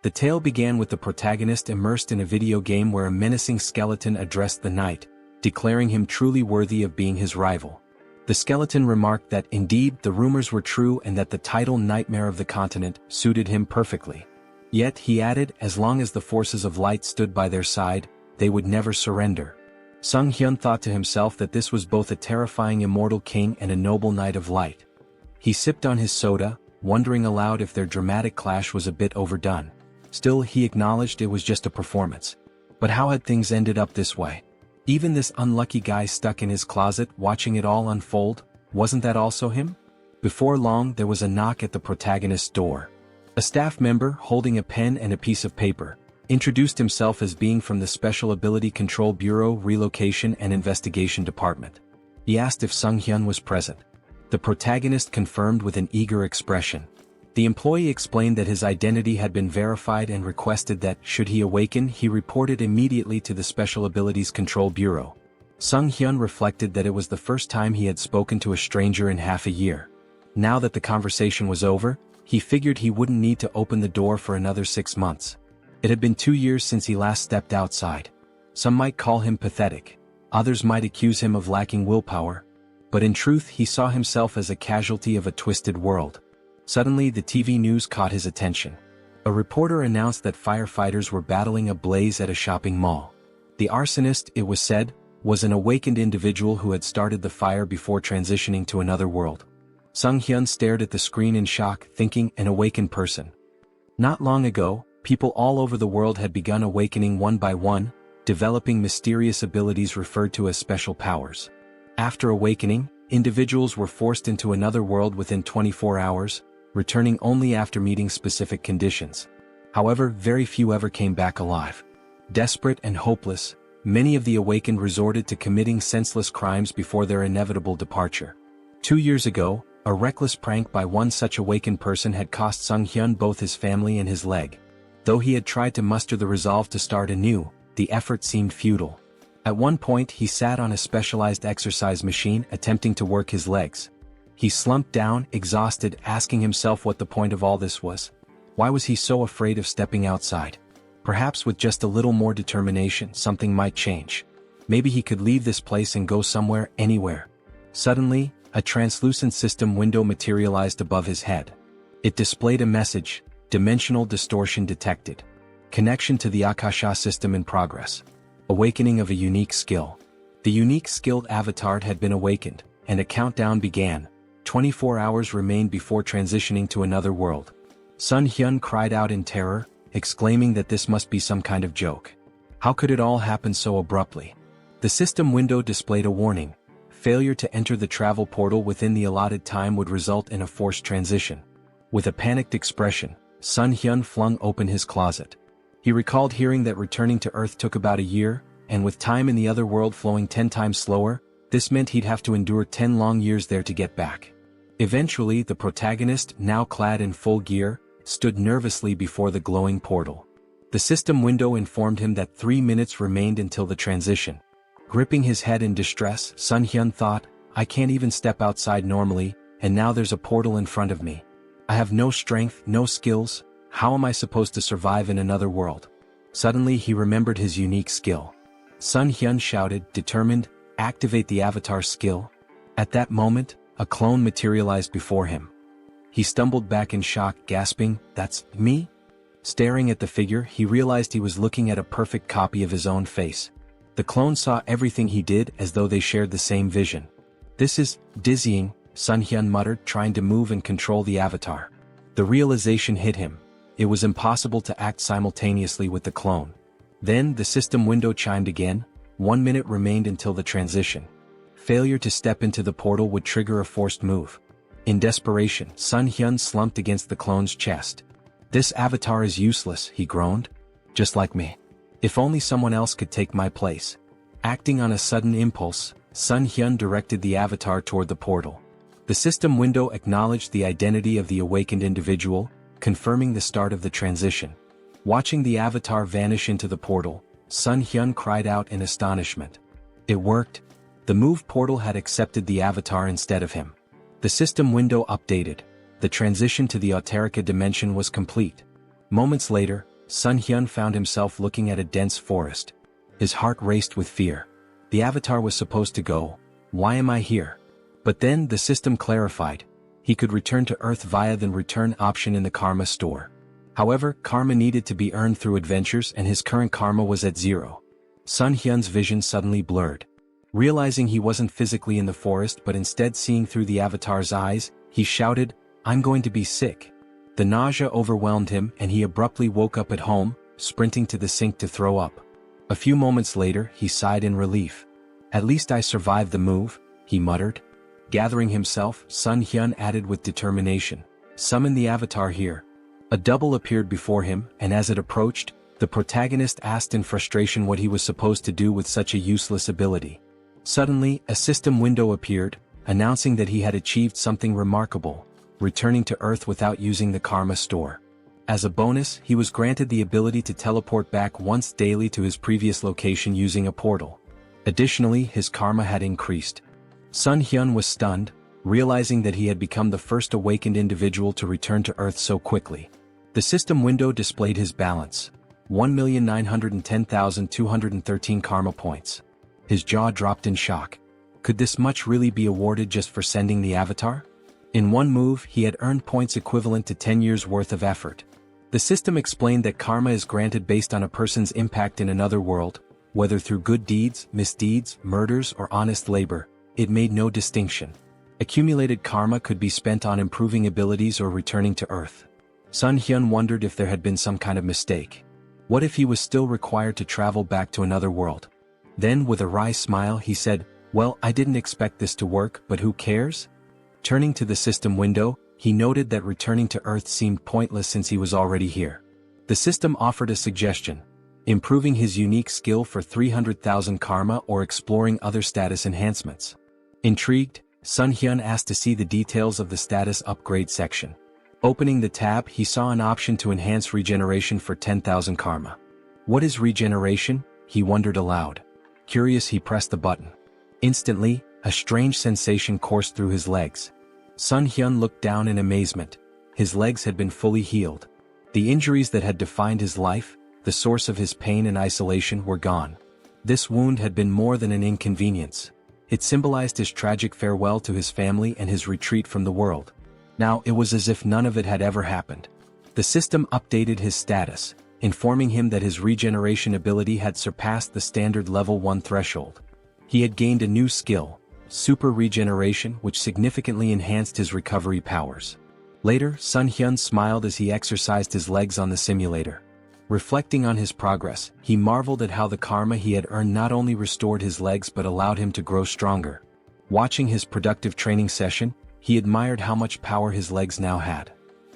The tale began with the protagonist immersed in a video game where a menacing skeleton addressed the knight, declaring him truly worthy of being his rival. The skeleton remarked that indeed the rumors were true and that the title Nightmare of the Continent suited him perfectly. Yet, he added, as long as the forces of light stood by their side, they would never surrender. Sunghyun thought to himself that this was both a terrifying immortal king and a noble knight of light. He sipped on his soda, wondering aloud if their dramatic clash was a bit overdone. Still, he acknowledged it was just a performance. But how had things ended up this way? Even this unlucky guy stuck in his closet watching it all unfold, wasn't that also him? Before long there was a knock at the protagonist's door. A staff member, holding a pen and a piece of paper, introduced himself as being from the Special Ability Control Bureau Relocation and Investigation Department. He asked if Sunghyun was present. The protagonist confirmed with an eager expression. The employee explained that his identity had been verified and requested that, should he awaken, he report it immediately to the Special Abilities Control Bureau. Sunghyun reflected that it was the first time he had spoken to a stranger in half a year. Now that the conversation was over, he figured he wouldn't need to open the door for another 6 months. It had been 2 years since he last stepped outside. Some might call him pathetic. Others might accuse him of lacking willpower. But in truth he saw himself as a casualty of a twisted world. Suddenly the TV news caught his attention. A reporter announced that firefighters were battling a blaze at a shopping mall. The arsonist, it was said, was an awakened individual who had started the fire before transitioning to another world. Sunghyun stared at the screen in shock, thinking, an awakened person. Not long ago, people all over the world had begun awakening one by one, developing mysterious abilities referred to as special powers. After awakening, individuals were forced into another world within 24 hours, returning only after meeting specific conditions. However, very few ever came back alive. Desperate and hopeless, many of the awakened resorted to committing senseless crimes before their inevitable departure. 2 years ago, a reckless prank by one such awakened person had cost Sunghyun both his family and his leg. Though he had tried to muster the resolve to start anew, the effort seemed futile. At one point he sat on a specialized exercise machine attempting to work his legs. He slumped down, exhausted, asking himself what the point of all this was. Why was he so afraid of stepping outside? Perhaps with just a little more determination something might change. Maybe he could leave this place and go somewhere, anywhere. Suddenly, a translucent system window materialized above his head. It displayed a message, dimensional distortion detected. Connection to the Akasha system in progress. Awakening of a unique skill. The unique skilled avatar had been awakened, and a countdown began. 24 hours remained before transitioning to another world. Sunghyun cried out in terror, exclaiming that this must be some kind of joke. How could it all happen so abruptly? The system window displayed a warning. Failure to enter the travel portal within the allotted time would result in a forced transition. With a panicked expression, Sunghyun flung open his closet. He recalled hearing that returning to Earth took about a year, and with time in the other world flowing 10 times slower, this meant he'd have to endure 10 long years there to get back. Eventually, the protagonist, now clad in full gear, stood nervously before the glowing portal. The system window informed him that 3 minutes remained until the transition. Gripping his head in distress, Sunghyun thought, I can't even step outside normally, and now there's a portal in front of me. I have no strength, no skills. How am I supposed to survive in another world? Suddenly he remembered his unique skill. Sunghyun shouted, determined, activate the avatar skill. At that moment, a clone materialized before him. He stumbled back in shock, gasping, that's me? Staring at the figure, he realized he was looking at a perfect copy of his own face. The clone saw everything he did as though they shared the same vision. This is dizzying, Sunghyun muttered, trying to move and control the avatar. The realization hit him. It was impossible to act simultaneously with the clone. Then the system window chimed again. 1 minute remained until the transition. Failure to step into the portal would trigger a forced move. In desperation, Sunghyun slumped against the clone's chest. This avatar is useless, he groaned. Just like me. If only someone else could take my place. Acting on a sudden impulse, Sunghyun directed the avatar toward the portal. The system window acknowledged the identity of the awakened individual, confirming the start of the transition. Watching the avatar vanish into the portal, Sunghyun cried out in astonishment. It worked. The move portal had accepted the avatar instead of him. The system window updated. The transition to the Auterica dimension was complete. Moments later, Sunghyun found himself looking at a dense forest. His heart raced with fear. The avatar was supposed to go. Why am I here? But then the system clarified. He could return to Earth via the return option in the karma store. However, karma needed to be earned through adventures and his current karma was at 0. Sunghyun's vision suddenly blurred. Realizing he wasn't physically in the forest but instead seeing through the avatar's eyes, he shouted, "I'm going to be sick." The nausea overwhelmed him and he abruptly woke up at home, sprinting to the sink to throw up. A few moments later, he sighed in relief. "At least I survived the move," he muttered. Gathering himself, Sunghyun added with determination, "Summon the avatar here." A double appeared before him, and as it approached, the protagonist asked in frustration what he was supposed to do with such a useless ability. Suddenly, a system window appeared, announcing that he had achieved something remarkable, returning to Earth without using the karma store. As a bonus, he was granted the ability to teleport back once daily to his previous location using a portal. Additionally, his karma had increased. Sunghyun was stunned, realizing that he had become the first awakened individual to return to Earth so quickly. The system window displayed his balance: 1,910,213 karma points. His jaw dropped in shock. Could this much really be awarded just for sending the avatar? In one move, he had earned points equivalent to 10 years' worth of effort. The system explained that karma is granted based on a person's impact in another world, whether through good deeds, misdeeds, murders, or honest labor. It made no distinction. Accumulated karma could be spent on improving abilities or returning to Earth. Sunghyun wondered if there had been some kind of mistake. What if he was still required to travel back to another world? Then, with a wry smile, he said, "Well, I didn't expect this to work, but who cares?" Turning to the system window, he noted that returning to Earth seemed pointless since he was already here. The system offered a suggestion: improving his unique skill for 300,000 karma or exploring other status enhancements. Intrigued, Sunghyun asked to see the details of the status upgrade section. Opening the tab, he saw an option to enhance regeneration for 10,000 karma. What is regeneration? He wondered aloud. Curious, he pressed the button. Instantly, a strange sensation coursed through his legs. Sunghyun looked down in amazement. His legs had been fully healed. The injuries that had defined his life, the source of his pain and isolation, were gone. This wound had been more than an inconvenience. It symbolized his tragic farewell to his family and his retreat from the world. Now it was as if none of it had ever happened. The system updated his status, informing him that his regeneration ability had surpassed the standard level 1 threshold. He had gained a new skill, super regeneration, which significantly enhanced his recovery powers. Later, Sunghyun smiled as he exercised his legs on the simulator. Reflecting on his progress, he marveled at how the karma he had earned not only restored his legs but allowed him to grow stronger. Watching his productive training session, he admired how much power his legs now had.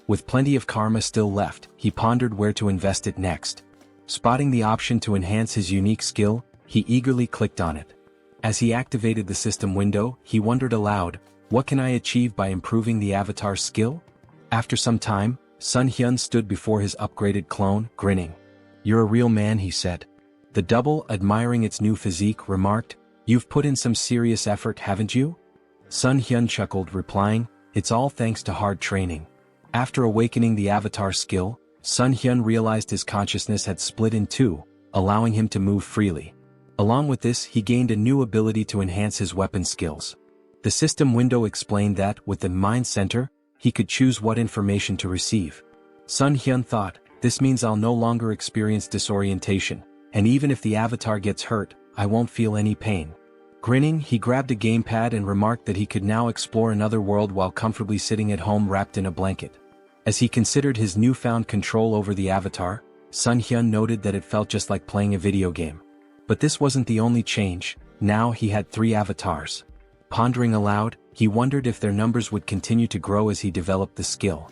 With plenty of karma still left, he pondered where to invest it next. Spotting the option to enhance his unique skill, he eagerly clicked on it. As he activated the system window, he wondered aloud, what can I achieve by improving the avatar's skill? After some time, Sunghyun stood before his upgraded clone, grinning. "You're a real man," he said. The double, admiring its new physique, remarked, "You've put in some serious effort, haven't you?" Sunghyun chuckled, replying, "It's all thanks to hard training." After awakening the avatar skill, Sunghyun realized his consciousness had split in two, allowing him to move freely. Along with this, he gained a new ability to enhance his weapon skills. The system window explained that, with the mind center, he could choose what information to receive. Sunghyun thought, this means I'll no longer experience disorientation, and even if the avatar gets hurt, I won't feel any pain. Grinning, he grabbed a gamepad and remarked that he could now explore another world while comfortably sitting at home wrapped in a blanket. As he considered his newfound control over the avatar, Sunghyun noted that it felt just like playing a video game. But this wasn't the only change. Now he had 3 avatars. Pondering aloud, he wondered if their numbers would continue to grow as he developed the skill.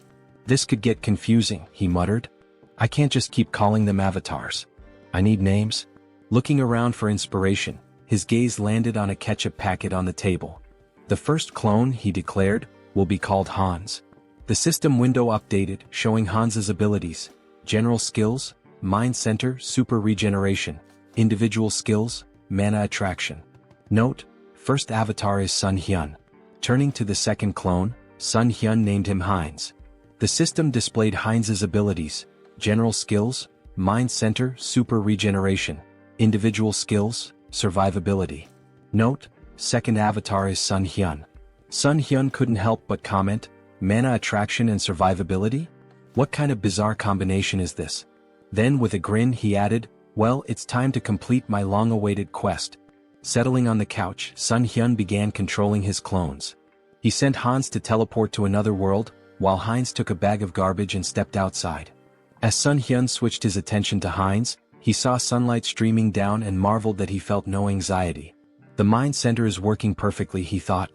This could get confusing, he muttered. I can't just keep calling them avatars. I need names. Looking around for inspiration, his gaze landed on a ketchup packet on the table. The first clone, he declared, will be called Hans. The system window updated, showing Hans's abilities: general skills, mind center, super regeneration, individual skills, mana attraction. Note: first avatar is Sunghyun. Turning to the second clone, Sunghyun named him Heinz. The system displayed Heinz's abilities: general skills, Mind Center, Super Regeneration. Individual Skills, Survivability. Note, second avatar is Sunghyun. Sunghyun couldn't help but comment, mana attraction and survivability? What kind of bizarre combination is this? Then with a grin he added, well, it's time to complete my long-awaited quest. Settling on the couch, Sunghyun began controlling his clones. He sent Hans to teleport to another world, while Heinz took a bag of garbage and stepped outside. As Sunghyun switched his attention to Heinz, he saw sunlight streaming down and marveled that he felt no anxiety. The mind center is working perfectly, he thought.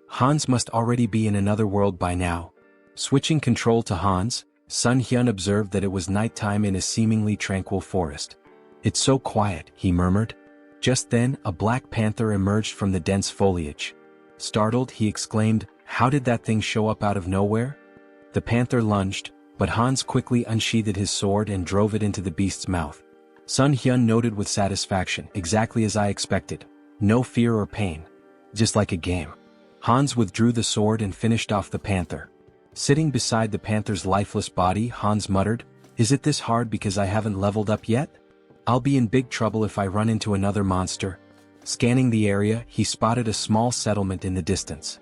Hans must already be in another world by now. Switching control to Hans, Sunghyun observed that it was nighttime in a seemingly tranquil forest. It's so quiet, he murmured. Just then, a black panther emerged from the dense foliage. Startled, he exclaimed, how did that thing show up out of nowhere? The panther lunged, but Hans quickly unsheathed his sword and drove it into the beast's mouth. Sunghyun noted with satisfaction, exactly as I expected. No fear or pain. Just like a game. Hans withdrew the sword and finished off the panther. Sitting beside the panther's lifeless body, Hans muttered, is it this hard because I haven't leveled up yet? I'll be in big trouble if I run into another monster. Scanning the area, he spotted a small settlement in the distance.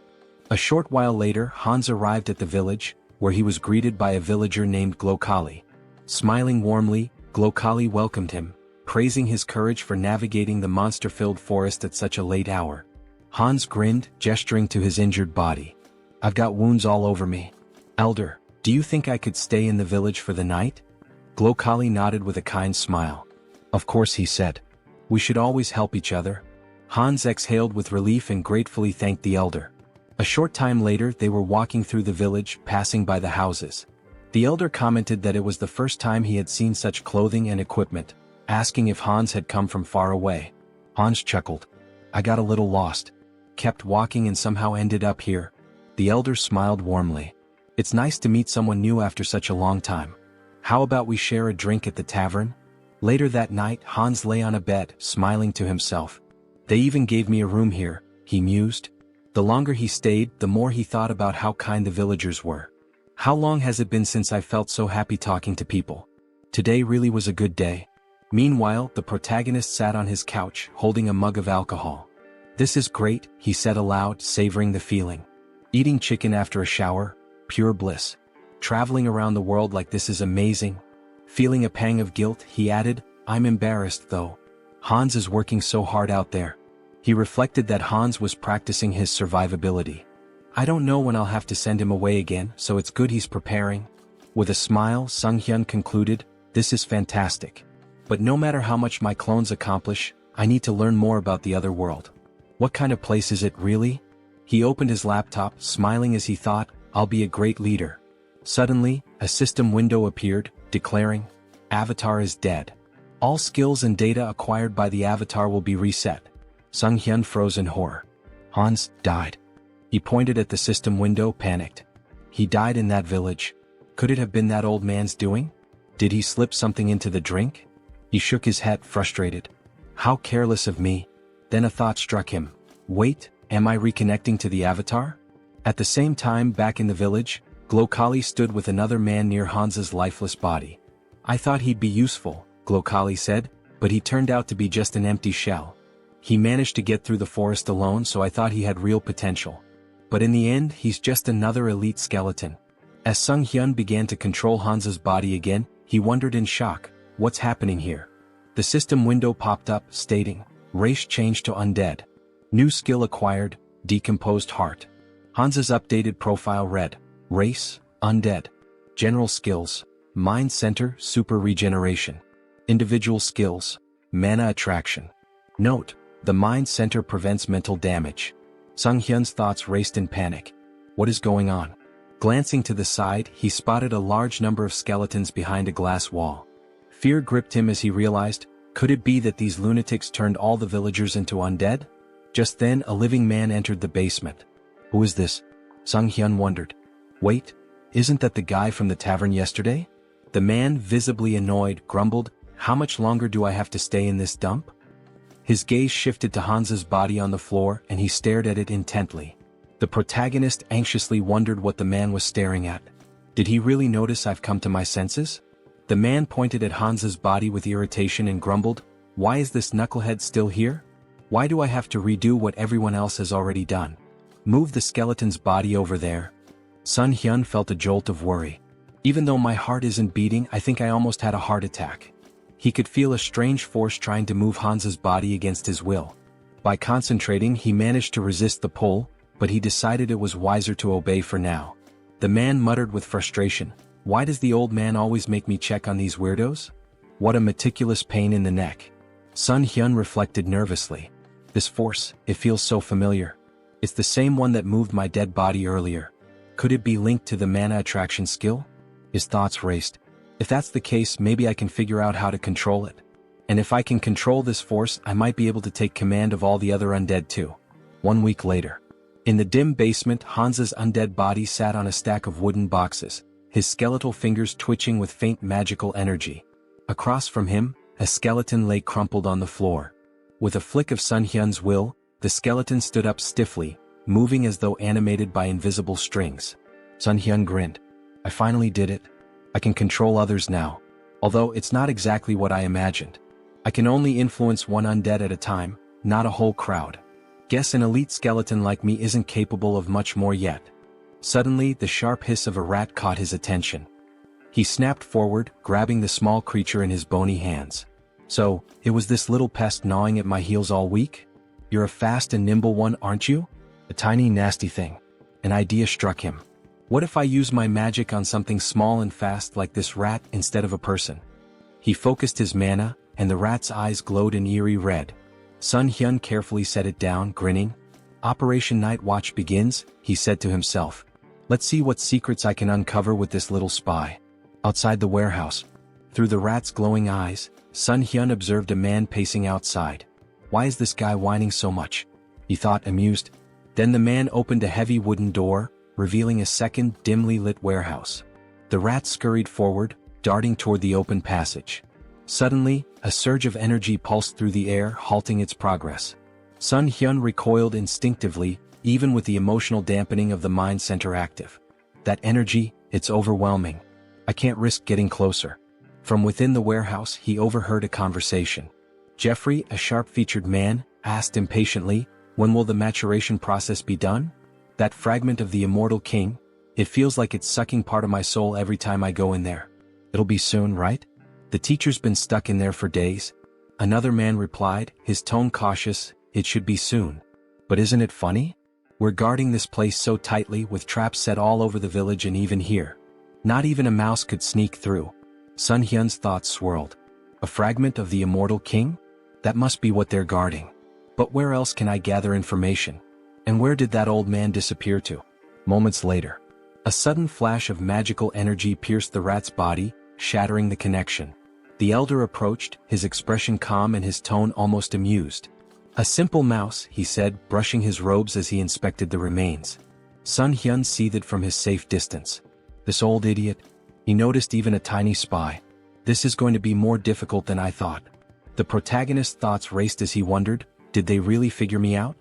A short while later, Hans arrived at the village, where he was greeted by a villager named Glokali. Smiling warmly, Glokali welcomed him, praising his courage for navigating the monster-filled forest at such a late hour. Hans grinned, gesturing to his injured body. I've got wounds all over me. Elder, do you think I could stay in the village for the night? Glokali nodded with a kind smile. Of course, he said. We should always help each other. Hans exhaled with relief and gratefully thanked the elder. A short time later they were walking through the village, passing by the houses. The elder commented that it was the first time he had seen such clothing and equipment, asking if Hans had come from far away. Hans chuckled. I got a little lost. Kept walking and somehow ended up here. The elder smiled warmly. It's nice to meet someone new after such a long time. How about we share a drink at the tavern? Later that night, Hans lay on a bed, smiling to himself. They even gave me a room here, he mused. The longer he stayed, the more he thought about how kind the villagers were. How long has it been since I felt so happy talking to people? Today really was a good day. Meanwhile, the protagonist sat on his couch, holding a mug of alcohol. This is great, he said aloud, savoring the feeling. Eating chicken after a shower, pure bliss. Traveling around the world like this is amazing. Feeling a pang of guilt, he added, I'm embarrassed though. Hans is working so hard out there. He reflected that Hans was practicing his survivability. I don't know when I'll have to send him away again, so it's good he's preparing. With a smile, Sunghyun concluded, this is fantastic. But no matter how much my clones accomplish, I need to learn more about the other world. What kind of place is it really? He opened his laptop, smiling as he thought, I'll be a great leader. Suddenly, a system window appeared, declaring, Avatar is dead. All skills and data acquired by the avatar will be reset. Sunghyun froze in horror. Hans died. He pointed at the system window, panicked. He died in that village. Could it have been that old man's doing? Did he slip something into the drink? He shook his head, frustrated. How careless of me. Then a thought struck him. Wait, am I reconnecting to the avatar? At the same time, back in the village, Glokali stood with another man near Hans's lifeless body. I thought he'd be useful, Glokali said, but he turned out to be just an empty shell. He managed to get through the forest alone, so I thought he had real potential. But in the end, he's just another elite skeleton. As Sunghyun began to control Hans's body again, he wondered in shock, what's happening here? The system window popped up, stating, race changed to undead. New skill acquired, decomposed heart. Hans's updated profile read, race, undead. General skills, mind center, super regeneration. Individual skills, mana attraction. Note, the mind center prevents mental damage. Sunghyun's thoughts raced in panic. What is going on? Glancing to the side, he spotted a large number of skeletons behind a glass wall. Fear gripped him as he realized, could it be that these lunatics turned all the villagers into undead? Just then, a living man entered the basement. Who is this? Sunghyun wondered. Wait, isn't that the guy from the tavern yesterday? The man, visibly annoyed, grumbled, how much longer do I have to stay in this dump? His gaze shifted to Hans's body on the floor and he stared at it intently. The protagonist anxiously wondered what the man was staring at. Did he really notice I've come to my senses? The man pointed at Hans's body with irritation and grumbled, "Why is this knucklehead still here? Why do I have to redo what everyone else has already done? Move the skeleton's body over there." Sunghyun felt a jolt of worry. "Even though my heart isn't beating, I think I almost had a heart attack." He could feel a strange force trying to move Hans's body against his will. By concentrating, he managed to resist the pull, but he decided it was wiser to obey for now. The man muttered with frustration, "Why does the old man always make me check on these weirdos? What a meticulous pain in the neck." Sunghyun reflected nervously. "This force, it feels so familiar. It's the same one that moved my dead body earlier. Could it be linked to the mana attraction skill?" His thoughts raced. "If that's the case, maybe I can figure out how to control it. And if I can control this force, I might be able to take command of all the other undead too." 1 week later. In the dim basement, Hans's undead body sat on a stack of wooden boxes, his skeletal fingers twitching with faint magical energy. Across from him, a skeleton lay crumpled on the floor. With a flick of Sunghyun's will, the skeleton stood up stiffly, moving as though animated by invisible strings. Sunghyun grinned. "I finally did it. I can control others now. Although it's not exactly what I imagined. I can only influence one undead at a time, not a whole crowd. Guess an elite skeleton like me isn't capable of much more yet." Suddenly, the sharp hiss of a rat caught his attention. He snapped forward, grabbing the small creature in his bony hands. "So, it was this little pest gnawing at my heels all week? You're a fast and nimble one, aren't you?" A tiny nasty thing. An idea struck him. "What if I use my magic on something small and fast like this rat instead of a person?" He focused his mana, and the rat's eyes glowed an eerie red. Sunghyun carefully set it down, grinning. "Operation Night Watch begins," he said to himself. "Let's see what secrets I can uncover with this little spy." Outside the warehouse, through the rat's glowing eyes, Sunghyun observed a man pacing outside. "Why is this guy whining so much?" he thought, amused. Then the man opened a heavy wooden door, revealing a second, dimly lit warehouse. The rat scurried forward, darting toward the open passage. Suddenly, a surge of energy pulsed through the air, halting its progress. Sunghyun recoiled instinctively, even with the emotional dampening of the mind center active. "That energy, it's overwhelming. I can't risk getting closer." From within the warehouse, he overheard a conversation. Jeffrey, a sharp-featured man, asked impatiently, "When will the maturation process be done? That fragment of the immortal king, it feels like it's sucking part of my soul every time I go in there." "It'll be soon, right? The teacher's been stuck in there for days." Another man replied, his tone cautious, "It should be soon. But isn't it funny? We're guarding this place so tightly with traps set all over the village and even here. Not even a mouse could sneak through." Sunghyun's thoughts swirled. A fragment of the immortal king? That must be what they're guarding. But where else can I gather information? And where did that old man disappear to? Moments later, a sudden flash of magical energy pierced the rat's body, shattering the connection. The elder approached, his expression calm and his tone almost amused. "A simple mouse," he said, brushing his robes as he inspected the remains. Sunghyun seethed from his safe distance. This old idiot. He noticed even a tiny spy. This is going to be more difficult than I thought. The protagonist's thoughts raced as he wondered, did they really figure me out?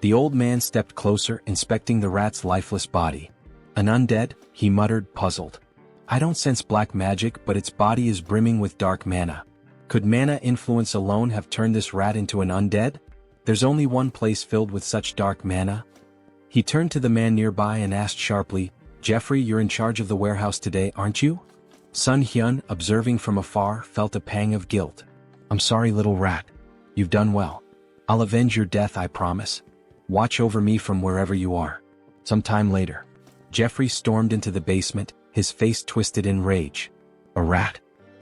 The old man stepped closer, inspecting the rat's lifeless body. "An undead?" he muttered, puzzled. "I don't sense black magic, but its body is brimming with dark mana. Could mana influence alone have turned this rat into an undead? There's only one place filled with such dark mana." He turned to the man nearby and asked sharply, "Jeffrey, you're in charge of the warehouse today, aren't you?" Sunghyun, observing from afar, felt a pang of guilt. "I'm sorry, little rat. You've done well. I'll avenge your death, I promise. Watch over me from wherever you are." Some time later, Jeffrey stormed into the basement, his face twisted in rage. "A rat?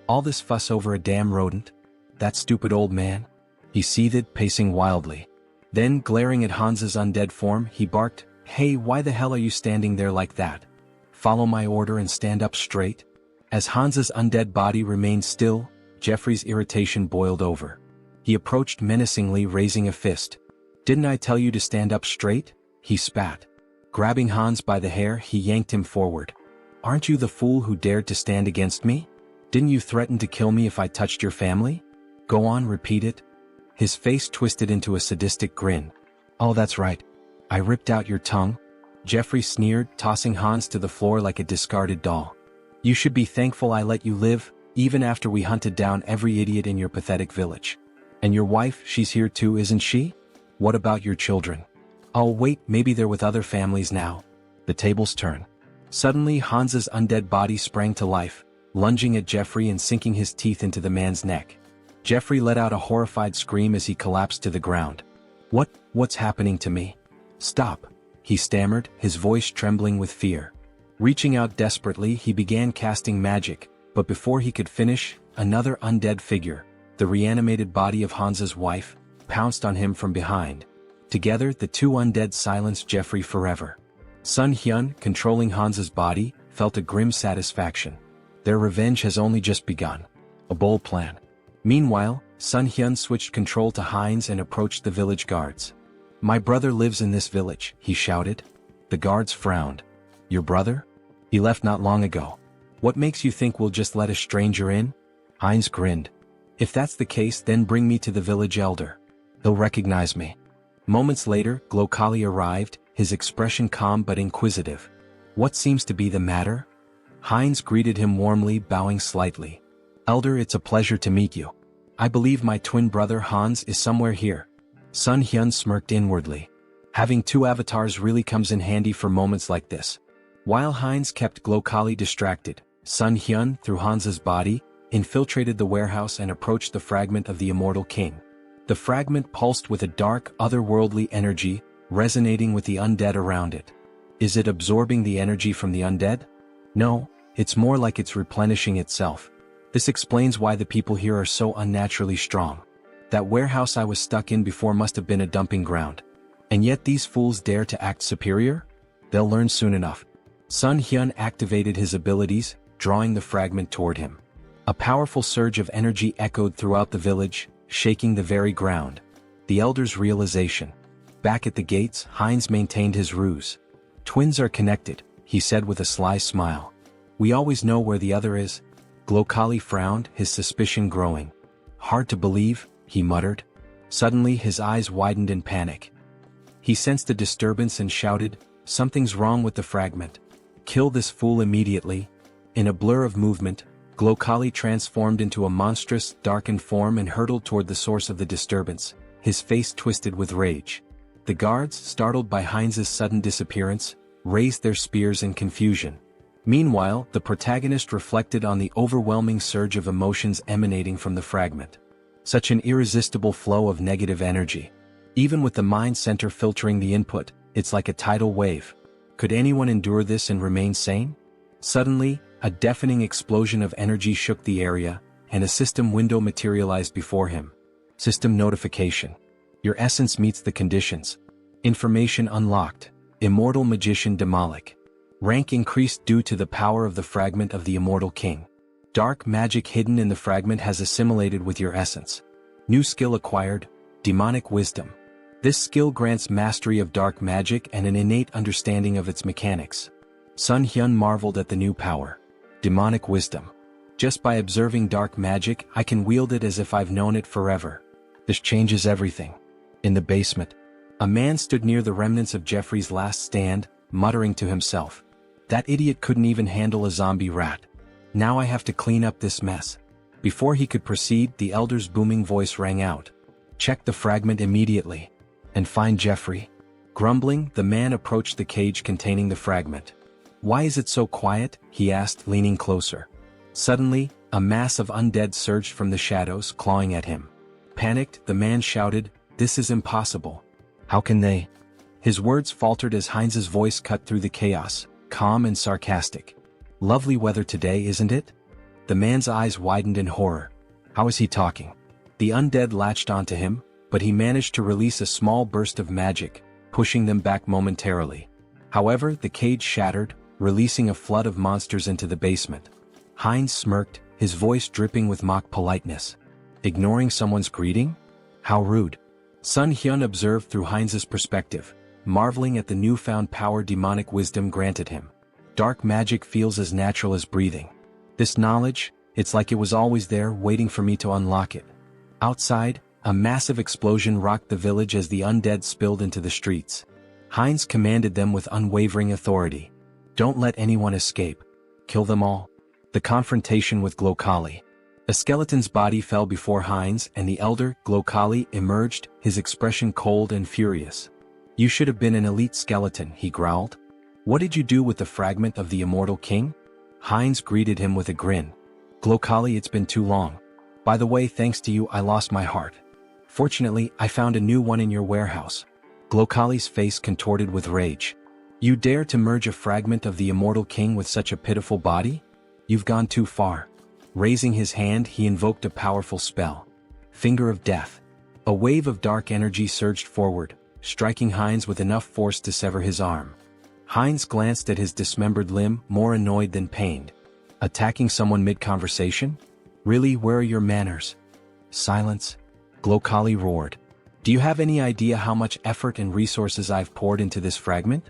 All this fuss over a damn rodent? That stupid old man?" He seethed, pacing wildly. Then, glaring at Hans's undead form, he barked, "Hey, why the hell are you standing there like that? Follow my order and stand up straight." As Hans's undead body remained still, Jeffrey's irritation boiled over. He approached menacingly, raising a fist. "Didn't I tell you to stand up straight?" he spat. Grabbing Hans by the hair, he yanked him forward. "Aren't you the fool who dared to stand against me? Didn't you threaten to kill me if I touched your family? Go on, repeat it." His face twisted into a sadistic grin. "Oh, that's right. I ripped out your tongue." Jeffrey sneered, tossing Hans to the floor like a discarded doll. "You should be thankful I let you live, even after we hunted down every idiot in your pathetic village. And your wife, she's here too, isn't she? What about your children? Oh wait, maybe they're with other families now. The tables turn. Suddenly Hansa's undead body sprang to life, lunging at Jeffrey and sinking his teeth into the man's neck. Jeffrey let out a horrified scream as he collapsed to the ground. What's happening to me? Stop, he stammered, his voice trembling with fear. Reaching out desperately, he began casting magic, but before he could finish, another undead figure, the reanimated body of Hansa's wife, pounced on him from behind. Together, the two undead silenced Jeffrey forever. Sunghyun, controlling Hansa's body, felt a grim satisfaction. Their revenge has only just begun. A bold plan. Meanwhile, Sunghyun switched control to Heinz and approached the village guards. My brother lives in this village, he shouted. The guards frowned. Your brother? He left not long ago. What makes you think we'll just let a stranger in? Heinz grinned. If that's the case, then bring me to the village elder. He'll recognize me. Moments later, Glokali arrived, his expression calm but inquisitive. What seems to be the matter? Heinz greeted him warmly, bowing slightly. Elder, it's a pleasure to meet you. I believe my twin brother Hans is somewhere here. Sunghyun smirked inwardly. Having two avatars really comes in handy for moments like this. While Heinz kept Glokali distracted, Sunghyun, through Hansa's body, infiltrated the warehouse and approached the fragment of the immortal king. The fragment pulsed with a dark, otherworldly energy, resonating with the undead around it. Is it absorbing the energy from the undead? No, it's more like it's replenishing itself. This explains why the people here are so unnaturally strong. That warehouse I was stuck in before must have been a dumping ground. And yet these fools dare to act superior? They'll learn soon enough. Sunghyun activated his abilities, drawing the fragment toward him. A powerful surge of energy echoed throughout the village, shaking the very ground. The elder's realization. Back at the gates, Heinz maintained his ruse. Twins are connected, he said with a sly smile. We always know where the other is. Glokali frowned, his suspicion growing. Hard to believe, he muttered. Suddenly his eyes widened in panic. He sensed a disturbance and shouted, something's wrong with the fragment. Kill this fool immediately. In a blur of movement, Glokali transformed into a monstrous, darkened form and hurtled toward the source of the disturbance, his face twisted with rage. The guards, startled by Heinz's sudden disappearance, raised their spears in confusion. Meanwhile, the protagonist reflected on the overwhelming surge of emotions emanating from the fragment. Such an irresistible flow of negative energy. Even with the mind center filtering the input, it's like a tidal wave. Could anyone endure this and remain sane? Suddenly, a deafening explosion of energy shook the area, and a system window materialized before him. System notification. Your essence meets the conditions. Information unlocked. Immortal magician Demolic. Rank increased due to the power of the fragment of the immortal king. Dark magic hidden in the fragment has assimilated with your essence. New skill acquired, demonic wisdom. This skill grants mastery of dark magic and an innate understanding of its mechanics. Sunghyun marveled at the new power. Demonic wisdom. Just by observing dark magic, I can wield it as if I've known it forever. This changes everything. In the basement, a man stood near the remnants of Jeffrey's last stand, muttering to himself. That idiot couldn't even handle a zombie rat. Now I have to clean up this mess. Before he could proceed, the elder's booming voice rang out. Check the fragment immediately. And find Jeffrey. Grumbling, the man approached the cage containing the fragment. Why is it so quiet? He asked, leaning closer. Suddenly, a mass of undead surged from the shadows, clawing at him. Panicked, the man shouted, This is impossible. How can they? His words faltered as Heinz's voice cut through the chaos, calm and sarcastic. Lovely weather today, isn't it? The man's eyes widened in horror. How is he talking? The undead latched onto him, but he managed to release a small burst of magic, pushing them back momentarily. However, the cage shattered, releasing a flood of monsters into the basement. Heinz smirked, his voice dripping with mock politeness. Ignoring someone's greeting? How rude. Sunghyun observed through Heinz's perspective, marveling at the newfound power demonic wisdom granted him. Dark magic feels as natural as breathing. This knowledge, it's like it was always there waiting for me to unlock it. Outside, a massive explosion rocked the village as the undead spilled into the streets. Heinz commanded them with unwavering authority. Don't let anyone escape. Kill them all. The confrontation with Glokali. A skeleton's body fell before Heinz and the elder, Glokali, emerged, his expression cold and furious. "You should have been an elite skeleton," he growled. "What did you do with the fragment of the immortal king?" Heinz greeted him with a grin. "Glokali, it's been too long. By the way, thanks to you I lost my heart. Fortunately, I found a new one in your warehouse." Glokali's face contorted with rage. "You dare to merge a fragment of the immortal king with such a pitiful body? You've gone too far." Raising his hand, he invoked a powerful spell. Finger of Death. A wave of dark energy surged forward, striking Heinz with enough force to sever his arm. Heinz glanced at his dismembered limb, more annoyed than pained. Attacking someone mid-conversation? Really, where are your manners? Silence. Glokali roared. "Do you have any idea how much effort and resources I've poured into this fragment?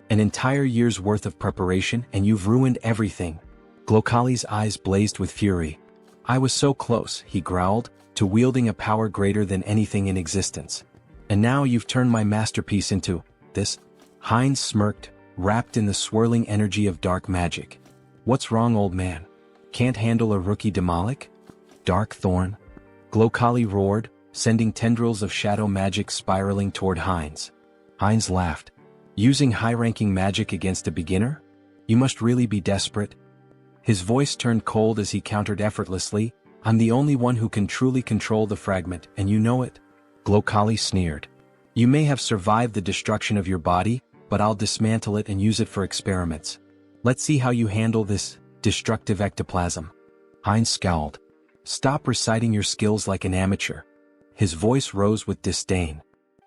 An entire year's worth of preparation, and you've ruined everything." Glokali's eyes blazed with fury. "I was so close," he growled, "to wielding a power greater than anything in existence. And now you've turned my masterpiece into this?" Heinz smirked, wrapped in the swirling energy of dark magic. "What's wrong, old man? Can't handle a rookie demolic? Dark thorn?" Glokali roared, sending tendrils of shadow magic spiraling toward Heinz. Heinz laughed. "Using high-ranking magic against a beginner? You must really be desperate." His voice turned cold as he countered effortlessly, "I'm the only one who can truly control the fragment, and you know it." Glokali sneered. "You may have survived the destruction of your body, but I'll dismantle it and use it for experiments. Let's see how you handle this destructive ectoplasm." Heinz scowled. "Stop reciting your skills like an amateur." His voice rose with disdain.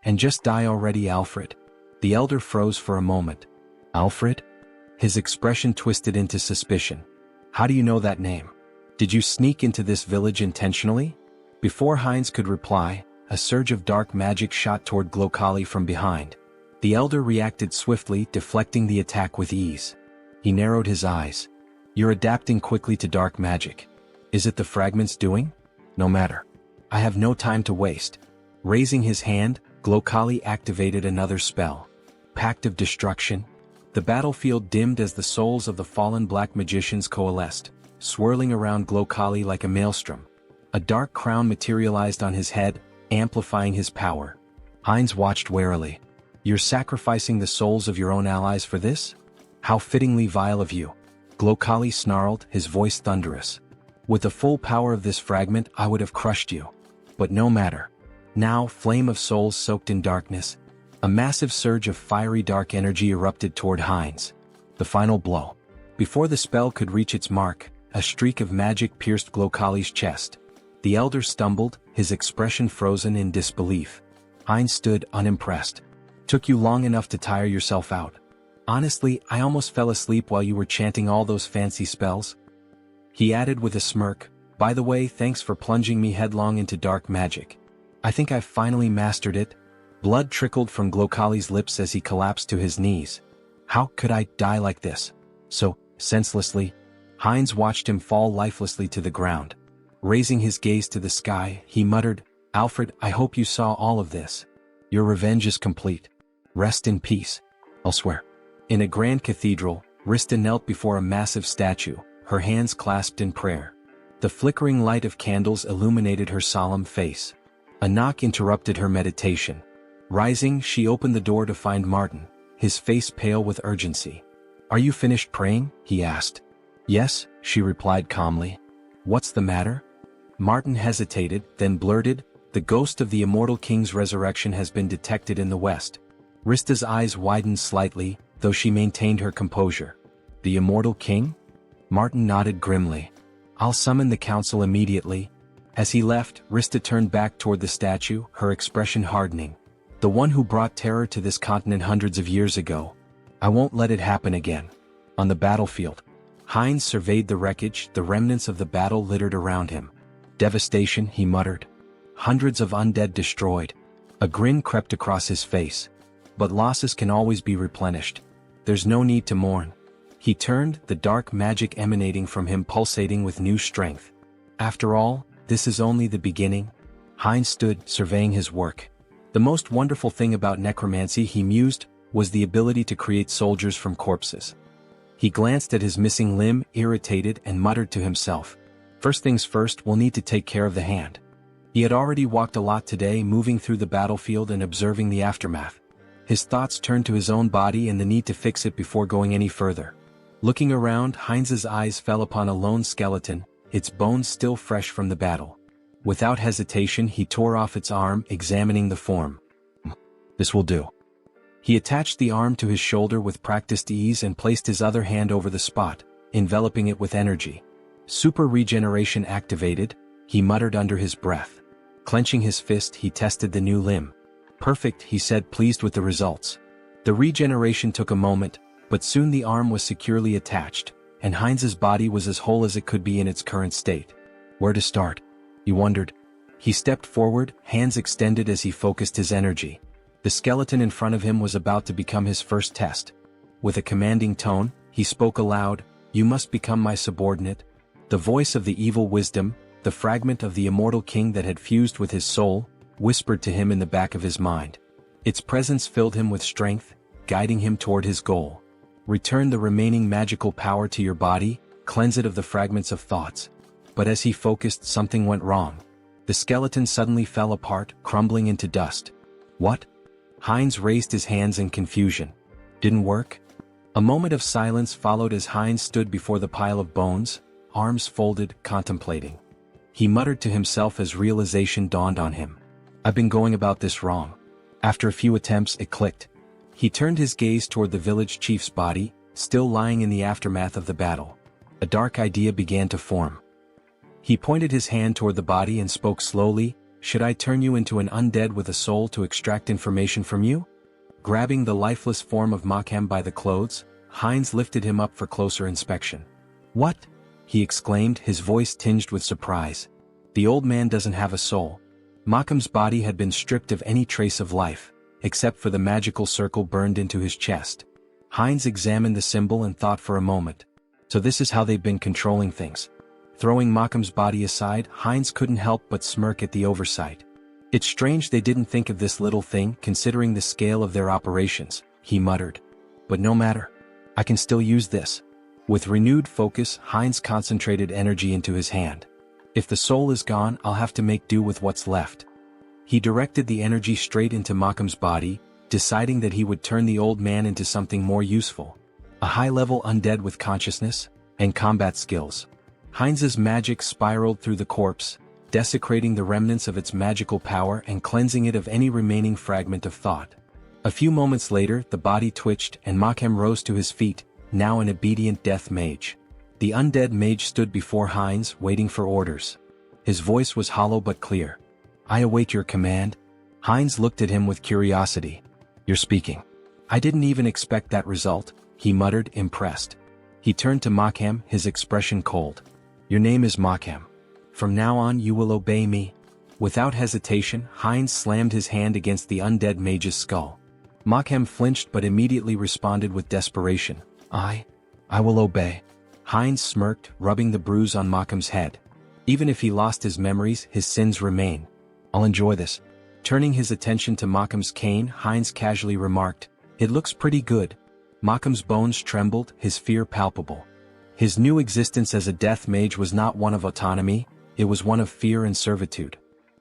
"And just die already, Alfred." The elder froze for a moment. "Alfred?" His expression twisted into suspicion. "How do you know that name? Did you sneak into this village intentionally?" Before Heinz could reply, a surge of dark magic shot toward Glokali from behind. The elder reacted swiftly, deflecting the attack with ease. He narrowed his eyes. "You're adapting quickly to dark magic. Is it the fragment's doing? No matter. I have no time to waste." Raising his hand, Glokali activated another spell. Pact of Destruction. The battlefield dimmed as the souls of the fallen black magicians coalesced, swirling around Glokali like a maelstrom. A dark crown materialized on his head, amplifying his power. Heinz watched warily. "You're sacrificing the souls of your own allies for this? How fittingly vile of you." Glokali snarled, his voice thunderous. "With the full power of this fragment, I would have crushed you. But no matter." Now, flame of souls soaked in darkness. A massive surge of fiery dark energy erupted toward Heinz. The final blow. Before the spell could reach its mark, a streak of magic pierced Glokali's chest. The elder stumbled, his expression frozen in disbelief. Heinz stood unimpressed. "Took you long enough to tire yourself out. Honestly, I almost fell asleep while you were chanting all those fancy spells." He added with a smirk, "By the way, thanks for plunging me headlong into dark magic. I think I've finally mastered it." Blood trickled from Glokali's lips as he collapsed to his knees. "How could I die like this? So senselessly?" Heinz watched him fall lifelessly to the ground. Raising his gaze to the sky, he muttered, "Alfred, I hope you saw all of this. Your revenge is complete. Rest in peace." Elsewhere. In a grand cathedral, Rista knelt before a massive statue, her hands clasped in prayer. The flickering light of candles illuminated her solemn face. A knock interrupted her meditation. Rising, she opened the door to find Martin, his face pale with urgency. "Are you finished praying?" he asked. "Yes," she replied calmly. "What's the matter?" Martin hesitated, then blurted, "The ghost of the immortal king's resurrection has been detected in the west." Rista's eyes widened slightly, though she maintained her composure. "The immortal king?" Martin nodded grimly. "I'll summon the council immediately." As he left, Rista turned back toward the statue, her expression hardening. "The one who brought terror to this continent hundreds of years ago. I won't let it happen again." On the battlefield, Heinz surveyed the wreckage, the remnants of the battle littered around him. "Devastation," he muttered. "Hundreds of undead destroyed." A grin crept across his face. "But losses can always be replenished. There's no need to mourn." He turned, the dark magic emanating from him pulsating with new strength. "After all, this is only the beginning." Heinz stood, surveying his work. The most wonderful thing about necromancy, he mused, was the ability to create soldiers from corpses. He glanced at his missing limb, irritated, and muttered to himself, First things first, we'll need to take care of the hand. He had already walked a lot today, moving through the battlefield and observing the aftermath. His thoughts turned to his own body and the need to fix it before going any further. Looking around, Heinz's eyes fell upon a lone skeleton, its bones still fresh from the battle. Without hesitation, he tore off its arm, examining the form. This will do. He attached the arm to his shoulder with practiced ease and placed his other hand over the spot, enveloping it with energy. Super regeneration activated, he muttered under his breath. Clenching his fist, he tested the new limb. Perfect, he said, pleased with the results. The regeneration took a moment, but soon the arm was securely attached, and Heinz's body was as whole as it could be in its current state. Where to start? He wondered. He stepped forward, hands extended as he focused his energy. The skeleton in front of him was about to become his first test. With a commanding tone, he spoke aloud, "You must become my subordinate." The voice of the evil wisdom, the fragment of the immortal king that had fused with his soul, whispered to him in the back of his mind. Its presence filled him with strength, guiding him toward his goal. Return the remaining magical power to your body, cleanse it of the fragments of thoughts. But as he focused, something went wrong. The skeleton suddenly fell apart, crumbling into dust. What? Heinz raised his hands in confusion. Didn't work? A moment of silence followed as Heinz stood before the pile of bones, arms folded, contemplating. He muttered to himself as realization dawned on him. I've been going about this wrong. After a few attempts, it clicked. He turned his gaze toward the village chief's body, still lying in the aftermath of the battle. A dark idea began to form. He pointed his hand toward the body and spoke slowly, "Should I turn you into an undead with a soul to extract information from you?" Grabbing the lifeless form of Makhem by the clothes, Heinz lifted him up for closer inspection. "What?" he exclaimed, his voice tinged with surprise. "The old man doesn't have a soul." Makhem's body had been stripped of any trace of life, except for the magical circle burned into his chest. Heinz examined the symbol and thought for a moment. So this is how they've been controlling things. Throwing Makhem's body aside, Heinz couldn't help but smirk at the oversight. It's strange they didn't think of this little thing, considering the scale of their operations, he muttered. But no matter. I can still use this. With renewed focus, Heinz concentrated energy into his hand. If the soul is gone, I'll have to make do with what's left. He directed the energy straight into Makhem's body, deciding that he would turn the old man into something more useful. A high-level undead with consciousness and combat skills. Heinz's magic spiraled through the corpse, desecrating the remnants of its magical power and cleansing it of any remaining fragment of thought. A few moments later, the body twitched and Makhem rose to his feet, now an obedient death mage. The undead mage stood before Heinz, waiting for orders. His voice was hollow but clear. "I await your command." Heinz looked at him with curiosity. "You're speaking." "I didn't even expect that result," he muttered, impressed. He turned to Makhem, his expression cold. "Your name is Makhem. From now on you will obey me." Without hesitation, Heinz slammed his hand against the undead mage's skull. Makhem flinched but immediately responded with desperation. I will obey." Heinz smirked, rubbing the bruise on Makhem's head. "Even if he lost his memories, his sins remain. I'll enjoy this." Turning his attention to Makhem's cane, Heinz casually remarked, "It looks pretty good." Makhem's bones trembled, his fear palpable. His new existence as a death mage was not one of autonomy, it was one of fear and servitude.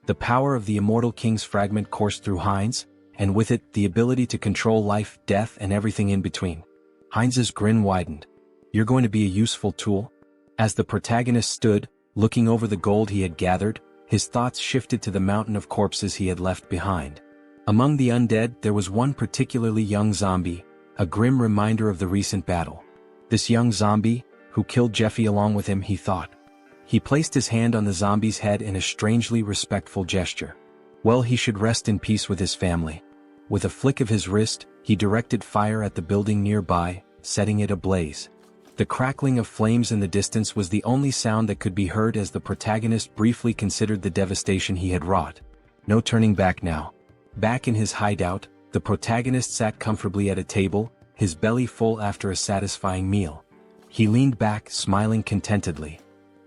The power of the immortal king's fragment coursed through Heinz, and with it, the ability to control life, death, and everything in between. Heinz's grin widened. "You're going to be a useful tool?" As the protagonist stood, looking over the gold he had gathered, his thoughts shifted to the mountain of corpses he had left behind. Among the undead, there was one particularly young zombie, a grim reminder of the recent battle. This young zombie, who killed Jeffy along with him, he thought. He placed his hand on the zombie's head in a strangely respectful gesture. Well, he should rest in peace with his family. With a flick of his wrist, he directed fire at the building nearby, setting it ablaze. The crackling of flames in the distance was the only sound that could be heard as the protagonist briefly considered the devastation he had wrought. No turning back now. Back in his hideout, the protagonist sat comfortably at a table, his belly full after a satisfying meal. He leaned back, smiling contentedly.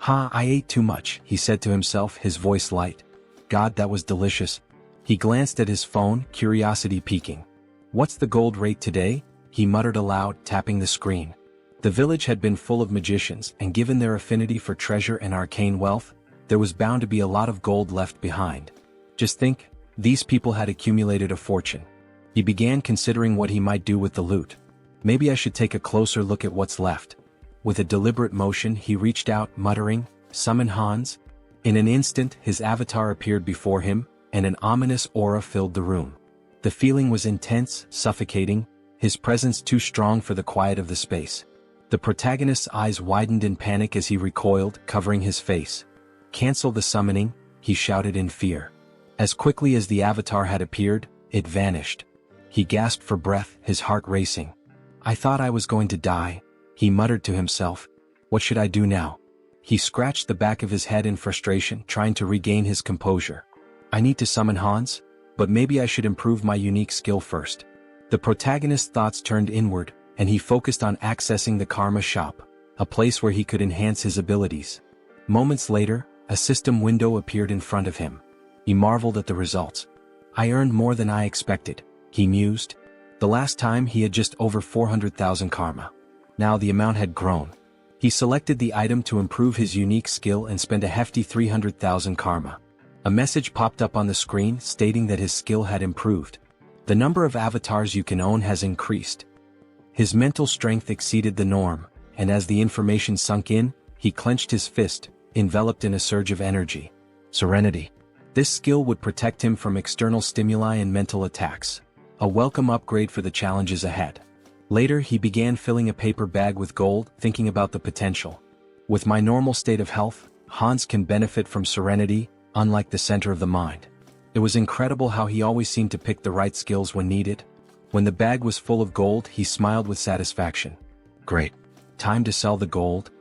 I ate too much," he said to himself, his voice light. "God, that was delicious." He glanced at his phone, curiosity piquing. "What's the gold rate today?" he muttered aloud, tapping the screen. The village had been full of magicians, and given their affinity for treasure and arcane wealth, there was bound to be a lot of gold left behind. Just think, these people had accumulated a fortune. He began considering what he might do with the loot. Maybe I should take a closer look at what's left. With a deliberate motion he reached out, muttering, "Summon Hans." In an instant his avatar appeared before him, and an ominous aura filled the room. The feeling was intense, suffocating, his presence too strong for the quiet of the space. The protagonist's eyes widened in panic as he recoiled, covering his face. "Cancel the summoning," he shouted in fear. As quickly as the avatar had appeared, it vanished. He gasped for breath, his heart racing. "I thought I was going to die," he muttered to himself. "What should I do now?" He scratched the back of his head in frustration, trying to regain his composure. "I need to summon Hans, but maybe I should improve my unique skill first." The protagonist's thoughts turned inward, and he focused on accessing the Karma Shop, a place where he could enhance his abilities. Moments later, a system window appeared in front of him. He marveled at the results. "I earned more than I expected," he mused. The last time he had just over 400,000 karma. Now the amount had grown. He selected the item to improve his unique skill and spent a hefty 300,000 karma. A message popped up on the screen stating that his skill had improved. The number of avatars you can own has increased. His mental strength exceeded the norm, and as the information sunk in, he clenched his fist, enveloped in a surge of energy. Serenity. This skill would protect him from external stimuli and mental attacks. A welcome upgrade for the challenges ahead. Later he began filling a paper bag with gold, thinking about the potential. With my normal state of health, Hans can benefit from serenity, unlike the center of the mind. It was incredible how he always seemed to pick the right skills when needed. When the bag was full of gold, he smiled with satisfaction. Great. Time to sell the gold.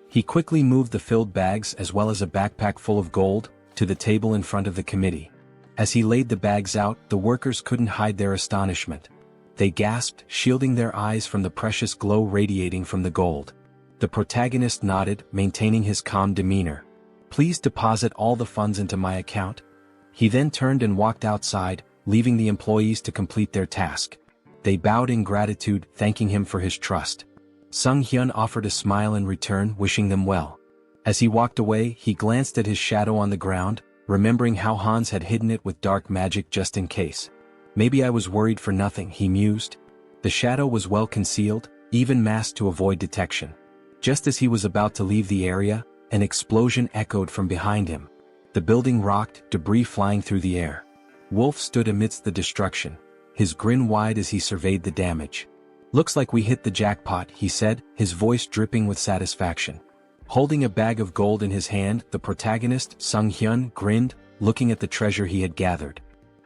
He quickly moved the filled bags as well as a backpack full of gold to the table in front of the committee. As he laid the bags out, the workers couldn't hide their astonishment. They gasped, shielding their eyes from the precious glow radiating from the gold. The protagonist nodded, maintaining his calm demeanor. "Please deposit all the funds into my account." He then turned and walked outside, leaving the employees to complete their task. They bowed in gratitude, thanking him for his trust. Sunghyun offered a smile in return, wishing them well. As he walked away, he glanced at his shadow on the ground, remembering how Hans had hidden it with dark magic just in case. "Maybe I was worried for nothing," he mused. The shadow was well concealed, even masked to avoid detection. Just as he was about to leave the area, an explosion echoed from behind him. The building rocked, debris flying through the air. Wolf stood amidst the destruction, his grin wide as he surveyed the damage. "Looks like we hit the jackpot," he said, his voice dripping with satisfaction. Holding a bag of gold in his hand, the protagonist, Sunghyun, grinned, looking at the treasure he had gathered.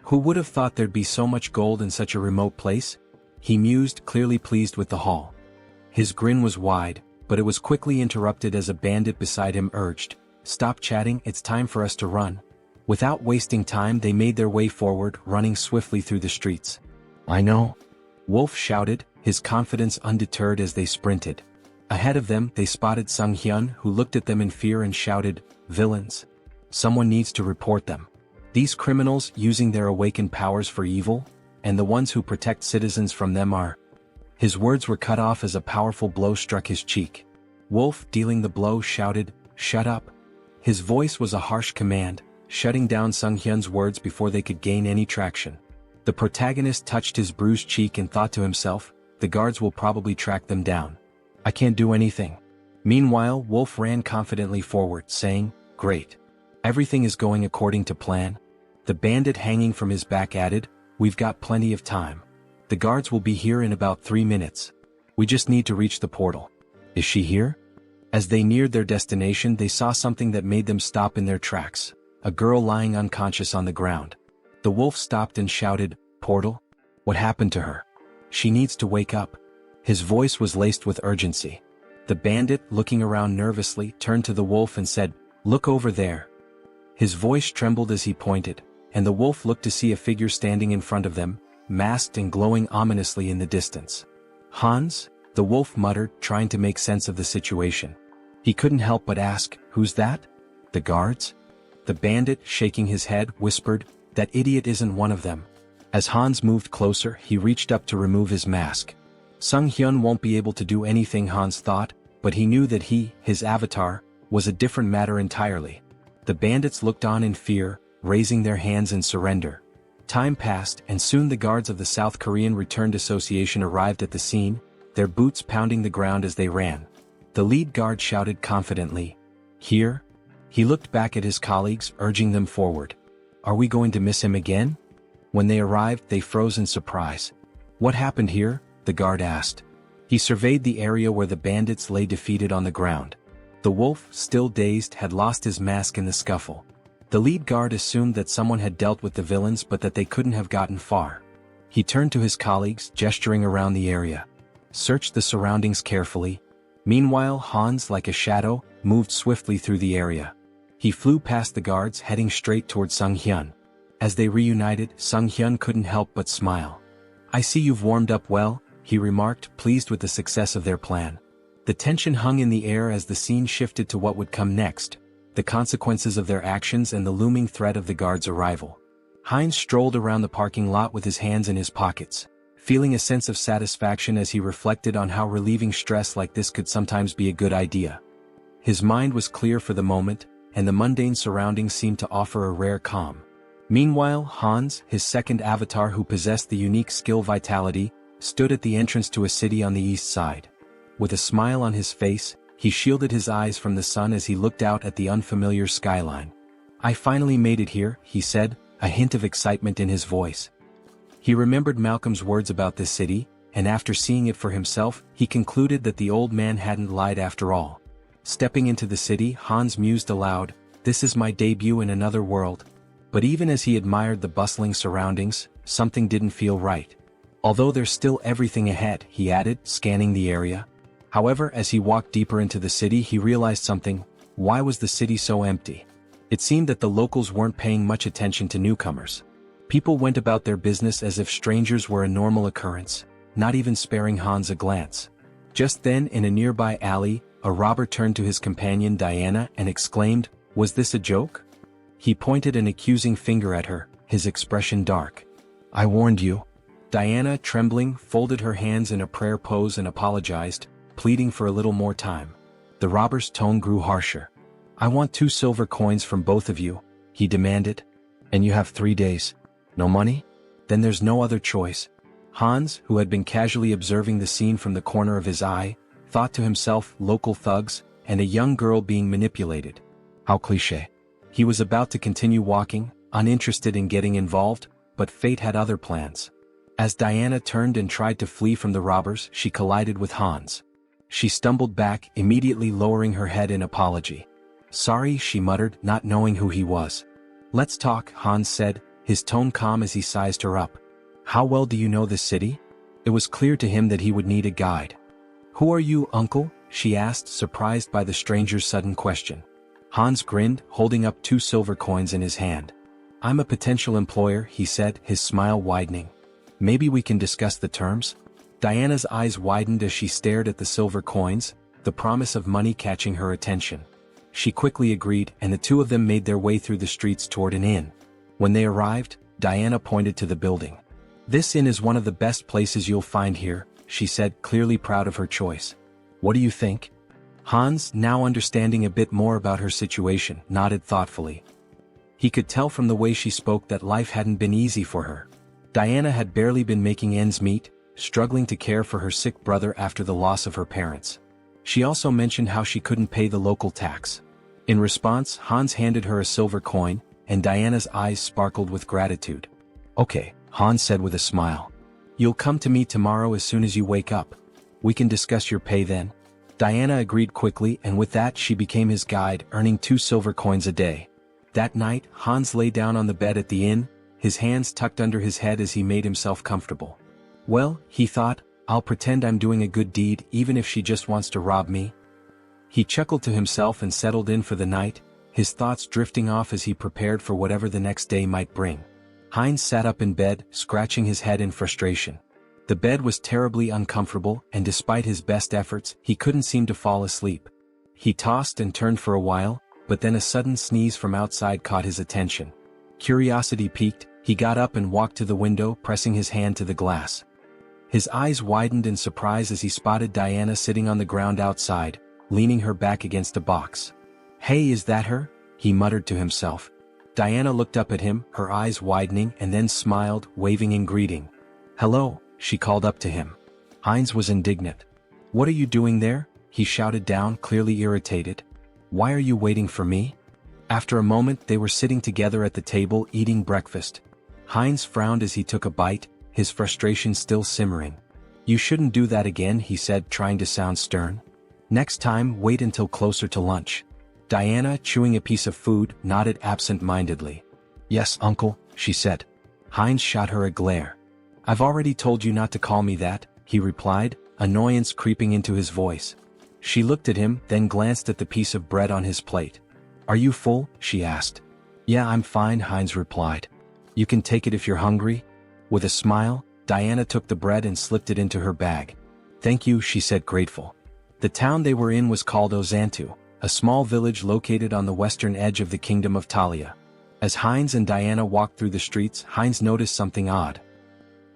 Who would have thought there'd be so much gold in such a remote place? He mused, clearly pleased with the haul. His grin was wide, but it was quickly interrupted as a bandit beside him urged, "Stop chatting, it's time for us to run." Without wasting time they made their way forward, running swiftly through the streets. "I know," Wolf shouted, his confidence undeterred as they sprinted. Ahead of them they spotted Sunghyun, who looked at them in fear and shouted, "Villains! Someone needs to report them. These criminals using their awakened powers for evil, and the ones who protect citizens from them are..." His words were cut off as a powerful blow struck his cheek. Wolf, dealing the blow, shouted, "Shut up." His voice was a harsh command, shutting down Sunghyun's words before they could gain any traction. The protagonist touched his bruised cheek and thought to himself, "The guards will probably track them down. I can't do anything." Meanwhile, Wolf ran confidently forward, saying, "Great. Everything is going according to plan." The bandit hanging from his back added, "We've got plenty of time. The guards will be here in about 3 minutes. We just need to reach the portal." "Is she here?" As they neared their destination they saw something that made them stop in their tracks. A girl lying unconscious on the ground. The wolf stopped and shouted, "Portal? What happened to her? She needs to wake up." His voice was laced with urgency. The bandit, looking around nervously, turned to the wolf and said, "Look over there." His voice trembled as he pointed, and the wolf looked to see a figure standing in front of them, masked and glowing ominously in the distance. "Hans?" the wolf muttered, trying to make sense of the situation. He couldn't help but ask, "Who's that?" "The guards?" The bandit, shaking his head, whispered, "That idiot isn't one of them." As Hans moved closer, he reached up to remove his mask. Sunghyun won't be able to do anything, Hans thought, but he knew that his avatar, was a different matter entirely. The bandits looked on in fear, raising their hands in surrender. Time passed and soon the guards of the South Korean Returned Association arrived at the scene, their boots pounding the ground as they ran. The lead guard shouted confidently, "Here?" He looked back at his colleagues, urging them forward. "Are we going to miss him again?" When they arrived, they froze in surprise. "What happened here?" the guard asked. He surveyed the area where the bandits lay defeated on the ground. The wolf, still dazed, had lost his mask in the scuffle. The lead guard assumed that someone had dealt with the villains but that they couldn't have gotten far. He turned to his colleagues, gesturing around the area. Searched the surroundings carefully. Meanwhile, Hans, like a shadow, moved swiftly through the area. He flew past the guards, heading straight toward Sunghyun. As they reunited, Sunghyun couldn't help but smile. "I see you've warmed up well," he remarked, pleased with the success of their plan. The tension hung in the air as the scene shifted to what would come next, the consequences of their actions and the looming threat of the guards' arrival. Heinz strolled around the parking lot with his hands in his pockets, feeling a sense of satisfaction as he reflected on how relieving stress like this could sometimes be a good idea. His mind was clear for the moment, and the mundane surroundings seemed to offer a rare calm. Meanwhile, Hans, his second avatar who possessed the unique skill Vitality, stood at the entrance to a city on the east side. With a smile on his face, he shielded his eyes from the sun as he looked out at the unfamiliar skyline. "I finally made it here," he said, a hint of excitement in his voice. He remembered Malcolm's words about this city, and after seeing it for himself, he concluded that the old man hadn't lied after all. Stepping into the city, Hans mused aloud, "This is my debut in another world." But even as he admired the bustling surroundings, something didn't feel right. "Although there's still everything ahead," he added, scanning the area. However, as he walked deeper into the city, he realized something. Why was the city so empty? It seemed that the locals weren't paying much attention to newcomers. People went about their business as if strangers were a normal occurrence, not even sparing Hans a glance. Just then, in a nearby alley, a robber turned to his companion Diana and exclaimed, "Was this a joke?" He pointed an accusing finger at her, his expression dark. "I warned you." Diana, trembling, folded her hands in a prayer pose and apologized, pleading for a little more time. The robber's tone grew harsher. "I want 2 silver coins from both of you," he demanded. "And you have 3 days. No money? Then there's no other choice." Hans, who had been casually observing the scene from the corner of his eye, thought to himself, local thugs, and a young girl being manipulated. How cliché. He was about to continue walking, uninterested in getting involved, but fate had other plans. As Diana turned and tried to flee from the robbers, she collided with Hans. She stumbled back, immediately lowering her head in apology. "Sorry," she muttered, not knowing who he was. "Let's talk," Hans said, his tone calm as he sized her up. "How well do you know this city?" It was clear to him that he would need a guide. "Who are you, uncle?" she asked, surprised by the stranger's sudden question. Hans grinned, holding up 2 silver coins in his hand. "I'm a potential employer," he said, his smile widening. "Maybe we can discuss the terms?" Diana's eyes widened as she stared at the silver coins, the promise of money catching her attention. She quickly agreed, and the two of them made their way through the streets toward an inn. When they arrived, Diana pointed to the building. "This inn is one of the best places you'll find here," she said, clearly proud of her choice. "What do you think?" Hans, now understanding a bit more about her situation, nodded thoughtfully. He could tell from the way she spoke that life hadn't been easy for her. Diana had barely been making ends meet, struggling to care for her sick brother after the loss of her parents. She also mentioned how she couldn't pay the local tax. In response, Hans handed her a silver coin, and Diana's eyes sparkled with gratitude. "Okay," Hans said with a smile. "You'll come to me tomorrow as soon as you wake up. We can discuss your pay then." Diana agreed quickly, and with that she became his guide, earning 2 silver coins a day. That night, Hans lay down on the bed at the inn, his hands tucked under his head as he made himself comfortable. "Well," he thought, "I'll pretend I'm doing a good deed even if she just wants to rob me." He chuckled to himself and settled in for the night, his thoughts drifting off as he prepared for whatever the next day might bring. Heinz sat up in bed, scratching his head in frustration. The bed was terribly uncomfortable, and despite his best efforts, he couldn't seem to fall asleep. He tossed and turned for a while, but then a sudden sneeze from outside caught his attention. Curiosity piqued, he got up and walked to the window, pressing his hand to the glass. His eyes widened in surprise as he spotted Diana sitting on the ground outside, leaning her back against a box. "Hey, is that her?" he muttered to himself. Diana looked up at him, her eyes widening, and then smiled, waving in greeting. "Hello," she called up to him. Heinz was indignant. "What are you doing there?" he shouted down, clearly irritated. "Why are you waiting for me?" After a moment they were sitting together at the table eating breakfast. Heinz frowned as he took a bite, his frustration still simmering. "You shouldn't do that again," he said, trying to sound stern. "Next time, wait until closer to lunch." Diana, chewing a piece of food, nodded absent-mindedly. "Yes, uncle," she said. Heinz shot her a glare. "I've already told you not to call me that," he replied, annoyance creeping into his voice. She looked at him, then glanced at the piece of bread on his plate. "Are you full?" she asked. "Yeah, I'm fine," Heinz replied. "You can take it if you're hungry." With a smile, Diana took the bread and slipped it into her bag. "Thank you," she said, grateful. The town they were in was called Ozantu, a small village located on the western edge of the kingdom of Talia. As Heinz and Diana walked through the streets, Heinz noticed something odd.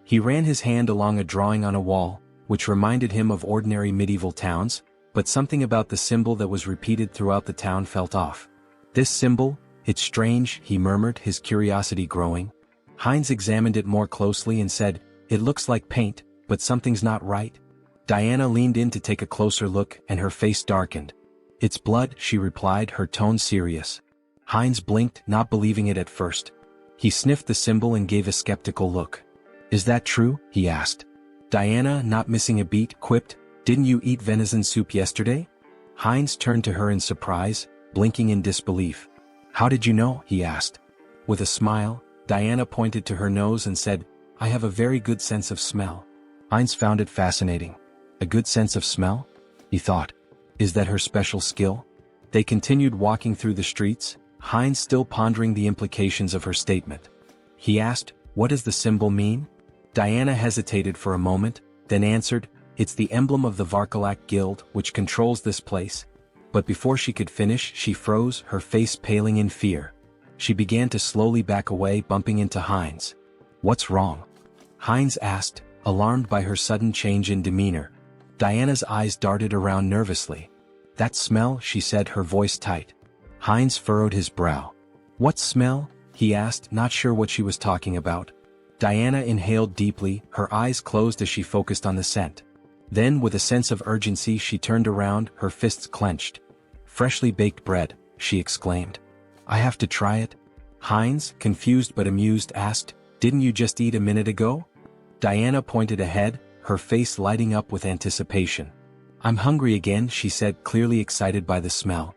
He ran his hand along a drawing on a wall, which reminded him of ordinary medieval towns, but something about the symbol that was repeated throughout the town felt off. "This symbol? It's strange," he murmured, his curiosity growing. Heinz examined it more closely and said, "It looks like paint, but something's not right." Diana leaned in to take a closer look, and her face darkened. "It's blood," she replied, her tone serious. Heinz blinked, not believing it at first. He sniffed the symbol and gave a skeptical look. "Is that true?" he asked. Diana, not missing a beat, quipped, "Didn't you eat venison soup yesterday?" Heinz turned to her in surprise, blinking in disbelief. "How did you know?" he asked. With a smile, Diana pointed to her nose and said, "I have a very good sense of smell." Heinz found it fascinating. A good sense of smell? He thought. Is that her special skill? They continued walking through the streets, Heinz still pondering the implications of her statement. He asked, "What does the symbol mean?" Diana hesitated for a moment, then answered, "It's the emblem of the Varkalak Guild, which controls this place." But before she could finish, she froze, her face paling in fear. She began to slowly back away, bumping into Heinz. "What's wrong?" Heinz asked, alarmed by her sudden change in demeanor. Diana's eyes darted around nervously. "That smell," she said, her voice tight. Heinz furrowed his brow. "What smell?" he asked, not sure what she was talking about. Diana inhaled deeply, her eyes closed as she focused on the scent. Then, with a sense of urgency, she turned around, her fists clenched. "Freshly baked bread," she exclaimed. "I have to try it?" Heinz, confused but amused, asked, "Didn't you just eat a minute ago?" Diana pointed ahead, her face lighting up with anticipation. "I'm hungry again," she said, clearly excited by the smell.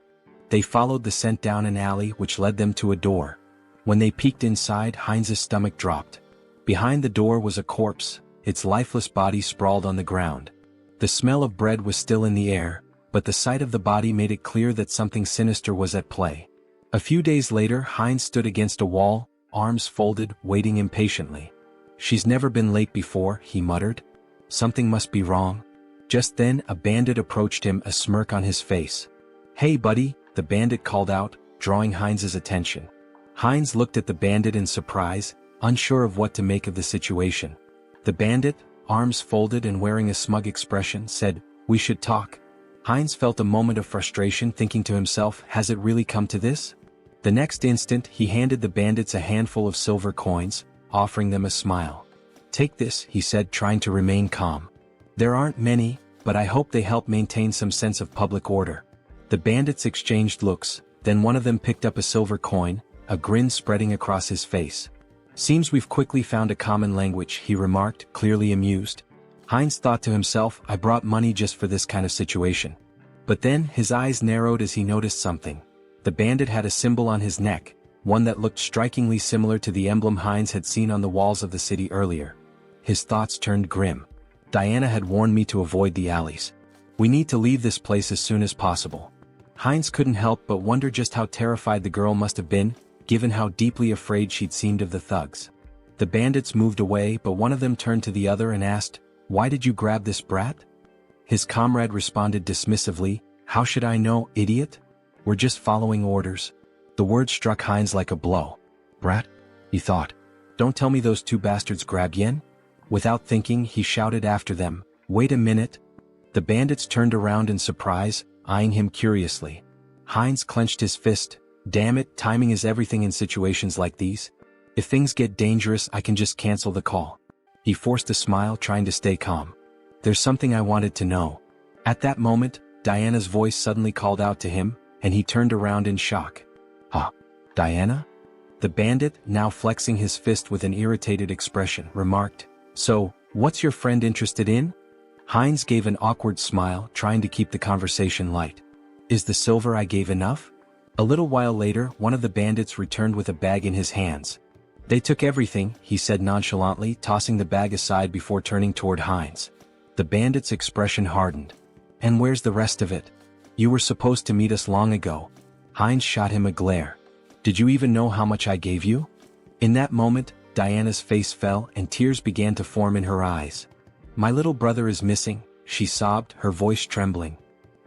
They followed the scent down an alley which led them to a door. When they peeked inside, Heinz's stomach dropped. Behind the door was a corpse, its lifeless body sprawled on the ground. The smell of bread was still in the air, but the sight of the body made it clear that something sinister was at play. A few days later, Heinz stood against a wall, arms folded, waiting impatiently. "She's never been late before," he muttered. "Something must be wrong." Just then, a bandit approached him, a smirk on his face. "Hey buddy," the bandit called out, drawing Heinz's attention. Heinz looked at the bandit in surprise, unsure of what to make of the situation. The bandit, arms folded and wearing a smug expression, said, "We should talk." Heinz felt a moment of frustration, thinking to himself, has it really come to this? The next instant, he handed the bandits a handful of silver coins, offering them a smile. "Take this," he said, trying to remain calm. "There aren't many, but I hope they help maintain some sense of public order." The bandits exchanged looks, then one of them picked up a silver coin, a grin spreading across his face. "Seems we've quickly found a common language," he remarked, clearly amused. Heinz thought to himself, I brought money just for this kind of situation. But then, his eyes narrowed as he noticed something. The bandit had a symbol on his neck, one that looked strikingly similar to the emblem Heinz had seen on the walls of the city earlier. His thoughts turned grim. Diana had warned me to avoid the alleys. We need to leave this place as soon as possible. Heinz couldn't help but wonder just how terrified the girl must have been, given how deeply afraid she'd seemed of the thugs. The bandits moved away, but one of them turned to the other and asked, "Why did you grab this brat?" His comrade responded dismissively, "How should I know, idiot? We're just following orders." The word struck Heinz like a blow. "Brat?" he thought. "Don't tell me those two bastards grabbed Yen?" Without thinking, he shouted after them, "Wait a minute!" The bandits turned around in surprise, eyeing him curiously. Heinz clenched his fist. Damn it, timing is everything in situations like these. If things get dangerous, I can just cancel the call. He forced a smile, trying to stay calm. There's something I wanted to know. At that moment, Diana's voice suddenly called out to him, and he turned around in shock. "Huh? Diana?" The bandit, now flexing his fist with an irritated expression, remarked, "So, what's your friend interested in?" Heinz gave an awkward smile, trying to keep the conversation light. "Is the silver I gave enough?" A little while later, one of the bandits returned with a bag in his hands. "They took everything," he said nonchalantly, tossing the bag aside before turning toward Heinz. The bandit's expression hardened. "And where's the rest of it? You were supposed to meet us long ago." Heinz shot him a glare. "Did you even know how much I gave you?" In that moment, Diana's face fell and tears began to form in her eyes. "My little brother is missing," she sobbed, her voice trembling.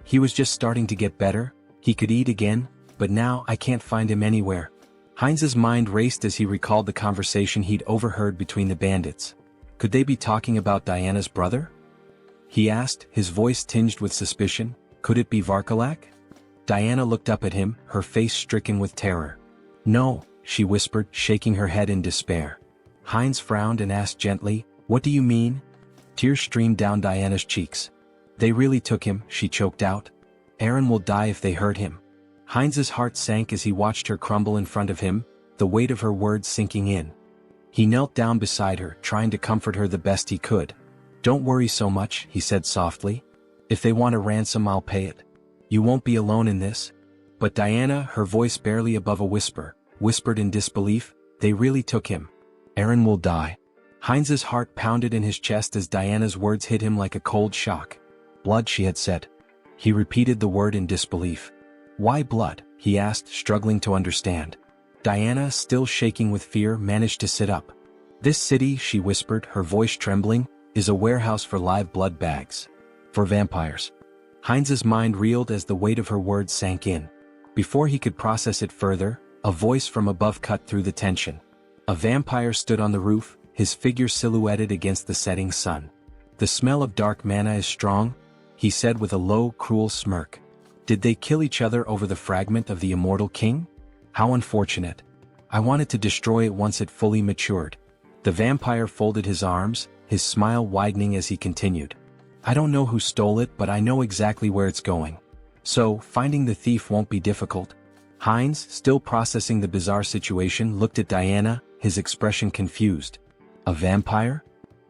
"He was just starting to get better, he could eat again, but now I can't find him anywhere." Heinz's mind raced as he recalled the conversation he'd overheard between the bandits. Could they be talking about Diana's brother? He asked, his voice tinged with suspicion. Could it be Varkalak? Diana looked up at him, her face stricken with terror. "No," she whispered, shaking her head in despair. Heinz frowned and asked gently, "What do you mean?" Tears streamed down Diana's cheeks. "They really took him," she choked out. "Aaron will die if they hurt him." Heinz's heart sank as he watched her crumble in front of him, the weight of her words sinking in. He knelt down beside her, trying to comfort her the best he could. "Don't worry so much," he said softly. "If they want a ransom, I'll pay it. You won't be alone in this." But Diana, her voice barely above a whisper, whispered in disbelief, "They really took him. Aaron will die." Heinz's heart pounded in his chest as Diana's words hit him like a cold shock. "Blood," she had said. He repeated the word in disbelief. "Why blood?" he asked, struggling to understand. Diana, still shaking with fear, managed to sit up. "This city," she whispered, her voice trembling, "is a warehouse for live blood bags. For vampires." Heinz's mind reeled as the weight of her words sank in. Before he could process it further, a voice from above cut through the tension. A vampire stood on the roof, his figure silhouetted against the setting sun. "The smell of dark mana is strong," he said with a low, cruel smirk. "Did they kill each other over the fragment of the immortal king? How unfortunate. I wanted to destroy it once it fully matured." The vampire folded his arms, his smile widening as he continued. "I don't know who stole it, but I know exactly where it's going. So, finding the thief won't be difficult." Heinz, still processing the bizarre situation, looked at Diana, his expression confused. "A vampire?"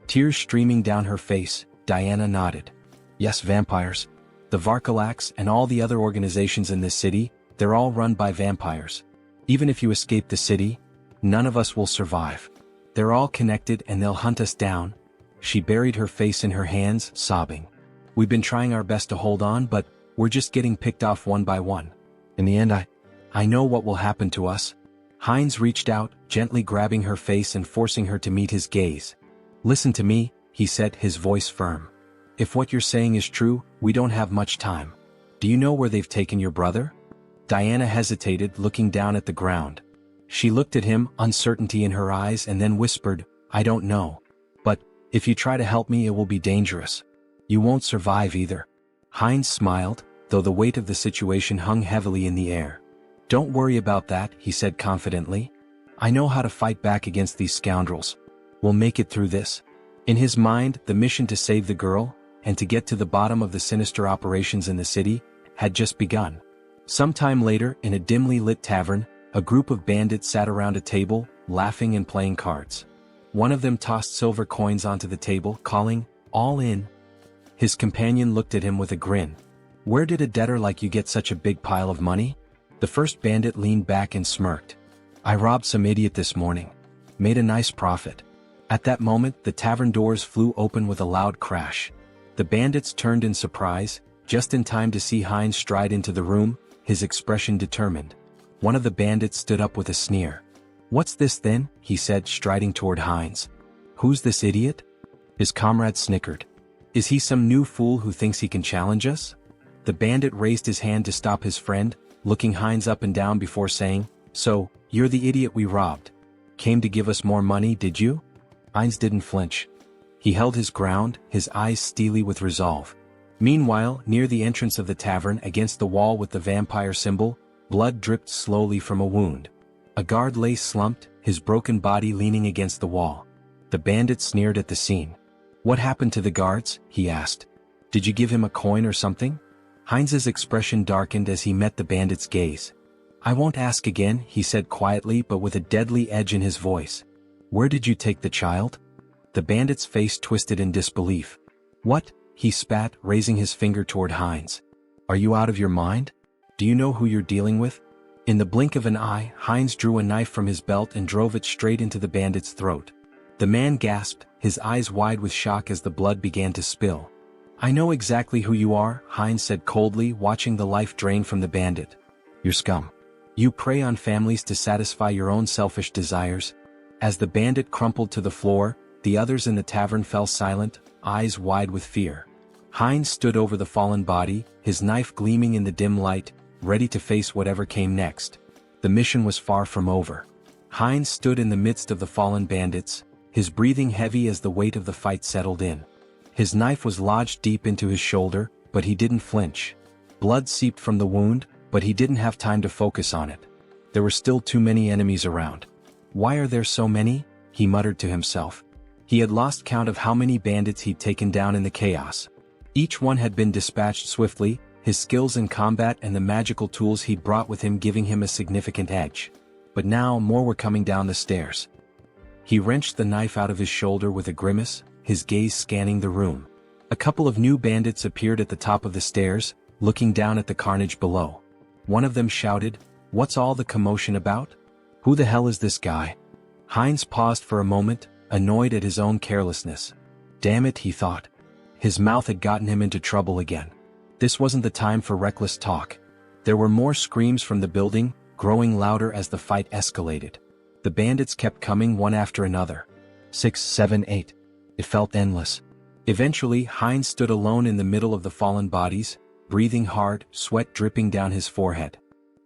Tears streaming down her face, Diana nodded. "Yes, vampires. The Varkalaks and all the other organizations in this city, they're all run by vampires. Even if you escape the city, none of us will survive. They're all connected and they'll hunt us down." She buried her face in her hands, sobbing. "We've been trying our best to hold on, but we're just getting picked off one by one. In the end, I know what will happen to us." Heinz reached out, gently grabbing her face and forcing her to meet his gaze. "Listen to me," he said, his voice firm. "If what you're saying is true, we don't have much time. Do you know where they've taken your brother?" Diana hesitated, looking down at the ground. She looked at him, uncertainty in her eyes, and then whispered, "I don't know. But, if you try to help me, it will be dangerous. You won't survive either." Heinz smiled, though the weight of the situation hung heavily in the air. "Don't worry about that," he said confidently. "I know how to fight back against these scoundrels. We'll make it through this." In his mind, the mission to save the girl, and to get to the bottom of the sinister operations in the city, had just begun. Sometime later, in a dimly lit tavern, a group of bandits sat around a table, laughing and playing cards. One of them tossed silver coins onto the table, calling, "All in." His companion looked at him with a grin. "Where did a debtor like you get such a big pile of money?" The first bandit leaned back and smirked. "I robbed some idiot this morning. Made a nice profit." At that moment, the tavern doors flew open with a loud crash. The bandits turned in surprise, just in time to see Heinz stride into the room, his expression determined. One of the bandits stood up with a sneer. "What's this then?" he said, striding toward Heinz. "Who's this idiot?" His comrade snickered. "Is he some new fool who thinks he can challenge us?" The bandit raised his hand to stop his friend, looking Heinz up and down before saying, "So, you're the idiot we robbed. Came to give us more money, did you?" Heinz didn't flinch. He held his ground, his eyes steely with resolve. Meanwhile, near the entrance of the tavern against the wall with the vampire symbol, blood dripped slowly from a wound. A guard lay slumped, his broken body leaning against the wall. The bandit sneered at the scene. "What happened to the guards?" he asked. "Did you give him a coin or something?" Heinz's expression darkened as he met the bandit's gaze. "I won't ask again," he said quietly but with a deadly edge in his voice. "Where did you take the child?" The bandit's face twisted in disbelief. "What?" he spat, raising his finger toward Heinz. "Are you out of your mind? Do you know who you're dealing with?" In the blink of an eye, Heinz drew a knife from his belt and drove it straight into the bandit's throat. The man gasped, his eyes wide with shock as the blood began to spill. "I know exactly who you are," Heinz said coldly, watching the life drain from the bandit. "You're scum. You prey on families to satisfy your own selfish desires." As the bandit crumpled to the floor, the others in the tavern fell silent, eyes wide with fear. Heinz stood over the fallen body, his knife gleaming in the dim light, ready to face whatever came next. The mission was far from over. Heinz stood in the midst of the fallen bandits, his breathing heavy as the weight of the fight settled in. His knife was lodged deep into his shoulder, but he didn't flinch. Blood seeped from the wound, but he didn't have time to focus on it. There were still too many enemies around. "Why are there so many?" he muttered to himself. He had lost count of how many bandits he'd taken down in the chaos. Each one had been dispatched swiftly, his skills in combat and the magical tools he'd brought with him giving him a significant edge. But now more were coming down the stairs. He wrenched the knife out of his shoulder with a grimace, his gaze scanning the room. A couple of new bandits appeared at the top of the stairs, looking down at the carnage below. One of them shouted, "What's all the commotion about? Who the hell is this guy?" Heinz paused for a moment, annoyed at his own carelessness. Damn it, he thought. His mouth had gotten him into trouble again. This wasn't the time for reckless talk. There were more screams from the building, growing louder as the fight escalated. The bandits kept coming one after another. 6, 7, 8. It felt endless. Eventually, Heinz stood alone in the middle of the fallen bodies, breathing hard, sweat dripping down his forehead.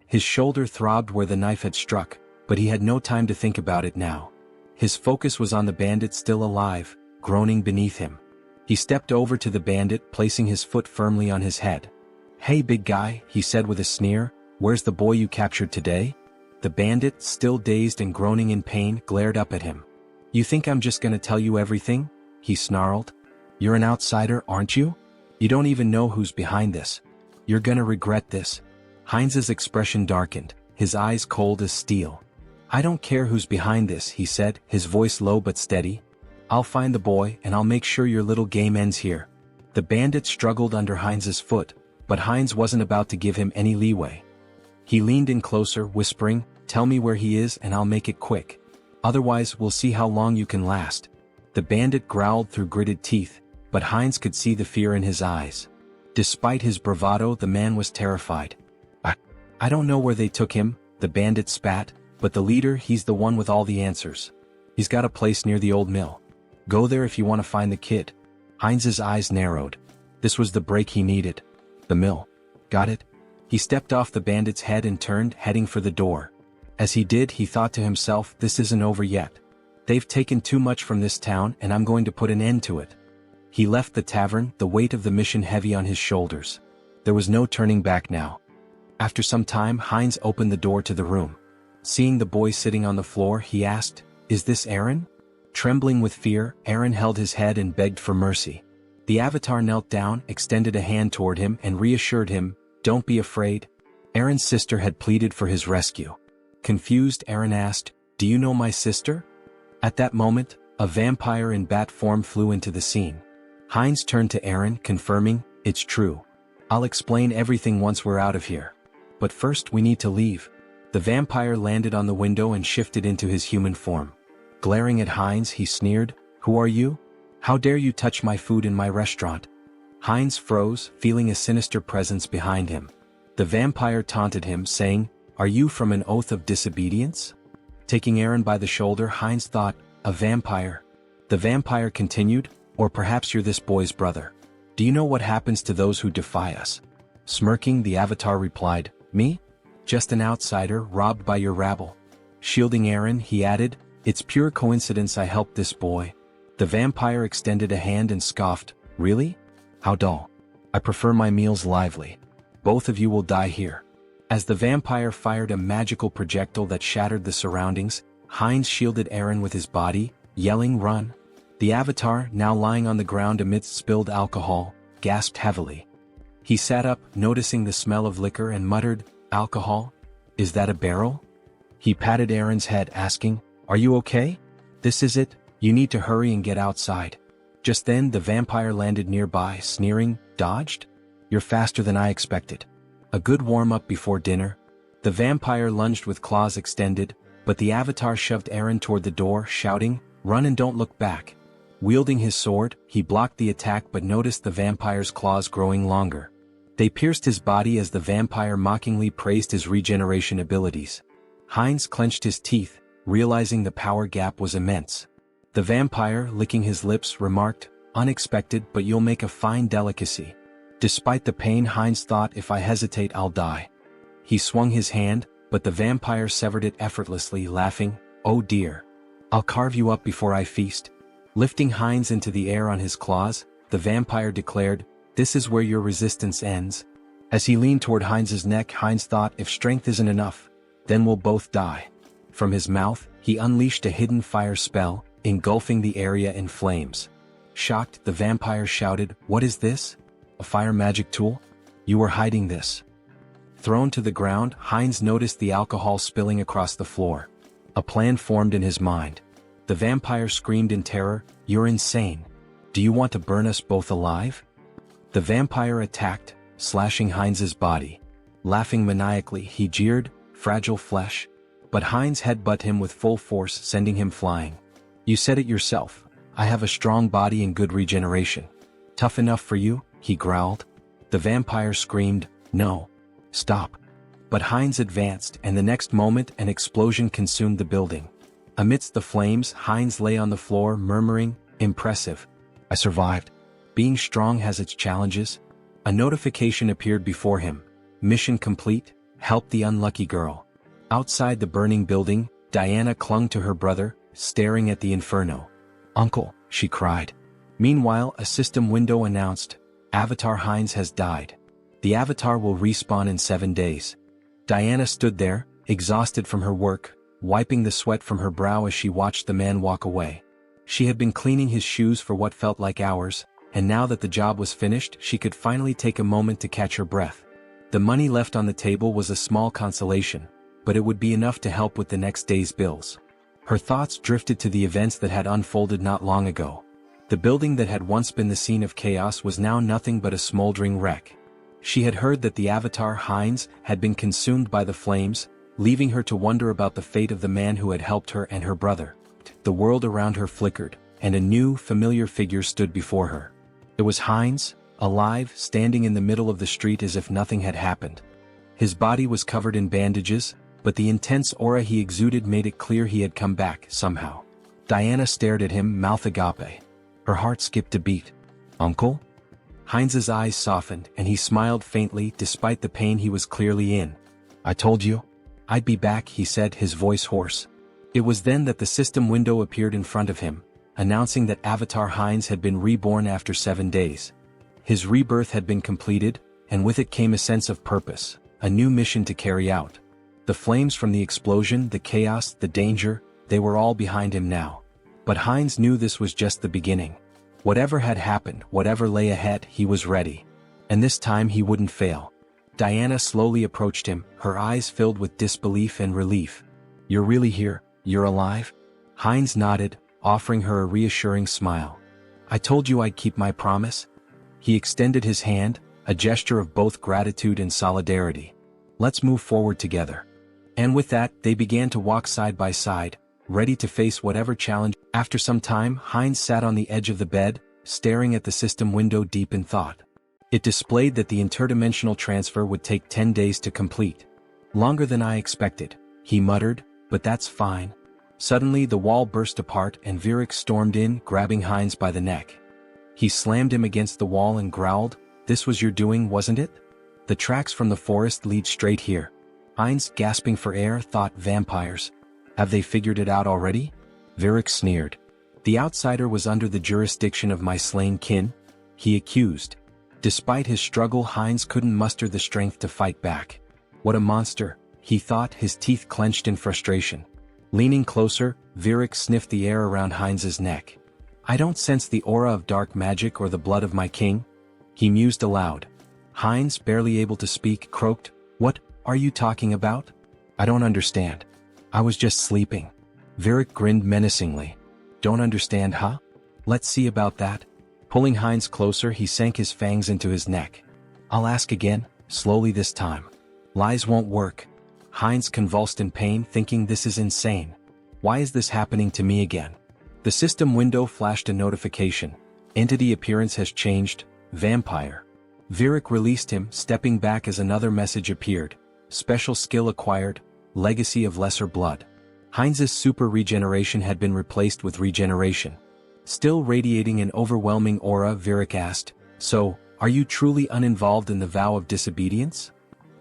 His shoulder throbbed where the knife had struck, but he had no time to think about it now. His focus was on the bandit still alive, groaning beneath him. He stepped over to the bandit, placing his foot firmly on his head. "Hey big guy," he said with a sneer, "where's the boy you captured today?" The bandit, still dazed and groaning in pain, glared up at him. "You think I'm just gonna tell you everything?" he snarled. "You're an outsider, aren't you? You don't even know who's behind this. You're gonna regret this." Heinz's expression darkened, his eyes cold as steel. "I don't care who's behind this," he said, his voice low but steady. "I'll find the boy and I'll make sure your little game ends here." The bandit struggled under Heinz's foot, but Heinz wasn't about to give him any leeway. He leaned in closer, whispering, "Tell me where he is and I'll make it quick. Otherwise, we'll see how long you can last." The bandit growled through gritted teeth, but Heinz could see the fear in his eyes. Despite his bravado, the man was terrified. I don't know where they took him," the bandit spat, "but the leader, he's the one with all the answers. He's got a place near the old mill. Go there if you want to find the kid." Heinz's eyes narrowed. This was the break he needed. The mill. Got it? He stepped off the bandit's head and turned, heading for the door. As he did, he thought to himself, this isn't over yet. They've taken too much from this town and I'm going to put an end to it. He left the tavern, the weight of the mission heavy on his shoulders. There was no turning back now. After some time, Heinz opened the door to the room. Seeing the boy sitting on the floor, he asked, "Is this Aaron?" Trembling with fear, Aaron held his head and begged for mercy. The avatar knelt down, extended a hand toward him and reassured him, "Don't be afraid." Aaron's sister had pleaded for his rescue. Confused, Aaron asked, "Do you know my sister?" At that moment, a vampire in bat form flew into the scene. Heinz turned to Aaron, confirming, "It's true. I'll explain everything once we're out of here. But first we need to leave." The vampire landed on the window and shifted into his human form. Glaring at Heinz, he sneered, "Who are you? How dare you touch my food in my restaurant?" Heinz froze, feeling a sinister presence behind him. The vampire taunted him, saying, "Are you from an oath of disobedience?" Taking Aaron by the shoulder, Heinz thought, "A vampire." The vampire continued, "Or perhaps you're this boy's brother. Do you know what happens to those who defy us?" Smirking, the avatar replied, "Me? Just an outsider, robbed by your rabble." Shielding Aaron, he added, "It's pure coincidence I helped this boy. The vampire extended a hand and scoffed, "Really? How dull. I prefer my meals lively. Both of you will die here." As the vampire fired a magical projectile that shattered the surroundings, Heinz shielded Eren with his body, yelling, "Run!" The avatar, now lying on the ground amidst spilled alcohol, gasped heavily. He sat up, noticing the smell of liquor, and muttered, "Alcohol? Is that a barrel?" He patted Eren's head, asking, "Are you okay? This is it, you need to hurry and get outside." Just then the vampire landed nearby, sneering, "Dodged? You're faster than I expected. A good warm-up before dinner." The vampire lunged with claws extended, but the avatar shoved Eren toward the door, shouting, "Run and don't look back." Wielding his sword, he blocked the attack but noticed the vampire's claws growing longer. They pierced his body as the vampire mockingly praised his regeneration abilities. Heinz clenched his teeth, realizing the power gap was immense. The vampire, licking his lips, remarked, "Unexpected, but you'll make a fine delicacy." Despite the pain, Heinz thought, "If I hesitate, I'll die." He swung his hand, but the vampire severed it effortlessly, laughing, "Oh dear. I'll carve you up before I feast." Lifting Heinz into the air on his claws, the vampire declared, "This is where your resistance ends." As he leaned toward Heinz's neck, Heinz thought, "If strength isn't enough, then we'll both die." From his mouth, he unleashed a hidden fire spell, engulfing the area in flames. Shocked, the vampire shouted, "What is this? A fire magic tool? You were hiding this." Thrown to the ground, Heinz noticed the alcohol spilling across the floor. A plan formed in his mind. The vampire screamed in terror, "You're insane. Do you want to burn us both alive?" The vampire attacked, slashing Heinz's body. Laughing maniacally, he jeered, "Fragile flesh." But Heinz headbutted him with full force, sending him flying. "You said it yourself. I have a strong body and good regeneration. Tough enough for you?" he growled. The vampire screamed, "No. Stop." But Heinz advanced, and the next moment an explosion consumed the building. Amidst the flames, Heinz lay on the floor, murmuring, "Impressive. I survived. Being strong has its challenges." A notification appeared before him. "Mission complete. Help the unlucky girl." Outside the burning building, Diana clung to her brother, staring at the inferno. "Uncle," she cried. Meanwhile, a system window announced, "Avatar Heinz has died. The avatar will respawn in 7 days." Diana stood there, exhausted from her work, wiping the sweat from her brow as she watched the man walk away. She had been cleaning his shoes for what felt like hours, and now that the job was finished, she could finally take a moment to catch her breath. The money left on the table was a small consolation, but it would be enough to help with the next day's bills. Her thoughts drifted to the events that had unfolded not long ago. The building that had once been the scene of chaos was now nothing but a smoldering wreck. She had heard that the avatar Heinz had been consumed by the flames, leaving her to wonder about the fate of the man who had helped her and her brother. The world around her flickered, and a new, familiar figure stood before her. It was Heinz, alive, standing in the middle of the street as if nothing had happened. His body was covered in bandages, but the intense aura he exuded made it clear he had come back, somehow. Diana stared at him, mouth agape. Her heart skipped a beat. "Uncle?" Heinz's eyes softened, and he smiled faintly despite the pain he was clearly in. "I told you I'd be back," he said, his voice hoarse. It was then that the system window appeared in front of him, announcing that Avatar Heinz had been reborn after 7 days. His rebirth had been completed, and with it came a sense of purpose, a new mission to carry out. The flames from the explosion, the chaos, the danger, they were all behind him now. But Heinz knew this was just the beginning. Whatever had happened, whatever lay ahead, he was ready. And this time he wouldn't fail. Diana slowly approached him, her eyes filled with disbelief and relief. "You're really here? You're alive?" Heinz nodded, offering her a reassuring smile. "I told you I'd keep my promise." He extended his hand, a gesture of both gratitude and solidarity. "Let's move forward together." And with that, they began to walk side by side, ready to face whatever challenge. After some time, Heinz sat on the edge of the bed, staring at the system window deep in thought. It displayed that the interdimensional transfer would take 10 days to complete. "Longer than I expected," he muttered, "but that's fine." Suddenly the wall burst apart and Virik stormed in, grabbing Heinz by the neck. He slammed him against the wall and growled, "This was your doing, wasn't it? The tracks from the forest lead straight here." Heinz, gasping for air, thought, "Vampires. Have they figured it out already?" Virik sneered. The outsider was under the jurisdiction of my slain kin? He accused. Despite his struggle, Heinz couldn't muster the strength to fight back. What a monster, he thought, his teeth clenched in frustration. Leaning closer, Virik sniffed the air around Heinz's neck. I don't sense the aura of dark magic or the blood of my king, he mused aloud. Heinz, barely able to speak, croaked, What are you talking about? I don't understand. I was just sleeping. Virik grinned menacingly. Don't understand, huh? Let's see about that. Pulling Heinz closer, he sank his fangs into his neck. I'll ask again, slowly this time. Lies won't work. Heinz convulsed in pain, thinking this is insane. Why is this happening to me again? The system window flashed a notification. Entity appearance has changed, vampire. Virik released him, stepping back as another message appeared. Special skill acquired, legacy of lesser blood. Heinz's super regeneration had been replaced with regeneration. Still radiating an overwhelming aura, Virik asked, So, are you truly uninvolved in the vow of disobedience?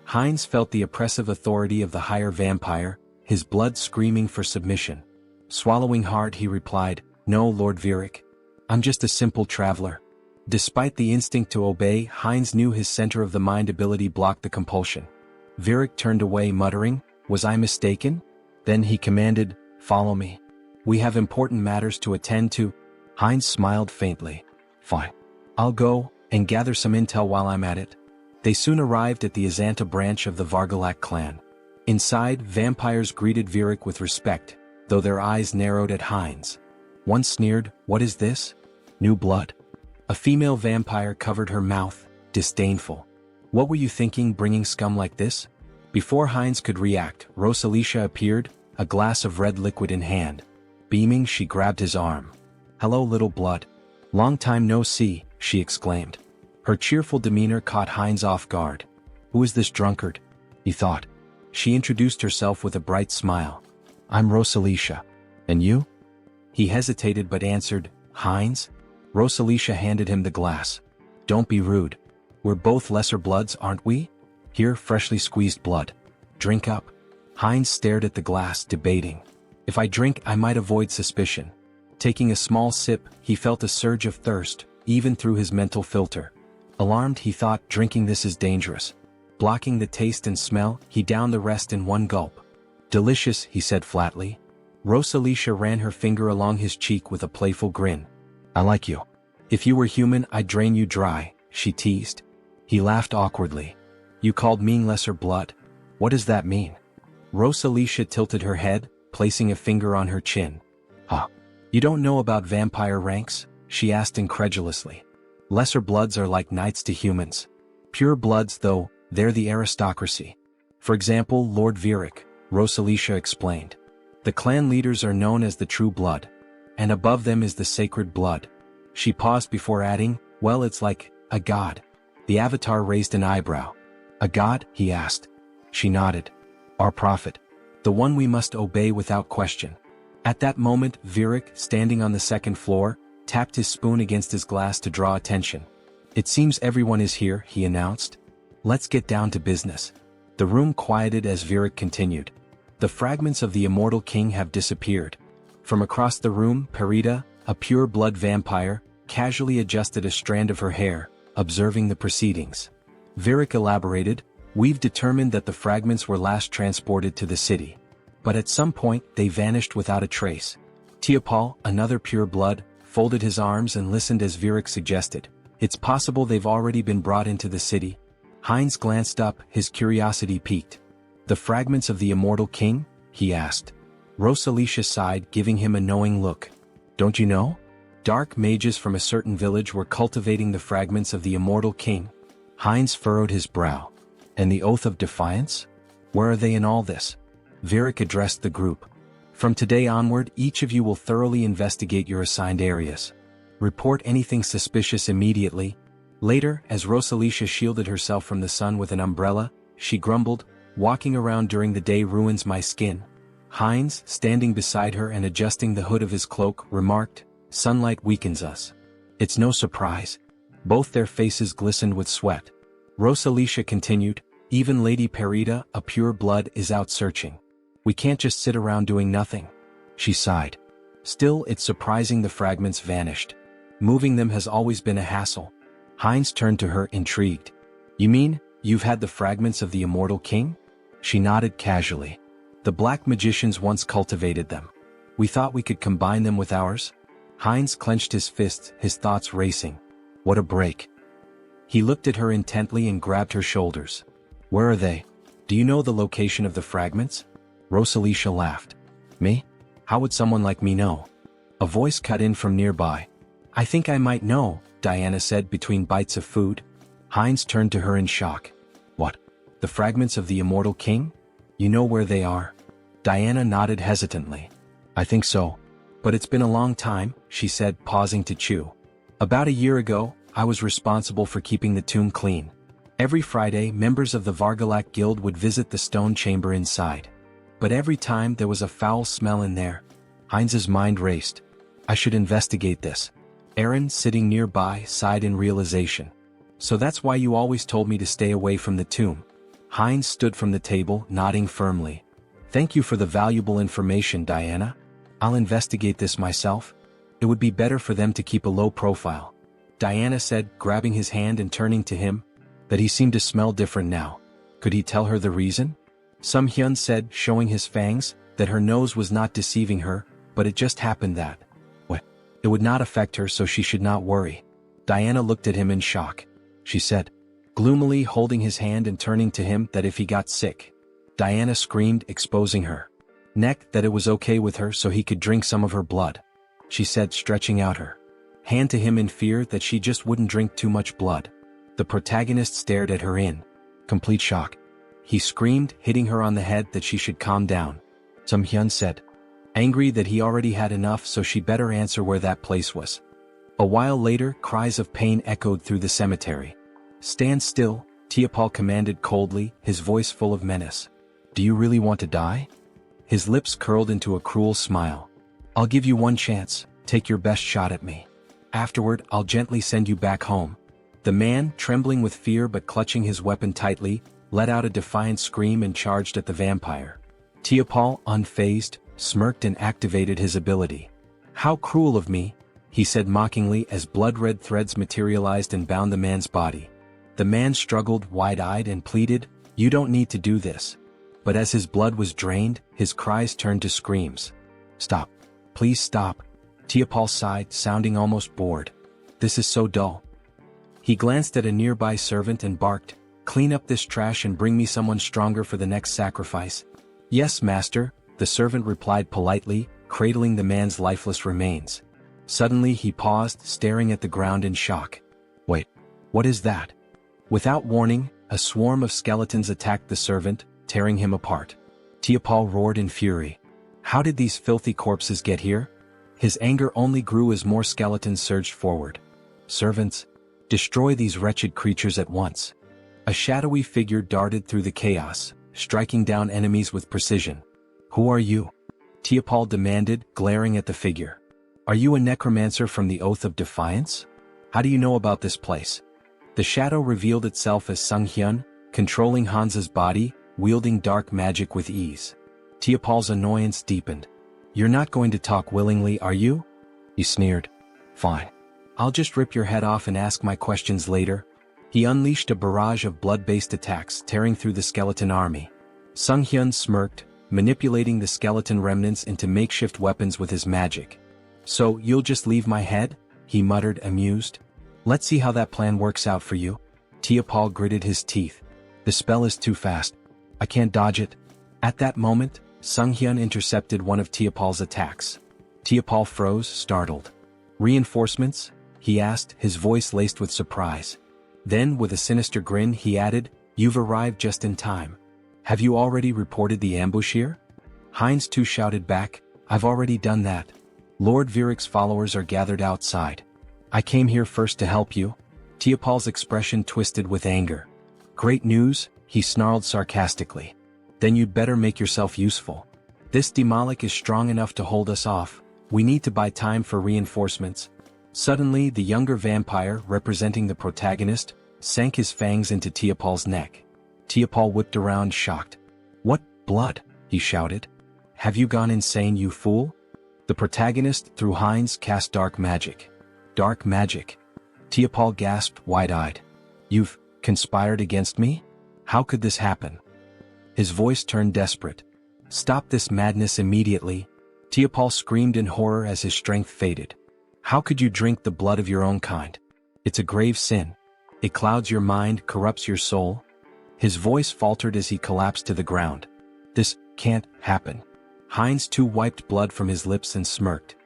Heinz felt the oppressive authority of the higher vampire, his blood screaming for submission. Swallowing hard, he replied, No, Lord Virik. I'm just a simple traveler. Despite the instinct to obey, Heinz knew his center of the mind ability blocked the compulsion. Virik turned away, muttering, Was I mistaken? Then he commanded, Follow me. We have important matters to attend to. Heinz smiled faintly. Fine. I'll go, and gather some intel while I'm at it. They soon arrived at the Azanta branch of the Vargalak clan. Inside, vampires greeted Virik with respect, though their eyes narrowed at Heinz. One sneered, What is this? New blood. A female vampire covered her mouth, disdainful. What were you thinking bringing scum like this? Before Heinz could react, Rosalicia appeared, a glass of red liquid in hand. Beaming, she grabbed his arm. Hello, little blood. Long time no see, she exclaimed. Her cheerful demeanor caught Heinz off guard. Who is this drunkard? He thought. She introduced herself with a bright smile. I'm Rosalicia. And you? He hesitated but answered, Heinz? Rosalicia handed him the glass. Don't be rude. We're both lesser bloods, aren't we? Here, freshly squeezed blood. Drink up. Heinz stared at the glass, debating. If I drink, I might avoid suspicion. Taking a small sip, he felt a surge of thirst, even through his mental filter. Alarmed, he thought, drinking this is dangerous. Blocking the taste and smell, he downed the rest in one gulp. Delicious, he said flatly. Rosalicia ran her finger along his cheek with a playful grin. I like you. If you were human, I'd drain you dry, she teased. He laughed awkwardly. You called me lesser blood? What does that mean? Rosalicia tilted her head, placing a finger on her chin. Huh. You don't know about vampire ranks? She asked incredulously. Lesser bloods are like knights to humans. Pure bloods, though, they're the aristocracy. For example, Lord Virik, Rosalicia explained. The clan leaders are known as the true blood. And above them is the sacred blood. She paused before adding, Well, it's like a god. The avatar raised an eyebrow. A god? He asked. She nodded. Our prophet. The one we must obey without question. At that moment, Virik, standing on the second floor, tapped his spoon against his glass to draw attention. It seems everyone is here, he announced. Let's get down to business. The room quieted as Virik continued. The fragments of the immortal king have disappeared. From across the room, Perita, a pure-blood vampire, casually adjusted a strand of her hair, observing the proceedings. Virik elaborated, We've determined that the fragments were last transported to the city. But at some point, they vanished without a trace. Teopal, another pure-blood, folded his arms and listened as Virik suggested. It's possible they've already been brought into the city. Heinz glanced up, his curiosity piqued. The fragments of the immortal king? He asked. Rosalicia sighed, giving him a knowing look. Don't you know? Dark mages from a certain village were cultivating the fragments of the immortal king. Heinz furrowed his brow. And the oath of defiance? Where are they in all this? Virik addressed the group. From today onward, each of you will thoroughly investigate your assigned areas. Report anything suspicious immediately. Later, as Rosalicia shielded herself from the sun with an umbrella, she grumbled, Walking around during the day ruins my skin. Heinz, standing beside her and adjusting the hood of his cloak, remarked, Sunlight weakens us. It's no surprise. Both their faces glistened with sweat. Rosalicia continued, Even Lady Perita, a pure blood, is out searching. We can't just sit around doing nothing. She sighed. Still, it's surprising the fragments vanished. Moving them has always been a hassle. Heinz turned to her, intrigued. You mean, you've had the fragments of the immortal king? She nodded casually. The black magicians once cultivated them. We thought we could combine them with ours. Heinz clenched his fists, his thoughts racing. What a break. He looked at her intently and grabbed her shoulders. Where are they? Do you know the location of the fragments? Rosalicia laughed. Me? How would someone like me know? A voice cut in from nearby. I think I might know, Diana said between bites of food. Heinz turned to her in shock. What? The fragments of the immortal king? You know where they are? Diana nodded hesitantly. I think so. But it's been a long time, she said, pausing to chew. About a year ago, I was responsible for keeping the tomb clean. Every Friday, members of the Vargalak Guild would visit the stone chamber inside. But every time there was a foul smell in there. Heinz's mind raced. I should investigate this. Aaron, sitting nearby, sighed in realization. So that's why you always told me to stay away from the tomb. Heinz stood from the table, nodding firmly. Thank you for the valuable information, Diana. I'll investigate this myself. It would be better for them to keep a low profile. Diana said, grabbing his hand and turning to him, that he seemed to smell different now. Could he tell her the reason? Sunghyun said, showing his fangs, that her nose was not deceiving her, but it just happened that. What? It would not affect her, so she should not worry. Diana looked at him in shock. She said, gloomily holding his hand and turning to him, that if he got sick. Diana screamed, exposing her neck, that it was okay with her so he could drink some of her blood. She said, stretching out her hand to him in fear that she just wouldn't drink too much blood. The protagonist stared at her in complete shock. He screamed, hitting her on the head, that she should calm down. Sunghyun said, angry that he already had enough, so she better answer where that place was. A while later, cries of pain echoed through the cemetery. Stand still, Tiapal commanded coldly, his voice full of menace. Do you really want to die? His lips curled into a cruel smile. I'll give you one chance, take your best shot at me. Afterward, I'll gently send you back home. The man, trembling with fear but clutching his weapon tightly, let out a defiant scream and charged at the vampire. Tiapal, unfazed, smirked and activated his ability. How cruel of me, he said mockingly as blood-red threads materialized and bound the man's body. The man struggled, wide-eyed, and pleaded, you don't need to do this. But as his blood was drained, his cries turned to screams. Stop. Please stop. Tiapal sighed, sounding almost bored. This is so dull. He glanced at a nearby servant and barked, clean up this trash and bring me someone stronger for the next sacrifice. Yes, master, the servant replied politely, cradling the man's lifeless remains. Suddenly he paused, staring at the ground in shock. Wait, what is that? Without warning, a swarm of skeletons attacked the servant, tearing him apart. Tiapal roared in fury. How did these filthy corpses get here? His anger only grew as more skeletons surged forward. Servants, destroy these wretched creatures at once. A shadowy figure darted through the chaos, striking down enemies with precision. Who are you? Tiapal demanded, glaring at the figure. Are you a necromancer from the Oath of Defiance? How do you know about this place? The shadow revealed itself as Sunghyun, controlling Hansa's body, wielding dark magic with ease. Tiapal's annoyance deepened. You're not going to talk willingly, are you? He sneered. Fine. I'll just rip your head off and ask my questions later. He unleashed a barrage of blood-based attacks, tearing through the skeleton army. Sunghyun smirked, manipulating the skeleton remnants into makeshift weapons with his magic. So, you'll just leave my head? He muttered, amused. Let's see how that plan works out for you. Tiapal gritted his teeth. The spell is too fast. I can't dodge it. At that moment, Sunghyun intercepted one of Tiapal's attacks. Tiapal froze, startled. Reinforcements? He asked, his voice laced with surprise. Then, with a sinister grin, he added, You've arrived just in time. Have you already reported the ambush here? Heinz too shouted back, I've already done that. Lord Viric's followers are gathered outside. I came here first to help you. Tiapal's expression twisted with anger. Great news, he snarled sarcastically. Then you'd better make yourself useful. This Demolic is strong enough to hold us off. We need to buy time for reinforcements. Suddenly, the younger vampire, representing the protagonist, sank his fangs into Tiapal's neck. Tiapal whipped around, shocked. What blood? He shouted. Have you gone insane, you fool? The protagonist, through Heinz, cast dark magic. Dark magic. Teopal gasped, wide-eyed. You've conspired against me? How could this happen? His voice turned desperate. Stop this madness immediately. Teopal screamed in horror as his strength faded. How could you drink the blood of your own kind? It's a grave sin. It clouds your mind, corrupts your soul. His voice faltered as he collapsed to the ground. This can't happen. Heinz too wiped blood from his lips and smirked.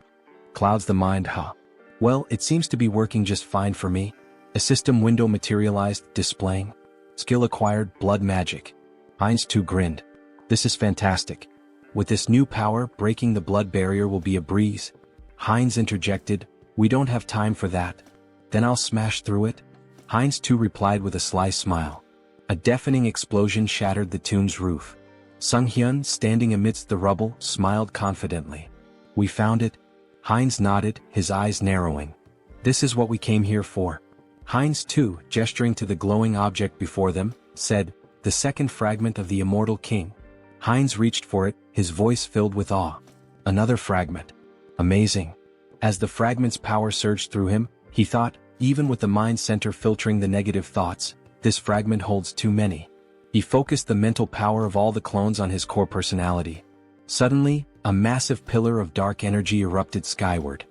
Clouds the mind, huh? Well, it seems to be working just fine for me. A system window materialized, displaying skill acquired, blood magic. Heinz too grinned. This is fantastic. With this new power, breaking the blood barrier will be a breeze. Heinz interjected, we don't have time for that. Then I'll smash through it. Heinz too replied with a sly smile. A deafening explosion shattered the tomb's roof. Sunghyun, standing amidst the rubble, smiled confidently. We found it. Heinz nodded, his eyes narrowing. This is what we came here for. Heinz too, gesturing to the glowing object before them, said, the second fragment of the immortal king. Heinz reached for it, his voice filled with awe. Another fragment. Amazing. As the fragment's power surged through him, he thought, even with the mind center filtering the negative thoughts, this fragment holds too many. He focused the mental power of all the clones on his core personality. Suddenly, a massive pillar of dark energy erupted skyward.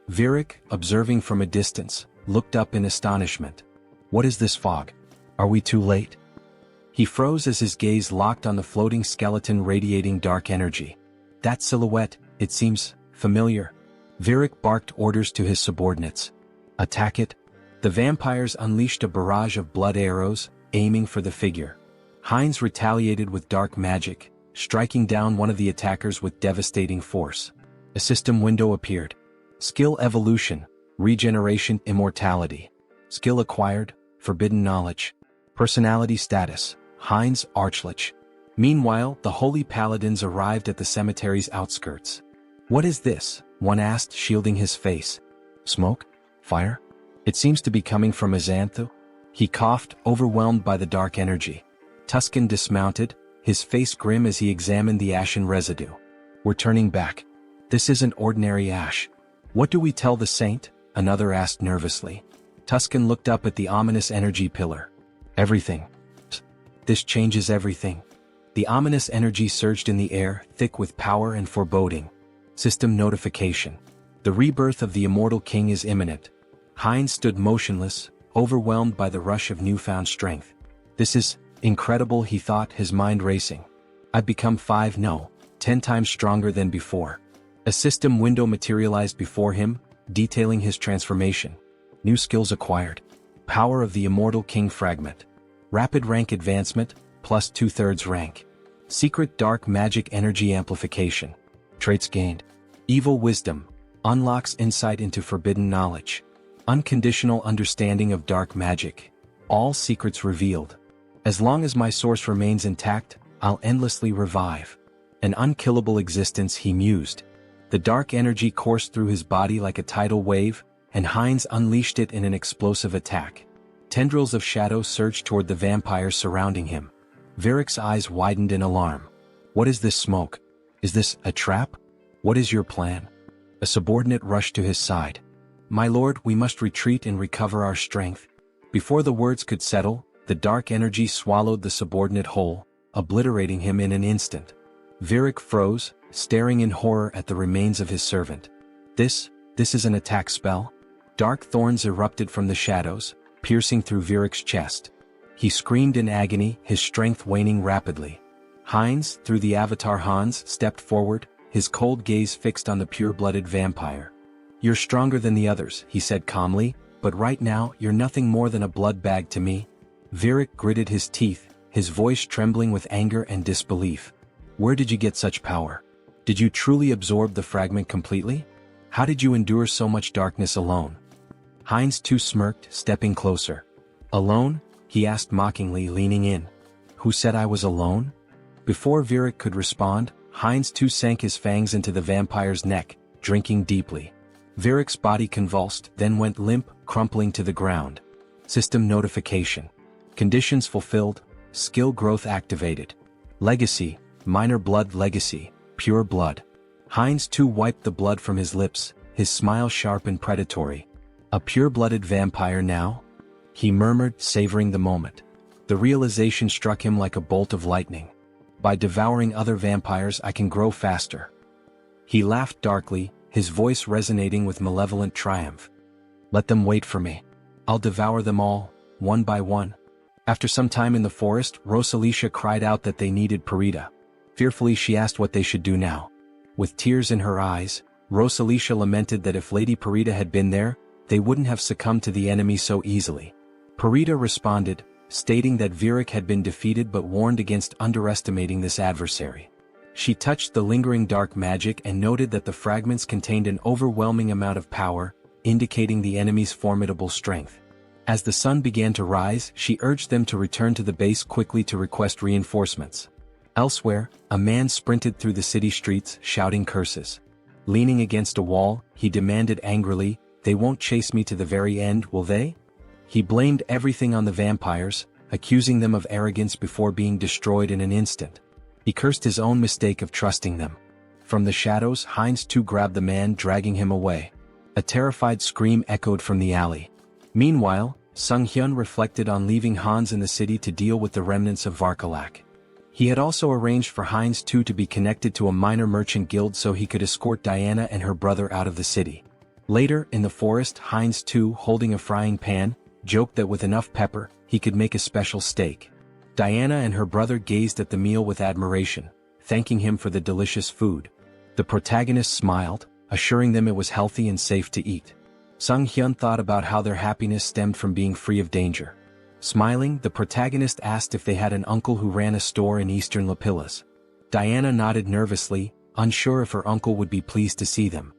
Virik, observing from a distance, looked up in astonishment. What is this fog? Are we too late? He froze as his gaze locked on the floating skeleton radiating dark energy. That silhouette, it seems familiar. Virik barked orders to his subordinates. Attack it. The vampires unleashed a barrage of blood arrows, aiming for the figure. Heinz retaliated with dark magic, striking down one of the attackers with devastating force. A system window appeared. Skill evolution, regeneration, immortality. Skill acquired, forbidden knowledge. Personality status, Heinz Archlich. Meanwhile, the holy paladins arrived at the cemetery's outskirts. What is this? One asked, shielding his face. Smoke? Fire? It seems to be coming from Azanthu. He coughed, overwhelmed by the dark energy. Tuscan dismounted, his face grim as he examined the ashen residue. We're turning back. This isn't ordinary ash. What do we tell the saint? Another asked nervously. Tuscan looked up at the ominous energy pillar. Everything. This changes everything. The ominous energy surged in the air, thick with power and foreboding. System notification. The rebirth of the immortal king is imminent. Heinz stood motionless, overwhelmed by the rush of newfound strength. This is incredible, he thought, his mind racing. I've become 10 times stronger than before. A system window materialized before him, detailing his transformation. New skills acquired. Power of the immortal king fragment. Rapid rank advancement, plus 2/3 rank. Secret dark magic energy amplification. Traits gained. Evil wisdom. Unlocks insight into forbidden knowledge. Unconditional understanding of dark magic. All secrets revealed. As long as my source remains intact, I'll endlessly revive. An unkillable existence, he mused. The dark energy coursed through his body like a tidal wave, and Heinz unleashed it in an explosive attack. Tendrils of shadow surged toward the vampires surrounding him. Virik's eyes widened in alarm. What is this smoke? Is this a trap? What is your plan? A subordinate rushed to his side. My lord, we must retreat and recover our strength. Before the words could settle, the dark energy swallowed the subordinate whole, obliterating him in an instant. Virik froze, staring in horror at the remains of his servant. This is an attack spell? Dark thorns erupted from the shadows, piercing through Virik's chest. He screamed in agony, his strength waning rapidly. Heinz, through the avatar Hans, stepped forward, his cold gaze fixed on the pure-blooded vampire. You're stronger than the others, he said calmly, but right now you're nothing more than a blood bag to me. Virik gritted his teeth, his voice trembling with anger and disbelief. Where did you get such power? Did you truly absorb the fragment completely? How did you endure so much darkness alone? Heinz too smirked, stepping closer. Alone? He asked mockingly, leaning in. Who said I was alone? Before Virik could respond, Heinz too sank his fangs into the vampire's neck, drinking deeply. Virik's body convulsed, then went limp, crumpling to the ground. System notification. Conditions fulfilled, skill growth activated. Legacy, minor blood legacy, pure blood. Heinz too wiped the blood from his lips, his smile sharp and predatory. A pure-blooded vampire now? He murmured, savoring the moment. The realization struck him like a bolt of lightning. By devouring other vampires I can grow faster. He laughed darkly, his voice resonating with malevolent triumph. Let them wait for me. I'll devour them all, one by one. After some time in the forest, Rosalicia cried out that they needed Parita. Fearfully she asked what they should do now. With tears in her eyes, Rosalicia lamented that if Lady Parita had been there, they wouldn't have succumbed to the enemy so easily. Parita responded, stating that Virik had been defeated but warned against underestimating this adversary. She touched the lingering dark magic and noted that the fragments contained an overwhelming amount of power, indicating the enemy's formidable strength. As the sun began to rise, she urged them to return to the base quickly to request reinforcements. Elsewhere, a man sprinted through the city streets, shouting curses. Leaning against a wall, he demanded angrily, "They won't chase me to the very end, will they?" He blamed everything on the vampires, accusing them of arrogance before being destroyed in an instant. He cursed his own mistake of trusting them. From the shadows, Heinz too grabbed the man, dragging him away. A terrified scream echoed from the alley. Meanwhile, Sunghyun reflected on leaving Hans in the city to deal with the remnants of Varkalak. He had also arranged for Heinz too to be connected to a minor merchant guild so he could escort Diana and her brother out of the city. Later, in the forest, Heinz too, holding a frying pan, joked that with enough pepper, he could make a special steak. Diana and her brother gazed at the meal with admiration, thanking him for the delicious food. The protagonist smiled, assuring them it was healthy and safe to eat. Sunghyun thought about how their happiness stemmed from being free of danger. Smiling, the protagonist asked if they had an uncle who ran a store in eastern Lapillas. Diana nodded nervously, unsure if her uncle would be pleased to see them.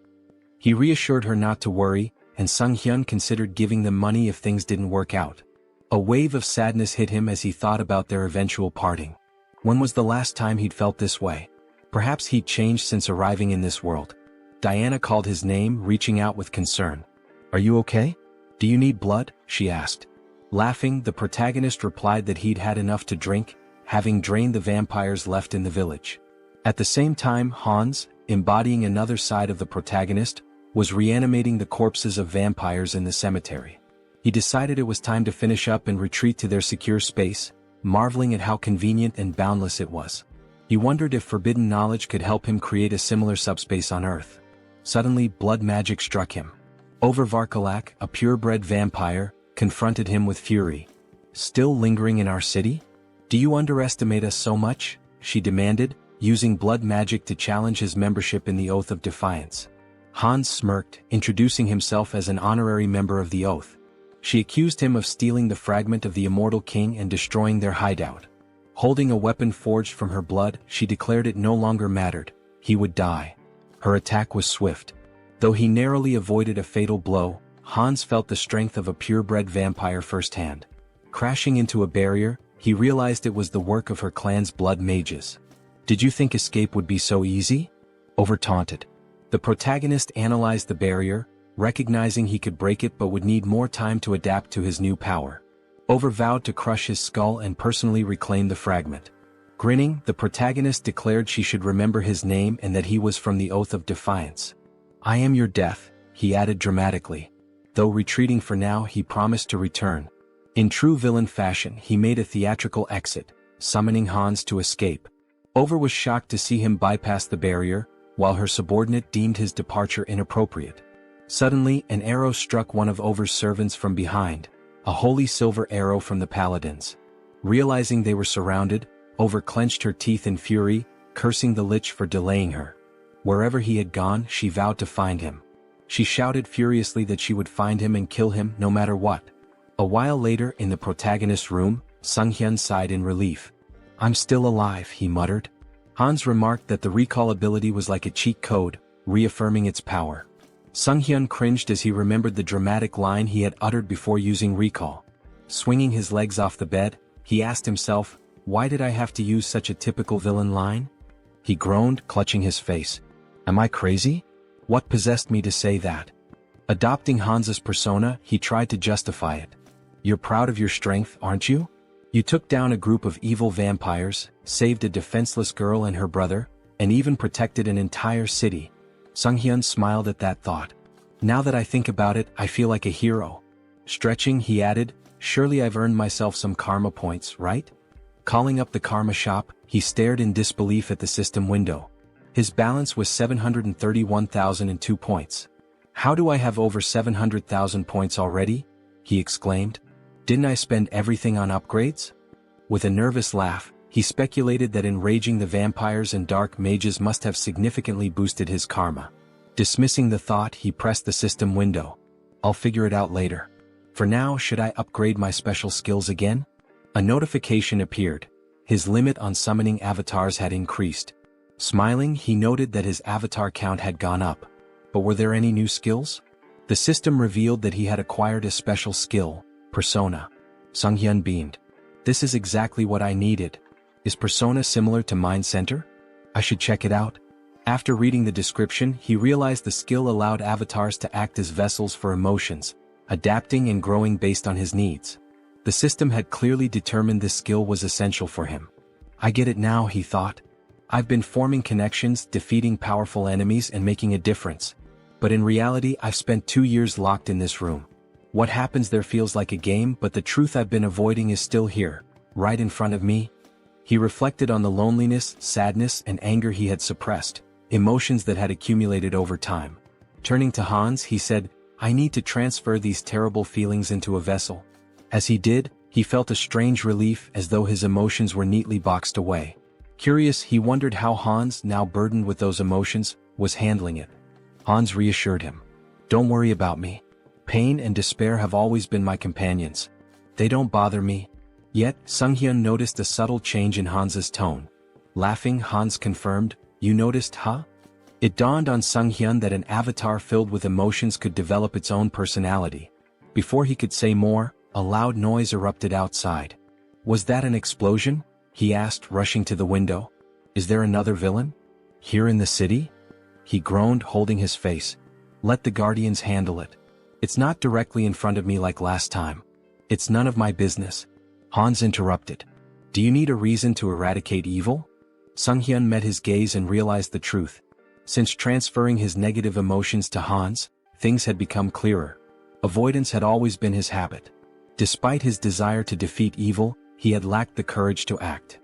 He reassured her not to worry, and Sunghyun considered giving them money if things didn't work out. A wave of sadness hit him as he thought about their eventual parting. When was the last time he'd felt this way? Perhaps he'd changed since arriving in this world. Diana called his name, reaching out with concern. "Are you okay? Do you need blood?" she asked. Laughing, the protagonist replied that he'd had enough to drink, having drained the vampires left in the village. At the same time, Hans, embodying another side of the protagonist, was reanimating the corpses of vampires in the cemetery. He decided it was time to finish up and retreat to their secure space, marveling at how convenient and boundless it was. He wondered if forbidden knowledge could help him create a similar subspace on Earth. Suddenly, blood magic struck him. Varkalak, a purebred vampire, confronted him with fury. "Still lingering in our city? Do you underestimate us so much?" she demanded, using blood magic to challenge his membership in the Oath of Defiance. Hans smirked, introducing himself as an honorary member of the Oath. She accused him of stealing the fragment of the immortal king and destroying their hideout. Holding a weapon forged from her blood, she declared it no longer mattered. He would die. Her attack was swift. Though he narrowly avoided a fatal blow, Hans felt the strength of a purebred vampire firsthand. Crashing into a barrier, he realized it was the work of her clan's blood mages. "Did you think escape would be so easy?" Over taunted. The protagonist analyzed the barrier, recognizing he could break it but would need more time to adapt to his new power. Over vowed to crush his skull and personally reclaim the fragment. Grinning, the protagonist declared she should remember his name and that he was from the Oath of Defiance. "I am your death," he added dramatically. Though retreating for now, he promised to return. In true villain fashion, he made a theatrical exit, summoning Hans to escape. Over was shocked to see him bypass the barrier, while her subordinate deemed his departure inappropriate. Suddenly, an arrow struck one of Over's servants from behind, a holy silver arrow from the paladins. Realizing they were surrounded, Over clenched her teeth in fury, cursing the Lich for delaying her. Wherever he had gone, she vowed to find him. She shouted furiously that she would find him and kill him no matter what. A while later, in the protagonist's room, Sunghyun sighed in relief. "I'm still alive," he muttered. Hans remarked that the recall ability was like a cheat code, reaffirming its power. Sunghyun cringed as he remembered the dramatic line he had uttered before using recall. Swinging his legs off the bed, he asked himself, "Why did I have to use such a typical villain line?" He groaned, clutching his face. "Am I crazy? What possessed me to say that?" Adopting Hans's persona, he tried to justify it. "You're proud of your strength, aren't you? You took down a group of evil vampires, saved a defenseless girl and her brother, and even protected an entire city. Sunghyun smiled at that thought. Now that I think about it, I feel like a hero. Stretching, he added, surely I've earned myself some karma points, right? Calling up the karma shop, he stared in disbelief at the system window. His balance was 731,002 points. How do I have over 700,000 points already? He exclaimed. Didn't I spend everything on upgrades? With a nervous laugh, he speculated that enraging the vampires and dark mages must have significantly boosted his karma. Dismissing the thought, he pressed the system window. I'll figure it out later. For now, should I upgrade my special skills again? A notification appeared. His limit on summoning avatars had increased. Smiling, he noted that his avatar count had gone up. But were there any new skills? The system revealed that he had acquired a special skill, Persona. Sunghyun beamed. This is exactly what I needed. Is Persona similar to Mind Center? I should check it out. After reading the description, he realized the skill allowed avatars to act as vessels for emotions, adapting and growing based on his needs. The system had clearly determined this skill was essential for him. I get it now, he thought. I've been forming connections, defeating powerful enemies and making a difference. But in reality, I've spent 2 years locked in this room. What happens there feels like a game, but the truth I've been avoiding is still here, right in front of me. He reflected on the loneliness, sadness, and anger he had suppressed, emotions that had accumulated over time. Turning to Hans, he said, I need to transfer these terrible feelings into a vessel. As he did, he felt a strange relief as though his emotions were neatly boxed away. Curious, he wondered how Hans, now burdened with those emotions, was handling it. Hans reassured him. Don't worry about me. Pain and despair have always been my companions. They don't bother me. Yet, Sunghyun noticed a subtle change in Hans's tone. Laughing, Hans confirmed, You noticed, huh? It dawned on Sunghyun that an avatar filled with emotions could develop its own personality. Before he could say more, a loud noise erupted outside. Was that an explosion? He asked, rushing to the window. Is there another villain? Here in the city? He groaned, holding his face. Let the guardians handle it. It's not directly in front of me like last time. It's none of my business. Hans interrupted. Do you need a reason to eradicate evil? Sunghyun met his gaze and realized the truth. Since transferring his negative emotions to Hans, things had become clearer. Avoidance had always been his habit. Despite his desire to defeat evil, he had lacked the courage to act.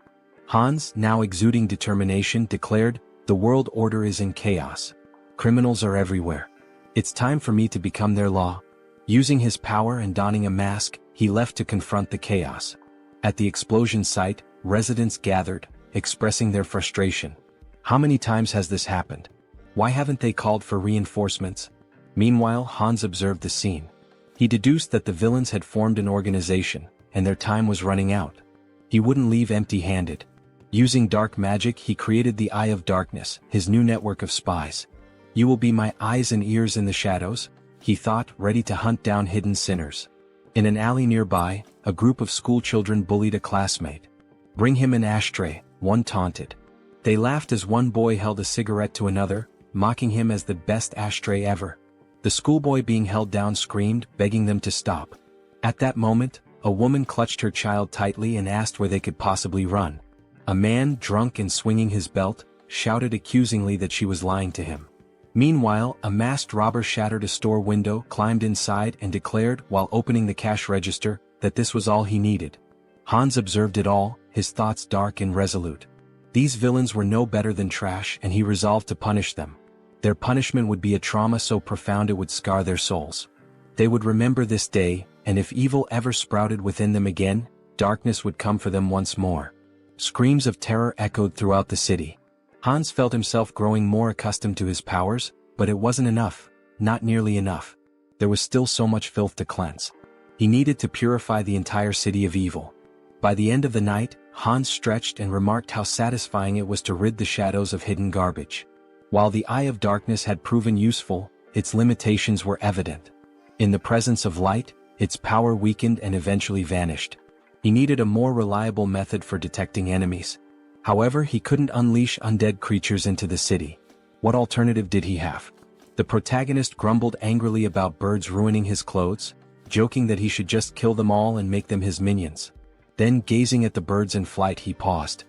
Hans, now exuding determination, declared, The world order is in chaos. Criminals are everywhere. It's time for me to become their law. Using his power and donning a mask, he left to confront the chaos. At the explosion site, residents gathered, expressing their frustration. How many times has this happened? Why haven't they called for reinforcements? Meanwhile, Hans observed the scene. He deduced that the villains had formed an organization, and their time was running out. He wouldn't leave empty-handed. Using dark magic, he created the Eye of Darkness, his new network of spies. You will be my eyes and ears in the shadows, he thought, ready to hunt down hidden sinners. In an alley nearby, a group of schoolchildren bullied a classmate. Bring him an ashtray, one taunted. They laughed as one boy held a cigarette to another, mocking him as the best ashtray ever. The schoolboy being held down screamed, begging them to stop. At that moment, a woman clutched her child tightly and asked where they could possibly run. A man, drunk and swinging his belt, shouted accusingly that she was lying to him. Meanwhile, a masked robber shattered a store window, climbed inside and declared, while opening the cash register, that this was all he needed. Hans observed it all, his thoughts dark and resolute. These villains were no better than trash, and he resolved to punish them. Their punishment would be a trauma so profound it would scar their souls. They would remember this day, and if evil ever sprouted within them again, darkness would come for them once more. Screams of terror echoed throughout the city. Hans felt himself growing more accustomed to his powers, but it wasn't enough, not nearly enough. There was still so much filth to cleanse. He needed to purify the entire city of evil. By the end of the night, Hans stretched and remarked how satisfying it was to rid the shadows of hidden garbage. While the Eye of Darkness had proven useful, its limitations were evident. In the presence of light, its power weakened and eventually vanished. He needed a more reliable method for detecting enemies. However, he couldn't unleash undead creatures into the city. What alternative did he have? The protagonist grumbled angrily about birds ruining his clothes, joking that he should just kill them all and make them his minions. Then, gazing at the birds in flight, he paused.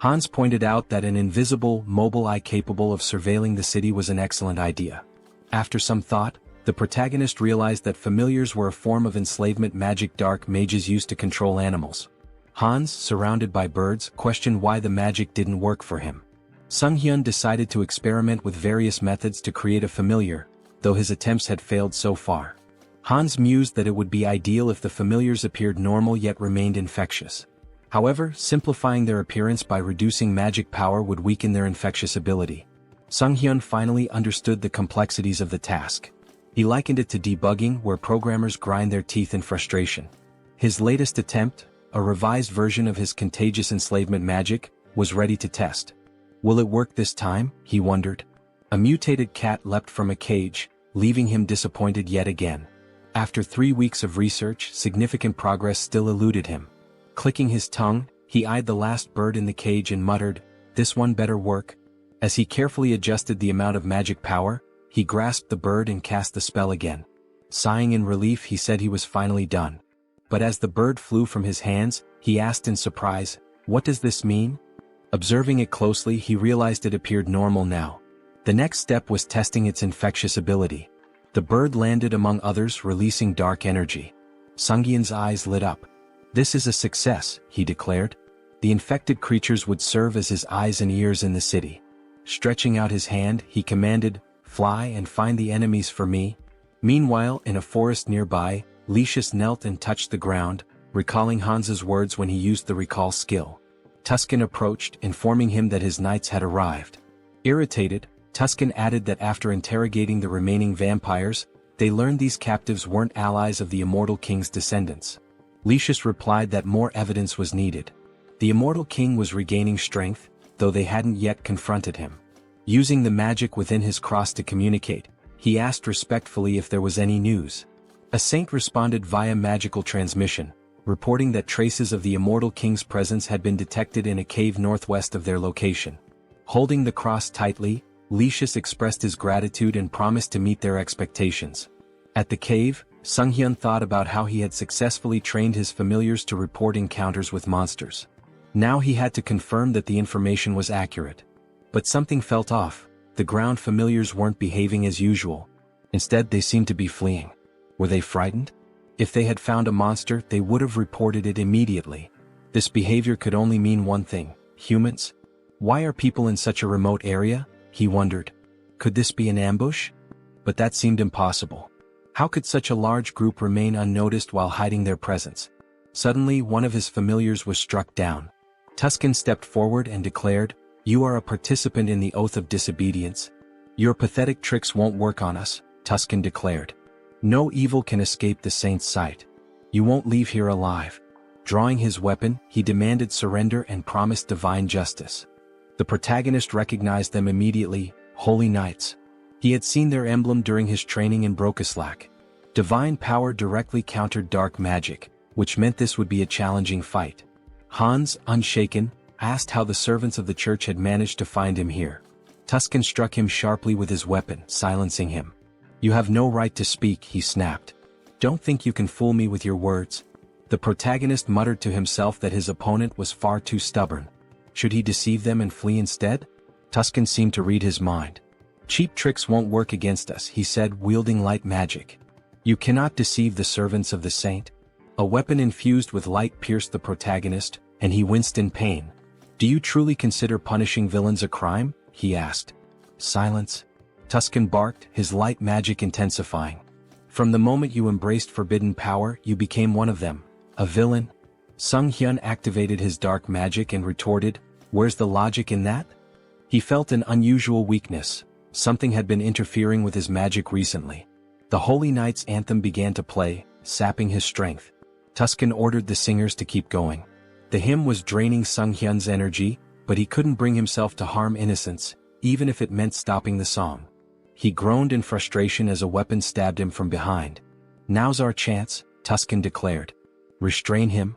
Hans pointed out that an invisible, mobile eye capable of surveilling the city was an excellent idea. After some thought, the protagonist realized that familiars were a form of enslavement magic dark mages used to control animals. Hans, surrounded by birds, questioned why the magic didn't work for him. Sunghyun decided to experiment with various methods to create a familiar, though his attempts had failed so far. Hans mused that it would be ideal if the familiars appeared normal yet remained infectious. However, simplifying their appearance by reducing magic power would weaken their infectious ability. Sunghyun finally understood the complexities of the task. He likened it to debugging, where programmers grind their teeth in frustration. His latest attempt, a revised version of his contagious enslavement magic, was ready to test. Will it work this time? He wondered. A mutated cat leapt from a cage, leaving him disappointed yet again. After 3 weeks of research, significant progress still eluded him. Clicking his tongue, he eyed the last bird in the cage and muttered, "This one better work." As he carefully adjusted the amount of magic power, he grasped the bird and cast the spell again. Sighing in relief, he said he was finally done. But as the bird flew from his hands, he asked in surprise, "What does this mean?" Observing it closely, he realized it appeared normal now. The next step was testing its infectious ability. The bird landed among others, releasing dark energy. Sunghyun's eyes lit up. "This is a success," he declared. The infected creatures would serve as his eyes and ears in the city. Stretching out his hand, he commanded, "Fly and find the enemies for me." Meanwhile, in a forest nearby, Lucius knelt and touched the ground, recalling Hans's words when he used the recall skill. Tuscan approached, informing him that his knights had arrived. Irritated, Tuscan added that after interrogating the remaining vampires, they learned these captives weren't allies of the Immortal King's descendants. Lucius replied that more evidence was needed. The Immortal King was regaining strength, though they hadn't yet confronted him. Using the magic within his cross to communicate, he asked respectfully if there was any news. A saint responded via magical transmission, reporting that traces of the Immortal King's presence had been detected in a cave northwest of their location. Holding the cross tightly, Lucius expressed his gratitude and promised to meet their expectations. At the cave, Sunghyun thought about how he had successfully trained his familiars to report encounters with monsters. Now he had to confirm that the information was accurate. But something felt off. The ground familiars weren't behaving as usual. Instead, they seemed to be fleeing. Were they frightened? If they had found a monster, they would have reported it immediately. This behavior could only mean one thing: humans? Why are people in such a remote area? He wondered. Could this be an ambush? But that seemed impossible. How could such a large group remain unnoticed while hiding their presence? Suddenly, one of his familiars was struck down. Tuscan stepped forward and declared, "You are a participant in the oath of disobedience. Your pathetic tricks won't work on us," Tuscan declared. "No evil can escape the saint's sight. You won't leave here alive." Drawing his weapon, he demanded surrender and promised divine justice. The protagonist recognized them immediately: Holy Knights. He had seen their emblem during his training in Brokislak. Divine power directly countered dark magic, which meant this would be a challenging fight. Hans, unshaken, asked how the servants of the church had managed to find him here. Tuscan struck him sharply with his weapon, silencing him. "You have no right to speak," he snapped. "Don't think you can fool me with your words." The protagonist muttered to himself that his opponent was far too stubborn. Should he deceive them and flee instead? Tuscan seemed to read his mind. "Cheap tricks won't work against us," he said, wielding light magic. "You cannot deceive the servants of the saint." A weapon infused with light pierced the protagonist, and he winced in pain. "Do you truly consider punishing villains a crime?" he asked. "Silence," Tuscan barked, his light magic intensifying. "From the moment you embraced forbidden power, you became one of them. A villain." Sunghyun activated his dark magic and retorted, "Where's the logic in that?" He felt an unusual weakness. Something had been interfering with his magic recently. The Holy Knight's anthem began to play, sapping his strength. Tuscan ordered the singers to keep going. The hymn was draining Sunghyun's energy, but he couldn't bring himself to harm innocents, even if it meant stopping the song. He groaned in frustration as a weapon stabbed him from behind. "Now's our chance," Tuscan declared. "Restrain him."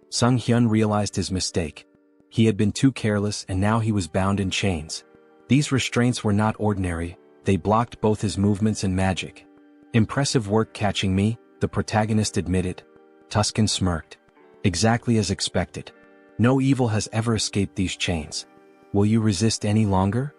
Sunghyun realized his mistake. He had been too careless, and now he was bound in chains. These restraints were not ordinary, they blocked both his movements and magic. "Impressive work catching me," the protagonist admitted. Tuscan smirked. "Exactly as expected. No evil has ever escaped these chains. Will you resist any longer?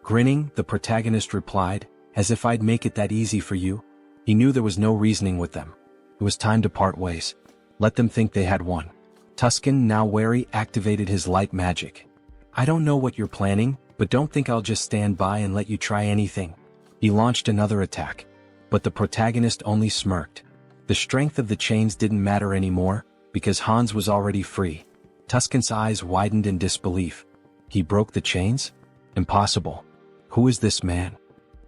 Grinning, the protagonist replied, as if I'd make it that easy for you. He knew there was no reasoning with them. It was time to part ways. Let them think they had won. Tuscan, now wary, activated his light magic. I don't know what you're planning, but don't think I'll just stand by and let you try anything. He launched another attack. But the protagonist only smirked. The strength of the chains didn't matter anymore, because Hans was already free. Tuscan's eyes widened in disbelief. He broke the chains? Impossible. Who is this man?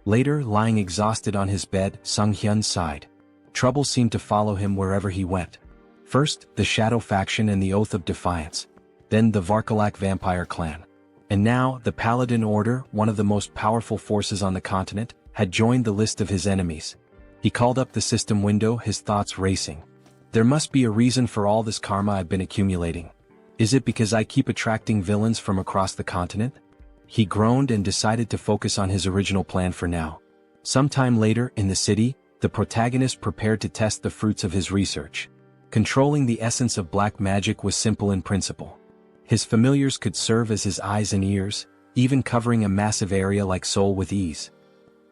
Later, lying exhausted on his bed, Sunghyun sighed. Trouble seemed to follow him wherever he went. First, the Shadow faction and the Oath of Defiance. Then the Varkalak vampire clan. And now, the Paladin Order, one of the most powerful forces on the continent, had joined the list of his enemies. He called up the system window, his thoughts racing. There must be a reason for all this karma I've been accumulating. Is it because I keep attracting villains from across the continent? He groaned and decided to focus on his original plan for now. Sometime later, in the city, the protagonist prepared to test the fruits of his research. Controlling the essence of black magic was simple in principle. His familiars could serve as his eyes and ears, even covering a massive area like Seoul with ease.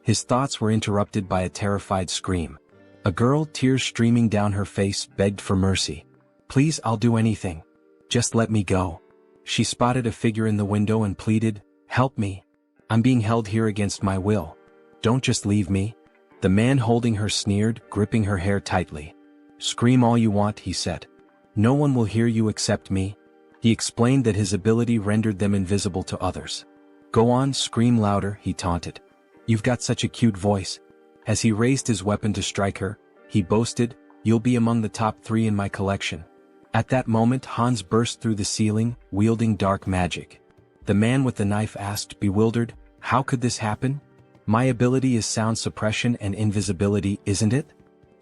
His thoughts were interrupted by a terrified scream. A girl, tears streaming down her face, begged for mercy. Please, I'll do anything. Just let me go. She spotted a figure in the window and pleaded, help me. I'm being held here against my will. Don't just leave me. The man holding her sneered, gripping her hair tightly. Scream all you want, he said. No one will hear you except me. He explained that his ability rendered them invisible to others. Go on, scream louder, he taunted. You've got such a cute voice. As he raised his weapon to strike her, he boasted, you'll be among the top 3 in my collection. At that moment, Hans burst through the ceiling, wielding dark magic. The man with the knife asked, bewildered, how could this happen? My ability is sound suppression and invisibility, isn't it?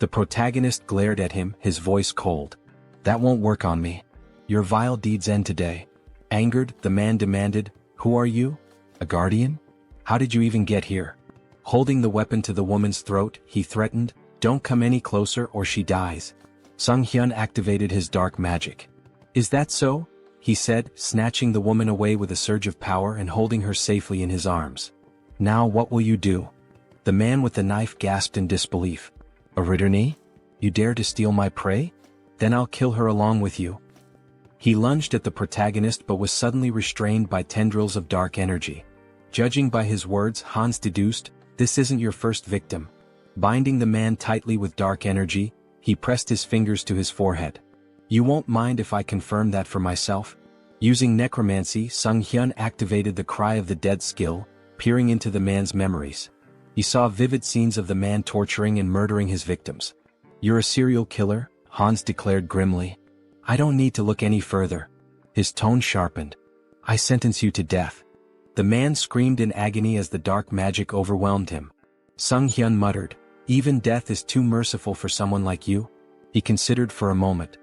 The protagonist glared at him, his voice cold. That won't work on me. Your vile deeds end today. Angered, the man demanded, who are you? A guardian? How did you even get here? Holding the weapon to the woman's throat, he threatened, don't come any closer or she dies. Sunghyun activated his dark magic. Is that so? He said, snatching the woman away with a surge of power and holding her safely in his arms. Now what will you do? The man with the knife gasped in disbelief. A Ritterney? You dare to steal my prey? Then I'll kill her along with you. He lunged at the protagonist but was suddenly restrained by tendrils of dark energy. Judging by his words, Hans deduced, this isn't your first victim. Binding the man tightly with dark energy, he pressed his fingers to his forehead. You won't mind if I confirm that for myself? Using necromancy, Sunghyun activated the Cry of the Dead skill, peering into the man's memories. He saw vivid scenes of the man torturing and murdering his victims. You're a serial killer, Hans declared grimly. I don't need to look any further. His tone sharpened. I sentence you to death. The man screamed in agony as the dark magic overwhelmed him. Sunghyun muttered, even death is too merciful for someone like you. He considered for a moment.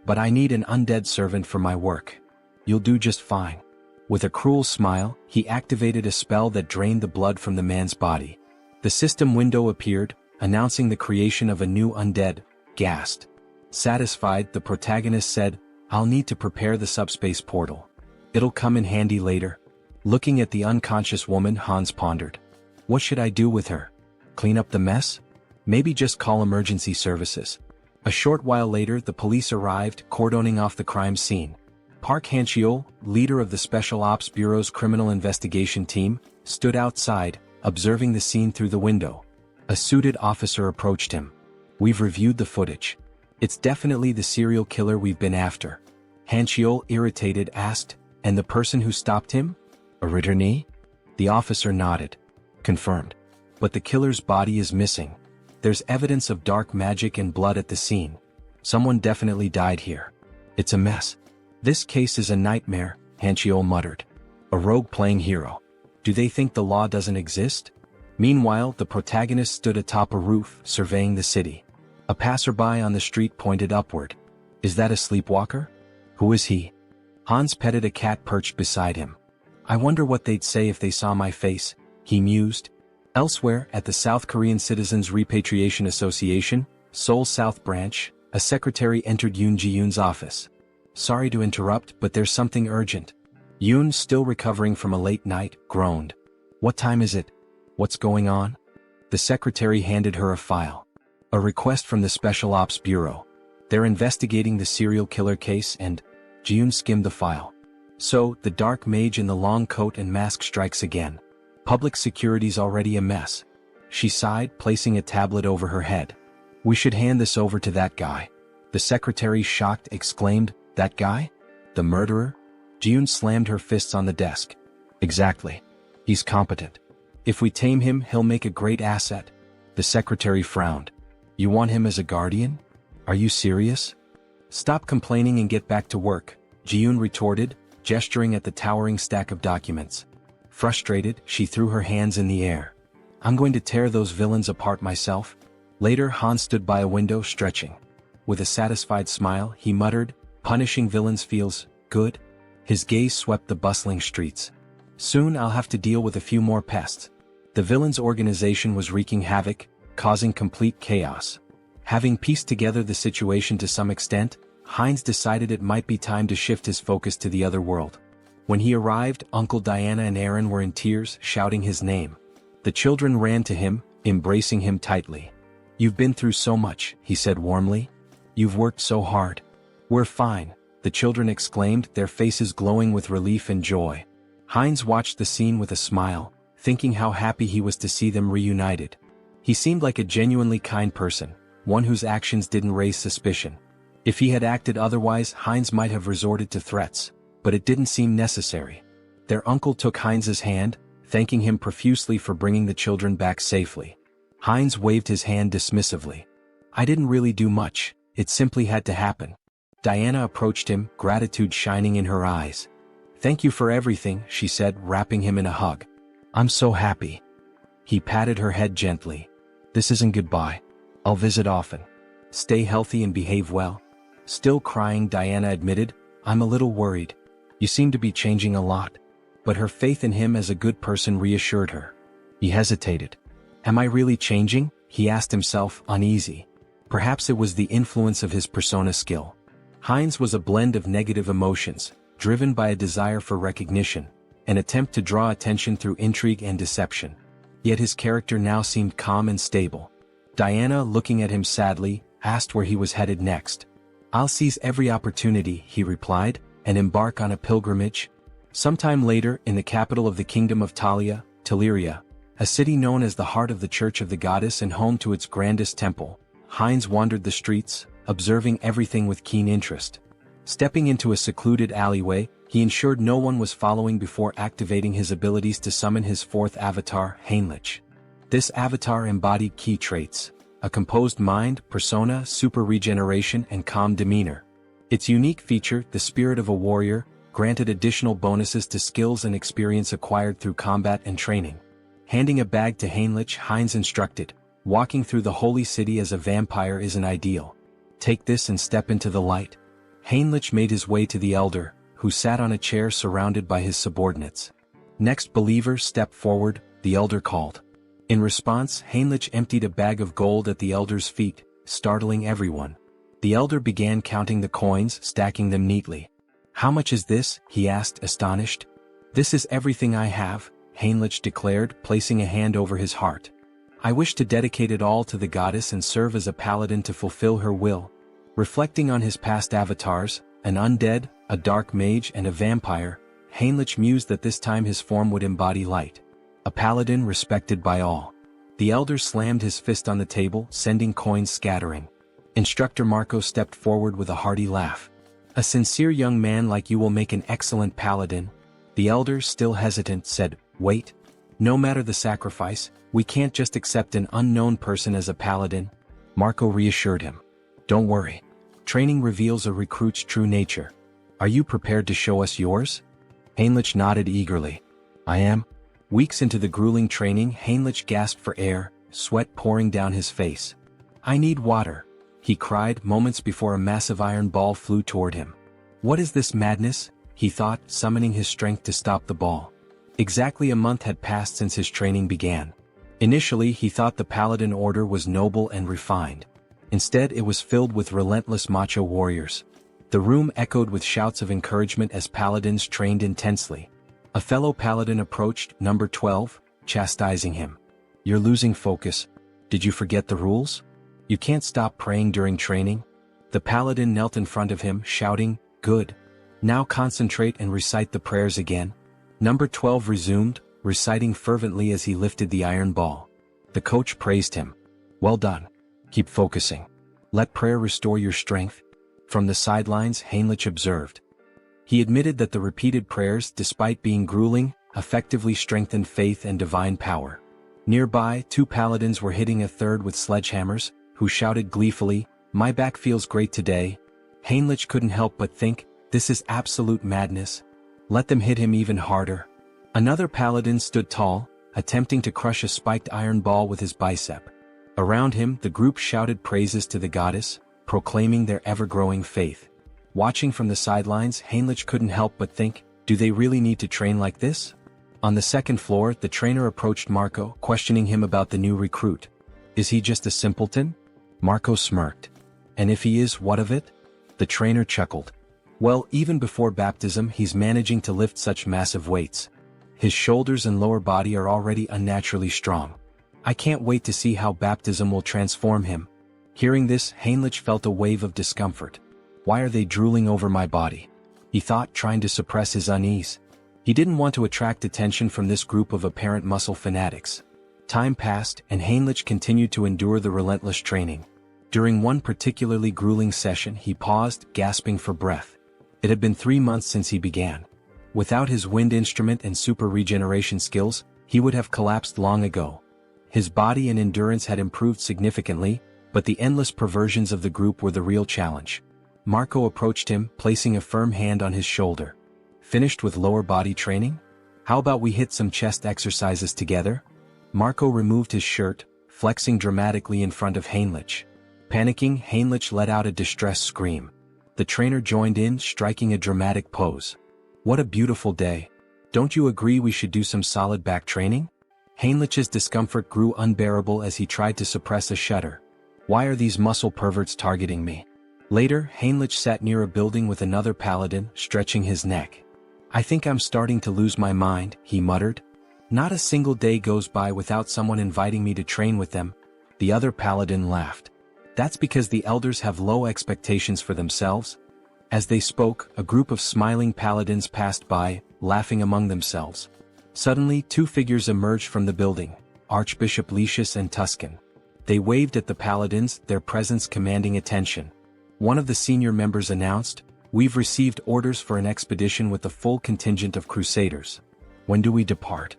But I need an undead servant for my work. You'll do just fine. With a cruel smile, he activated a spell that drained the blood from the man's body. The system window appeared, announcing the creation of a new undead, Ghast. Satisfied, the protagonist said, I'll need to prepare the subspace portal. It'll come in handy later. Looking at the unconscious woman, Hans pondered. What should I do with her? Clean up the mess? Maybe just call emergency services. A short while later, the police arrived, cordoning off the crime scene. Park Han-cheol, leader of the Special Ops Bureau's criminal investigation team, stood outside, observing the scene through the window. A suited officer approached him. We've reviewed the footage. It's definitely the serial killer we've been after. Han-cheol, irritated, asked, and the person who stopped him? A Ritterney? The officer nodded. Confirmed. But the killer's body is missing. There's evidence of dark magic and blood at the scene. Someone definitely died here. It's a mess. This case is a nightmare, Han-cheol muttered. A rogue playing hero. Do they think the law doesn't exist? Meanwhile, the protagonist stood atop a roof, surveying the city. A passerby on the street pointed upward. Is that a sleepwalker? Who is he? Hans petted a cat perched beside him. I wonder what they'd say if they saw my face, he mused. Elsewhere, at the South Korean Citizens Repatriation Association, Seoul South Branch, a secretary entered Yoon Ji-yoon's office. Sorry to interrupt, but there's something urgent. Yoon, still recovering from a late night, groaned. What time is it? What's going on? The secretary handed her a file. A request from the Special Ops Bureau. They're investigating the serial killer case and... Yoon skimmed the file. So, the dark mage in the long coat and mask strikes again. Public security's already a mess. She sighed, placing a tablet over her head. We should hand this over to that guy. The secretary, shocked, exclaimed, That guy? The murderer? Yoon slammed her fists on the desk. Exactly. He's competent. If we tame him, he'll make a great asset. The secretary frowned. You want him as a guardian? Are you serious? Stop complaining and get back to work, Yoon retorted, gesturing at the towering stack of documents. Frustrated, she threw her hands in the air. I'm going to tear those villains apart myself. Later, Han stood by a window, stretching. With a satisfied smile, he muttered, Punishing villains feels good. His gaze swept the bustling streets. Soon I'll have to deal with a few more pests. The villains' organization was wreaking havoc, causing complete chaos. Having pieced together the situation to some extent, Heinz decided it might be time to shift his focus to the other world. When he arrived, Uncle Diana and Aaron were in tears, shouting his name. The children ran to him, embracing him tightly. You've been through so much, he said warmly. You've worked so hard. We're fine, the children exclaimed, their faces glowing with relief and joy. Heinz watched the scene with a smile, thinking how happy he was to see them reunited. He seemed like a genuinely kind person, one whose actions didn't raise suspicion. If he had acted otherwise, Heinz might have resorted to threats, but it didn't seem necessary. Their uncle took Heinz's hand, thanking him profusely for bringing the children back safely. Heinz waved his hand dismissively. I didn't really do much, it simply had to happen. Diana approached him, gratitude shining in her eyes. Thank you for everything, she said, wrapping him in a hug. I'm so happy. He patted her head gently. This isn't goodbye. I'll visit often. Stay healthy and behave well. Still crying, Diana admitted, I'm a little worried. You seem to be changing a lot. But her faith in him as a good person reassured her. He hesitated. Am I really changing? He asked himself, uneasy. Perhaps it was the influence of his persona skill. Heinz was a blend of negative emotions, driven by a desire for recognition, an attempt to draw attention through intrigue and deception. Yet his character now seemed calm and stable. Diana, looking at him sadly, asked where he was headed next. I'll seize every opportunity, he replied, and embark on a pilgrimage. Sometime later, in the capital of the kingdom of Talia, Teleria, a city known as the heart of the Church of the Goddess and home to its grandest temple, Heinz wandered the streets, observing everything with keen interest. Stepping into a secluded alleyway, he ensured no one was following before activating his abilities to summon his fourth avatar, Heinlich. This avatar embodied key traits: a composed mind, persona, super regeneration, and calm demeanor. Its unique feature, the spirit of a warrior, granted additional bonuses to skills and experience acquired through combat and training. Handing a bag to Heinlich, Heinz instructed, walking through the holy city as a vampire isn't ideal. Take this and step into the light. Heinlich made his way to the elder, who sat on a chair surrounded by his subordinates. Next, believer, step forward, the elder called. In response, Heinlich emptied a bag of gold at the elder's feet, startling everyone. The elder began counting the coins, stacking them neatly. How much is this? He asked, astonished. This is everything I have, Heinlich declared, placing a hand over his heart. I wish to dedicate it all to the goddess and serve as a paladin to fulfill her will. Reflecting on his past avatars, an undead, a dark mage, and a vampire, Heinlich mused that this time his form would embody light. A paladin respected by all. The elder slammed his fist on the table, sending coins scattering. Instructor Marco stepped forward with a hearty laugh. A sincere young man like you will make an excellent paladin. The elder, still hesitant, said, Wait. No matter the sacrifice, we can't just accept an unknown person as a paladin. Marco reassured him. Don't worry. Training reveals a recruit's true nature. Are you prepared to show us yours? Heinlich nodded eagerly. I am. Weeks into the grueling training, Heinlich gasped for air, sweat pouring down his face. I need water, he cried moments before a massive iron ball flew toward him. What is this madness? He thought, summoning his strength to stop the ball. Exactly a month had passed since his training began. Initially, he thought the Paladin Order was noble and refined. Instead, it was filled with relentless macho warriors. The room echoed with shouts of encouragement as paladins trained intensely. A fellow paladin approached number 12, chastising him. "You're losing focus. Did you forget the rules? You can't stop praying during training." The paladin knelt in front of him, shouting, "Good. Now concentrate and recite the prayers again." Number 12 resumed, reciting fervently as he lifted the iron ball. The coach praised him. "Well done. Keep focusing. Let prayer restore your strength." From the sidelines, Heinrich observed. He admitted that the repeated prayers, despite being grueling, effectively strengthened faith and divine power. Nearby, two paladins were hitting a third with sledgehammers, who shouted gleefully, "My back feels great today." Heinrich couldn't help but think, this is absolute madness. Let them hit him even harder. Another paladin stood tall, attempting to crush a spiked iron ball with his bicep. Around him, the group shouted praises to the goddess, proclaiming their ever-growing faith. Watching from the sidelines, Heinrich couldn't help but think, do they really need to train like this? On the second floor, the trainer approached Marco, questioning him about the new recruit. Is he just a simpleton? Marco smirked. And if he is, what of it? The trainer chuckled. Well, even before baptism, he's managing to lift such massive weights. His shoulders and lower body are already unnaturally strong. I can't wait to see how baptism will transform him. Hearing this, Heinrich felt a wave of discomfort. Why are they drooling over my body? He thought, trying to suppress his unease. He didn't want to attract attention from this group of apparent muscle fanatics. Time passed, and Heinrich continued to endure the relentless training. During one particularly grueling session, he paused, gasping for breath. It had been 3 months since he began. Without his wind instrument and super regeneration skills, he would have collapsed long ago. His body and endurance had improved significantly, but the endless perversions of the group were the real challenge. Marco approached him, placing a firm hand on his shoulder. Finished with lower body training? How about we hit some chest exercises together? Marco removed his shirt, flexing dramatically in front of Heinrich. Panicking, Heinrich let out a distressed scream. The trainer joined in, striking a dramatic pose. What a beautiful day. Don't you agree we should do some solid back training? Heinrich's discomfort grew unbearable as he tried to suppress a shudder. Why are these muscle perverts targeting me? Later, Heinrich sat near a building with another paladin, stretching his neck. I think I'm starting to lose my mind, he muttered. Not a single day goes by without someone inviting me to train with them. The other paladin laughed. That's because the elders have low expectations for themselves. As they spoke, a group of smiling paladins passed by, laughing among themselves. Suddenly, two figures emerged from the building, Archbishop Lucius and Tuscan. They waved at the paladins, their presence commanding attention. One of the senior members announced, "We've received orders for an expedition with a full contingent of crusaders. When do we depart?"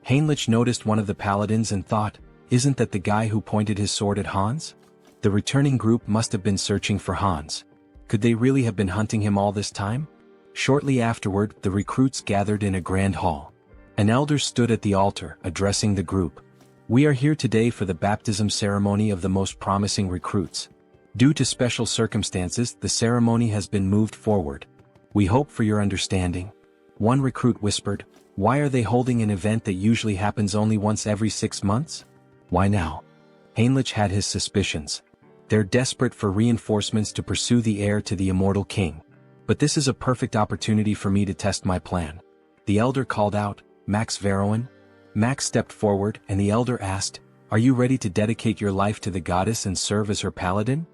Heinrich noticed one of the paladins and thought, isn't that the guy who pointed his sword at Hans? The returning group must have been searching for Hans. Could they really have been hunting him all this time? Shortly afterward, the recruits gathered in a grand hall. An elder stood at the altar, addressing the group. We are here today for the baptism ceremony of the most promising recruits. Due to special circumstances, the ceremony has been moved forward. We hope for your understanding. One recruit whispered, why are they holding an event that usually happens only once every 6 months? Why now? Heinrich had his suspicions. They're desperate for reinforcements to pursue the heir to the immortal king. But this is a perfect opportunity for me to test my plan. The elder called out, Max Veroin? Max stepped forward, and the elder asked, are you ready to dedicate your life to the goddess and serve as her paladin?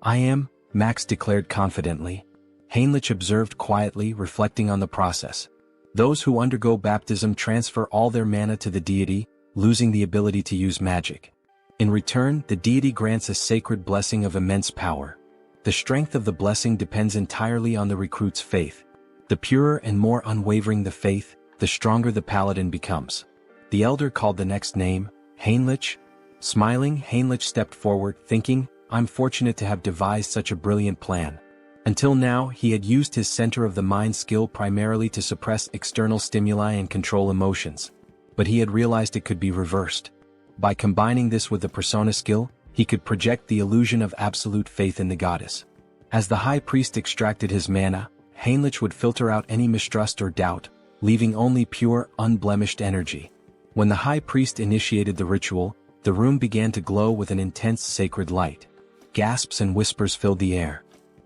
I am, Max declared confidently. Heinrich observed quietly, reflecting on the process. Those who undergo baptism transfer all their mana to the deity, losing the ability to use magic. In return, the deity grants a sacred blessing of immense power. The strength of the blessing depends entirely on the recruit's faith. The purer and more unwavering the faith, the stronger the paladin becomes. The elder called the next name, Heinrich. Smiling, Heinrich stepped forward, thinking, I'm fortunate to have devised such a brilliant plan. Until now, he had used his center of the mind skill primarily to suppress external stimuli and control emotions. But he had realized it could be reversed. By combining this with the persona skill, he could project the illusion of absolute faith in the goddess. As the high priest extracted his mana, Heinrich would filter out any mistrust or doubt, leaving only pure, unblemished energy. When the high priest initiated the ritual, the room began to glow with an intense sacred light. Gasps and whispers filled the air.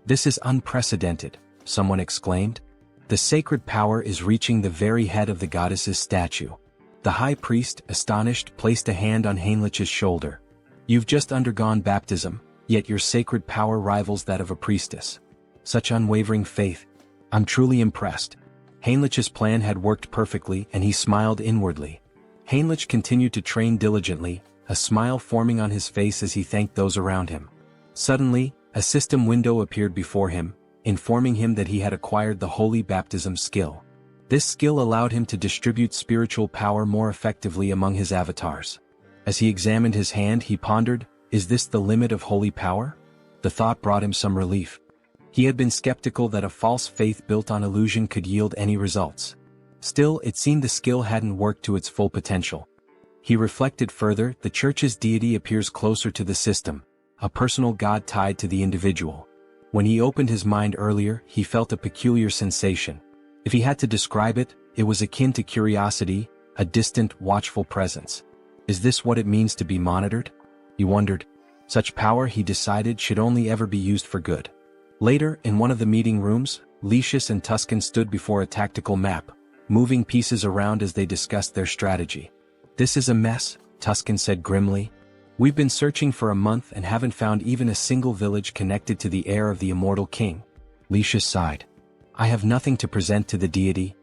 "This is unprecedented," someone exclaimed. "The sacred power is reaching the very head of the goddess's statue." The high priest, astonished, placed a hand on Heinrich's shoulder. "You've just undergone baptism, yet your sacred power rivals that of a priestess. Such unwavering faith. I'm truly impressed." Heinrich's plan had worked perfectly, and he smiled inwardly. Heinrich continued to train diligently, a smile forming on his face as he thanked those around him. Suddenly, a system window appeared before him, informing him that he had acquired the holy baptism skill. This skill allowed him to distribute spiritual power more effectively among his avatars. As he examined his hand, he pondered, "Is this the limit of holy power?" The thought brought him some relief. He had been skeptical that a false faith built on illusion could yield any results. Still, it seemed the skill hadn't worked to its full potential. He reflected further, the church's deity appears closer to the system, a personal god tied to the individual. When he opened his mind earlier, he felt a peculiar sensation. If he had to describe it, it was akin to curiosity, a distant, watchful presence. Is this what it means to be monitored? He wondered. Such power, he decided, should only ever be used for good. Later, in one of the meeting rooms, Lucius and Tuscan stood before a tactical map, moving pieces around as they discussed their strategy. "This is a mess," Tuscan said grimly. "We've been searching for a month and haven't found even a single village connected to the heir of the immortal king." Lucius sighed. "I have nothing to present to the deity."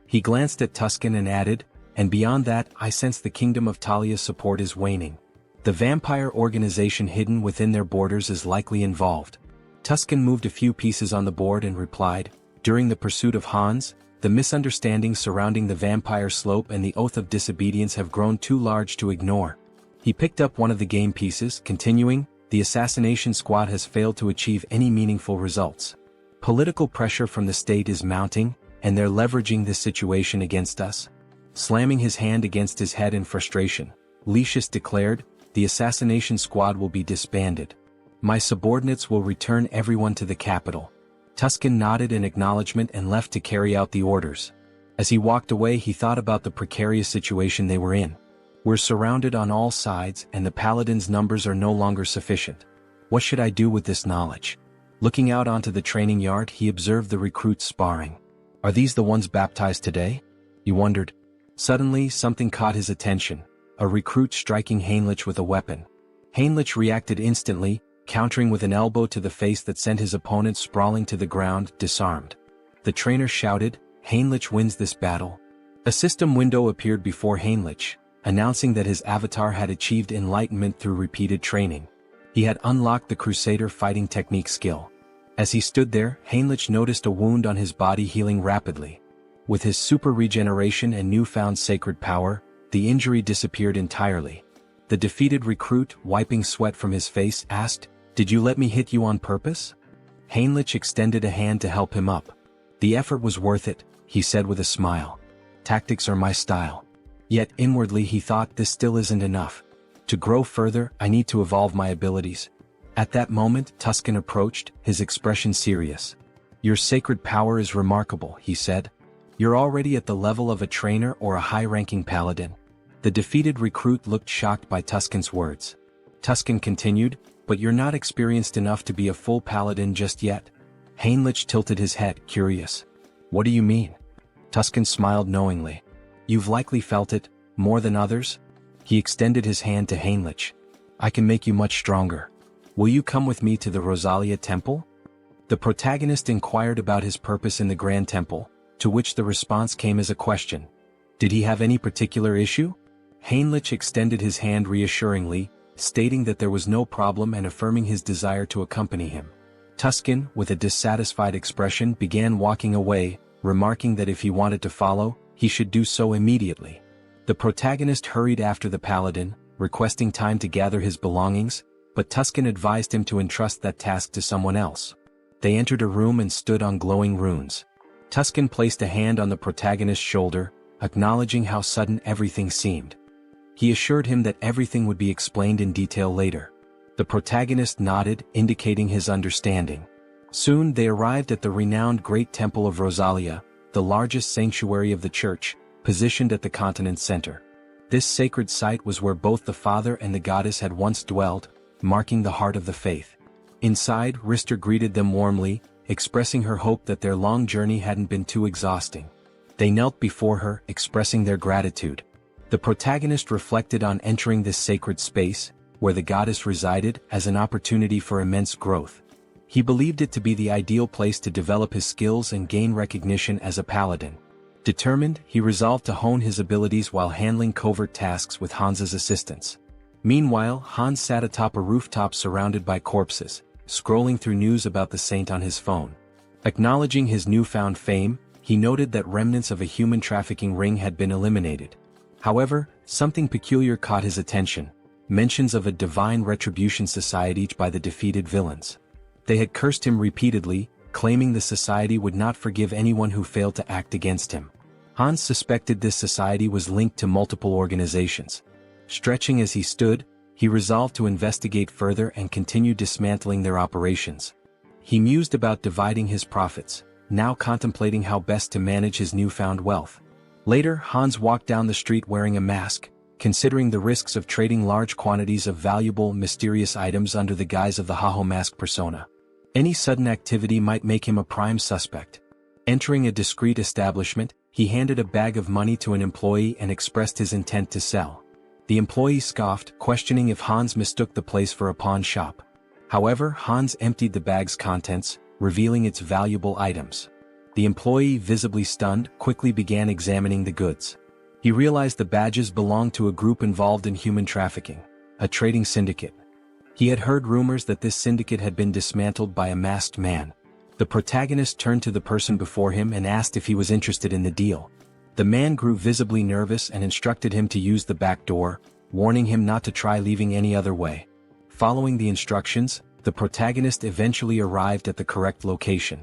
He glanced at Tuscan and added, "And beyond that, I sense the kingdom of Talia's support is waning. The vampire organization hidden within their borders is likely involved." Tuscan moved a few pieces on the board and replied, "During the pursuit of Hans, the misunderstandings surrounding the vampire slope and the oath of disobedience have grown too large to ignore." He picked up one of the game pieces, continuing, "The assassination squad has failed to achieve any meaningful results. Political pressure from the state is mounting, and they're leveraging this situation against us." Slamming his hand against his head in frustration, Lucius declared, "The assassination squad will be disbanded. My subordinates will return everyone to the capital." Tuscan nodded in acknowledgement and left to carry out the orders. As he walked away, he thought about the precarious situation they were in. "We're surrounded on all sides, and the paladins' numbers are no longer sufficient. What should I do with this knowledge?" Looking out onto the training yard, he observed the recruits sparring. "Are these the ones baptized today?" he wondered. Suddenly, something caught his attention, a recruit striking Heinrich with a weapon. Heinrich reacted instantly, countering with an elbow to the face that sent his opponent sprawling to the ground, disarmed. The trainer shouted, "Heinrich wins this battle." A system window appeared before Heinrich, announcing that his avatar had achieved enlightenment through repeated training. He had unlocked the Crusader fighting technique skill. As he stood there, Heinrich noticed a wound on his body healing rapidly. With his super regeneration and newfound sacred power, the injury disappeared entirely. The defeated recruit, wiping sweat from his face, asked, "Did you let me hit you on purpose?" Heinrich extended a hand to help him up. "The effort was worth it," he said with a smile. "Tactics are my style." Yet inwardly he thought, this still isn't enough. To grow further, I need to evolve my abilities. At that moment, Tuscan approached, his expression serious. "Your sacred power is remarkable," he said. "You're already at the level of a trainer or a high-ranking paladin." The defeated recruit looked shocked by Tuscan's words. Tuscan continued, "But you're not experienced enough to be a full paladin just yet." Heinrich tilted his head, curious. "What do you mean?" Tuscan smiled knowingly. "You've likely felt it, more than others." He extended his hand to Heinrich. "I can make you much stronger. Will you come with me to the Rosalia Temple?" The protagonist inquired about his purpose in the Grand Temple, to which the response came as a question. Did he have any particular issue? Heinrich extended his hand reassuringly, stating that there was no problem and affirming his desire to accompany him. Tuscan, with a dissatisfied expression, began walking away, remarking that if he wanted to follow, he should do so immediately. The protagonist hurried after the paladin, requesting time to gather his belongings, but Tuscan advised him to entrust that task to someone else. They entered a room and stood on glowing runes. Tuscan placed a hand on the protagonist's shoulder, acknowledging how sudden everything seemed. He assured him that everything would be explained in detail later. The protagonist nodded, indicating his understanding. Soon they arrived at the renowned Great Temple of Rosalia, the largest sanctuary of the church, positioned at the continent's center. This sacred site was where both the father and the goddess had once dwelled, marking the heart of the faith. Inside, Rister greeted them warmly, expressing her hope that their long journey hadn't been too exhausting. They knelt before her, expressing their gratitude. The protagonist reflected on entering this sacred space, where the goddess resided, as an opportunity for immense growth. He believed it to be the ideal place to develop his skills and gain recognition as a paladin. Determined, he resolved to hone his abilities while handling covert tasks with Hans's assistance. Meanwhile, Hans sat atop a rooftop surrounded by corpses, scrolling through news about the saint on his phone. Acknowledging his newfound fame, he noted that remnants of a human trafficking ring had been eliminated. However, something peculiar caught his attention: mentions of a divine retribution society by the defeated villains. They had cursed him repeatedly, claiming the society would not forgive anyone who failed to act against him. Hans suspected this society was linked to multiple organizations. Stretching as he stood, he resolved to investigate further and continue dismantling their operations. He mused about dividing his profits, now contemplating how best to manage his newfound wealth. Later, Hans walked down the street wearing a mask, considering the risks of trading large quantities of valuable, mysterious items under the guise of the Haho mask persona. Any sudden activity might make him a prime suspect. Entering a discreet establishment, he handed a bag of money to an employee and expressed his intent to sell. The employee scoffed, questioning if Hans mistook the place for a pawn shop. However, Hans emptied the bag's contents, revealing its valuable items. The employee, visibly stunned, quickly began examining the goods. He realized the badges belonged to a group involved in human trafficking, a trading syndicate. He had heard rumors that this syndicate had been dismantled by a masked man. The protagonist turned to the person before him and asked if he was interested in the deal. The man grew visibly nervous and instructed him to use the back door, warning him not to try leaving any other way. Following the instructions, the protagonist eventually arrived at the correct location.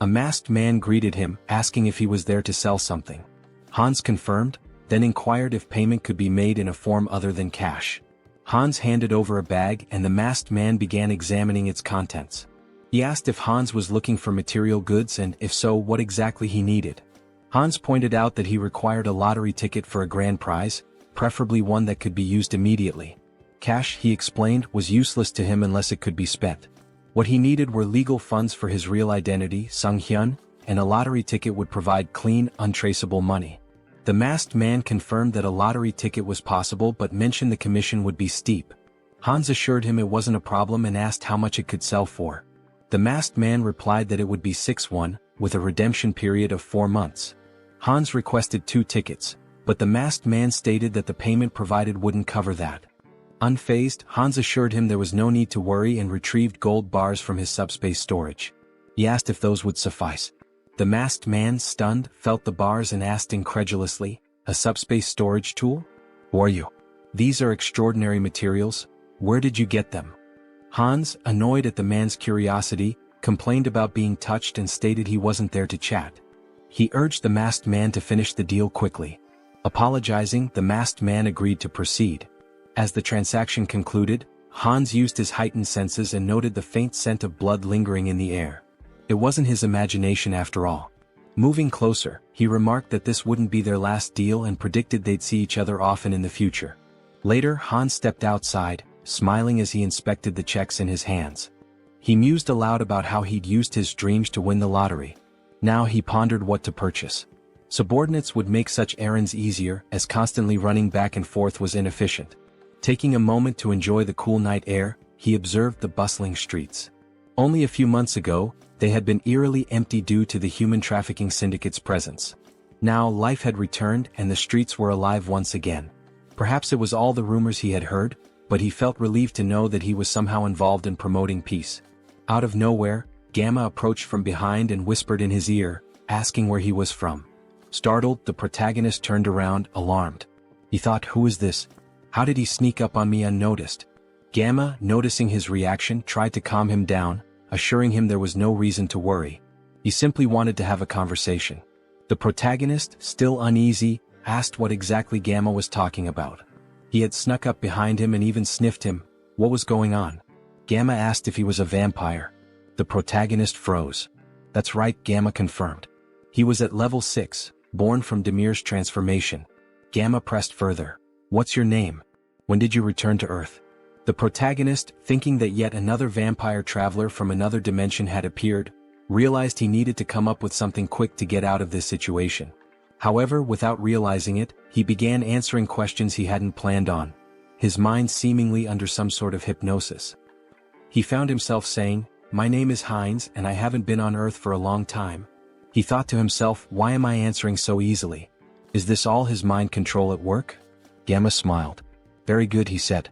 A masked man greeted him, asking if he was there to sell something. Hans confirmed, then inquired if payment could be made in a form other than cash. Hans handed over a bag and the masked man began examining its contents. He asked if Hans was looking for material goods and, if so, what exactly he needed. Hans pointed out that he required a lottery ticket for a grand prize, preferably one that could be used immediately. Cash, he explained, was useless to him unless it could be spent. What he needed were legal funds for his real identity, Sunghyun, and a lottery ticket would provide clean, untraceable money. The masked man confirmed that a lottery ticket was possible but mentioned the commission would be steep. Hans assured him it wasn't a problem and asked how much it could sell for. The masked man replied that it would be 6-1, with a redemption period of 4 months. Hans requested 2 tickets, but the masked man stated that the payment provided wouldn't cover that. Unfazed, Hans assured him there was no need to worry and retrieved gold bars from his subspace storage. He asked if those would suffice. The masked man, stunned, felt the bars and asked incredulously, "A subspace storage tool? Who are you? These are extraordinary materials. Where did you get them?" Hans, annoyed at the man's curiosity, complained about being touched and stated he wasn't there to chat. He urged the masked man to finish the deal quickly. Apologizing, the masked man agreed to proceed. As the transaction concluded, Hans used his heightened senses and noted the faint scent of blood lingering in the air. It wasn't his imagination after all. Moving closer, he remarked that this wouldn't be their last deal and predicted they'd see each other often in the future. Later, Hans stepped outside, smiling as he inspected the checks in his hands. He mused aloud about how he'd used his dreams to win the lottery. Now he pondered what to purchase. Subordinates would make such errands easier, as constantly running back and forth was inefficient. Taking a moment to enjoy the cool night air, he observed the bustling streets. Only a few months ago, they had been eerily empty due to the human trafficking syndicate's presence. Now life had returned and the streets were alive once again. Perhaps it was all the rumors he had heard, but he felt relieved to know that he was somehow involved in promoting peace. Out of nowhere, Gamma approached from behind and whispered in his ear, asking where he was from. Startled, the protagonist turned around, alarmed. He thought, who is this? How did he sneak up on me unnoticed? Gamma, noticing his reaction, tried to calm him down, assuring him there was no reason to worry. He simply wanted to have a conversation. The protagonist, still uneasy, asked what exactly Gamma was talking about. He had snuck up behind him and even sniffed him. What was going on? Gamma asked if he was a vampire. The protagonist froze. That's right, Gamma confirmed. He was at level 6, born from Demir's transformation. Gamma pressed further. What's your name? When did you return to Earth? The protagonist, thinking that yet another vampire traveler from another dimension had appeared, realized he needed to come up with something quick to get out of this situation. However, without realizing it, he began answering questions he hadn't planned on, his mind seemingly under some sort of hypnosis. He found himself saying, "My name is Heinz and I haven't been on Earth for a long time." He thought to himself, why am I answering so easily? Is this all his mind control at work? Gamma smiled. Very good, he said.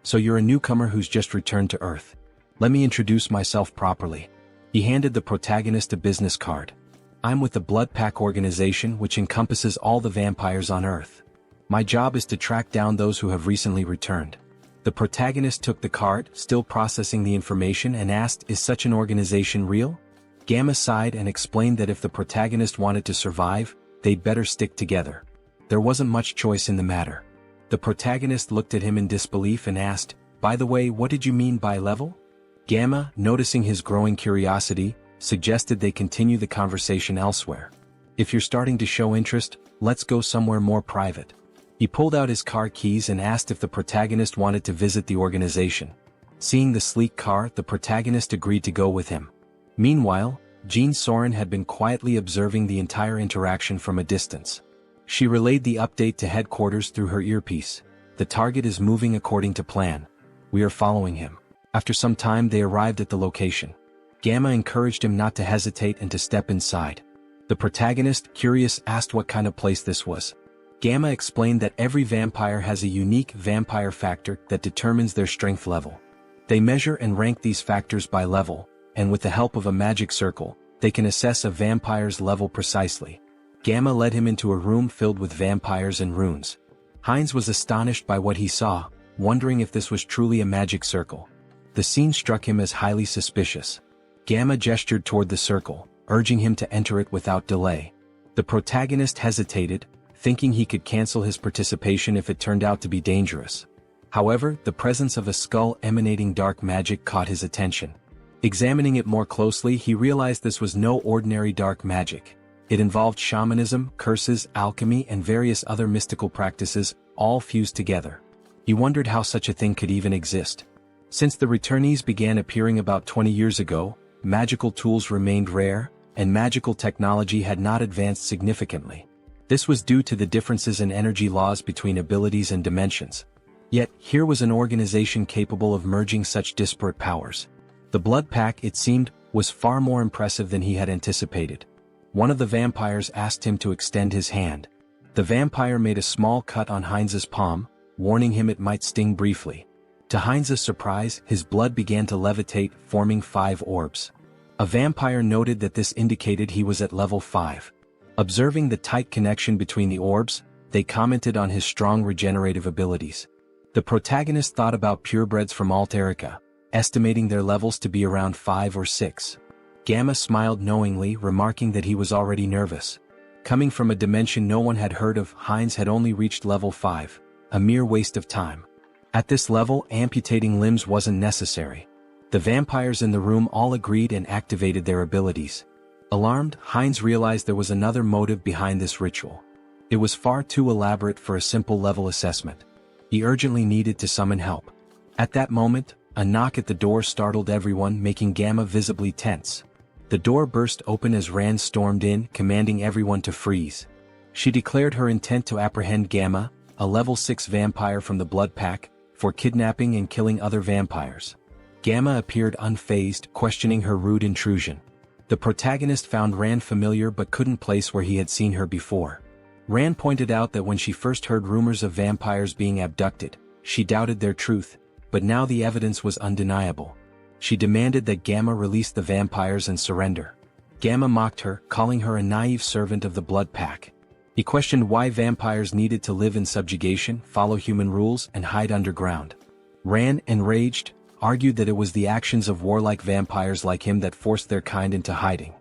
So you're a newcomer who's just returned to Earth. Let me introduce myself properly. He handed the protagonist a business card. I'm with the Blood Pack organization, which encompasses all the vampires on Earth. My job is to track down those who have recently returned. The protagonist took the card, still processing the information, and asked, is such an organization real? Gamma sighed and explained that if the protagonist wanted to survive, they'd better stick together. There wasn't much choice in the matter. The protagonist looked at him in disbelief and asked, by the way, what did you mean by level? Gamma, noticing his growing curiosity, suggested they continue the conversation elsewhere. If you're starting to show interest, let's go somewhere more private. He pulled out his car keys and asked if the protagonist wanted to visit the organization. Seeing the sleek car, the protagonist agreed to go with him. Meanwhile, Jean Soren had been quietly observing the entire interaction from a distance. She relayed the update to headquarters through her earpiece. The target is moving according to plan. We are following him. After some time they arrived at the location. Gamma encouraged him not to hesitate and to step inside. The protagonist, curious, asked what kind of place this was. Gamma explained that every vampire has a unique vampire factor that determines their strength level. They measure and rank these factors by level, and with the help of a magic circle, they can assess a vampire's level precisely. Gamma led him into a room filled with vampires and runes. Heinz was astonished by what he saw, wondering if this was truly a magic circle. The scene struck him as highly suspicious. Gamma gestured toward the circle, urging him to enter it without delay. The protagonist hesitated, thinking he could cancel his participation if it turned out to be dangerous. However, the presence of a skull emanating dark magic caught his attention. Examining it more closely, he realized this was no ordinary dark magic. It involved shamanism, curses, alchemy, and various other mystical practices, all fused together. He wondered how such a thing could even exist. Since the returnees began appearing about 20 years ago, magical tools remained rare, and magical technology had not advanced significantly. This was due to the differences in energy laws between abilities and dimensions. Yet, here was an organization capable of merging such disparate powers. The Blood Pack, it seemed, was far more impressive than he had anticipated. One of the vampires asked him to extend his hand. The vampire made a small cut on Heinz's palm, warning him it might sting briefly. To Heinz's surprise, his blood began to levitate, forming 5 orbs. A vampire noted that this indicated he was at level 5. Observing the tight connection between the orbs, they commented on his strong regenerative abilities. The protagonist thought about purebreds from Alterica, estimating their levels to be around 5 or 6. Gamma smiled knowingly, remarking that he was already nervous. Coming from a dimension no one had heard of, Heinz had only reached level 5, a mere waste of time. At this level, amputating limbs wasn't necessary. The vampires in the room all agreed and activated their abilities. Alarmed, Heinz realized there was another motive behind this ritual. It was far too elaborate for a simple level assessment. He urgently needed to summon help. At that moment, a knock at the door startled everyone, making Gamma visibly tense. The door burst open as Rand stormed in, commanding everyone to freeze. She declared her intent to apprehend Gamma, a level 6 vampire from the Blood Pack, for kidnapping and killing other vampires. Gamma appeared unfazed, questioning her rude intrusion. The protagonist found Rand familiar but couldn't place where he had seen her before. Rand pointed out that when she first heard rumors of vampires being abducted, she doubted their truth, but now the evidence was undeniable. She demanded that Gamma release the vampires and surrender. Gamma mocked her, calling her a naive servant of the Blood Pack. He questioned why vampires needed to live in subjugation, follow human rules, and hide underground. Rand, enraged, argued that it was the actions of warlike vampires like him that forced their kind into hiding.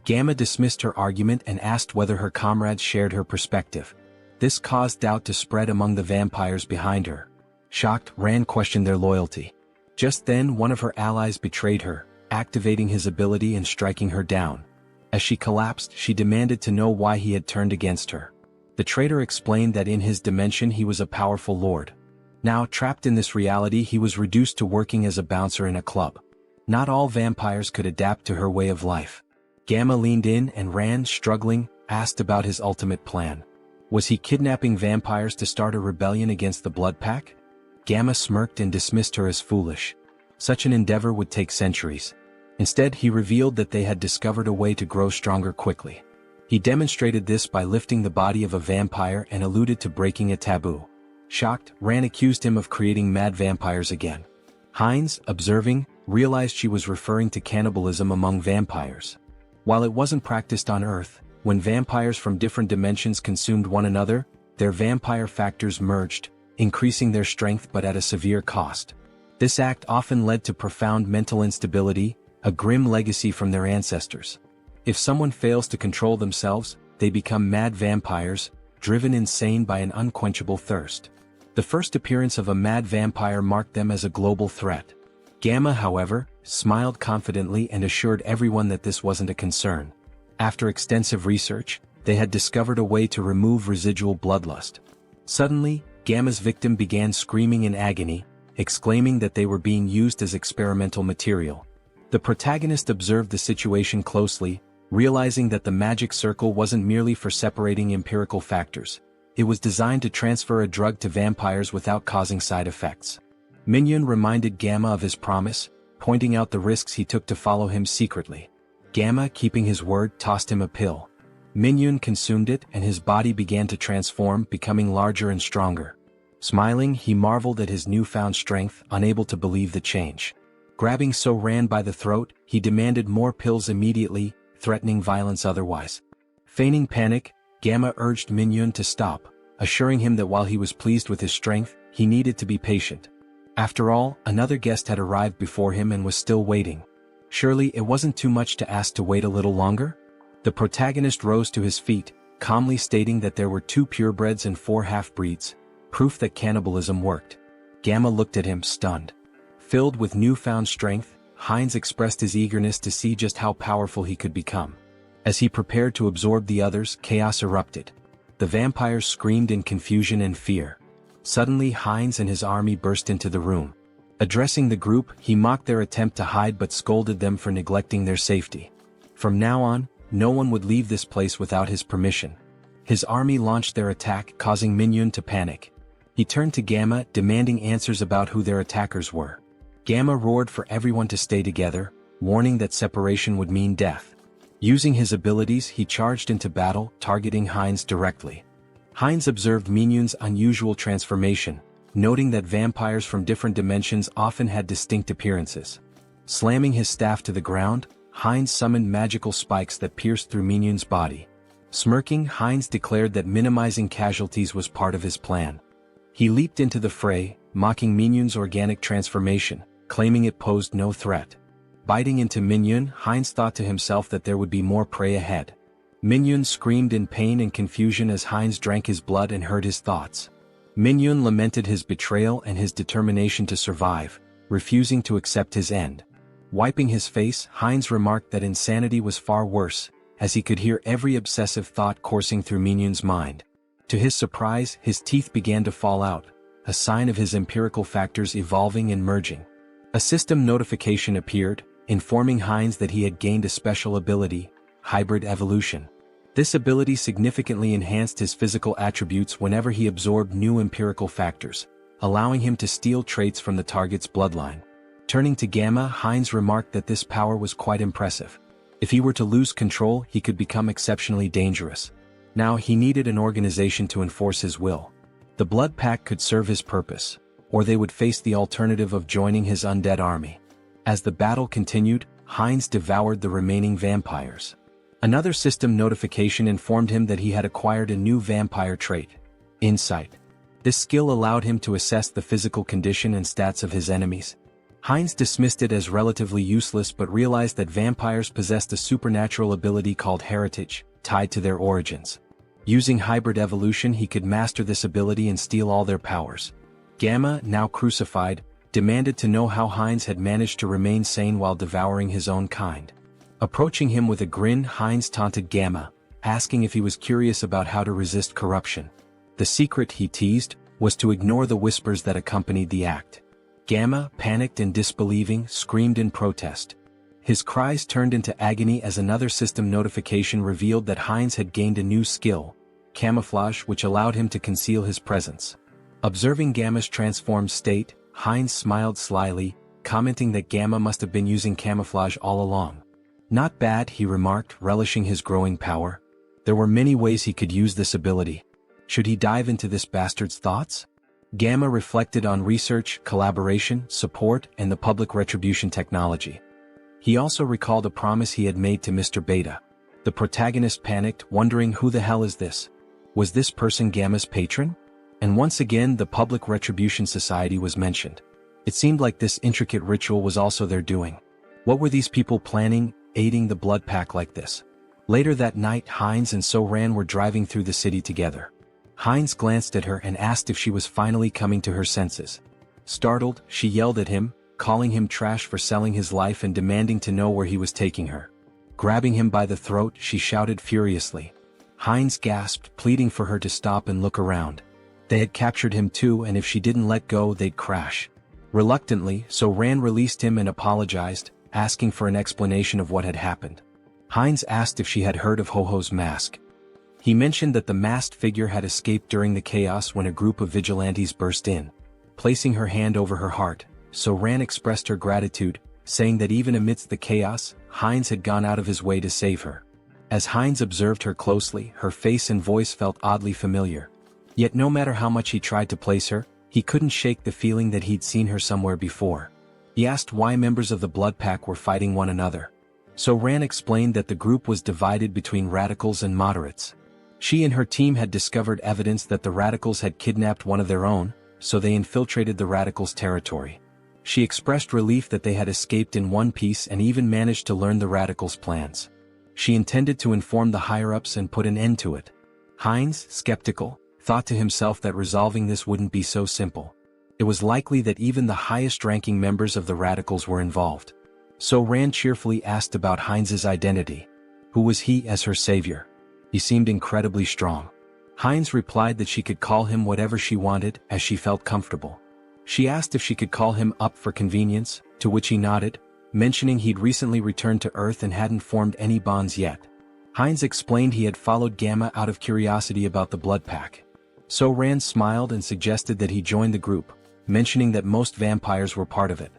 Gamma dismissed her argument and asked whether her comrades shared her perspective. This caused doubt to spread among the vampires behind her. Shocked, Rand questioned their loyalty. Just then one of her allies betrayed her, activating his ability and striking her down. As she collapsed, she demanded to know why he had turned against her. The traitor explained that in his dimension he was a powerful lord. Now, trapped in this reality, he was reduced to working as a bouncer in a club. Not all vampires could adapt to her way of life. Gamma leaned in and Rand, struggling, asked about his ultimate plan. Was he kidnapping vampires to start a rebellion against the Blood Pack? Gamma smirked and dismissed her as foolish. Such an endeavor would take centuries. Instead, he revealed that they had discovered a way to grow stronger quickly. He demonstrated this by lifting the body of a vampire and alluded to breaking a taboo. Shocked, Rand accused him of creating mad vampires again. Hines, observing, realized she was referring to cannibalism among vampires. While it wasn't practiced on Earth, when vampires from different dimensions consumed one another, their vampire factors merged, increasing their strength but at a severe cost. This act often led to profound mental instability, a grim legacy from their ancestors. If someone fails to control themselves, they become mad vampires, driven insane by an unquenchable thirst. The first appearance of a mad vampire marked them as a global threat. Gamma, however, smiled confidently and assured everyone that this wasn't a concern. After extensive research, they had discovered a way to remove residual bloodlust. Suddenly, Gamma's victim began screaming in agony, exclaiming that they were being used as experimental material. The protagonist observed the situation closely, realizing that the magic circle wasn't merely for separating empirical factors. It was designed to transfer a drug to vampires without causing side effects. Minhyun reminded Gamma of his promise, pointing out the risks he took to follow him secretly. Gamma, keeping his word, tossed him a pill. Minhyun consumed it and his body began to transform, becoming larger and stronger. Smiling, he marveled at his newfound strength, unable to believe the change. Grabbing Rand by the throat, he demanded more pills immediately, threatening violence otherwise. Feigning panic, Gamma urged Minhyun to stop, assuring him that while he was pleased with his strength, he needed to be patient. After all, another guest had arrived before him and was still waiting. Surely it wasn't too much to ask to wait a little longer? The protagonist rose to his feet, calmly stating that there were 2 purebreds and 4 half-breeds, proof that cannibalism worked. Gamma looked at him, stunned. Filled with newfound strength, Hines expressed his eagerness to see just how powerful he could become. As he prepared to absorb the others, chaos erupted. The vampires screamed in confusion and fear. Suddenly, Hines and his army burst into the room. Addressing the group, he mocked their attempt to hide but scolded them for neglecting their safety. From now on, no one would leave this place without his permission. His army launched their attack, causing Minhyun to panic. He turned to Gamma, demanding answers about who their attackers were. Gamma roared for everyone to stay together, warning that separation would mean death. Using his abilities, he charged into battle, targeting Hines directly. Hines observed Minhyun's unusual transformation, noting that vampires from different dimensions often had distinct appearances. Slamming his staff to the ground, Hines summoned magical spikes that pierced through Minhyun's body. Smirking, Hines declared that minimizing casualties was part of his plan. He leaped into the fray, mocking Minhyun's organic transformation, claiming it posed no threat. Biting into Minhyun, Hines thought to himself that there would be more prey ahead. Minhyun screamed in pain and confusion as Hines drank his blood and heard his thoughts. Minhyun lamented his betrayal and his determination to survive, refusing to accept his end. Wiping his face, Hines remarked that insanity was far worse, as he could hear every obsessive thought coursing through Minhyun's mind. To his surprise, his teeth began to fall out, a sign of his empirical factors evolving and merging. A system notification appeared, informing Hines that he had gained a special ability, hybrid evolution. This ability significantly enhanced his physical attributes whenever he absorbed new empirical factors, allowing him to steal traits from the target's bloodline. Turning to Gamma, Hines remarked that this power was quite impressive. If he were to lose control, he could become exceptionally dangerous. Now he needed an organization to enforce his will. The Blood Pack could serve his purpose, or they would face the alternative of joining his undead army. As the battle continued, Hines devoured the remaining vampires. Another system notification informed him that he had acquired a new vampire trait, Insight. This skill allowed him to assess the physical condition and stats of his enemies. Hines dismissed it as relatively useless but realized that vampires possessed a supernatural ability called heritage, tied to their origins. Using hybrid evolution, he could master this ability and steal all their powers. Gamma, now crucified, demanded to know how Hines had managed to remain sane while devouring his own kind. Approaching him with a grin, Hines taunted Gamma, asking if he was curious about how to resist corruption. The secret, he teased, was to ignore the whispers that accompanied the act. Gamma, panicked and disbelieving, screamed in protest. His cries turned into agony as another system notification revealed that Heinz had gained a new skill, camouflage, which allowed him to conceal his presence. Observing Gamma's transformed state, Heinz smiled slyly, commenting that Gamma must have been using camouflage all along. Not bad, he remarked, relishing his growing power. There were many ways he could use this ability. Should he dive into this bastard's thoughts? Gamma reflected on research, collaboration, support, and the public retribution technology. He also recalled a promise he had made to Mr. Beta. The protagonist panicked, wondering who the hell is this? Was this person Gamma's patron? And once again the Public Retribution Society was mentioned. It seemed like this intricate ritual was also their doing. What were these people planning, aiding the blood pack like this? Later that night, Heinz and So-Ran were driving through the city together. Heinz glanced at her and asked if she was finally coming to her senses. Startled, she yelled at him, calling him trash for selling his life and demanding to know where he was taking her. Grabbing him by the throat, she shouted furiously. Heinz gasped, pleading for her to stop and look around. They had captured him too, and if she didn't let go, they'd crash. Reluctantly, So-Ran released him and apologized, asking for an explanation of what had happened. Heinz asked if she had heard of Ho-Ho's mask. He mentioned that the masked figure had escaped during the chaos when a group of vigilantes burst in. Placing her hand over her heart, So-Ran expressed her gratitude, saying that even amidst the chaos, Heinz had gone out of his way to save her. As Heinz observed her closely, her face and voice felt oddly familiar. Yet no matter how much he tried to place her, he couldn't shake the feeling that he'd seen her somewhere before. He asked why members of the Blood Pack were fighting one another. So-Ran explained that the group was divided between radicals and moderates. She and her team had discovered evidence that the radicals had kidnapped one of their own, so they infiltrated the radicals' territory. She expressed relief that they had escaped in one piece and even managed to learn the radicals' plans. She intended to inform the higher-ups and put an end to it. Heinz, skeptical, thought to himself that resolving this wouldn't be so simple. It was likely that even the highest-ranking members of the radicals were involved. So-Ran cheerfully asked about Heinz's identity. Who was he as her savior? He seemed incredibly strong. Heinz replied that she could call him whatever she wanted, as she felt comfortable. She asked if she could call him up for convenience, to which he nodded, mentioning he'd recently returned to Earth and hadn't formed any bonds yet. Heinz explained he had followed Gamma out of curiosity about the Blood Pack. So-Ran smiled and suggested that he join the group, mentioning that most vampires were part of it.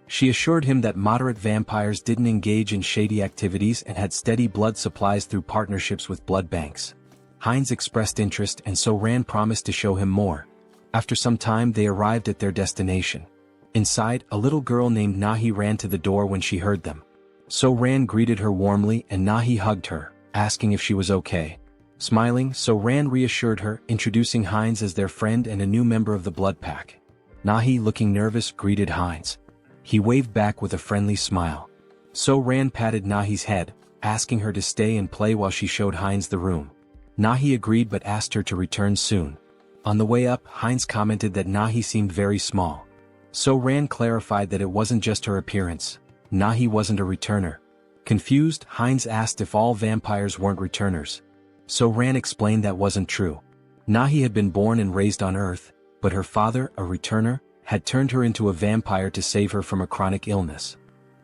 She assured him that moderate vampires didn't engage in shady activities and had steady blood supplies through partnerships with blood banks. Heinz expressed interest and So-Ran promised to show him more. After some time they arrived at their destination. Inside, a little girl named Nahi ran to the door when she heard them. So-Ran greeted her warmly and Nahi hugged her, asking if she was okay. Smiling, So-Ran reassured her, introducing Heinz as their friend and a new member of the Blood Pack. Nahi, looking nervous, greeted Heinz. He waved back with a friendly smile. So-Ran patted Nahi's head, asking her to stay and play while she showed Heinz the room. Nahi agreed but asked her to return soon. On the way up, Heinz commented that Nahi seemed very small. So-Ran clarified that it wasn't just her appearance. Nahi wasn't a returner. Confused, Heinz asked if all vampires weren't returners. So-Ran explained that wasn't true. Nahi had been born and raised on Earth, but her father, a returner, had turned her into a vampire to save her from a chronic illness.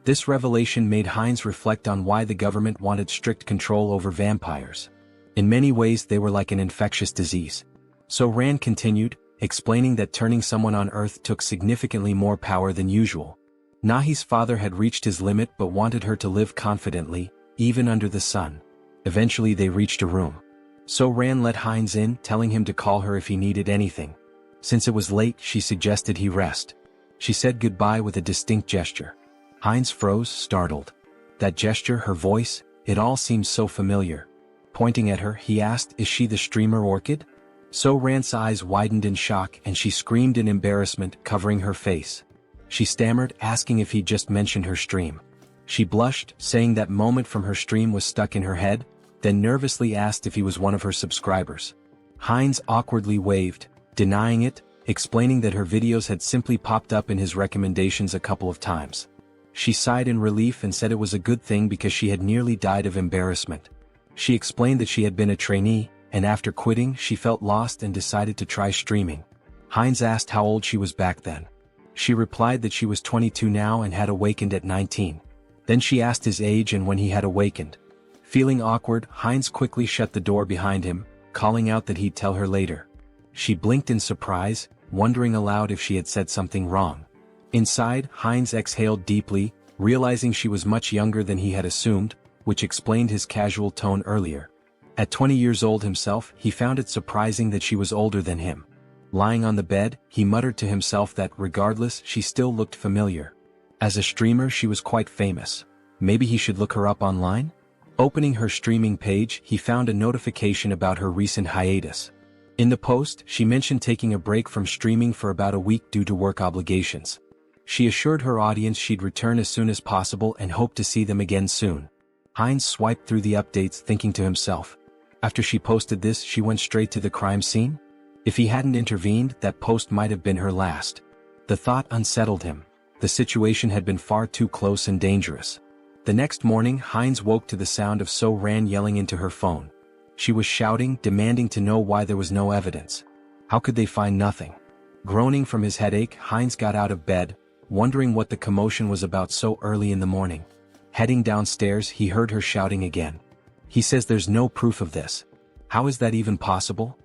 This revelation made Heinz reflect on why the government wanted strict control over vampires. In many ways they were like an infectious disease. So-Ran continued, explaining that turning someone on Earth took significantly more power than usual. Nahi's father had reached his limit but wanted her to live confidently, even under the sun. Eventually they reached a room. So-Ran let Heinz in, telling him to call her if he needed anything. Since it was late, she suggested he rest. She said goodbye with a distinct gesture. Heinz froze, startled. That gesture, her voice, it all seemed so familiar. Pointing at her, he asked, "Is she the streamer Orchid?" So-Ran's eyes widened in shock and she screamed in embarrassment, covering her face. She stammered, asking if he'd just mentioned her stream. She blushed, saying that moment from her stream was stuck in her head, then nervously asked if he was one of her subscribers. Heinz awkwardly waved, denying it, explaining that her videos had simply popped up in his recommendations a couple of times. She sighed in relief and said it was a good thing because she had nearly died of embarrassment. She explained that she had been a trainee, and after quitting she felt lost and decided to try streaming. Heinz asked how old she was back then. She replied that she was 22 now and had awakened at 19. Then she asked his age and when he had awakened. Feeling awkward, Heinz quickly shut the door behind him, calling out that he'd tell her later. She blinked in surprise, wondering aloud if she had said something wrong. Inside, Heinz exhaled deeply, realizing she was much younger than he had assumed, which explained his casual tone earlier. At 20 years old himself, he found it surprising that she was older than him. Lying on the bed, he muttered to himself that regardless, she still looked familiar. As a streamer, she was quite famous. Maybe he should look her up online? Opening her streaming page, he found a notification about her recent hiatus. In the post, she mentioned taking a break from streaming for about a week due to work obligations. She assured her audience she'd return as soon as possible and hoped to see them again soon. Heinz swiped through the updates, thinking to himself. After she posted this, she went straight to the crime scene? If he hadn't intervened, that post might have been her last. The thought unsettled him. The situation had been far too close and dangerous. The next morning, Heinz woke to the sound of So-Ran yelling into her phone. She was shouting, demanding to know why there was no evidence. How could they find nothing? Groaning from his headache, Heinz got out of bed, wondering what the commotion was about so early in the morning. Heading downstairs, he heard her shouting again. He says there's no proof of this. How is that even possible?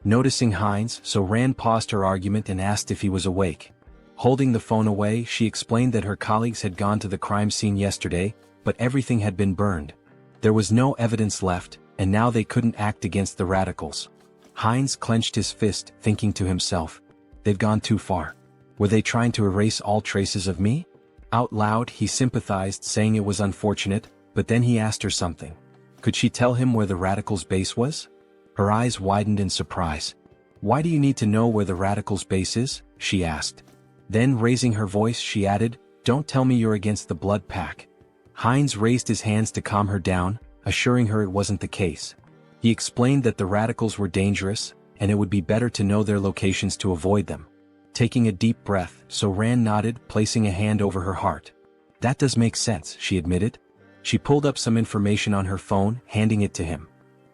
Noticing Heinz, So-Ran paused her argument and asked if he was awake. Holding the phone away, she explained that her colleagues had gone to the crime scene yesterday, but everything had been burned. There was no evidence left, and now they couldn't act against the radicals. Heinz clenched his fist, thinking to himself, they've gone too far. Were they trying to erase all traces of me? Out loud, he sympathized, saying it was unfortunate, but then he asked her something. Could she tell him where the radicals' base was? Her eyes widened in surprise. Why do you need to know where the radicals' base is? She asked. Then, raising her voice, she added, don't tell me you're against the blood pack. Heinz raised his hands to calm her down, assuring her it wasn't the case. He explained that the radicals were dangerous, and it would be better to know their locations to avoid them. Taking a deep breath, So-Ran nodded, placing a hand over her heart. That does make sense, she admitted. She pulled up some information on her phone, handing it to him.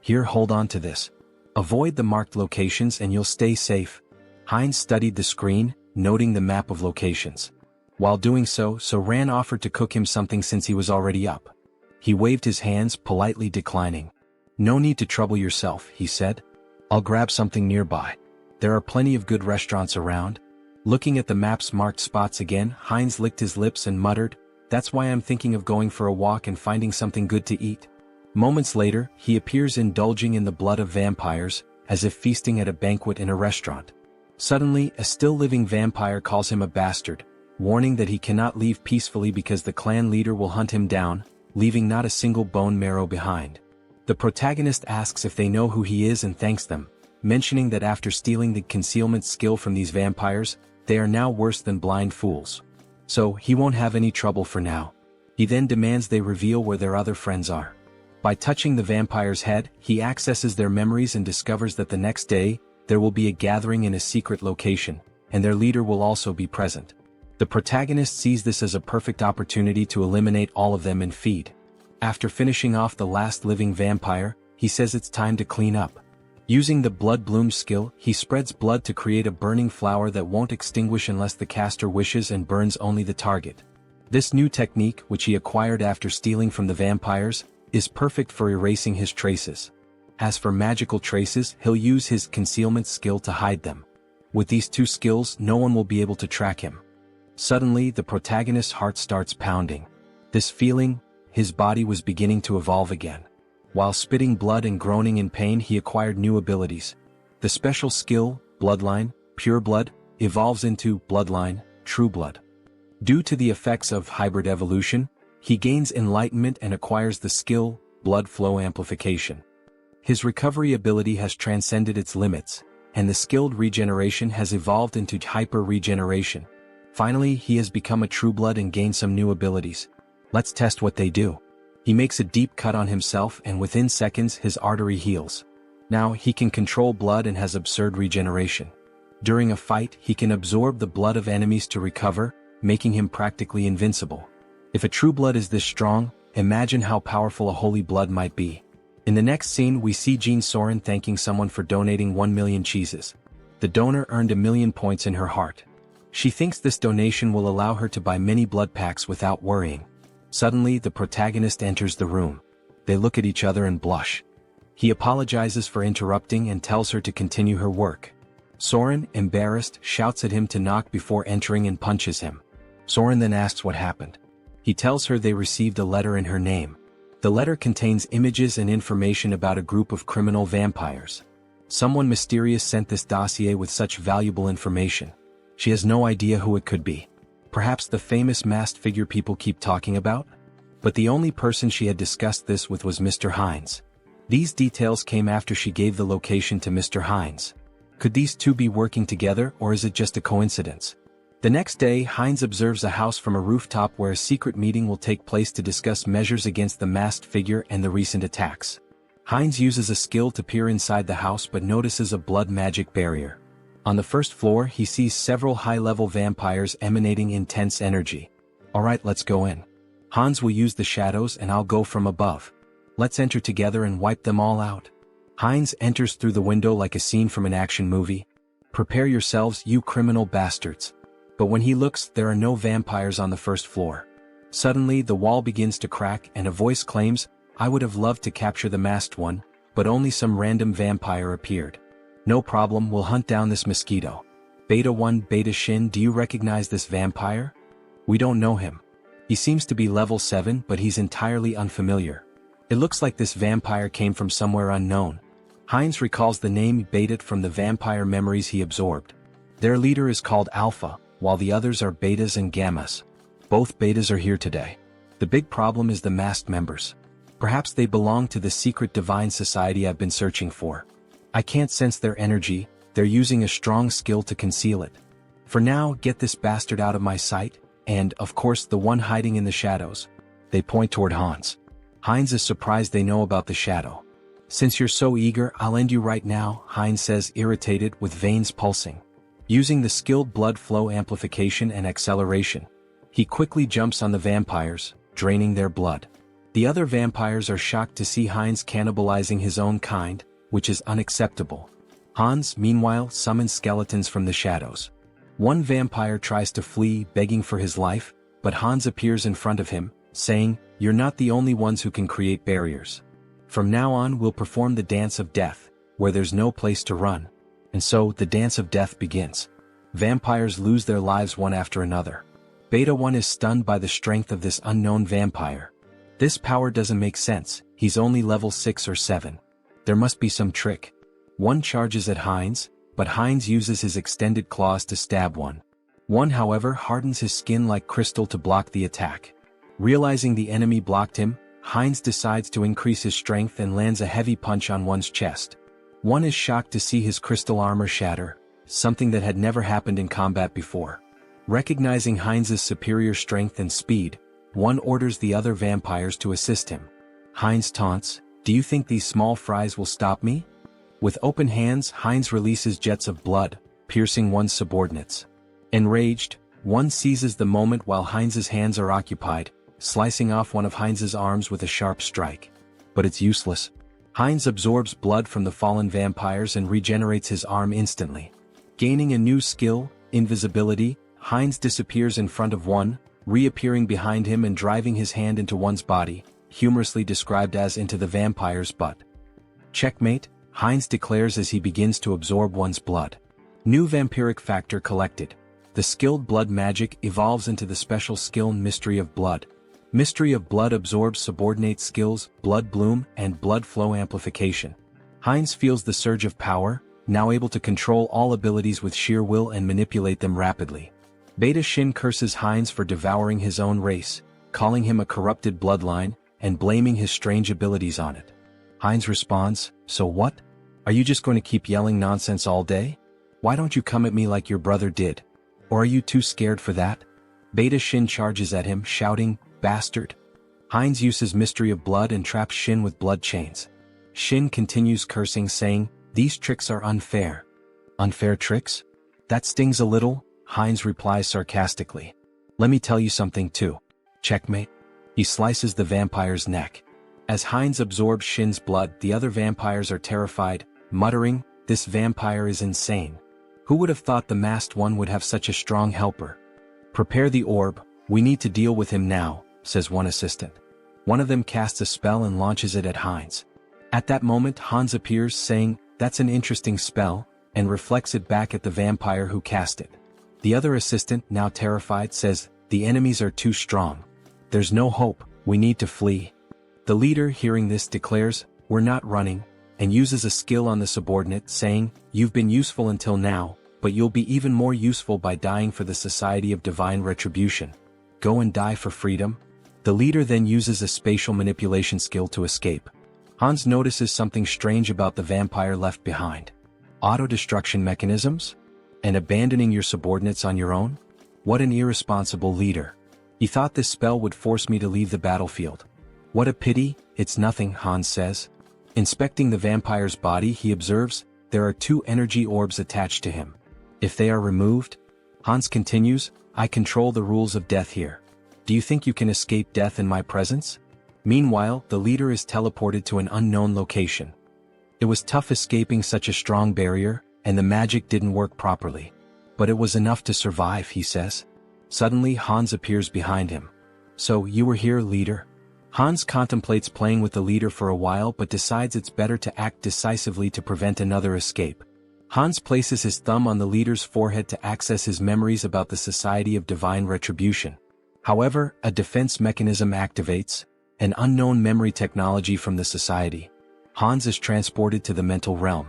Here, hold on to this. Avoid the marked locations and you'll stay safe. Heinz studied the screen, noting the map of locations. While doing so, So-Ran offered to cook him something since he was already up. He waved his hands, politely declining. No need to trouble yourself, he said. I'll grab something nearby. There are plenty of good restaurants around. Looking at the map's marked spots again, Heinz licked his lips and muttered, that's why I'm thinking of going for a walk and finding something good to eat. Moments later, he appears indulging in the blood of vampires, as if feasting at a banquet in a restaurant. Suddenly, a still-living vampire calls him a bastard, warning that he cannot leave peacefully because the clan leader will hunt him down, leaving not a single bone marrow behind. The protagonist asks if they know who he is and thanks them, mentioning that after stealing the concealment skill from these vampires, they are now worse than blind fools. So, he won't have any trouble for now. He then demands they reveal where their other friends are. By touching the vampire's head, he accesses their memories and discovers that the next day, there will be a gathering in a secret location, and their leader will also be present. The protagonist sees this as a perfect opportunity to eliminate all of them and feed. After finishing off the last living vampire, he says it's time to clean up. Using the Blood Bloom skill, he spreads blood to create a burning flower that won't extinguish unless the caster wishes and burns only the target. This new technique, which he acquired after stealing from the vampires, is perfect for erasing his traces. As for magical traces, he'll use his concealment skill to hide them. With these two skills, no one will be able to track him. Suddenly, the protagonist's heart starts pounding. This feeling, his body was beginning to evolve again. While spitting blood and groaning in pain, he acquired new abilities. The special skill, Bloodline, Pure Blood, evolves into Bloodline, True Blood. Due to the effects of hybrid evolution, he gains enlightenment and acquires the skill, Blood Flow Amplification. His recovery ability has transcended its limits, and the skilled regeneration has evolved into hyper-regeneration. Finally, he has become a True Blood and gained some new abilities. Let's test what they do. He makes a deep cut on himself and within seconds his artery heals. Now he can control blood and has absurd regeneration. During a fight, he can absorb the blood of enemies to recover, making him practically invincible. If a True Blood is this strong, imagine how powerful a Holy Blood might be. In the next scene, we see Jean Soren thanking someone for donating 1 million cheeses. The donor earned 1,000,000 points in her heart. She thinks this donation will allow her to buy many blood packs without worrying. Suddenly, the protagonist enters the room. They look at each other and blush. He apologizes for interrupting and tells her to continue her work. Soren, embarrassed, shouts at him to knock before entering and punches him. Soren then asks what happened. He tells her they received a letter in her name. The letter contains images and information about a group of criminal vampires. Someone mysterious sent this dossier with such valuable information. She has no idea who it could be. Perhaps the famous masked figure people keep talking about? But the only person she had discussed this with was Mr. Hines. These details came after she gave the location to Mr. Hines. Could these two be working together, or is it just a coincidence? The next day, Hines observes a house from a rooftop where a secret meeting will take place to discuss measures against the masked figure and the recent attacks. Hines uses a skill to peer inside the house but notices a blood magic barrier. On the first floor, he sees several high-level vampires emanating intense energy. Alright, let's go in. Hans will use the shadows and I'll go from above. Let's enter together and wipe them all out. Hines enters through the window like a scene from an action movie. Prepare yourselves, you criminal bastards. But when he looks, there are no vampires on the first floor. Suddenly, the wall begins to crack and a voice claims, I would have loved to capture the masked one, but only some random vampire appeared. No problem, we'll hunt down this mosquito. Beta 1 Beta Shin, do you recognize this vampire? We don't know him. He seems to be level 7 but he's entirely unfamiliar. It looks like this vampire came from somewhere unknown. Hines recalls the name Beta from the vampire memories he absorbed. Their leader is called Alpha, while the others are Betas and Gammas. Both Betas are here today. The big problem is the masked members. Perhaps they belong to the secret divine society I've been searching for. I can't sense their energy, they're using a strong skill to conceal it. For now, get this bastard out of my sight, and, of course, the one hiding in the shadows. They point toward Hans. Hines is surprised they know about the shadow. Since you're so eager, I'll end you right now, Hines says, irritated, with veins pulsing. Using the skilled blood flow amplification and acceleration, he quickly jumps on the vampires, draining their blood. The other vampires are shocked to see Hines cannibalizing his own kind, which is unacceptable. Hans, meanwhile, summons skeletons from the shadows. One vampire tries to flee, begging for his life, but Hans appears in front of him, saying, You're not the only ones who can create barriers. From now on we'll perform the dance of death, where there's no place to run. And so, the dance of death begins. Vampires lose their lives one after another. Beta 1 is stunned by the strength of this unknown vampire. This power doesn't make sense, he's only level 6 or 7. There must be some trick. One charges at Hines, but Hines uses his extended claws to stab one. One, however, hardens his skin like crystal to block the attack. Realizing the enemy blocked him, Hines decides to increase his strength and lands a heavy punch on one's chest. One is shocked to see his crystal armor shatter, something that had never happened in combat before. Recognizing Hines's superior strength and speed, one orders the other vampires to assist him. Hines taunts, Do you think these small fries will stop me? With open hands, Hines releases jets of blood, piercing one's subordinates. Enraged, one seizes the moment while Hines's hands are occupied, slicing off one of Hines's arms with a sharp strike. But it's useless. Hines absorbs blood from the fallen vampires and regenerates his arm instantly. Gaining a new skill, invisibility, Hines disappears in front of one, reappearing behind him and driving his hand into one's body, humorously described as into the vampire's butt. Checkmate, Hines declares as he begins to absorb one's blood. New vampiric factor collected. The skilled blood magic evolves into the special skill Mystery of Blood. Mystery of Blood absorbs subordinate skills, Blood Bloom, and Blood Flow Amplification. Hines feels the surge of power, now able to control all abilities with sheer will and manipulate them rapidly. Beta Shin curses Hines for devouring his own race, calling him a corrupted bloodline, and blaming his strange abilities on it. Hines responds, So what? Are you just going to keep yelling nonsense all day? Why don't you come at me like your brother did? Or are you too scared for that? Beta Shin charges at him, shouting, Bastard. Hines uses Mystery of Blood and traps Shin with blood chains. Shin continues cursing, saying, These tricks are unfair. Unfair tricks? That stings a little, Hines replies sarcastically. Let me tell you something too. Checkmate. He slices the vampire's neck. As Hines absorbs Shin's blood, the other vampires are terrified, muttering, This vampire is insane. Who would have thought the masked one would have such a strong helper? Prepare the orb, we need to deal with him now, says one assistant. One of them casts a spell and launches it at Hans. At that moment Hans appears saying, "That's an interesting spell," and reflects it back at the vampire who cast it. The other assistant, now terrified, says, "The enemies are too strong. There's no hope, we need to flee." The leader, hearing this, declares, "We're not running," and uses a skill on the subordinate, saying, "You've been useful until now, but you'll be even more useful by dying for the Society of Divine Retribution. Go and die for freedom." The leader then uses a spatial manipulation skill to escape. Hans notices something strange about the vampire left behind. Auto-destruction mechanisms? And abandoning your subordinates on your own? What an irresponsible leader. He thought this spell would force me to leave the battlefield. What a pity, it's nothing, Hans says. Inspecting the vampire's body, he observes, there are 2 energy orbs attached to him. If they are removed? Hans continues, I control the rules of death here. Do you think you can escape death in my presence? Meanwhile, the leader is teleported to an unknown location. It was tough escaping such a strong barrier, and the magic didn't work properly. But it was enough to survive, he says. Suddenly Hans appears behind him. So, you were here, leader? Hans contemplates playing with the leader for a while but decides it's better to act decisively to prevent another escape. Hans places his thumb on the leader's forehead to access his memories about the Society of Divine Retribution. However, a defense mechanism activates, an unknown memory technology from the society. Hans is transported to the mental realm.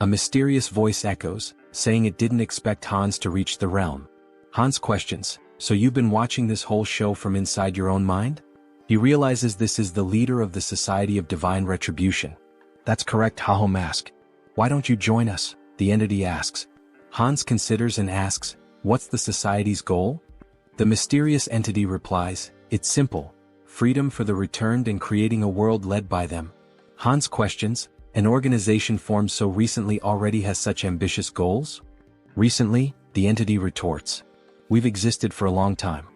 A mysterious voice echoes, saying it didn't expect Hans to reach the realm. Hans questions, so you've been watching this whole show from inside your own mind? He realizes this is the leader of the Society of Divine Retribution. That's correct, Haho Mask. Why don't you join us? The entity asks. Hans considers and asks, what's the society's goal? The mysterious entity replies, it's simple. Freedom for the returned and creating a world led by them. Hans questions, an organization formed so recently already has such ambitious goals? Recently, the entity retorts. We've existed for a long time.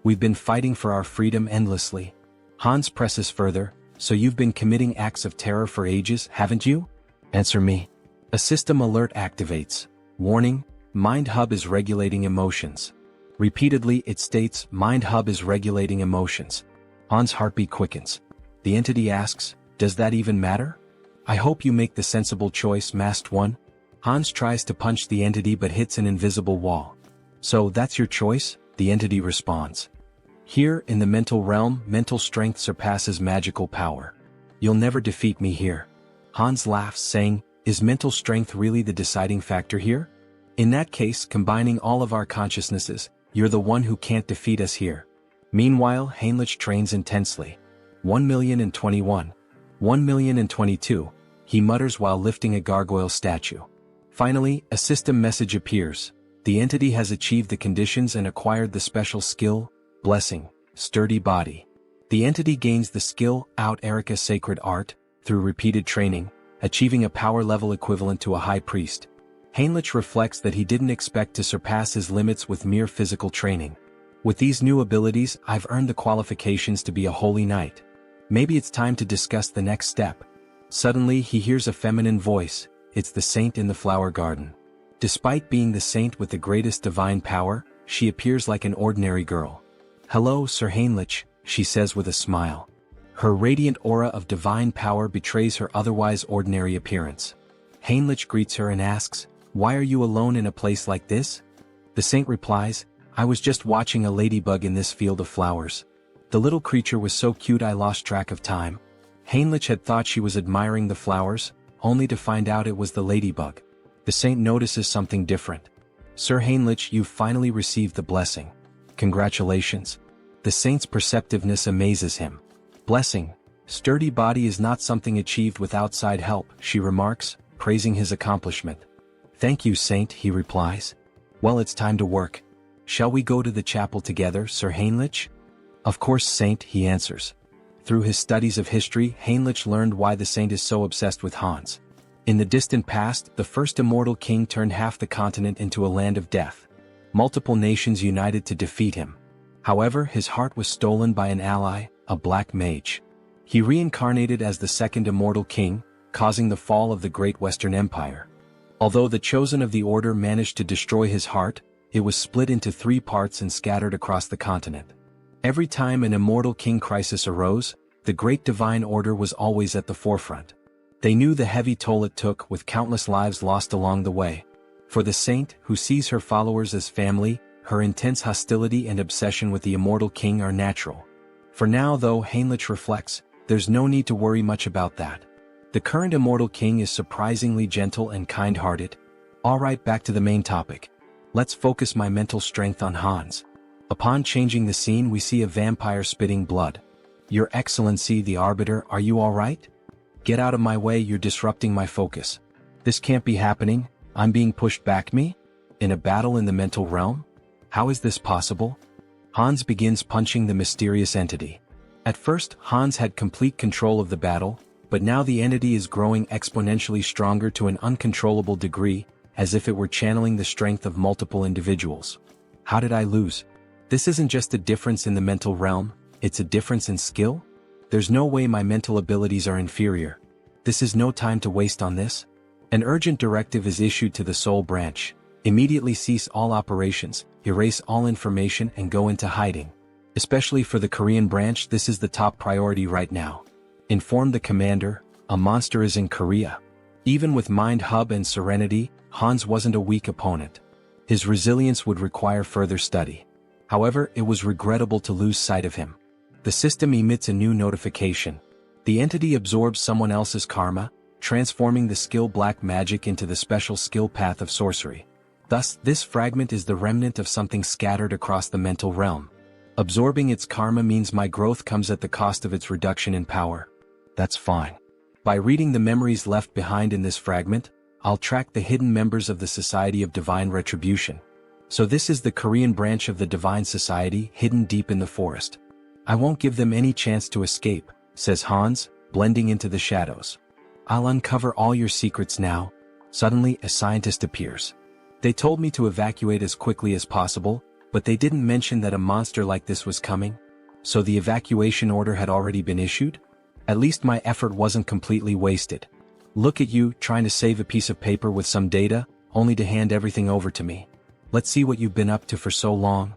We've been fighting for our freedom endlessly. Hans presses further, so you've been committing acts of terror for ages, haven't you? Answer me. A system alert activates. Warning, Mind Hub is regulating emotions. Repeatedly it states, Mind Hub is regulating emotions. Hans' heartbeat quickens. The entity asks, does that even matter? I hope you make the sensible choice, Masked One. Hans tries to punch the entity but hits an invisible wall. So that's your choice? The entity responds. Here, in the mental realm, mental strength surpasses magical power. You'll never defeat me here. Hans laughs, saying, is mental strength really the deciding factor here? In that case, combining all of our consciousnesses, you're the one who can't defeat us here. Meanwhile, Heinrich trains intensely. 1,021. 1,022, he mutters while lifting a gargoyle statue. Finally, a system message appears. The entity has achieved the conditions and acquired the special skill, Blessing, Sturdy Body. The entity gains the skill, Out Erica Sacred Art, through repeated training, achieving a power level equivalent to a high priest. Heinrich reflects that he didn't expect to surpass his limits with mere physical training. With these new abilities, I've earned the qualifications to be a holy knight. Maybe it's time to discuss the next step. Suddenly he hears a feminine voice, it's the saint in the flower garden. Despite being the saint with the greatest divine power, she appears like an ordinary girl. Hello, Sir Heinrich, she says with a smile. Her radiant aura of divine power betrays her otherwise ordinary appearance. Heinrich greets her and asks, why are you alone in a place like this? The saint replies, I was just watching a ladybug in this field of flowers. The little creature was so cute I lost track of time. Heinrich had thought she was admiring the flowers, only to find out it was the ladybug. The saint notices something different. Sir Heinrich, you've finally received the blessing. Congratulations. The saint's perceptiveness amazes him. Blessing, Sturdy Body is not something achieved with outside help, she remarks, praising his accomplishment. Thank you, saint, he replies. Well, it's time to work. Shall we go to the chapel together, Sir Heinrich? Of course, saint, he answers. Through his studies of history, Heinrich learned why the saint is so obsessed with Hans. In the distant past, the first immortal king turned half the continent into a land of death. Multiple nations united to defeat him. However, his heart was stolen by an ally, a black mage. He reincarnated as the second immortal king, causing the fall of the Great Western Empire. Although the chosen of the order managed to destroy his heart, it was split into 3 parts and scattered across the continent. Every time an immortal king crisis arose, the great divine order was always at the forefront. They knew the heavy toll it took, with countless lives lost along the way. For the saint, who sees her followers as family, her intense hostility and obsession with the immortal king are natural. For now, though, Heinrich reflects, there's no need to worry much about that. The current immortal king is surprisingly gentle and kind-hearted. Alright, back to the main topic. Let's focus my mental strength on Hans. Upon changing the scene, we see a vampire spitting blood. Your Excellency the Arbiter, are you alright? Get out of my way, you're disrupting my focus. This can't be happening, I'm being pushed back. Me? In a battle in the mental realm? How is this possible? Hans begins punching the mysterious entity. At first, Hans had complete control of the battle, but now the entity is growing exponentially stronger to an uncontrollable degree, as if it were channeling the strength of multiple individuals. How did I lose? This isn't just a difference in the mental realm, it's a difference in skill? There's no way my mental abilities are inferior. This is no time to waste on this. An urgent directive is issued to the Soul Branch. Immediately cease all operations, erase all information and go into hiding. Especially for the Korean branch, this is the top priority right now. Inform the commander, a monster is in Korea. Even with Mind Hub and Serenity, Hans wasn't a weak opponent. His resilience would require further study. However, it was regrettable to lose sight of him. The system emits a new notification. The entity absorbs someone else's karma, transforming the skill Black Magic into the special skill path of sorcery. Thus, this fragment is the remnant of something scattered across the mental realm. Absorbing its karma means my growth comes at the cost of its reduction in power. That's fine. By reading the memories left behind in this fragment, I'll track the hidden members of the Society of Divine Retribution. So this is the Korean branch of the Divine Society, hidden deep in the forest. I won't give them any chance to escape, says Hans, blending into the shadows. I'll uncover all your secrets now. Suddenly, a scientist appears. They told me to evacuate as quickly as possible, but they didn't mention that a monster like this was coming. So the evacuation order had already been issued? At least my effort wasn't completely wasted. Look at you, trying to save a piece of paper with some data, only to hand everything over to me. Let's see what you've been up to for so long.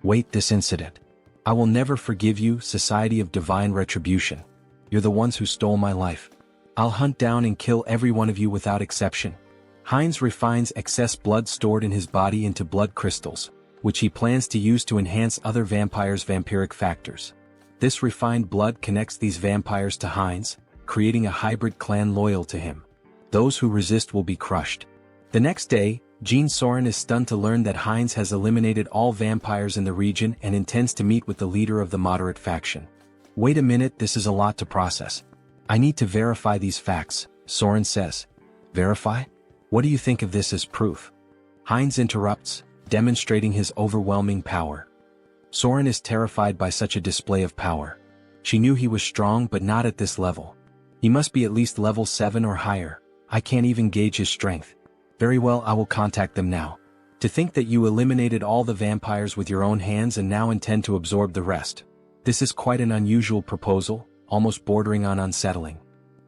Wait, this incident. I will never forgive you, Society of Divine Retribution. You're the ones who stole my life. I'll hunt down and kill every one of you without exception. Heinz refines excess blood stored in his body into blood crystals, which he plans to use to enhance other vampires' vampiric factors. This refined blood connects these vampires to Heinz, creating a hybrid clan loyal to him. Those who resist will be crushed. The next day, Jean Soren is stunned to learn that Heinz has eliminated all vampires in the region and intends to meet with the leader of the moderate faction. Wait a minute, this is a lot to process. I need to verify these facts, Soren says. Verify? What do you think of this as proof? Heinz interrupts, demonstrating his overwhelming power. Soren is terrified by such a display of power. She knew he was strong, but not at this level. He must be at least level 7 or higher. I can't even gauge his strength. Very well, I will contact them now. To think that you eliminated all the vampires with your own hands and now intend to absorb the rest. This is quite an unusual proposal, almost bordering on unsettling.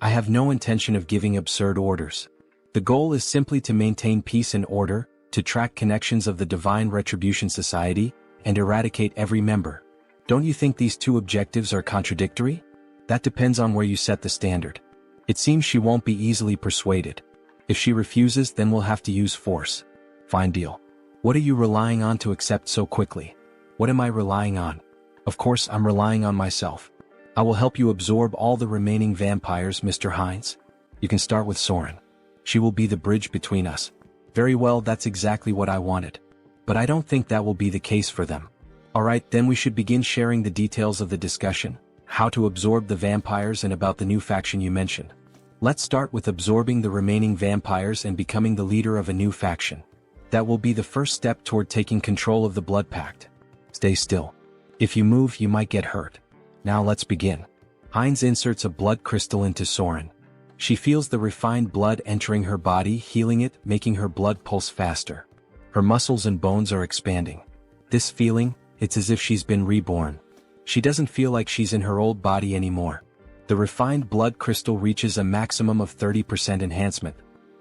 I have no intention of giving absurd orders. The goal is simply to maintain peace and order, to track connections of the Divine Retribution Society, and eradicate every member. Don't you think these two objectives are contradictory? That depends on where you set the standard. It seems she won't be easily persuaded. If she refuses, then we'll have to use force. Fine deal. What are you relying on to accept so quickly? What am I relying on? Of course, I'm relying on myself. I will help you absorb all the remaining vampires, Mr. Heinz. You can start with Soren. She will be the bridge between us. Very well, that's exactly what I wanted. But I don't think that will be the case for them. Alright, then we should begin sharing the details of the discussion, how to absorb the vampires and about the new faction you mentioned. Let's start with absorbing the remaining vampires and becoming the leader of a new faction. That will be the first step toward taking control of the Blood Pact. Stay still. If you move, you might get hurt. Now let's begin. Heinz inserts a blood crystal into Soren. She feels the refined blood entering her body, healing it, making her blood pulse faster. Her muscles and bones are expanding. This feeling, it's as if she's been reborn. She doesn't feel like she's in her old body anymore. The refined blood crystal reaches a maximum of 30% enhancement.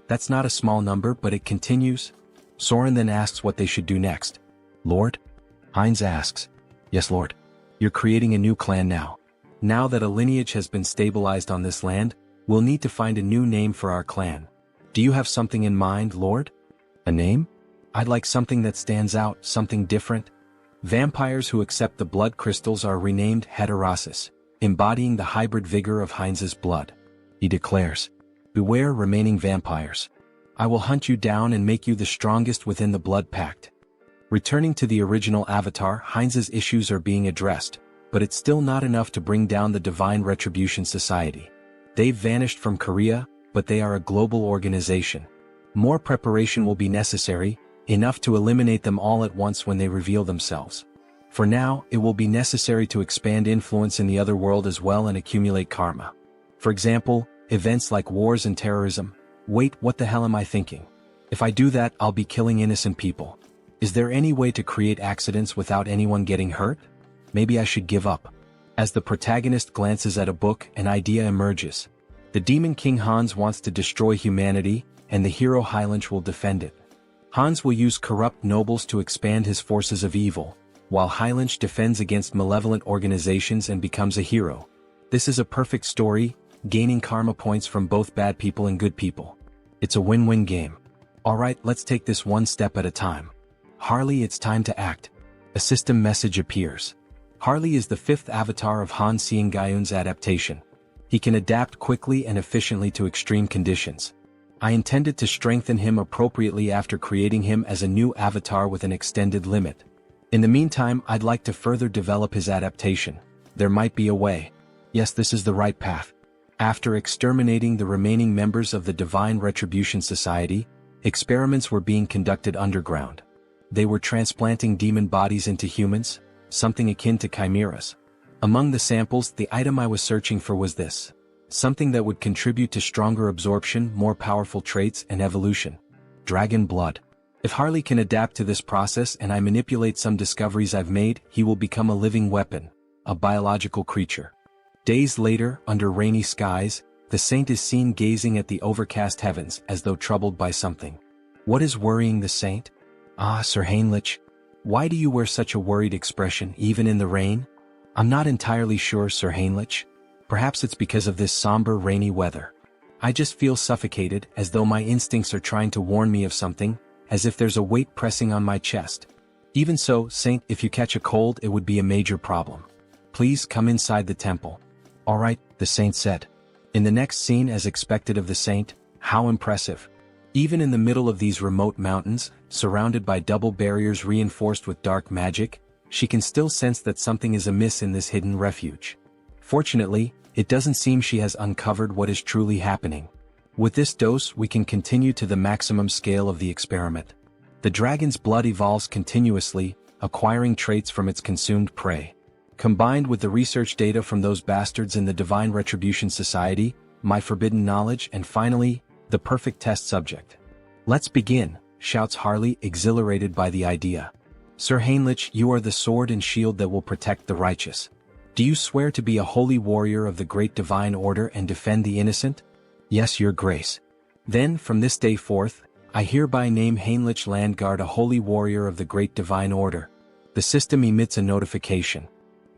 That's not a small number, but it continues. Soren then asks what they should do next. Lord? Heinz asks. Yes, Lord. You're creating a new clan now. Now that a lineage has been stabilized on this land, we'll need to find a new name for our clan. Do you have something in mind, Lord? A name? I'd like something that stands out, something different. Vampires who accept the blood crystals are renamed Heterosis, embodying the hybrid vigor of Heinz's blood. He declares, beware remaining vampires. I will hunt you down and make you the strongest within the blood pact. Returning to the original avatar, Heinz's issues are being addressed, but it's still not enough to bring down the Divine Retribution Society. They've vanished from Korea, but they are a global organization. More preparation will be necessary, enough to eliminate them all at once when they reveal themselves. For now, it will be necessary to expand influence in the other world as well and accumulate karma. For example, events like wars and terrorism. Wait, what the hell am I thinking? If I do that, I'll be killing innocent people. Is there any way to create accidents without anyone getting hurt? Maybe I should give up. As the protagonist glances at a book, an idea emerges. The Demon King Hans wants to destroy humanity, and the hero Heinrich will defend it. Hans will use corrupt nobles to expand his forces of evil, while Heinrich defends against malevolent organizations and becomes a hero. This is a perfect story, gaining karma points from both bad people and good people. It's a win-win game. Alright, let's take this one step at a time. Harley, it's time to act. A system message appears. Harley is the fifth avatar of Han Seong-gyeon's adaptation. He can adapt quickly and efficiently to extreme conditions. I intended to strengthen him appropriately after creating him as a new avatar with an extended limit. In the meantime, I'd like to further develop his adaptation. There might be a way. Yes, this is the right path. After exterminating the remaining members of the Divine Retribution Society, experiments were being conducted underground. They were transplanting demon bodies into humans, something akin to chimeras. Among the samples, the item I was searching for was this. Something that would contribute to stronger absorption, more powerful traits, and evolution. Dragon blood. If Harley can adapt to this process and I manipulate some discoveries I've made, he will become a living weapon, a biological creature. Days later, under rainy skies, the saint is seen gazing at the overcast heavens as though troubled by something. What is worrying the saint? Ah, Sir Heinrich. Why do you wear such a worried expression even in the rain? I'm not entirely sure, Sir Heinrich. Perhaps it's because of this somber rainy weather. I just feel suffocated, as though my instincts are trying to warn me of something, as if there's a weight pressing on my chest. Even so, Saint, if you catch a cold, it would be a major problem. Please come inside the temple. Alright, the saint said. In the next scene, as expected of the saint, how impressive. Even in the middle of these remote mountains, surrounded by double barriers reinforced with dark magic, she can still sense that something is amiss in this hidden refuge. Fortunately, it doesn't seem she has uncovered what is truly happening. With this dose, we can continue to the maximum scale of the experiment. The dragon's blood evolves continuously, acquiring traits from its consumed prey. Combined with the research data from those bastards in the Divine Retribution Society, my forbidden knowledge, and finally, the perfect test subject. Let's begin, shouts Harley, exhilarated by the idea. Sir Heinrich, you are the sword and shield that will protect the righteous. Do you swear to be a holy warrior of the great divine order and defend the innocent? Yes, your grace. Then, from this day forth, I hereby name Heinrich Landguard a holy warrior of the great divine order. The system emits a notification.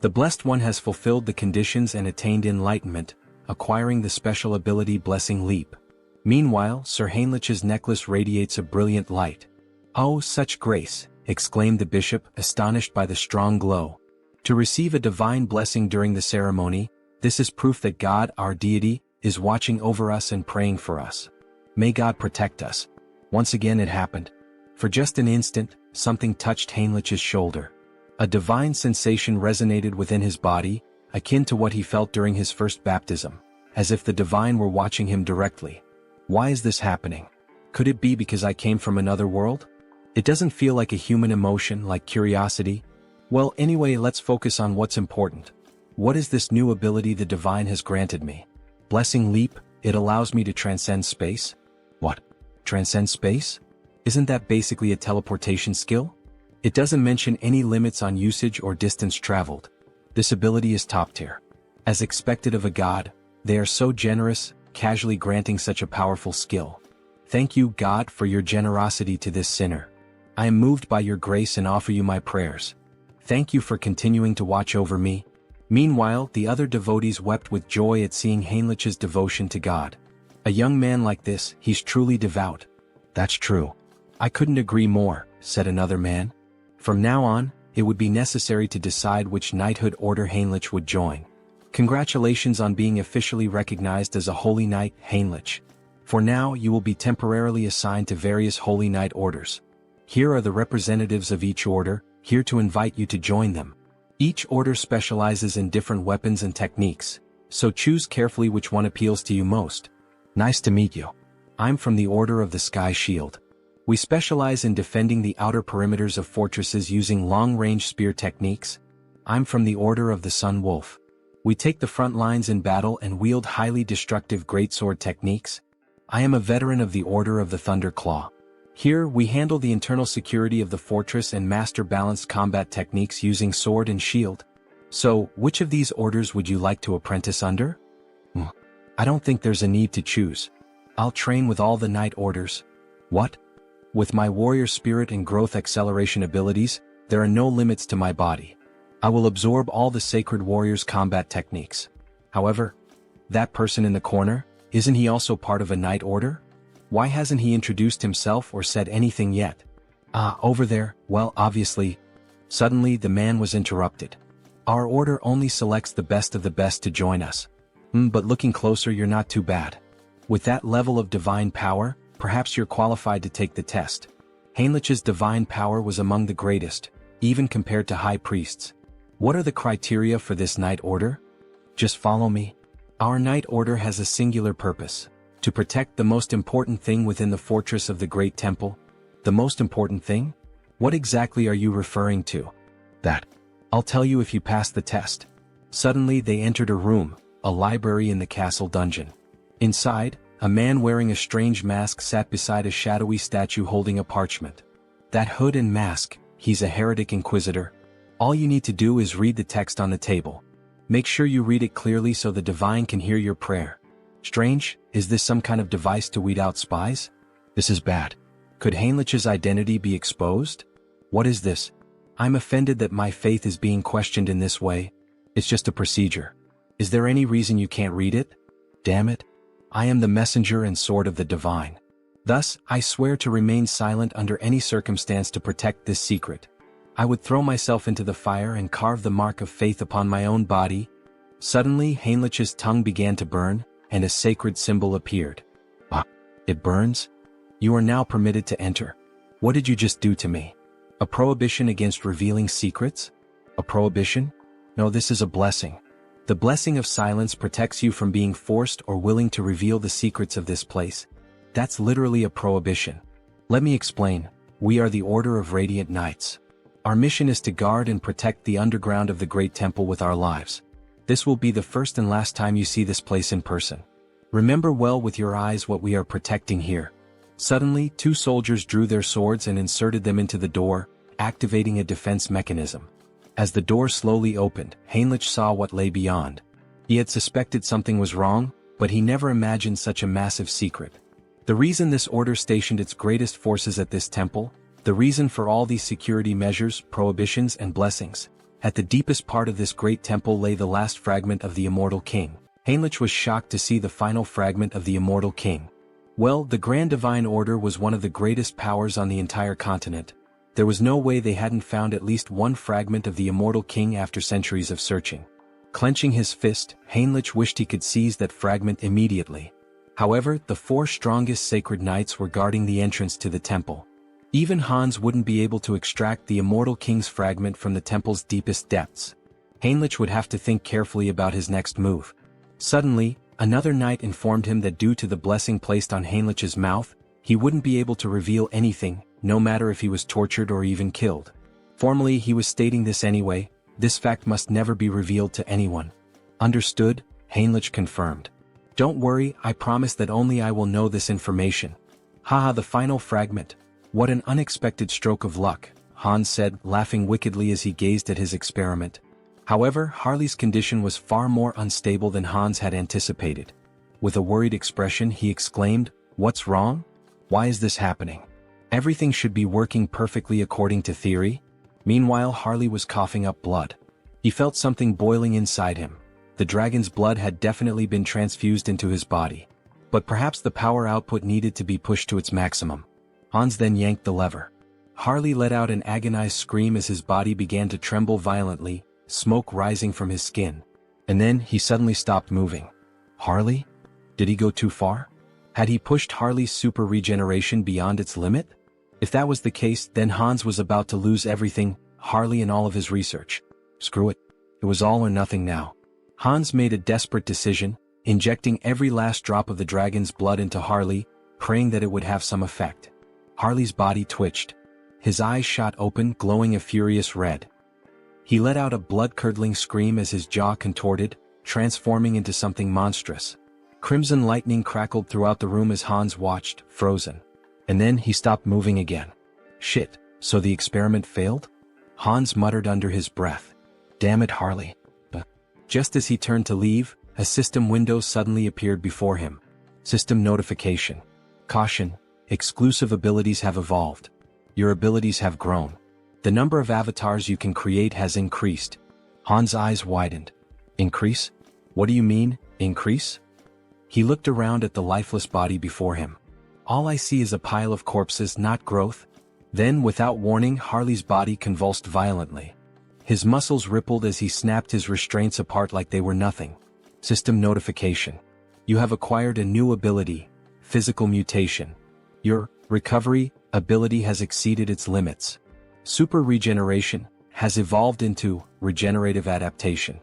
The Blessed One has fulfilled the conditions and attained enlightenment, acquiring the special ability Blessing Leap. Meanwhile, Sir Heinrich's necklace radiates a brilliant light. Oh, such grace, exclaimed the bishop, astonished by the strong glow. To receive a divine blessing during the ceremony, this is proof that God, our deity, is watching over us and praying for us. May God protect us. Once again it happened. For just an instant, something touched Heinrich's shoulder. A divine sensation resonated within his body, akin to what he felt during his first baptism, as if the divine were watching him directly. Why is this happening? Could it be because I came from another world? It doesn't feel like a human emotion, like curiosity. Well, anyway, let's focus on what's important. What is this new ability the divine has granted me? Blessing Leap, it allows me to transcend space? What? Transcend space? Isn't that basically a teleportation skill? It doesn't mention any limits on usage or distance traveled. This ability is top tier. As expected of a god, they are so generous, casually granting such a powerful skill. Thank you, God, for your generosity to this sinner. I am moved by your grace and offer you my prayers. Thank you for continuing to watch over me. Meanwhile, the other devotees wept with joy at seeing Heinrich's devotion to God. A young man like this, he's truly devout. That's true. I couldn't agree more, said another man. From now on, it would be necessary to decide which knighthood order Heinrich would join. Congratulations on being officially recognized as a holy knight, Heinrich. For now, you will be temporarily assigned to various holy knight orders. Here are the representatives of each order, here to invite you to join them. Each order specializes in different weapons and techniques, so choose carefully which one appeals to you most. Nice to meet you. I'm from the Order of the Sky Shield. We specialize in defending the outer perimeters of fortresses using long-range spear techniques. I'm from the Order of the Sun Wolf. We take the front lines in battle and wield highly destructive greatsword techniques. I am a veteran of the Order of the Thunder Claw. Here, we handle the internal security of the fortress and master balanced combat techniques using sword and shield. So, which of these orders would you like to apprentice under? I don't think there's a need to choose. I'll train with all the knight orders. What? With my warrior spirit and growth acceleration abilities, there are no limits to my body. I will absorb all the sacred warrior's combat techniques. However, that person in the corner, isn't he also part of a knight order? Why hasn't he introduced himself or said anything yet? Over there, well, obviously. Suddenly the man was interrupted. Our order only selects the best of the best to join us. But looking closer, you're not too bad. With that level of divine power, perhaps you're qualified to take the test. Heinrich's divine power was among the greatest, even compared to high priests. What are the criteria for this knight order? Just follow me. Our knight order has a singular purpose: to protect the most important thing within the fortress of the Great Temple. The most important thing? What exactly are you referring to? That. I'll tell you if you pass the test. Suddenly they entered a room, a library in the castle dungeon. Inside, a man wearing a strange mask sat beside a shadowy statue holding a parchment. That hood and mask, he's a heretic inquisitor. All you need to do is read the text on the table. Make sure you read it clearly so the divine can hear your prayer. Strange, is this some kind of device to weed out spies? This is bad. Could Heinrich's identity be exposed? What is this? I'm offended that my faith is being questioned in this way. It's just a procedure. Is there any reason you can't read it? Damn it. I am the messenger and sword of the divine. Thus, I swear to remain silent under any circumstance to protect this secret. I would throw myself into the fire and carve the mark of faith upon my own body. Suddenly, Heinrich's tongue began to burn, and a sacred symbol appeared. It burns? You are now permitted to enter. What did you just do to me? A prohibition against revealing secrets? A prohibition? No, this is a blessing. The blessing of silence protects you from being forced or willing to reveal the secrets of this place. That's literally a prohibition. Let me explain. We are the Order of Radiant Knights. Our mission is to guard and protect the underground of the Great Temple with our lives. This will be the first and last time you see this place in person. Remember well with your eyes what we are protecting here. Suddenly, two soldiers drew their swords and inserted them into the door, activating a defense mechanism. As the door slowly opened, Heinrich saw what lay beyond. He had suspected something was wrong, but he never imagined such a massive secret. The reason this order stationed its greatest forces at this temple, the reason for all these security measures, prohibitions and blessings. At the deepest part of this great temple lay the last fragment of the Immortal King. Heinrich was shocked to see the final fragment of the Immortal King. Well, the Grand Divine Order was one of the greatest powers on the entire continent. There was no way they hadn't found at least one fragment of the Immortal King after centuries of searching. Clenching his fist, Heinrich wished he could seize that fragment immediately. However, the four strongest sacred knights were guarding the entrance to the temple. Even Hans wouldn't be able to extract the Immortal King's fragment from the temple's deepest depths. Heinrich would have to think carefully about his next move. Suddenly, another knight informed him that due to the blessing placed on Heinrich's mouth, he wouldn't be able to reveal anything, no matter if he was tortured or even killed. Formally, he was stating this anyway. This fact must never be revealed to anyone. Understood? Heinrich confirmed. Don't worry, I promise that only I will know this information. Haha, the final fragment. What an unexpected stroke of luck, Hans said, laughing wickedly as he gazed at his experiment. However, Harley's condition was far more unstable than Hans had anticipated. With a worried expression, he exclaimed, "What's wrong?" Why is this happening? Everything should be working perfectly according to theory. Meanwhile, Harley was coughing up blood. He felt something boiling inside him. The dragon's blood had definitely been transfused into his body. But perhaps the power output needed to be pushed to its maximum. Hans then yanked the lever. Harley let out an agonized scream as his body began to tremble violently, smoke rising from his skin. And then he suddenly stopped moving. Harley? Did he go too far? Had he pushed Harley's super regeneration beyond its limit? If that was the case, then Hans was about to lose everything, Harley and all of his research. Screw it. It was all or nothing now. Hans made a desperate decision, injecting every last drop of the dragon's blood into Harley, praying that it would have some effect. Harley's body twitched. His eyes shot open, glowing a furious red. He let out a blood-curdling scream as his jaw contorted, transforming into something monstrous. Crimson lightning crackled throughout the room as Hans watched, frozen. And then he stopped moving again. Shit, so the experiment failed? Hans muttered under his breath. Damn it, Harley. Just as he turned to leave, a system window suddenly appeared before him. System notification. Caution, exclusive abilities have evolved. Your abilities have grown. The number of avatars you can create has increased. Hans' eyes widened. Increase? What do you mean, increase? He looked around at the lifeless body before him. All I see is a pile of corpses, not growth. Then, without warning, Harley's body convulsed violently. His muscles rippled as he snapped his restraints apart like they were nothing. System notification. You have acquired a new ability, physical mutation. Your recovery ability has exceeded its limits. Super regeneration has evolved into regenerative adaptation.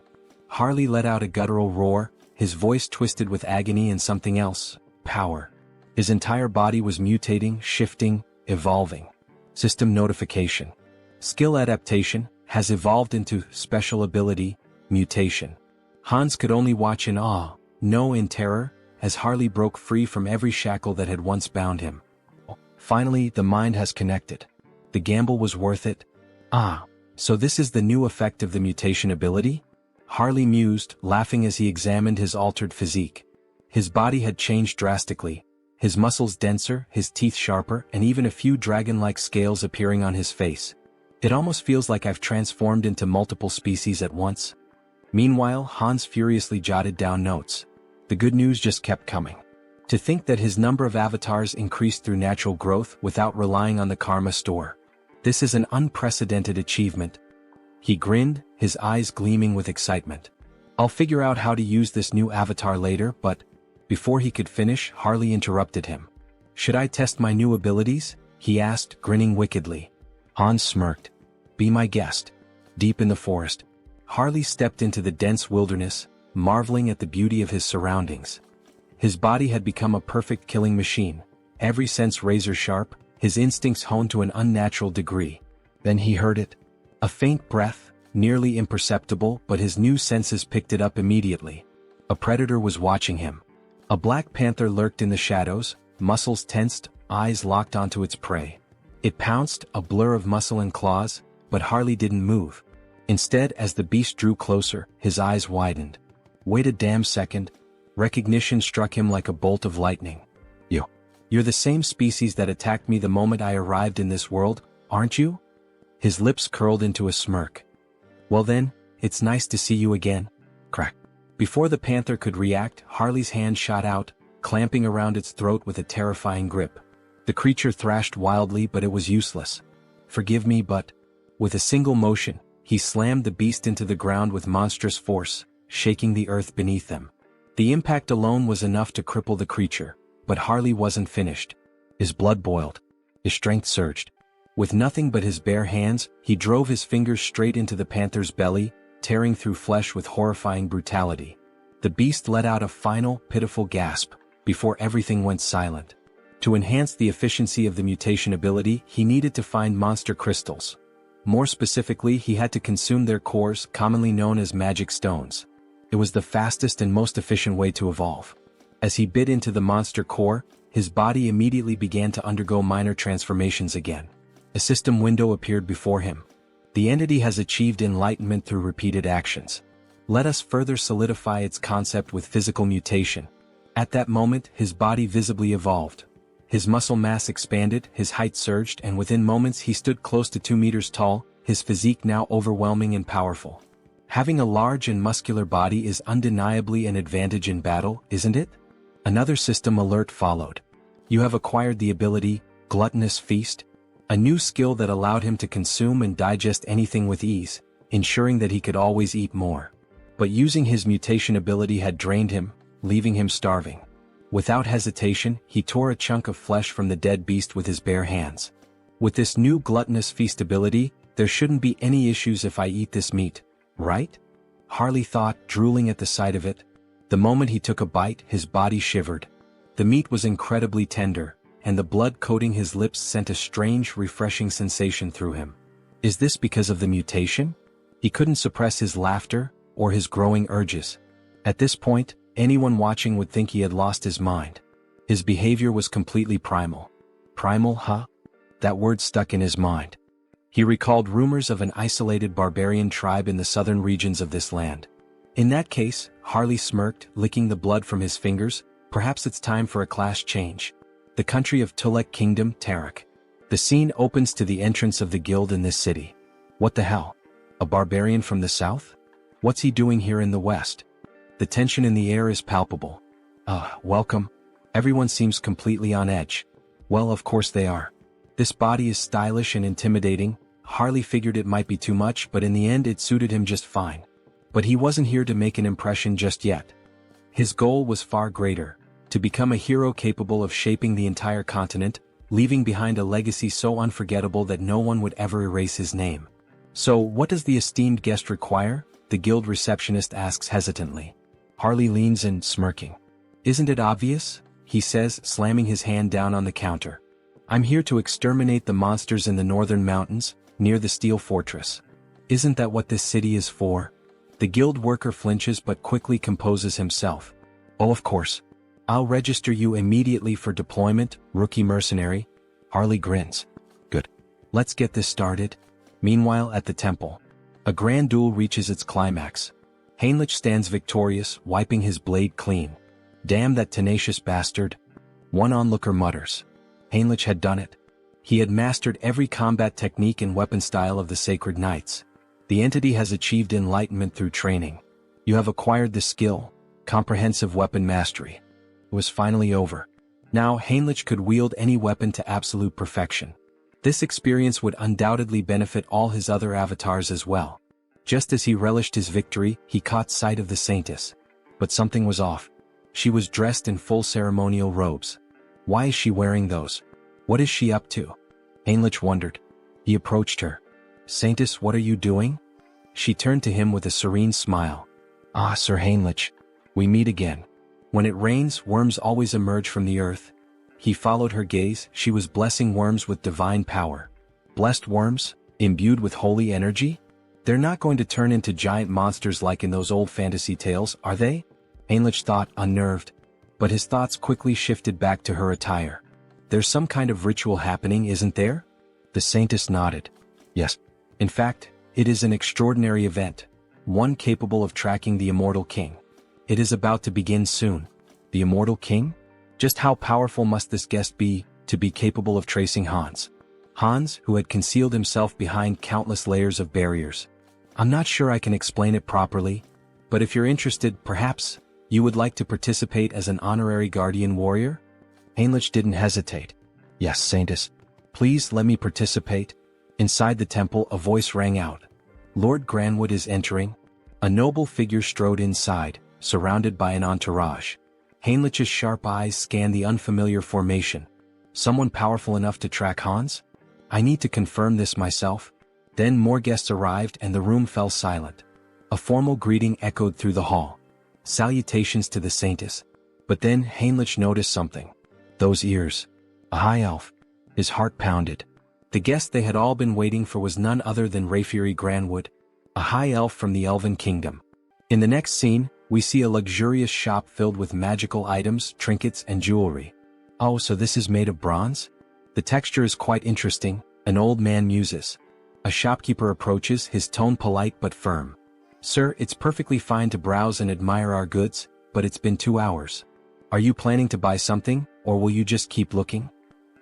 Harley let out a guttural roar, his voice twisted with agony and something else, power. His entire body was mutating, shifting, evolving. System notification. Skill adaptation has evolved into special ability, mutation. Hans could only watch in awe, no in terror, as Harley broke free from every shackle that had once bound him. Finally, the mind has connected. The gamble was worth it. Ah, so this is the new effect of the mutation ability? Harley mused, laughing as he examined his altered physique. His body had changed drastically, his muscles denser, his teeth sharper, and even a few dragon-like scales appearing on his face. It almost feels like I've transformed into multiple species at once. Meanwhile, Hans furiously jotted down notes. The good news just kept coming. To think that his number of avatars increased through natural growth without relying on the karma store. This is an unprecedented achievement. He grinned, his eyes gleaming with excitement. I'll figure out how to use this new avatar later, but before he could finish, Harley interrupted him. Should I test my new abilities? He asked, grinning wickedly. Hans smirked. Be my guest. Deep in the forest, Harley stepped into the dense wilderness, marveling at the beauty of his surroundings. His body had become a perfect killing machine, every sense razor-sharp, his instincts honed to an unnatural degree. Then he heard it. A faint breath, nearly imperceptible, but his new senses picked it up immediately. A predator was watching him. A black panther lurked in the shadows, muscles tensed, eyes locked onto its prey. It pounced, a blur of muscle and claws, but Harley didn't move. Instead, as the beast drew closer, his eyes widened. Wait a damn second. Recognition struck him like a bolt of lightning. You're the same species that attacked me the moment I arrived in this world, aren't you? His lips curled into a smirk. Well then, it's nice to see you again. Crack. Before the panther could react, Harley's hand shot out, clamping around its throat with a terrifying grip. The creature thrashed wildly, but it was useless. Forgive me, but... With a single motion, he slammed the beast into the ground with monstrous force, shaking the earth beneath them. The impact alone was enough to cripple the creature, but Harley wasn't finished. His blood boiled. His strength surged. With nothing but his bare hands, he drove his fingers straight into the panther's belly, tearing through flesh with horrifying brutality. The beast let out a final, pitiful gasp, before everything went silent. To enhance the efficiency of the mutation ability, he needed to find monster crystals. More specifically, he had to consume their cores, commonly known as magic stones. It was the fastest and most efficient way to evolve. As he bit into the monster core, his body immediately began to undergo minor transformations again. A system window appeared before him. The entity has achieved enlightenment through repeated actions. Let us further solidify its concept with physical mutation. At that moment, his body visibly evolved. His muscle mass expanded, his height surged, and within moments he stood close to 2 meters tall, his physique now overwhelming and powerful. Having a large and muscular body is undeniably an advantage in battle, isn't it? Another system alert followed. You have acquired the ability, Gluttonous Feast, a new skill that allowed him to consume and digest anything with ease, ensuring that he could always eat more. But using his mutation ability had drained him, leaving him starving. Without hesitation, he tore a chunk of flesh from the dead beast with his bare hands. With this new Gluttonous Feast ability, there shouldn't be any issues if I eat this meat, right? Harley thought, drooling at the sight of it. The moment he took a bite, his body shivered. The meat was incredibly tender, and the blood coating his lips sent a strange, refreshing sensation through him. Is this because of the mutation? He couldn't suppress his laughter, or his growing urges. At this point, anyone watching would think he had lost his mind. His behavior was completely primal. Primal, huh? That word stuck in his mind. He recalled rumors of an isolated barbarian tribe in the southern regions of this land. In that case, Harley smirked, licking the blood from his fingers, perhaps it's time for a class change. The country of Tulek Kingdom, Tarak. The scene opens to the entrance of the guild in this city. What the hell? A barbarian from the south? What's he doing here in the west? The tension in the air is palpable. Welcome. Everyone seems completely on edge. Well, of course they are. This body is stylish and intimidating. Harley figured it might be too much, but in the end it suited him just fine. But he wasn't here to make an impression just yet. His goal was far greater, to become a hero capable of shaping the entire continent, leaving behind a legacy so unforgettable that no one would ever erase his name. So, what does the esteemed guest require? The guild receptionist asks hesitantly. Harley leans in, smirking. Isn't it obvious? He says, slamming his hand down on the counter. I'm here to exterminate the monsters in the northern mountains, near the steel fortress. Isn't that what this city is for? The guild worker flinches but quickly composes himself. Oh, of course. I'll register you immediately for deployment, rookie mercenary. Harley grins. Good. Let's get this started. Meanwhile, at the temple, a grand duel reaches its climax. Heinrich stands victorious, wiping his blade clean. Damn that tenacious bastard. One onlooker mutters. Heinrich had done it. He had mastered every combat technique and weapon style of the Sacred Knights. The entity has achieved enlightenment through training. You have acquired the skill, comprehensive weapon mastery. It was finally over. Now Heinrich could wield any weapon to absolute perfection. This experience would undoubtedly benefit all his other avatars as well. Just as he relished his victory, he caught sight of the Saintess. But something was off. She was dressed in full ceremonial robes. Why is she wearing those? What is she up to? Heinrich wondered. He approached her. Saintess, what are you doing? She turned to him with a serene smile. Ah, Sir Heinrich. We meet again. When it rains, worms always emerge from the earth. He followed her gaze. She was blessing worms with divine power. Blessed worms? Imbued with holy energy? They're not going to turn into giant monsters like in those old fantasy tales, are they? Heinrich thought, unnerved. But his thoughts quickly shifted back to her attire. There's some kind of ritual happening, isn't there? The Saintess nodded. Yes. In fact, it is an extraordinary event. One capable of tracking the Immortal King. It is about to begin soon. The Immortal King? Just how powerful must this guest be, to be capable of tracing Hans? Hans, who had concealed himself behind countless layers of barriers. I'm not sure I can explain it properly, but if you're interested, perhaps, you would like to participate as an honorary guardian warrior? Heinrich didn't hesitate. Yes, Saintess. Please let me participate. Inside the temple, a voice rang out. Lord Granwood is entering. A noble figure strode inside, surrounded by an entourage. Heinrich's sharp eyes scanned the unfamiliar formation. Someone powerful enough to track Hans? I need to confirm this myself. Then more guests arrived and the room fell silent. A formal greeting echoed through the hall. Salutations to the Saintess. But then Heinrich noticed something. Those ears. A high elf. His heart pounded. The guest they had all been waiting for was none other than Rayfury Granwood, a high elf from the Elven Kingdom. In the next scene, we see a luxurious shop filled with magical items, trinkets, and jewelry. Oh, so this is made of bronze? The texture is quite interesting, an old man muses. A shopkeeper approaches, his tone polite but firm. Sir, it's perfectly fine to browse and admire our goods, but it's been 2 hours. Are you planning to buy something, or will you just keep looking?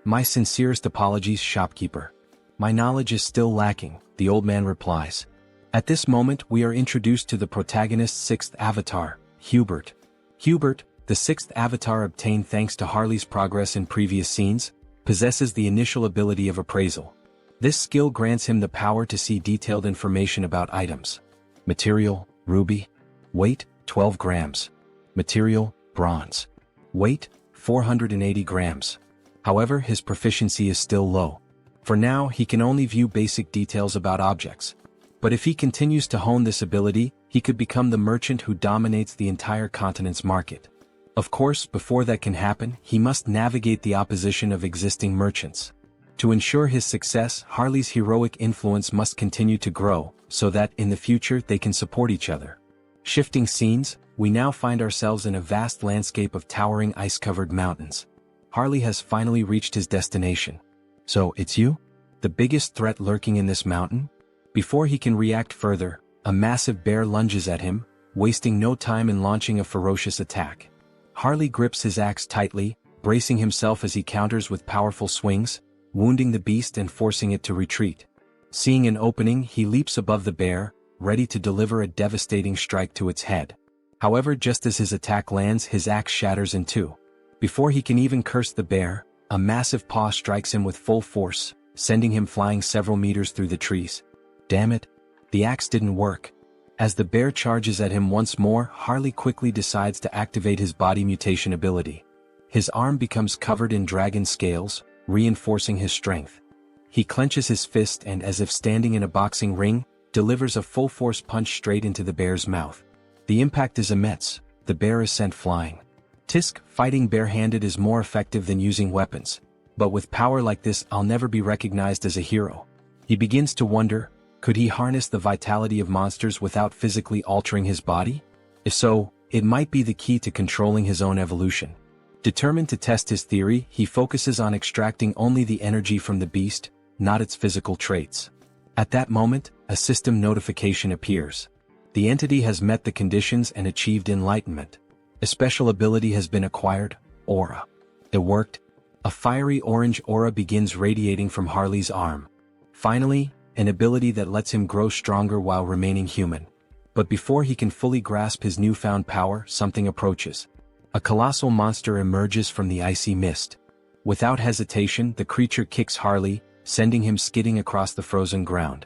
My sincerest apologies, shopkeeper. My knowledge is still lacking, the old man replies. At this moment we are introduced to the protagonist's sixth avatar, Hubert. Hubert, the sixth avatar obtained thanks to Harley's progress in previous scenes, possesses the initial ability of appraisal. This skill grants him the power to see detailed information about items. Material, ruby. Weight, 12 grams. Material, bronze. Weight, 480 grams. However, his proficiency is still low. For now, he can only view basic details about objects. But if he continues to hone this ability, he could become the merchant who dominates the entire continent's market. Of course, before that can happen, he must navigate the opposition of existing merchants. To ensure his success, Harley's heroic influence must continue to grow, so that in the future they can support each other. Shifting scenes, we now find ourselves in a vast landscape of towering ice-covered mountains. Harley has finally reached his destination. So, it's you? The biggest threat lurking in this mountain? Before he can react further, a massive bear lunges at him, wasting no time in launching a ferocious attack. Harley grips his axe tightly, bracing himself as he counters with powerful swings, wounding the beast and forcing it to retreat. Seeing an opening, he leaps above the bear, ready to deliver a devastating strike to its head. However, just as his attack lands, his axe shatters in two. Before he can even curse the bear, a massive paw strikes him with full force, sending him flying several meters through the trees. Damn it! The axe didn't work. As the bear charges at him once more, Harley quickly decides to activate his body mutation ability. His arm becomes covered in dragon scales, reinforcing his strength. He clenches his fist and, as if standing in a boxing ring, delivers a full-force punch straight into the bear's mouth. The impact is immense. The bear is sent flying. Tisk, fighting barehanded is more effective than using weapons. But with power like this, I'll never be recognized as a hero. He begins to wonder, could he harness the vitality of monsters without physically altering his body? If so, it might be the key to controlling his own evolution. Determined to test his theory, he focuses on extracting only the energy from the beast, not its physical traits. At that moment, a system notification appears. The entity has met the conditions and achieved enlightenment. A special ability has been acquired, Aura. It worked. A fiery orange aura begins radiating from Harley's arm. Finally, an ability that lets him grow stronger while remaining human. But before he can fully grasp his newfound power, something approaches. A colossal monster emerges from the icy mist. Without hesitation, the creature kicks Harley, sending him skidding across the frozen ground.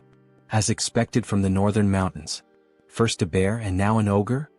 As expected from the northern mountains. First a bear and now an ogre?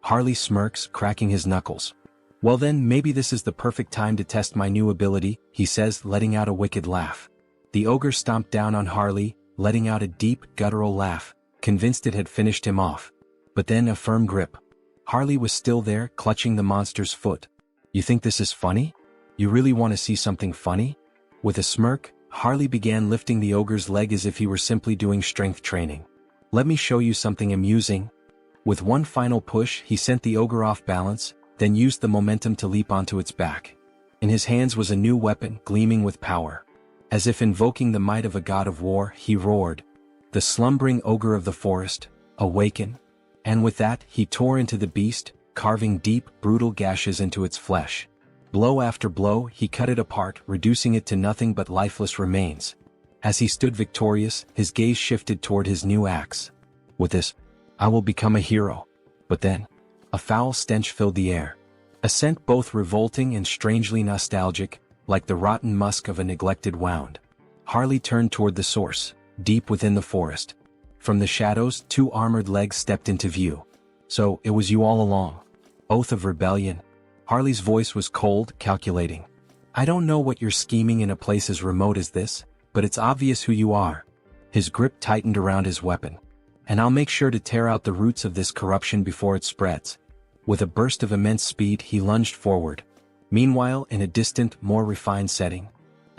Harley smirks, cracking his knuckles. Well then, maybe this is the perfect time to test my new ability, he says, letting out a wicked laugh. The ogre stomped down on Harley, letting out a deep, guttural laugh, convinced it had finished him off. But then a firm grip. Harley was still there, clutching the monster's foot. You think this is funny? You really want to see something funny? With a smirk, Harley began lifting the ogre's leg as if he were simply doing strength training. Let me show you something amusing. With one final push, he sent the ogre off balance, then used the momentum to leap onto its back. In his hands was a new weapon, gleaming with power. As if invoking the might of a god of war, he roared. The slumbering ogre of the forest, awaken. And with that, he tore into the beast, carving deep, brutal gashes into its flesh. Blow after blow, he cut it apart, reducing it to nothing but lifeless remains. As he stood victorious, his gaze shifted toward his new axe. With this, I will become a hero. But then, a foul stench filled the air. A scent both revolting and strangely nostalgic, like the rotten musk of a neglected wound. Harley turned toward the source, deep within the forest. From the shadows, two armored legs stepped into view. So, it was you all along. Oath of rebellion. Harley's voice was cold, calculating. I don't know what you're scheming in a place as remote as this, but it's obvious who you are. His grip tightened around his weapon. And I'll make sure to tear out the roots of this corruption before it spreads. With a burst of immense speed, he lunged forward. Meanwhile, in a distant, more refined setting.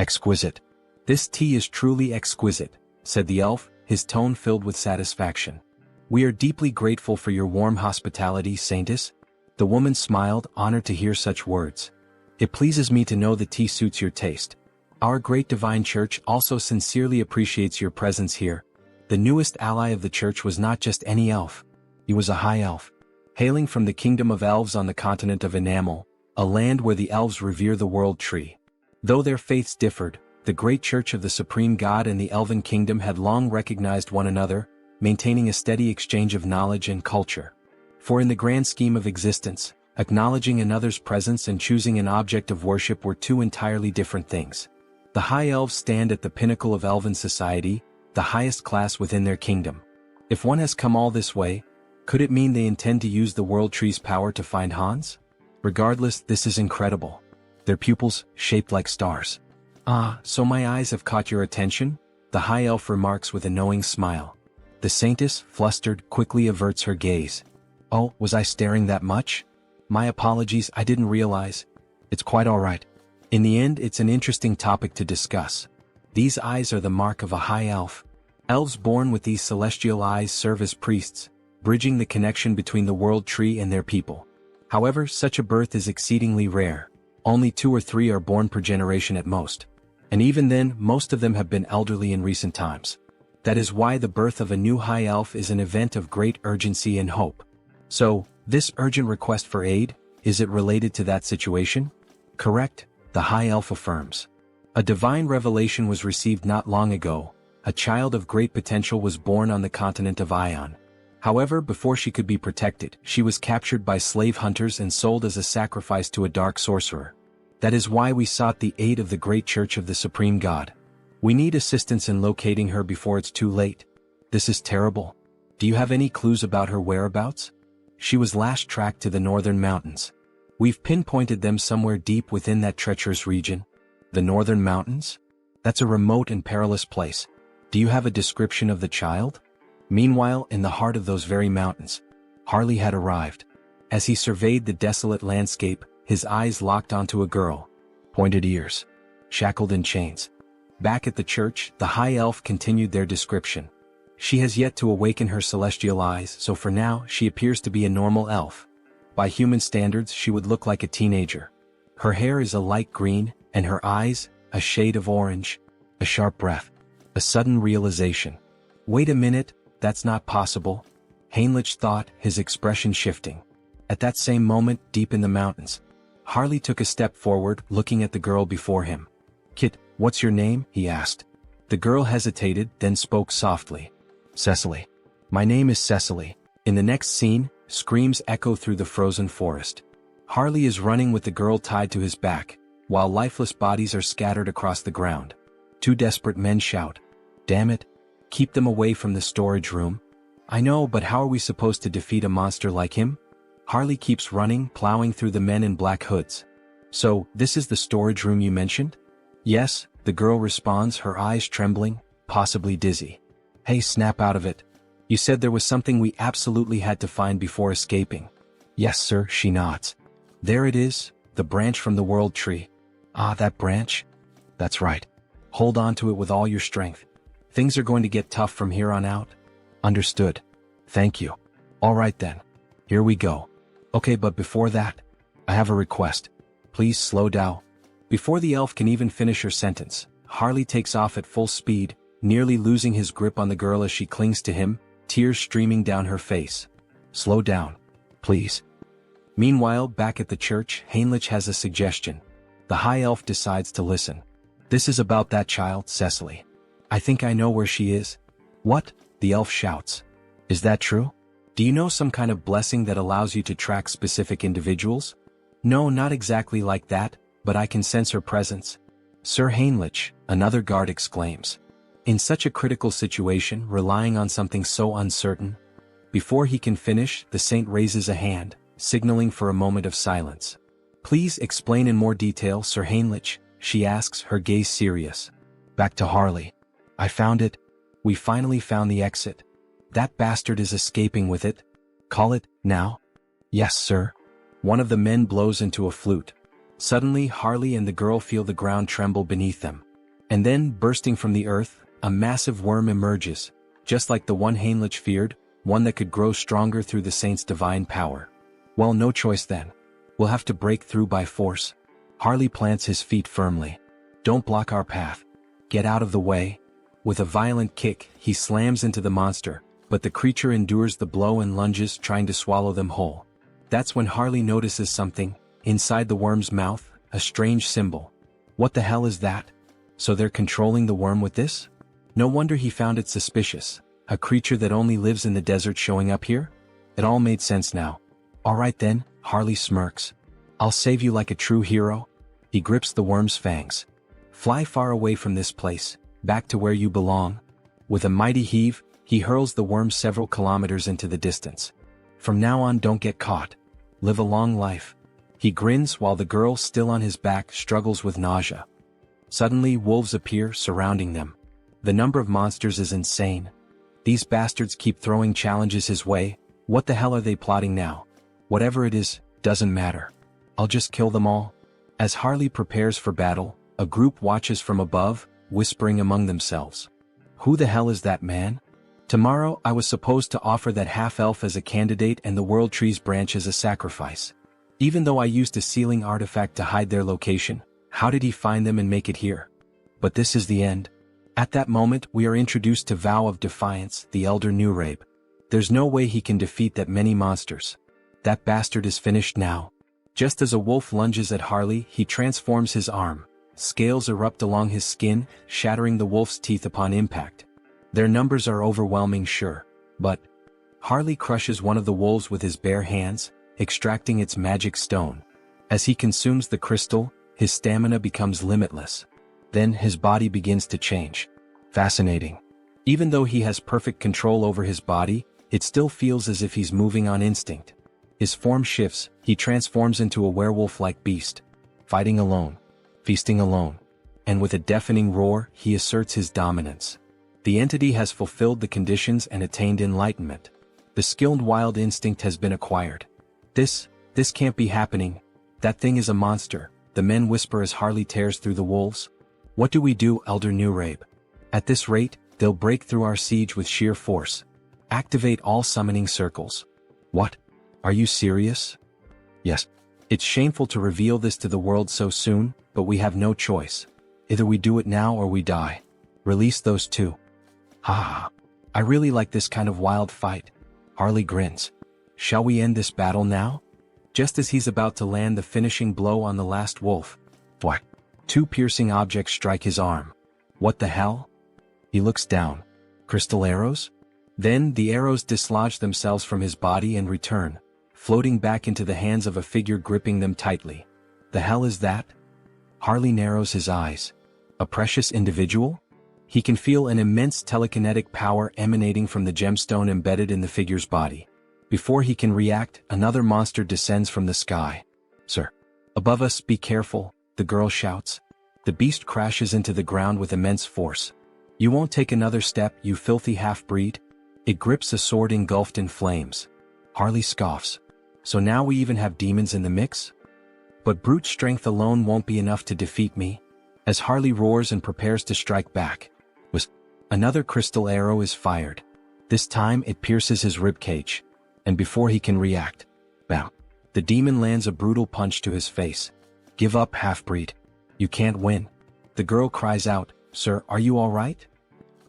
Exquisite. This tea is truly exquisite, said the elf, his tone filled with satisfaction. We are deeply grateful for your warm hospitality, Saintess. The woman smiled, honored to hear such words. It pleases me to know the tea suits your taste. Our great divine church also sincerely appreciates your presence here. The newest ally of the church was not just any elf. He was a high elf. Hailing from the kingdom of elves on the continent of Enamel, a land where the elves revere the world tree. Though their faiths differed, the great church of the supreme god and the elven kingdom had long recognized one another, maintaining a steady exchange of knowledge and culture. For in the grand scheme of existence, acknowledging another's presence and choosing an object of worship were two entirely different things. The High Elves stand at the pinnacle of elven society, the highest class within their kingdom. If one has come all this way, could it mean they intend to use the World Tree's power to find Hans? Regardless, this is incredible. Their pupils, shaped like stars. Ah, so my eyes have caught your attention? The High Elf remarks with a knowing smile. The Saintess, flustered, quickly averts her gaze. Oh, was I staring that much? My apologies, I didn't realize. It's quite all right. In the end, it's an interesting topic to discuss. These eyes are the mark of a High Elf. Elves born with these celestial eyes serve as priests, bridging the connection between the World Tree and their people. However, such a birth is exceedingly rare. Only 2 or 3 are born per generation at most. And even then, most of them have been elderly in recent times. That is why the birth of a new High Elf is an event of great urgency and hope. So, this urgent request for aid, is it related to that situation? Correct, the High Elf affirms. A divine revelation was received not long ago. A child of great potential was born on the continent of Ion. However, before she could be protected, she was captured by slave hunters and sold as a sacrifice to a dark sorcerer. That is why we sought the aid of the great church of the supreme god. We need assistance in locating her before it's too late. This is terrible. Do you have any clues about her whereabouts? She was last tracked to the northern mountains. We've pinpointed them somewhere deep within that treacherous region. The northern mountains? That's a remote and perilous place. Do you have a description of the child? Meanwhile, in the heart of those very mountains, Harley had arrived. As he surveyed the desolate landscape, his eyes locked onto a girl. Pointed ears. Shackled in chains. Back at the church, the High Elf continued their description. She has yet to awaken her celestial eyes, so for now, she appears to be a normal elf. By human standards, she would look like a teenager. Her hair is a light green, and her eyes, a shade of orange. A sharp breath. A sudden realization. Wait a minute, that's not possible. Heinrich thought, his expression shifting. At that same moment, deep in the mountains, Harley took a step forward, looking at the girl before him. Kit, what's your name? He asked. The girl hesitated, then spoke softly. Cecily. My name is Cecily. In the next scene, screams echo through the frozen forest. Harley is running with the girl tied to his back, while lifeless bodies are scattered across the ground. 2 desperate men shout. Damn it. Keep them away from the storage room. I know, but how are we supposed to defeat a monster like him? Harley keeps running, plowing through the men in black hoods. So, this is the storage room you mentioned? Yes, the girl responds, her eyes trembling, possibly dizzy. Hey, snap out of it. You said there was something we absolutely had to find before escaping. Yes, sir, she nods. There it is, the branch from the World Tree. Ah, that branch? That's right. Hold on to it with all your strength. Things are going to get tough from here on out. Understood. Thank you. All right then. Here we go. Okay, but before that, I have a request. Please slow down. Before the elf can even finish her sentence, Harley takes off at full speed, nearly losing his grip on the girl as she clings to him, tears streaming down her face. Slow down. Please. Meanwhile, back at the church, Heinrich has a suggestion. The High Elf decides to listen. This is about that child, Cecily. I think I know where she is. What? The elf shouts. Is that true? Do you know some kind of blessing that allows you to track specific individuals? No, not exactly like that, but I can sense her presence. Sir Heinrich, another guard exclaims. In such a critical situation, relying on something so uncertain. Before he can finish, the saint raises a hand, signaling for a moment of silence. Please explain in more detail, Sir Heinrich, she asks, her gaze serious. Back to Harley. I found it. We finally found the exit. That bastard is escaping with it. Call it, now? Yes, sir. One of the men blows into a flute. Suddenly, Harley and the girl feel the ground tremble beneath them. And then, bursting from the earth, a massive worm emerges, just like the one Heinrich feared, one that could grow stronger through the saint's divine power. Well, no choice then. We'll have to break through by force. Harley plants his feet firmly. Don't block our path. Get out of the way. With a violent kick, he slams into the monster, but the creature endures the blow and lunges, trying to swallow them whole. That's when Harley notices something. Inside the worm's mouth, a strange symbol. What the hell is that? So they're controlling the worm with this? No wonder he found it suspicious. A creature that only lives in the desert showing up here? It all made sense now. Alright then, Harley smirks. I'll save you like a true hero. He grips the worm's fangs. Fly far away from this place, back to where you belong. With a mighty heave, he hurls the worm several kilometers into the distance. From now on, don't get caught. Live a long life. He grins while the girl, still on his back, struggles with nausea. Suddenly, wolves appear, surrounding them. The number of monsters is insane. These bastards keep throwing challenges his way. What the hell are they plotting now? Whatever it is, doesn't matter. I'll just kill them all. As Harley prepares for battle, a group watches from above, whispering among themselves. Who the hell is that man? Tomorrow I was supposed to offer that half-elf as a candidate and the World Tree's branch as a sacrifice. Even though I used a sealing artifact to hide their location, how did he find them and make it here? But this is the end. At that moment we are introduced to Vow of Defiance, the Elder Newrabe. There's no way he can defeat that many monsters. That bastard is finished now. Just as a wolf lunges at Harley, he transforms his arm. Scales erupt along his skin, shattering the wolf's teeth upon impact. Their numbers are overwhelming, sure, but Harley crushes one of the wolves with his bare hands, extracting its magic stone. As he consumes the crystal, his stamina becomes limitless. Then his body begins to change. Fascinating. Even though he has perfect control over his body, it still feels as if he's moving on instinct. His form shifts, he transforms into a werewolf-like beast. Fighting alone. Feasting alone. And with a deafening roar, he asserts his dominance. The entity has fulfilled the conditions and attained enlightenment. The skilled wild instinct has been acquired. This can't be happening. That thing is a monster, the men whisper as Harley tears through the wolves. What do we do, Elder Newrabe? At this rate, they'll break through our siege with sheer force. Activate all summoning circles. What? Are you serious? Yes. It's shameful to reveal this to the world so soon, but we have no choice. Either we do it now or we die. Release those two. Ha! I really like this kind of wild fight. Harley grins. Shall we end this battle now? Just as he's about to land the finishing blow on the last wolf, whack! Two piercing objects strike his arm. What the hell? He looks down. Crystal arrows? Then the arrows dislodge themselves from his body and return, floating back into the hands of a figure gripping them tightly. The hell is that? Harley narrows his eyes. A precious individual? He can feel an immense telekinetic power emanating from the gemstone embedded in the figure's body. Before he can react, another monster descends from the sky. Sir. Above us, be careful, the girl shouts. The beast crashes into the ground with immense force. You won't take another step, you filthy half-breed? It grips a sword engulfed in flames. Harley scoffs. So now we even have demons in the mix? But brute strength alone won't be enough to defeat me. As Harley roars and prepares to strike back, another crystal arrow is fired. This time it pierces his ribcage. And before he can react, bam! The demon lands a brutal punch to his face. Give up, half-breed. You can't win. The girl cries out, Sir, are you alright?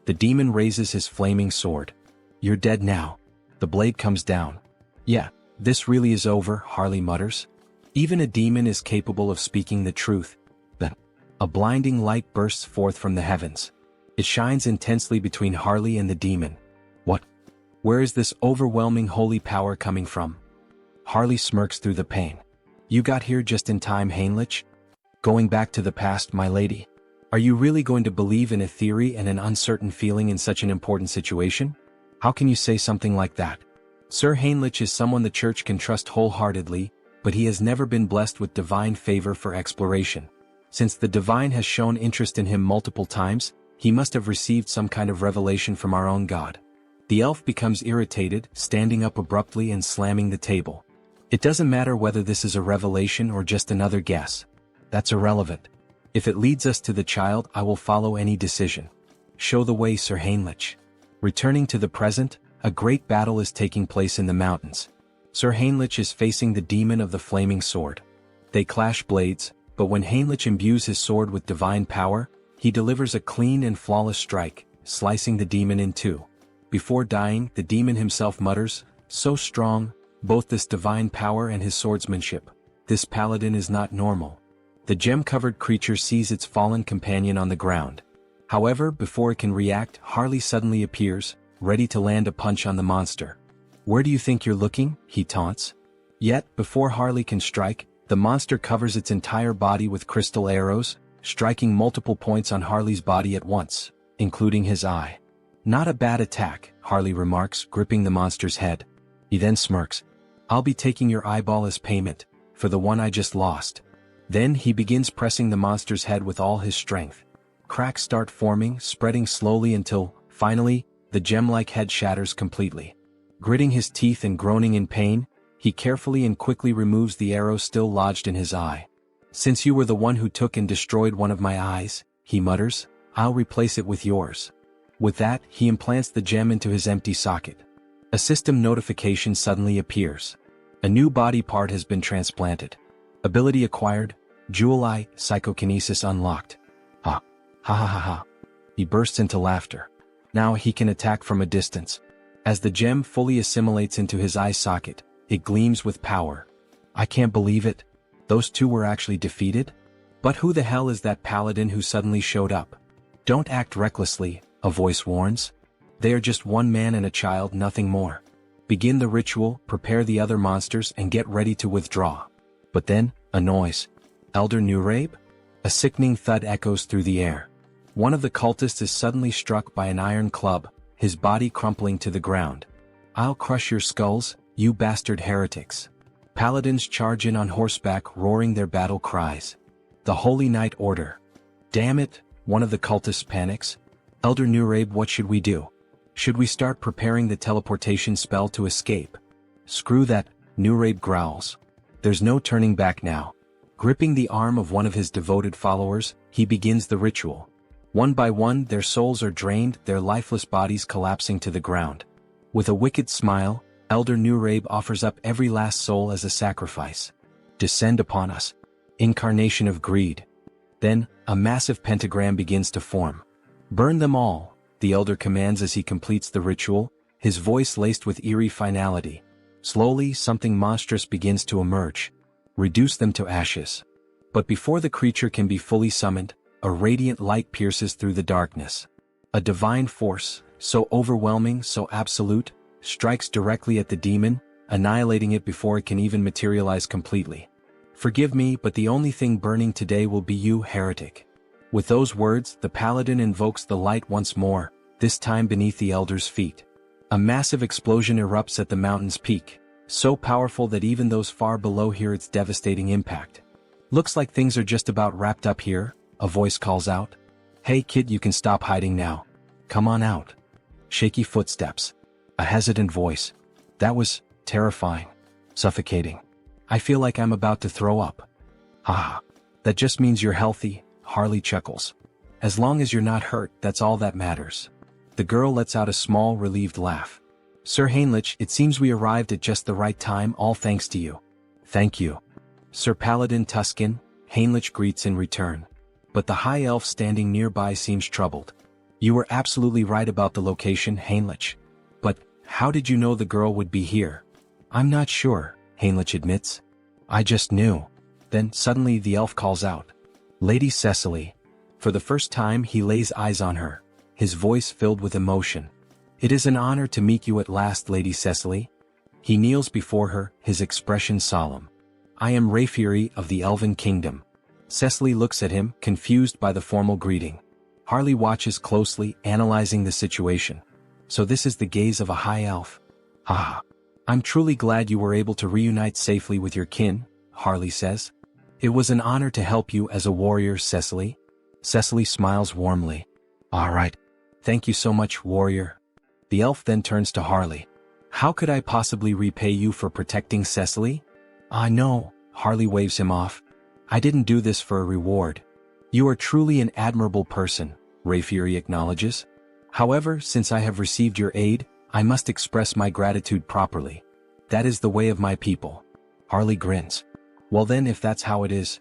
The demon raises his flaming sword. You're dead now. The blade comes down. Yeah, this really is over, Harley mutters. Even a demon is capable of speaking the truth. Then, a blinding light bursts forth from the heavens. It shines intensely between Harley and the demon. What? Where is this overwhelming holy power coming from? Harley smirks through the pain. You got here just in time, Heinrich. Going back to the past, my lady. Are you really going to believe in a theory and an uncertain feeling in such an important situation? How can you say something like that? Sir Heinrich is someone the church can trust wholeheartedly, but he has never been blessed with divine favor for exploration. Since the divine has shown interest in him multiple times, he must have received some kind of revelation from our own God. The elf becomes irritated, standing up abruptly and slamming the table. It doesn't matter whether this is a revelation or just another guess. That's irrelevant. If it leads us to the child, I will follow any decision. Show the way, Sir Heinrich. Returning to the present, a great battle is taking place in the mountains. Sir Heinrich is facing the demon of the flaming sword. They clash blades, but when Heinrich imbues his sword with divine power, he delivers a clean and flawless strike, slicing the demon in two. Before dying, the demon himself mutters, so strong, both this divine power and his swordsmanship. This paladin is not normal. The gem-covered creature sees its fallen companion on the ground. However, before it can react, Harley suddenly appears, ready to land a punch on the monster. "Where do you think you're looking?" he taunts. Yet, before Harley can strike, the monster covers its entire body with crystal arrows, striking multiple points on Harley's body at once, including his eye. "Not a bad attack," Harley remarks, gripping the monster's head. He then smirks. "I'll be taking your eyeball as payment, for the one I just lost." Then he begins pressing the monster's head with all his strength. Cracks start forming, spreading slowly until, finally, the gem-like head shatters completely. Gritting his teeth and groaning in pain, he carefully and quickly removes the arrow still lodged in his eye. "Since you were the one who took and destroyed one of my eyes," he mutters, "I'll replace it with yours." With that, he implants the gem into his empty socket. A system notification suddenly appears. A new body part has been transplanted. Ability acquired, Jewel Eye, Psychokinesis unlocked. Ha. Ha ha ha ha. He bursts into laughter. Now he can attack from a distance. As the gem fully assimilates into his eye socket, it gleams with power. "I can't believe it. Those two were actually defeated? But who the hell is that paladin who suddenly showed up?" "Don't act recklessly," a voice warns. "They are just one man and a child, nothing more. Begin the ritual, prepare the other monsters, and get ready to withdraw." But then, a noise. "Elder Nurabe?" A sickening thud echoes through the air. One of the cultists is suddenly struck by an iron club, his body crumpling to the ground. "I'll crush your skulls, you bastard heretics." Paladins charge in on horseback, roaring their battle cries. "The Holy Knight Order." "Damn it," one of the cultists panics. "Elder Nurabe, what should we do? Should we start preparing the teleportation spell to escape?" "Screw that," Nurabe growls. "There's no turning back now." Gripping the arm of one of his devoted followers, he begins the ritual. One by one, their souls are drained, their lifeless bodies collapsing to the ground. With a wicked smile, Elder Nurabe offers up every last soul as a sacrifice. "Descend upon us. Incarnation of greed." Then, a massive pentagram begins to form. "Burn them all," the elder commands as he completes the ritual, his voice laced with eerie finality. Slowly, something monstrous begins to emerge. "Reduce them to ashes." But before the creature can be fully summoned, a radiant light pierces through the darkness. A divine force, so overwhelming, so absolute, strikes directly at the demon, annihilating it before it can even materialize completely. "Forgive me, but the only thing burning today will be you, heretic." With those words, the paladin invokes the light once more, this time beneath the elder's feet. A massive explosion erupts at the mountain's peak, so powerful that even those far below hear its devastating impact. "Looks like things are just about wrapped up here," a voice calls out. "Hey kid, you can stop hiding now. Come on out." Shaky footsteps. A hesitant voice. "That was terrifying. Suffocating. I feel like I'm about to throw up." "Haha. That just means you're healthy," Harley chuckles. "As long as you're not hurt, that's all that matters." The girl lets out a small, relieved laugh. "Sir Heinrich, it seems we arrived at just the right time, all thanks to you." "Thank you." Sir Paladin Tuscan, Heinrich greets in return. But the high elf standing nearby seems troubled. "You were absolutely right about the location, Heinrich. But, how did you know the girl would be here?" "I'm not sure," Heinrich admits. "I just knew." Then, suddenly the elf calls out. "Lady Cecily." For the first time he lays eyes on her, his voice filled with emotion. "It is an honor to meet you at last, Lady Cecily." He kneels before her, his expression solemn. "I am Rayfury of the Elven Kingdom." Cecily looks at him, confused by the formal greeting. Harley watches closely, analyzing the situation. So this is the gaze of a high elf. "Ah. I'm truly glad you were able to reunite safely with your kin," Harley says. "It was an honor to help you as a warrior, Cecily." Cecily smiles warmly. "All right. Thank you so much, warrior." The elf then turns to Harley. "How could I possibly repay you for protecting Cecily?" "Ah no," Harley waves him off. "I didn't do this for a reward." "You are truly an admirable person," Rayfury acknowledges. "However, since I have received your aid, I must express my gratitude properly. That is the way of my people." Harley grins. "Well then, if that's how it is,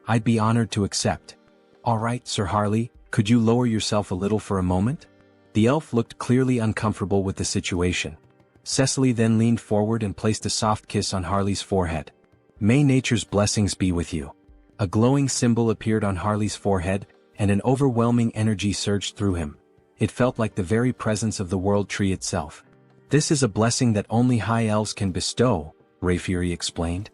I'd be honored to accept." "All right, Sir Harley, could you lower yourself a little for a moment?" The elf looked clearly uncomfortable with the situation. Cecily then leaned forward and placed a soft kiss on Harley's forehead. "May nature's blessings be with you." A glowing symbol appeared on Harley's forehead, and an overwhelming energy surged through him. It felt like the very presence of the world tree itself. "This is a blessing that only high elves can bestow," Rayfury explained.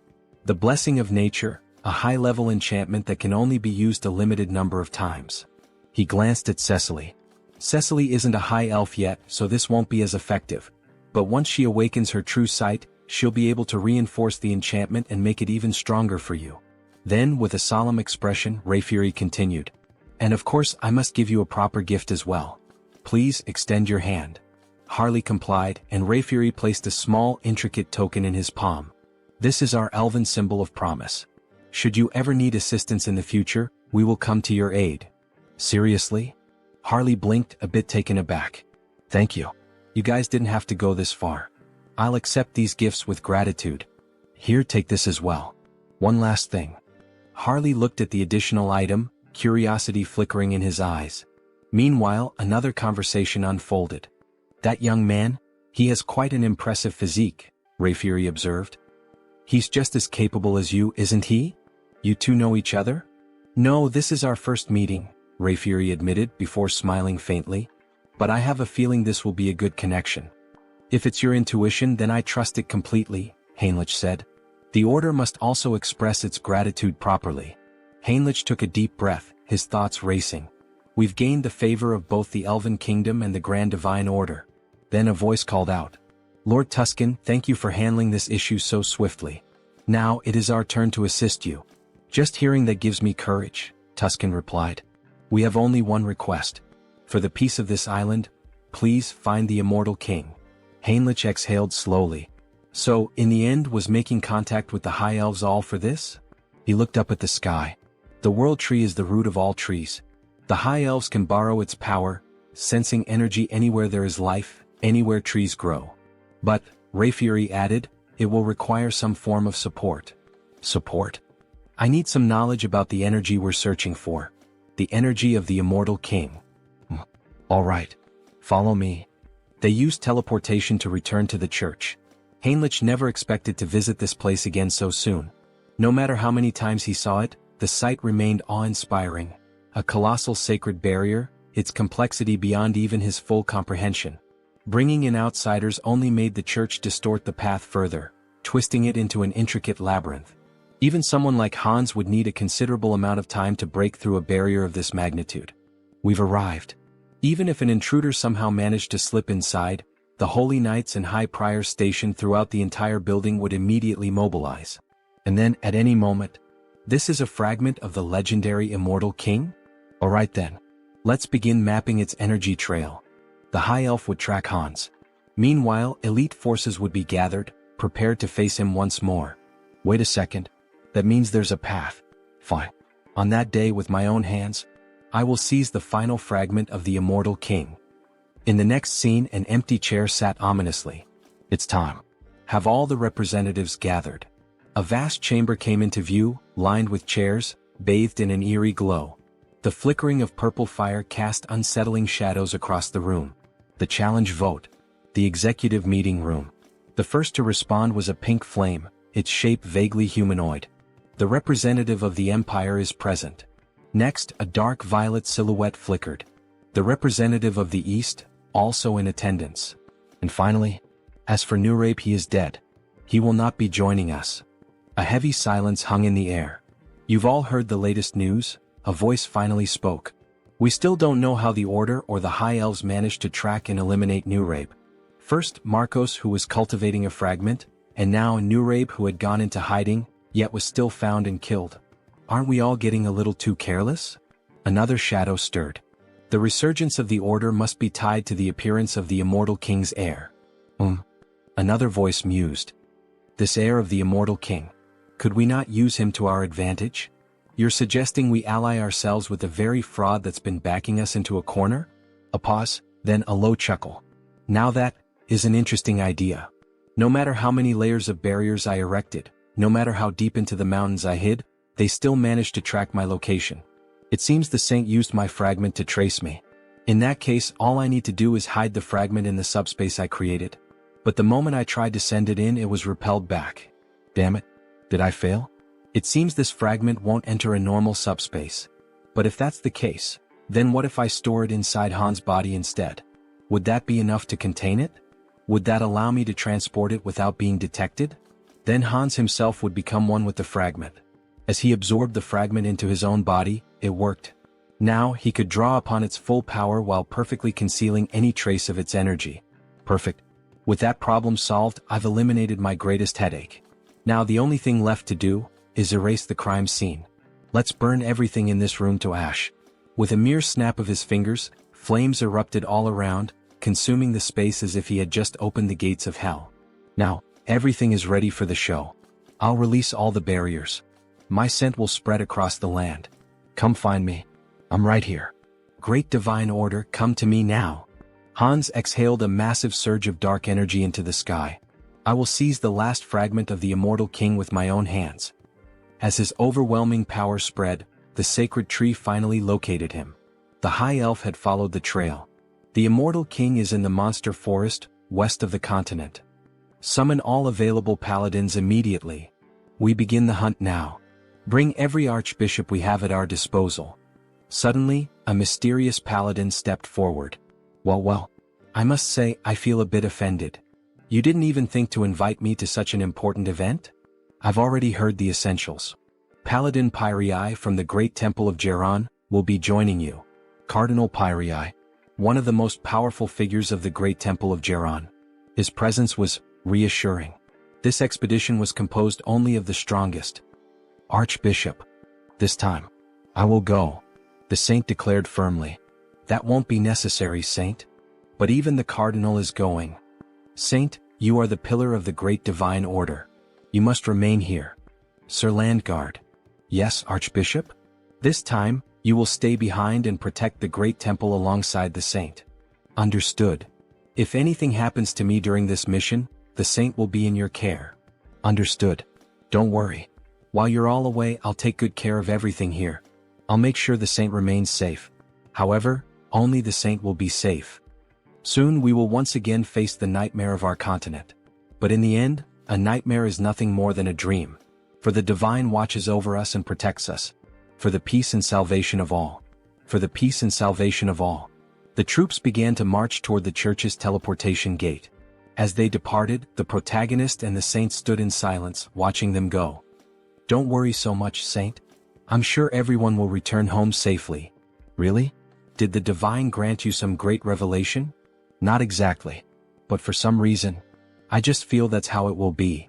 "The blessing of nature, a high-level enchantment that can only be used a limited number of times." He glanced at Cecily. "Cecily isn't a high elf yet, so this won't be as effective. But once she awakens her true sight, she'll be able to reinforce the enchantment and make it even stronger for you." Then, with a solemn expression, Rayfury continued, "And of course I must give you a proper gift as well. Please extend your hand." Harley complied, and Rayfury placed a small, intricate token in his palm. "This is our elven symbol of promise. Should you ever need assistance in the future, we will come to your aid." "Seriously?" Harley blinked, a bit taken aback. "Thank you. You guys didn't have to go this far. I'll accept these gifts with gratitude. Here, take this as well. One last thing." Harley looked at the additional item, curiosity flickering in his eyes. Meanwhile, another conversation unfolded. "That young man? He has quite an impressive physique," Rayfury observed. "He's just as capable as you, isn't he? You two know each other?" "No, this is our first meeting," Rayfury admitted before smiling faintly. "But I have a feeling this will be a good connection." "If it's your intuition, then I trust it completely," Heinrich said. "The order must also express its gratitude properly." Heinrich took a deep breath, his thoughts racing. "We've gained the favor of both the Elven Kingdom and the Grand Divine Order." Then a voice called out, "Lord Tuscan, thank you for handling this issue so swiftly. Now it is our turn to assist you." "Just hearing that gives me courage," Tuscan replied. "We have only one request. For the peace of this island, please find the Immortal King." Heinrich exhaled slowly. So, in the end, was making contact with the High Elves all for this? He looked up at the sky. The World Tree is the root of all trees. The High Elves can borrow its power, sensing energy anywhere there is life, anywhere trees grow. But, Rayfury added, it will require some form of support. Support? I need some knowledge about the energy we're searching for. The energy of the Immortal King. All right. Follow me. They used teleportation to return to the church. Heinrich never expected to visit this place again so soon. No matter how many times he saw it, the sight remained awe-inspiring. A colossal sacred barrier, its complexity beyond even his full comprehension. Bringing in outsiders only made the church distort the path further, twisting it into an intricate labyrinth. Even someone like Hans would need a considerable amount of time to break through a barrier of this magnitude. We've arrived. Even if an intruder somehow managed to slip inside, the Holy Knights and High Priors stationed throughout the entire building would immediately mobilize. And then, at any moment, this is a fragment of the legendary Immortal King? Alright then. Let's begin mapping its energy trail. The High Elf would track Hans. Meanwhile, elite forces would be gathered, prepared to face him once more. Wait a second. That means there's a path. Fine. On that day, with my own hands, I will seize the final fragment of the Immortal King. In the next scene, an empty chair sat ominously. It's time. Have all the representatives gathered. A vast chamber came into view, lined with chairs, bathed in an eerie glow. The flickering of purple fire cast unsettling shadows across the room. The challenge vote. The executive meeting room. The first to respond was a pink flame, its shape vaguely humanoid. The representative of the Empire is present. Next, a dark violet silhouette flickered. The representative of the East, also in attendance. And finally, as for Nurabe, he is dead. He will not be joining us. A heavy silence hung in the air. You've all heard the latest news? A voice finally spoke. We still don't know how the Order or the High Elves managed to track and eliminate Nurabe. First, Marcos, who was cultivating a fragment, and now Nurabe, who had gone into hiding, yet was still found and killed. Aren't we all getting a little too careless? Another shadow stirred. The resurgence of the Order must be tied to the appearance of the Immortal King's heir. Another voice mused. This heir of the Immortal King. Could we not use him to our advantage? You're suggesting we ally ourselves with the very fraud that's been backing us into a corner? A pause, then a low chuckle. Now that is an interesting idea. No matter how many layers of barriers I erected, no matter how deep into the mountains I hid, they still managed to track my location. It seems the Saint used my fragment to trace me. In that case, all I need to do is hide the fragment in the subspace I created. But the moment I tried to send it in, it was repelled back. Damn it. Did I fail? It seems this fragment won't enter a normal subspace. But if that's the case, then what if I store it inside Han's body instead? Would that be enough to contain it? Would that allow me to transport it without being detected? Then Hans himself would become one with the fragment. As he absorbed the fragment into his own body, it worked. Now he could draw upon its full power while perfectly concealing any trace of its energy. Perfect. With that problem solved, I've eliminated my greatest headache. Now the only thing left to do is erase the crime scene. Let's burn everything in this room to ash. With a mere snap of his fingers, flames erupted all around, consuming the space as if he had just opened the gates of hell. Now, everything is ready for the show. I'll release all the barriers. My scent will spread across the land. Come find me. I'm right here. Great divine order, come to me now. Hans exhaled a massive surge of dark energy into the sky. I will seize the last fragment of the immortal king with my own hands. As his overwhelming power spread, the sacred tree finally located him. The high elf had followed the trail. The immortal king is in the monster forest, west of the continent. Summon all available paladins immediately. We begin the hunt now. Bring every archbishop we have at our disposal. Suddenly, a mysterious paladin stepped forward. Well, I must say I feel a bit offended. You didn't even think to invite me to such an important event? I've already heard the essentials. Paladin Pyrii from the Great Temple of Geron will be joining you. Cardinal Pyrii, one of the most powerful figures of the Great Temple of Geron. His presence was reassuring. This expedition was composed only of the strongest. Archbishop. This time, I will go. The saint declared firmly. That won't be necessary, saint. But even the cardinal is going. Saint, you are the pillar of the great divine order. You must remain here. Sir Landguard. Yes, Archbishop? This time, you will stay behind and protect the great temple alongside the saint. Understood. If anything happens to me during this mission, the saint will be in your care. Understood. Don't worry. While you're all away, I'll take good care of everything here. I'll make sure the saint remains safe. However, only the saint will be safe. Soon we will once again face the nightmare of our continent. But in the end, a nightmare is nothing more than a dream. For the divine watches over us and protects us. For the peace and salvation of all. For the peace and salvation of all. The troops began to march toward the church's teleportation gate. As they departed, the protagonist and the saint stood in silence, watching them go. Don't worry so much, saint. I'm sure everyone will return home safely. Really? Did the divine grant you some great revelation? Not exactly. But for some reason, I just feel that's how it will be.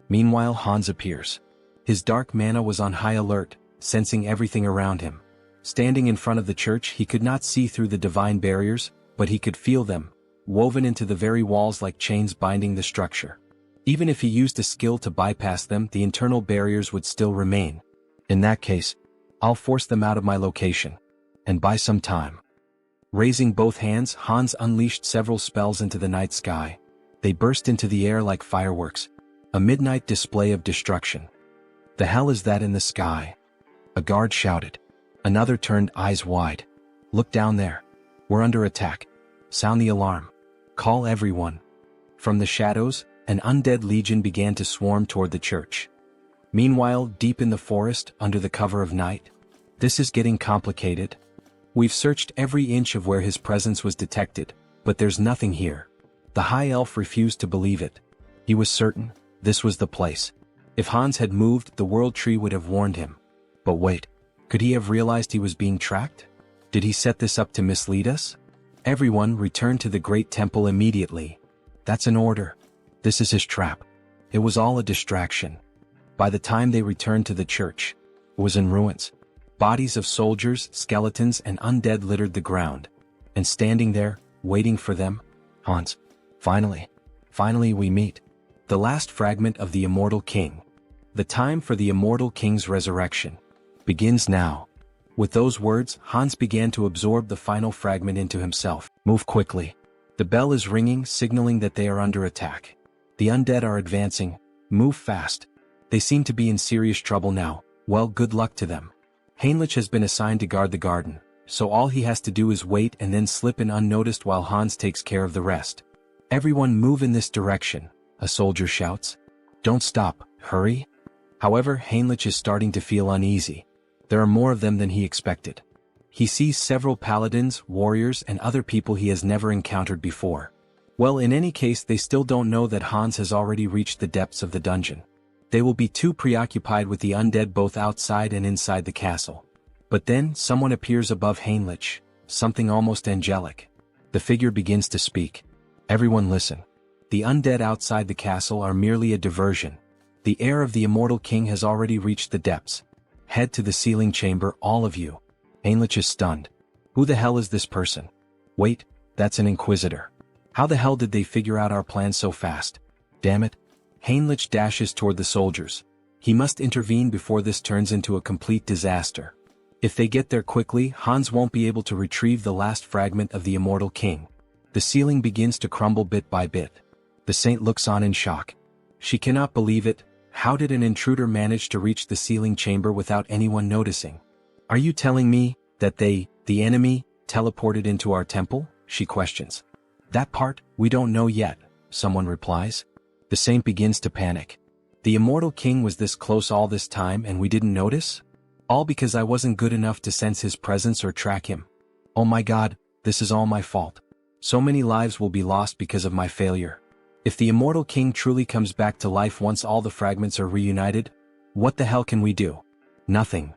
Meanwhile, Hans appears. His dark mana was on high alert, sensing everything around him. Standing in front of the church, he could not see through the divine barriers, but he could feel them, woven into the very walls like chains binding the structure. Even if he used a skill to bypass them, the internal barriers would still remain. In that case, I'll force them out of my location. And buy some time. Raising both hands, Hans unleashed several spells into the night sky. They burst into the air like fireworks, a midnight display of destruction. The hell is that in the sky? A guard shouted. Another turned eyes wide. Look down there. We're under attack. Sound the alarm. Call everyone. From the shadows, an undead legion began to swarm toward the church. Meanwhile, deep in the forest, under the cover of night, this is getting complicated. We've searched every inch of where his presence was detected, but there's nothing here. The high elf refused to believe it. He was certain this was the place. If Hans had moved, the world tree would have warned him. But wait, could he have realized he was being tracked? Did he set this up to mislead us? Everyone return to the great temple immediately. That's an order. This is his trap. It was all a distraction. By the time they returned to the church, it was in ruins. Bodies of soldiers, skeletons, and undead littered the ground. And standing there, waiting for them, Hans. Finally we meet. The last fragment of the immortal king. The time for the immortal king's resurrection begins now. With those words, Hans began to absorb the final fragment into himself. Move quickly. The bell is ringing, signaling that they are under attack. The undead are advancing. Move fast. They seem to be in serious trouble now. Well, good luck to them. Heinrich has been assigned to guard the garden, so all he has to do is wait and then slip in unnoticed while Hans takes care of the rest. Everyone move in this direction, a soldier shouts. Don't stop, hurry. However, Heinrich is starting to feel uneasy. There are more of them than he expected. He sees several paladins, warriors, and other people he has never encountered before. Well, in any case, they still don't know that Hans has already reached the depths of the dungeon. They will be too preoccupied with the undead both outside and inside the castle. But then, someone appears above Heinrich, something almost angelic. The figure begins to speak. Everyone listen. The undead outside the castle are merely a diversion. The heir of the immortal king has already reached the depths. Head to the sealing chamber, all of you. Heinrich is stunned. Who the hell is this person? Wait, that's an inquisitor. How the hell did they figure out our plan so fast? Damn it. Heinrich dashes toward the soldiers. He must intervene before this turns into a complete disaster. If they get there quickly, Hans won't be able to retrieve the last fragment of the immortal king. The ceiling begins to crumble bit by bit. The saint looks on in shock. She cannot believe it. How did an intruder manage to reach the sealing chamber without anyone noticing? Are you telling me that they, the enemy, teleported into our temple? She questions. That part, we don't know yet, someone replies. The saint begins to panic. The immortal king was this close all this time and we didn't notice? All because I wasn't good enough to sense his presence or track him. Oh my god, this is all my fault. So many lives will be lost because of my failure. If the immortal king truly comes back to life once all the fragments are reunited, what the hell can we do? Nothing.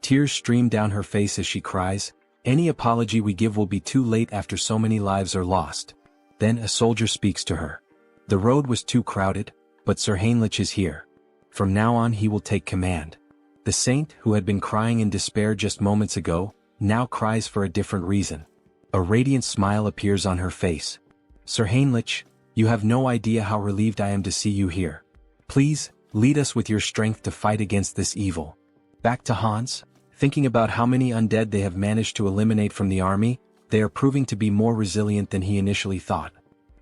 Tears stream down her face as she cries. Any apology we give will be too late after so many lives are lost. Then a soldier speaks to her. The road was too crowded, but Sir Heinrich is here. From now on he will take command. The saint, who had been crying in despair just moments ago, now cries for a different reason. A radiant smile appears on her face. Sir Heinrich, you have no idea how relieved I am to see you here. Please, lead us with your strength to fight against this evil. Back to Hans. Thinking about how many undead they have managed to eliminate from the army, they are proving to be more resilient than he initially thought.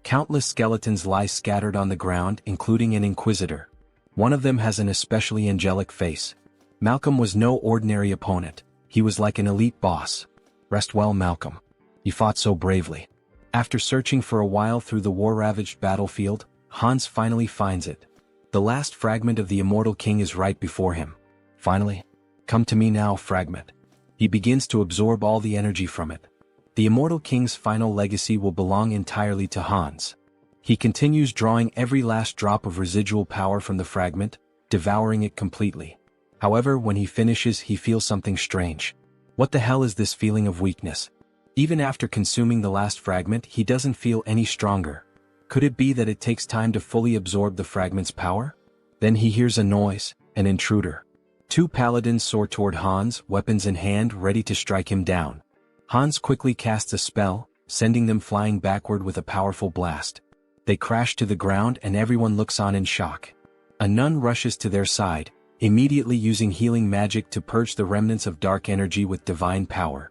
Countless skeletons lie scattered on the ground, including an inquisitor. One of them has an especially angelic face. Malcolm was no ordinary opponent. He was like an elite boss. Rest well, Malcolm. You fought so bravely. After searching for a while through the war-ravaged battlefield, Hans finally finds it. The last fragment of the immortal king is right before him. Finally. Come to me now, fragment. He begins to absorb all the energy from it. The immortal king's final legacy will belong entirely to Hans. He continues drawing every last drop of residual power from the fragment, devouring it completely. However, when he finishes, he feels something strange. What the hell is this feeling of weakness? Even after consuming the last fragment, he doesn't feel any stronger. Could it be that it takes time to fully absorb the fragment's power? Then he hears a noise, an intruder. Two paladins soar toward Hans, weapons in hand, ready to strike him down. Hans quickly casts a spell, sending them flying backward with a powerful blast. They crash to the ground and everyone looks on in shock. A nun rushes to their side, immediately using healing magic to purge the remnants of dark energy with divine power.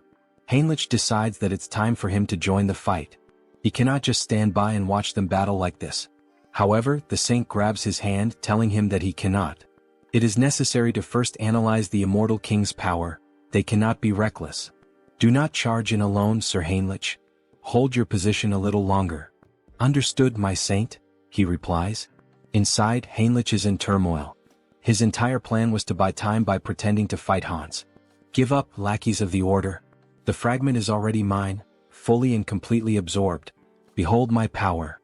Heinrich decides that it's time for him to join the fight. He cannot just stand by and watch them battle like this. However, the saint grabs his hand, telling him that he cannot. It is necessary to first analyze the immortal king's power. They cannot be reckless. Do not charge in alone, Sir Heinrich. Hold your position a little longer. Understood, my saint, he replies. Inside, Heinrich is in turmoil. His entire plan was to buy time by pretending to fight Hans. Give up, lackeys of the order. The fragment is already mine, fully and completely absorbed. Behold my power.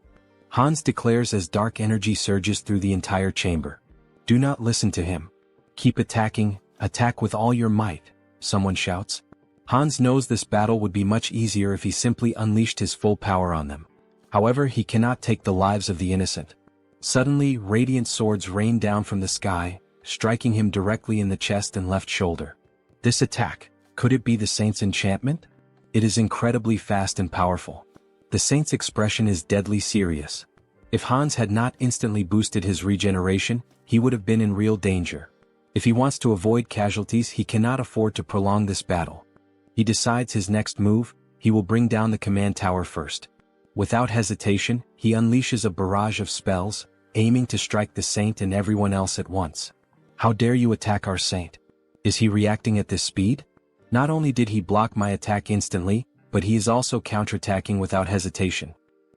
Hans declares as dark energy surges through the entire chamber. Do not listen to him. Keep attacking, attack with all your might, someone shouts. Hans knows this battle would be much easier if he simply unleashed his full power on them. However, he cannot take the lives of the innocent. Suddenly, radiant swords rain down from the sky, striking him directly in the chest and left shoulder. This attack, could it be the saint's enchantment? It is incredibly fast and powerful. The saint's expression is deadly serious. If Hans had not instantly boosted his regeneration, he would have been in real danger. If he wants to avoid casualties, he cannot afford to prolong this battle. He decides his next move, he will bring down the command tower first. Without hesitation, he unleashes a barrage of spells, aiming to strike the saint and everyone else at once. How dare you attack our saint? Is he reacting at this speed? Not only did he block my attack instantly, but he is also counterattacking without hesitation.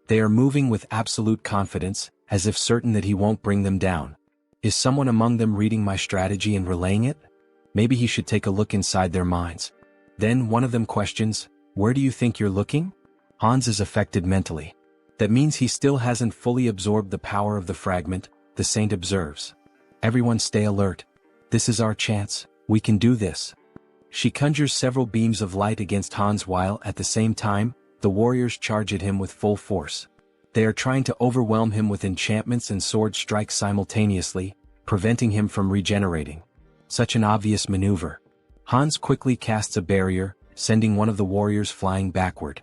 They are moving with absolute confidence, as if certain that he won't bring them down. Is someone among them reading my strategy and relaying it? Maybe he should take a look inside their minds. Then one of them questions, "Where do you think you're looking?" Hans is affected mentally. That means he still hasn't fully absorbed the power of the fragment, the saint observes. Everyone stay alert. This is our chance, we can do this. She conjures several beams of light against Hans while, at the same time, the warriors charge at him with full force. They are trying to overwhelm him with enchantments and sword strikes simultaneously, preventing him from regenerating. Such an obvious maneuver. Hans quickly casts a barrier, sending one of the warriors flying backward.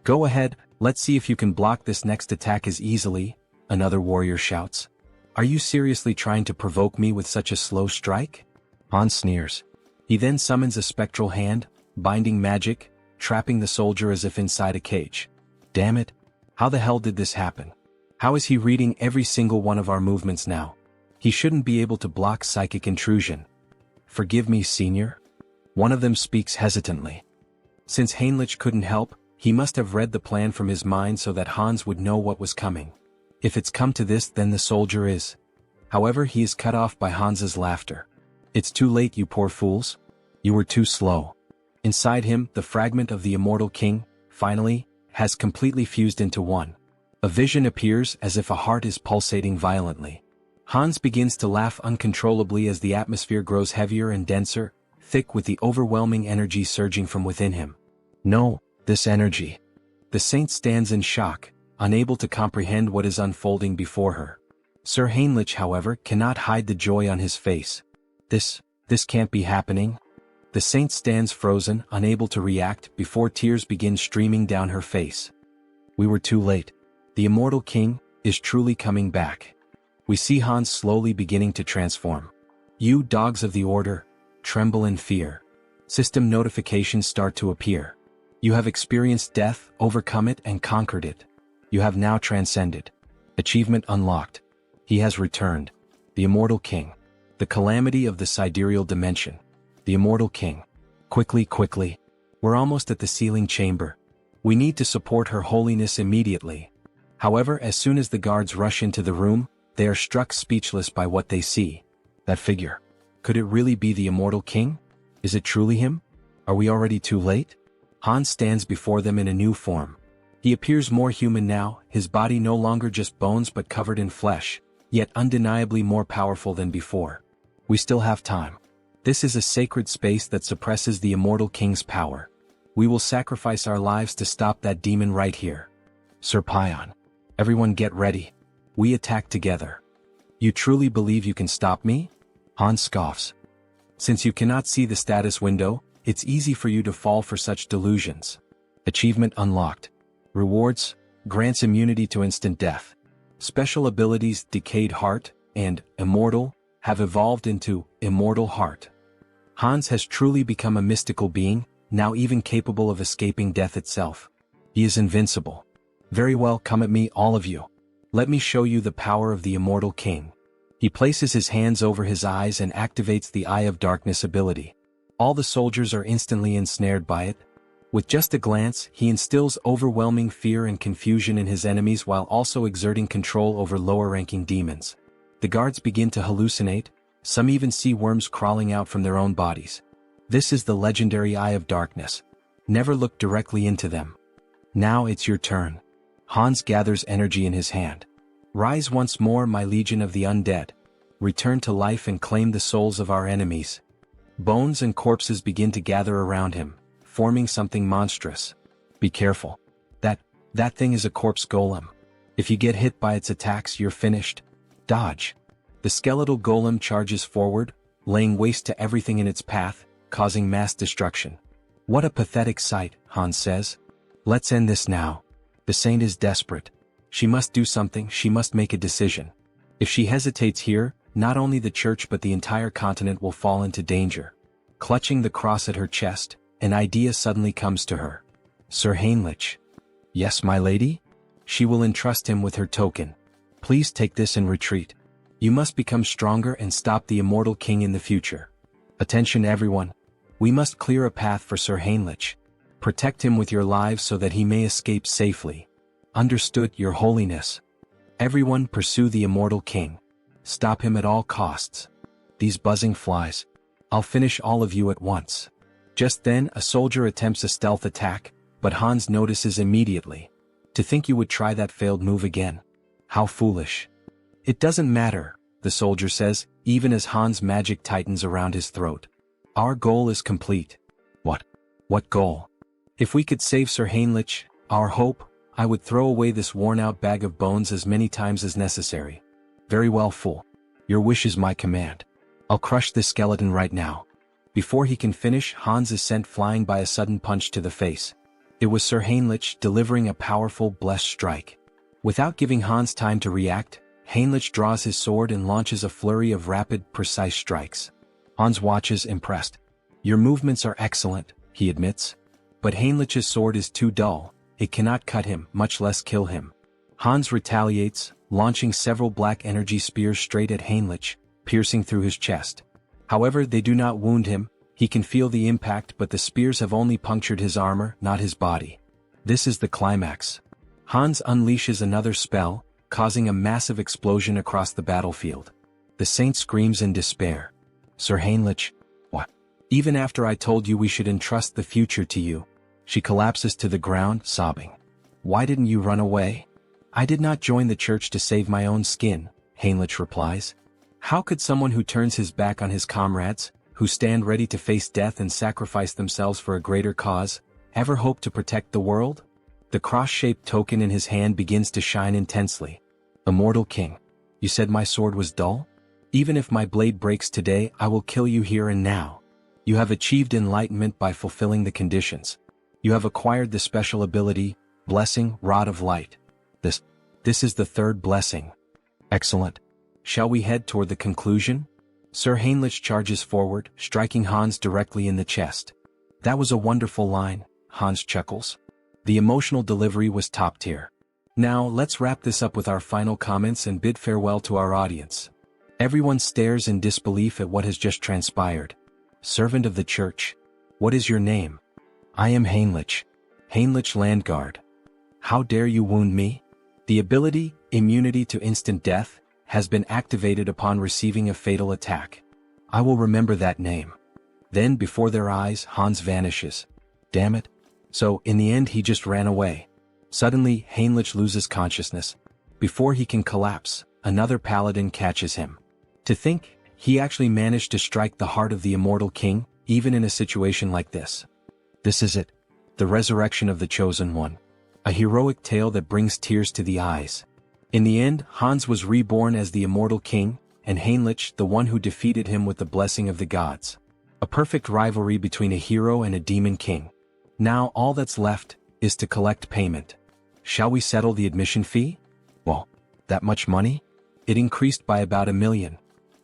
"Go ahead, let's see if you can block this next attack as easily," another warrior shouts. "Are you seriously trying to provoke me with such a slow strike?" Hans sneers. He then summons a spectral hand, binding magic, trapping the soldier as if inside a cage. Damn it! How the hell did this happen? How is he reading every single one of our movements now? He shouldn't be able to block psychic intrusion. "Forgive me, senior?" One of them speaks hesitantly. Since Heinrich couldn't help, he must have read the plan from his mind so that Hans would know what was coming. If it's come to this, then the soldier is. However, he is cut off by Hans's laughter. "It's too late, you poor fools. You were too slow." Inside him, the fragment of the immortal king, finally, has completely fused into one. A vision appears as if a heart is pulsating violently. Hans begins to laugh uncontrollably as the atmosphere grows heavier and denser, thick with the overwhelming energy surging from within him. No, this energy. The saint stands in shock, unable to comprehend what is unfolding before her. Sir Heinrich, however, cannot hide the joy on his face. This can't be happening. The saint stands frozen, unable to react, before tears begin streaming down her face. We were too late. The immortal king is truly coming back. We see Hans slowly beginning to transform. You dogs of the order, tremble in fear. System notifications start to appear. You have experienced death, overcome it and conquered it. You have now transcended. Achievement unlocked. He has returned. The immortal king. The calamity of the sidereal dimension. The immortal king. Quickly. We're almost at the sealing chamber. We need to support her holiness immediately. However, as soon as the guards rush into the room, they are struck speechless by what they see. That figure. Could it really be the immortal king? Is it truly him? Are we already too late? Hans stands before them in a new form. He appears more human now, his body no longer just bones but covered in flesh, yet undeniably more powerful than before. We still have time. This is a sacred space that suppresses the immortal king's power. We will sacrifice our lives to stop that demon right here. Sir Pion. Everyone get ready. We attack together. You truly believe you can stop me? Hans scoffs. Since you cannot see the status window, it's easy for you to fall for such delusions. Achievement unlocked. Rewards, grants immunity to instant death. Special abilities Decayed Heart and Immortal have evolved into Immortal Heart. Hans has truly become a mystical being, now even capable of escaping death itself. He is invincible. Very well, come at me, all of you. Let me show you the power of the immortal king. He places his hands over his eyes and activates the Eye of Darkness ability. All the soldiers are instantly ensnared by it. With just a glance, he instills overwhelming fear and confusion in his enemies while also exerting control over lower-ranking demons. The guards begin to hallucinate, some even see worms crawling out from their own bodies. This is the legendary Eye of Darkness. Never look directly into them. Now it's your turn. Hans gathers energy in his hand. Rise once more, my legion of the undead. Return to life and claim the souls of our enemies. Bones and corpses begin to gather around him, forming something monstrous. Be careful. That thing is a corpse golem. If you get hit by its attacks, you're finished. Dodge. The skeletal golem charges forward, laying waste to everything in its path, causing mass destruction. What a pathetic sight, Hans says. Let's end this now. The saint is desperate. She must do something, she must make a decision. If she hesitates here, not only the church but the entire continent will fall into danger. Clutching the cross at her chest, an idea suddenly comes to her. Sir Heinrich. Yes, my lady? She will entrust him with her token. Please take this and retreat. You must become stronger and stop the immortal king in the future. Attention everyone. We must clear a path for Sir Heinrich. Protect him with your lives so that he may escape safely. Understood, your holiness. Everyone pursue the immortal king. Stop him at all costs. These buzzing flies. I'll finish all of you at once. Just then, a soldier attempts a stealth attack, but Hans notices immediately. To think you would try that failed move again. How foolish. It doesn't matter, the soldier says, even as Hans' magic tightens around his throat. Our goal is complete. What? What goal? If we could save Sir Heinrich, our hope, I would throw away this worn-out bag of bones as many times as necessary. Very well, fool. Your wish is my command. I'll crush this skeleton right now. Before he can finish, Hans is sent flying by a sudden punch to the face. It was Sir Heinrich delivering a powerful, blessed strike. Without giving Hans time to react, Heinrich draws his sword and launches a flurry of rapid, precise strikes. Hans watches, impressed. Your movements are excellent, he admits. But Heinrich's sword is too dull. It cannot cut him, much less kill him. Hans retaliates, launching several black energy spears straight at Heinrich, piercing through his chest. However, they do not wound him. He can feel the impact, but the spears have only punctured his armor, not his body. This is the climax. Hans unleashes another spell, causing a massive explosion across the battlefield. The saint screams in despair. Sir Heinrich, what? Even after I told you we should entrust the future to you. She collapses to the ground, sobbing. Why didn't you run away? I did not join the church to save my own skin, Heinrich replies. How could someone who turns his back on his comrades, who stand ready to face death and sacrifice themselves for a greater cause, ever hope to protect the world? The cross-shaped token in his hand begins to shine intensely. Immortal King, you said my sword was dull? Even if my blade breaks today, I will kill you here and now. You have achieved enlightenment by fulfilling the conditions. You have acquired the special ability, Blessing, Rod of Light. This is the third blessing. Excellent. Shall we head toward the conclusion? Sir Heinrich charges forward, striking Hans directly in the chest. That was a wonderful line, Hans chuckles. The emotional delivery was top tier. Now, let's wrap this up with our final comments and bid farewell to our audience. Everyone stares in disbelief at what has just transpired. Servant of the Church. What is your name? I am Heinrich. Heinrich Landguard. How dare you wound me? The ability, immunity to instant death, has been activated upon receiving a fatal attack. I will remember that name. Then, before their eyes, Hans vanishes. Damn it. So, in the end he just ran away. Suddenly, Heinrich loses consciousness. Before he can collapse, another paladin catches him. To think, he actually managed to strike the heart of the immortal king, even in a situation like this. This is it. The resurrection of the Chosen One. A heroic tale that brings tears to the eyes. In the end, Hans was reborn as the immortal king, and Heinrich the one who defeated him with the blessing of the gods. A perfect rivalry between a hero and a demon king. Now all that's left is to collect payment. Shall we settle the admission fee? Well, that much money? It increased by about 1 million.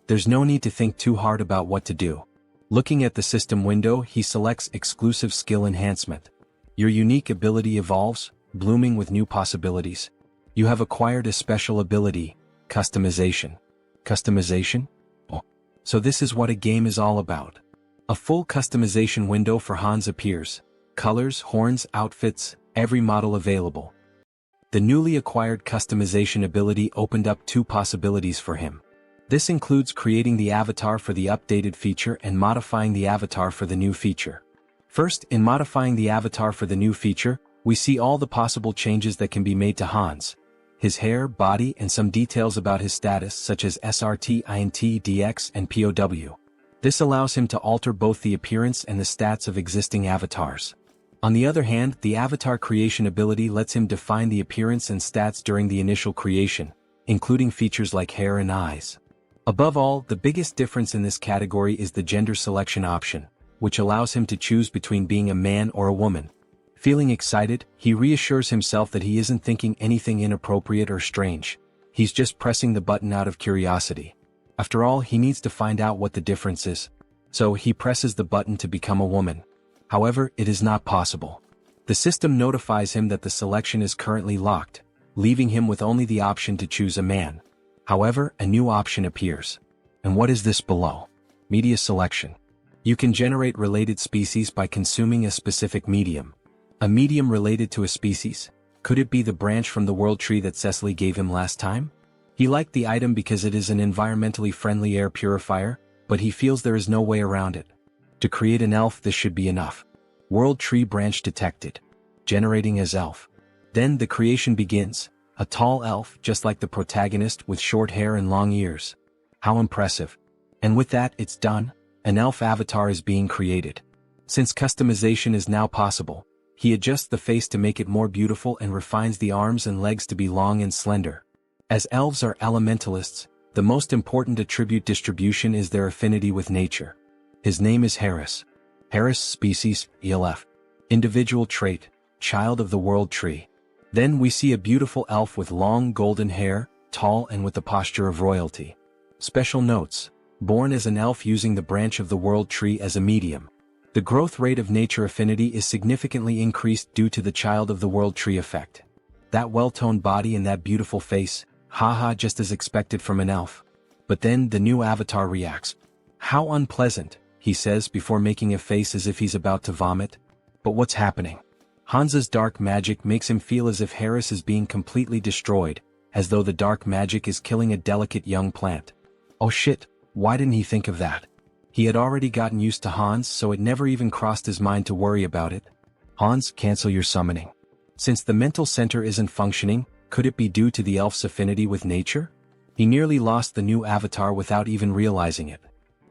There's no need to think too hard about what to do. Looking at the system window, he selects exclusive skill enhancement. Your unique ability evolves, blooming with new possibilities. You have acquired a special ability, customization. Customization? Oh, so this is what a game is all about. A full customization window for Hans appears. Colors, horns, outfits, every model available. The newly acquired customization ability opened up 2 possibilities for him. This includes creating the avatar for the updated feature and modifying the avatar for the new feature. First, in modifying the avatar for the new feature, we see all the possible changes that can be made to Hans. His hair, body, and some details about his status such as SRT, INT, DX, and POW. This allows him to alter both the appearance and the stats of existing avatars. On the other hand, the avatar creation ability lets him define the appearance and stats during the initial creation, including features like hair and eyes. Above all, the biggest difference in this category is the gender selection option, which allows him to choose between being a man or a woman. Feeling excited, he reassures himself that he isn't thinking anything inappropriate or strange. He's just pressing the button out of curiosity. After all, he needs to find out what the difference is. So he presses the button to become a woman. However, it is not possible. The system notifies him that the selection is currently locked, leaving him with only the option to choose a man. However, a new option appears. And what is this below? Media selection. You can generate related species by consuming a specific medium. A medium related to a species? Could it be the branch from the world tree that Cecily gave him last time? He liked the item because it is an environmentally friendly air purifier, but he feels there is no way around it. To create an elf, this should be enough. World tree branch detected. Generating as elf. Then the creation begins. A tall elf, just like the protagonist, with short hair and long ears. How impressive. And with that, it's done. An elf avatar is being created. Since customization is now possible, he adjusts the face to make it more beautiful and refines the arms and legs to be long and slender. As elves are elementalists, the most important attribute distribution is their affinity with nature. His name is Harris. Harris species, ELF. Individual trait, child of the world tree. Then we see a beautiful elf with long golden hair, tall and with the posture of royalty. Special notes. Born as an elf using the branch of the world tree as a medium. The growth rate of nature affinity is significantly increased due to the child of the world tree effect. That well-toned body and that beautiful face, haha, just as expected from an elf. But then the new avatar reacts. How unpleasant, he says before making a face as if he's about to vomit. But what's happening? Hansa's dark magic makes him feel as if Harris is being completely destroyed, as though the dark magic is killing a delicate young plant. Oh shit, why didn't he think of that? He had already gotten used to Hans, so it never even crossed his mind to worry about it. Hans, cancel your summoning. Since the mental center isn't functioning, could it be due to the elf's affinity with nature? He nearly lost the new avatar without even realizing it.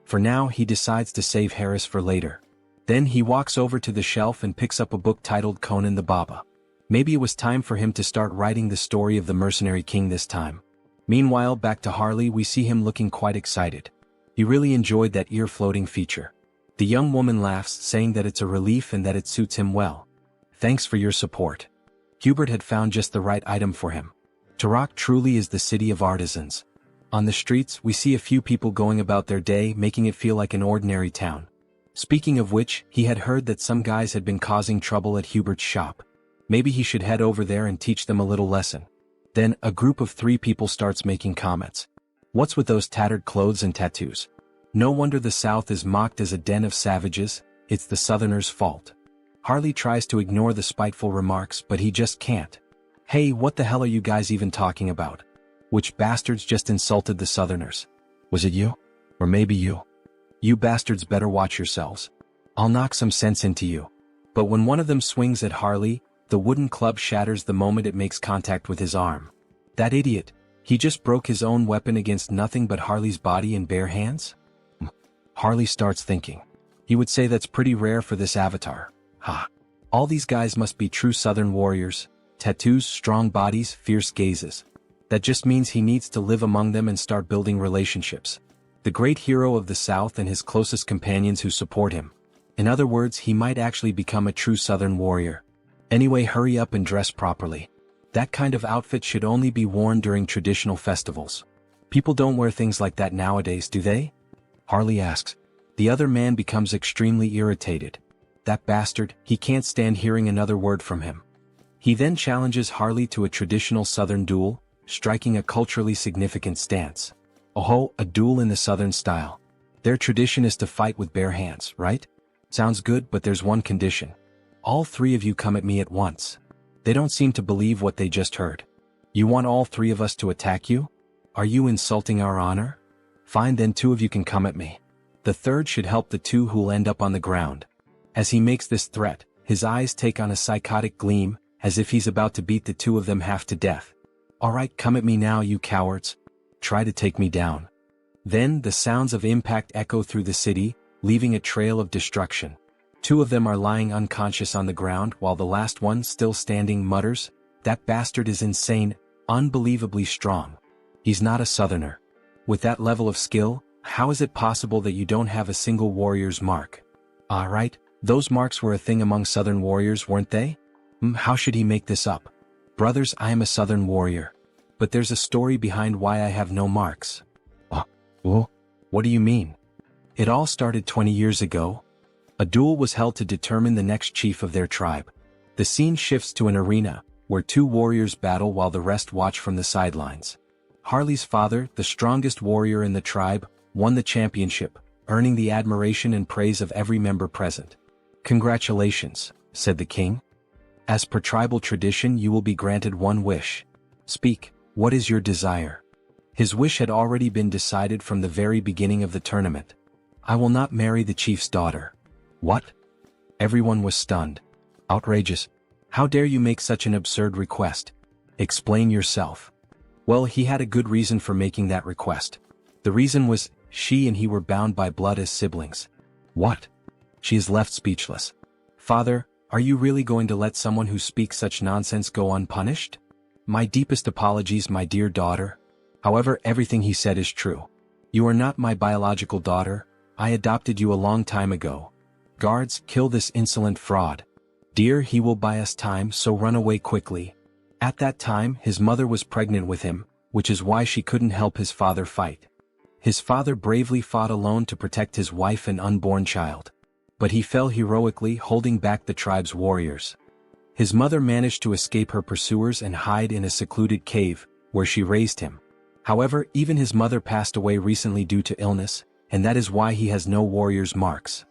For now, he decides to save Harris for later. Then he walks over to the shelf and picks up a book titled Conan the Baba. Maybe it was time for him to start writing the story of the mercenary king this time. Meanwhile, back to Harley, we see him looking quite excited. He really enjoyed that ear-floating feature. The young woman laughs, saying that it's a relief and that it suits him well. Thanks for your support. Hubert had found just the right item for him. Turok truly is the city of artisans. On the streets, we see a few people going about their day, making it feel like an ordinary town. Speaking of which, he had heard that some guys had been causing trouble at Hubert's shop. Maybe he should head over there and teach them a little lesson. Then, a group of 3 people starts making comments. What's with those tattered clothes and tattoos? No wonder the South is mocked as a den of savages, it's the Southerners' fault. Harley tries to ignore the spiteful remarks, but he just can't. Hey, what the hell are you guys even talking about? Which bastards just insulted the Southerners? Was it you? Or maybe you? You bastards better watch yourselves. I'll knock some sense into you. But when one of them swings at Harley, the wooden club shatters the moment it makes contact with his arm. That idiot, he just broke his own weapon against nothing but Harley's body in bare hands? Harley starts thinking. He would say that's pretty rare for this avatar. Ha. All these guys must be true Southern warriors. Tattoos, strong bodies, fierce gazes. That just means he needs to live among them and start building relationships. The great hero of the South and his closest companions who support him. In other words, he might actually become a true Southern warrior. Anyway, hurry up and dress properly. That kind of outfit should only be worn during traditional festivals. People don't wear things like that nowadays, do they? Harley asks. The other man becomes extremely irritated. That bastard, he can't stand hearing another word from him. He then challenges Harley to a traditional Southern duel, striking a culturally significant stance. Oh, a duel in the Southern style. Their tradition is to fight with bare hands, right? Sounds good, but there's one condition. All 3 of you come at me at once. They don't seem to believe what they just heard. You want all 3 of us to attack you? Are you insulting our honor? Fine, then 2 of you can come at me. The third should help the 2 who'll end up on the ground. As he makes this threat, his eyes take on a psychotic gleam, as if he's about to beat the 2 of them half to death. Alright, come at me now, you cowards. Try to take me down. Then the sounds of impact echo through the city, leaving a trail of destruction. 2 of them are lying unconscious on the ground while the last one, still standing, mutters, "That bastard is insane, unbelievably strong. He's not a Southerner. With that level of skill, how is it possible that you don't have a single warrior's mark?" Right, those marks were a thing among Southern warriors, weren't they? How should he make this up? Brothers, I am a Southern warrior. But there's a story behind why I have no marks. What do you mean? It all started 20 years ago. A duel was held to determine the next chief of their tribe. The scene shifts to an arena, where 2 warriors battle while the rest watch from the sidelines. Harley's father, the strongest warrior in the tribe, won the championship, earning the admiration and praise of every member present. "Congratulations," said the king. "As per tribal tradition, you will be granted one wish. Speak, what is your desire?" His wish had already been decided from the very beginning of the tournament. I will not marry the chief's daughter. What? Everyone was stunned. Outrageous. How dare you make such an absurd request? Explain yourself. Well, he had a good reason for making that request. The reason was, she and he were bound by blood as siblings. What? She is left speechless. Father, are you really going to let someone who speaks such nonsense go unpunished? My deepest apologies, my dear daughter. However, everything he said is true. You are not my biological daughter. I adopted you a long time ago. Guards, kill this insolent fraud. Dear, he will buy us time, so run away quickly. At that time, his mother was pregnant with him, which is why she couldn't help his father fight. His father bravely fought alone to protect his wife and unborn child. But he fell heroically, holding back the tribe's warriors. His mother managed to escape her pursuers and hide in a secluded cave, where she raised him. However, even his mother passed away recently due to illness, and that is why he has no warrior's marks.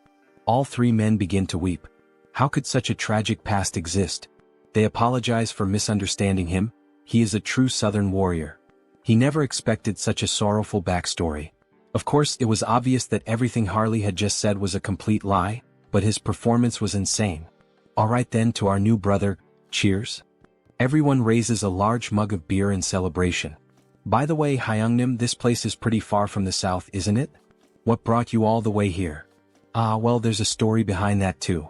All three men begin to weep. How could such a tragic past exist? They apologize for misunderstanding him. He is a true Southern warrior. He never expected such a sorrowful backstory. Of course, it was obvious that everything Harley had just said was a complete lie, but his performance was insane. Alright then, to our new brother, cheers. Everyone raises a large mug of beer in celebration. By the way, Hyungnim, this place is pretty far from the south, isn't it? What brought you all the way here? Well, there's a story behind that too.